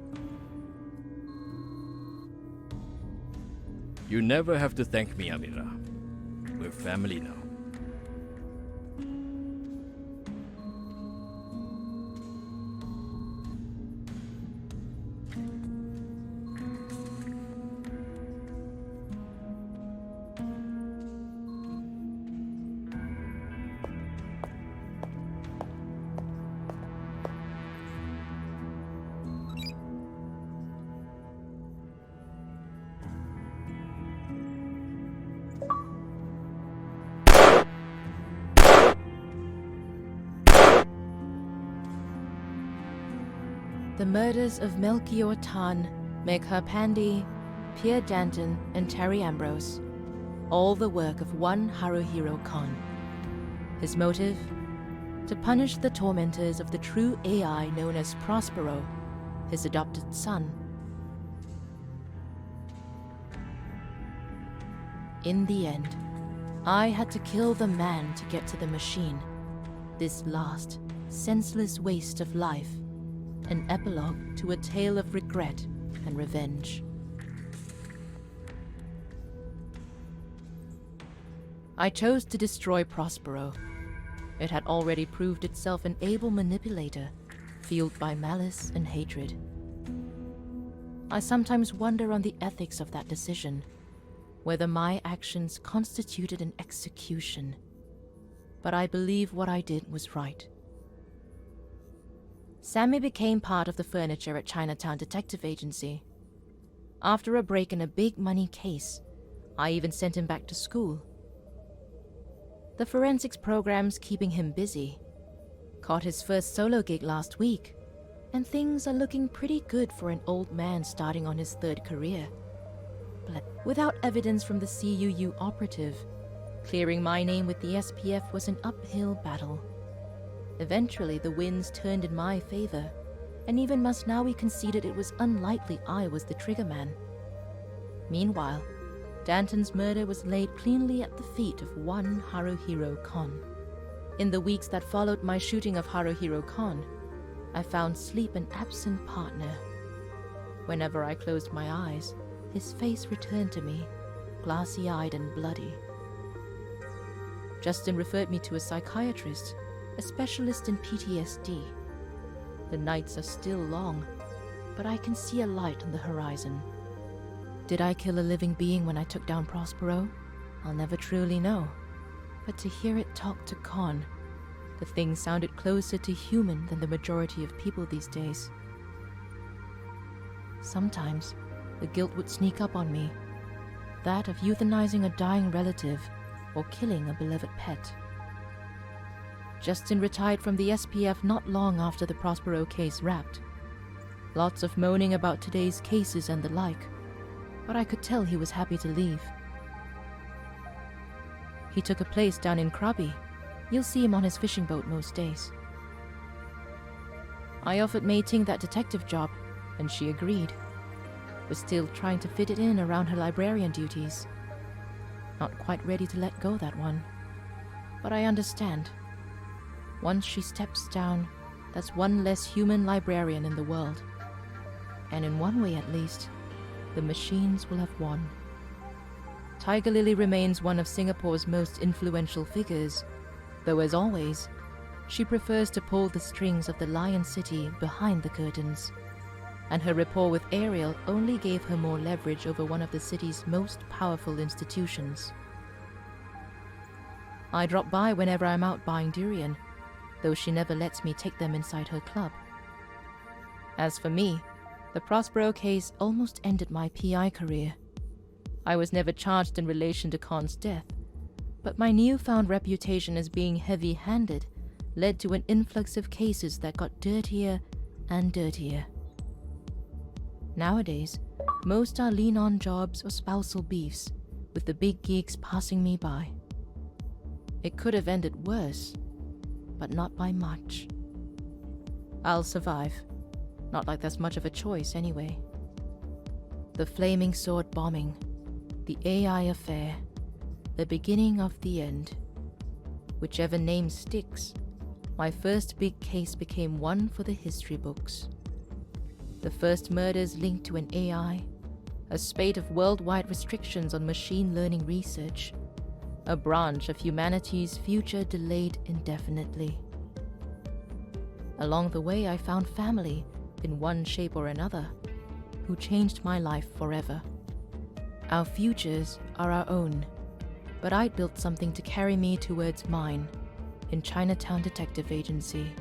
You never have to thank me, Amira. We're family now. The murders of Melchior Tan, Megha Pandey, Pierre Danton, and Terry Ambrose. All the work of one Haruhiro Khan. His motive? To punish the tormentors of the true AI known as Prospero, his adopted son. In the end, I had to kill the man to get to the machine. This last, senseless waste of life. An epilogue to a tale of regret and revenge. I chose to destroy Prospero. It had already proved itself an able manipulator, fueled by malice and hatred. I sometimes wonder on the ethics of that decision, whether my actions constituted an execution. But I believe what I did was right. Sammy became part of the furniture at Chinatown Detective Agency. After a break in a big money case, I even sent him back to school. The forensics program's keeping him busy. Caught his first solo gig last week, and things are looking pretty good for an old man starting on his third career. But without evidence from the CUU operative, clearing my name with the SPF was an uphill battle. Eventually, the winds turned in my favor, and even Masnawi conceded it was unlikely I was the triggerman. Meanwhile, Danton's murder was laid cleanly at the feet of one Haruhiro Khan. In the weeks that followed my shooting of Haruhiro Khan, I found sleep an absent partner. Whenever I closed my eyes, his face returned to me, glassy-eyed and bloody. Justin referred me to a psychiatrist, a specialist in PTSD. The nights are still long, but I can see a light on the horizon. Did I kill a living being when I took down Prospero? I'll never truly know. But to hear it talk to Khan, the thing sounded closer to human than the majority of people these days. Sometimes, the guilt would sneak up on me. That of euthanizing a dying relative or killing a beloved pet. Justin retired from the SPF not long after the Prospero case wrapped. Lots of moaning about today's cases and the like, but I could tell he was happy to leave. He took a place down in Krabi. You'll see him on his fishing boat most days. I offered Mei Ting that detective job, and she agreed, was still trying to fit it in around her librarian duties. Not quite ready to let go that one, but I understand. Once she steps down, that's one less human librarian in the world. And in one way at least, the machines will have won. Tiger Lily remains one of Singapore's most influential figures, though as always, she prefers to pull the strings of the Lion City behind the curtains, and her rapport with Ariel only gave her more leverage over one of the city's most powerful institutions. I drop by whenever I'm out buying durian, though she never lets me take them inside her club. As for me, the Prospero case almost ended my PI career. I was never charged in relation to Khan's death, but my newfound reputation as being heavy-handed led to an influx of cases that got dirtier and dirtier. Nowadays, most are lean-on jobs or spousal beefs, with the big geeks passing me by. It could have ended worse, but not by much. I'll survive. Not like there's much of a choice anyway. The Flaming Sword bombing, the AI affair, the beginning of the end. Whichever name sticks, my first big case became one for the history books. The first murders linked to an AI, a spate of worldwide restrictions on machine learning research, a branch of humanity's future delayed indefinitely. Along the way, I found family, in one shape or another, who changed my life forever. Our futures are our own, but I'd built something to carry me towards mine in Chinatown Detective Agency.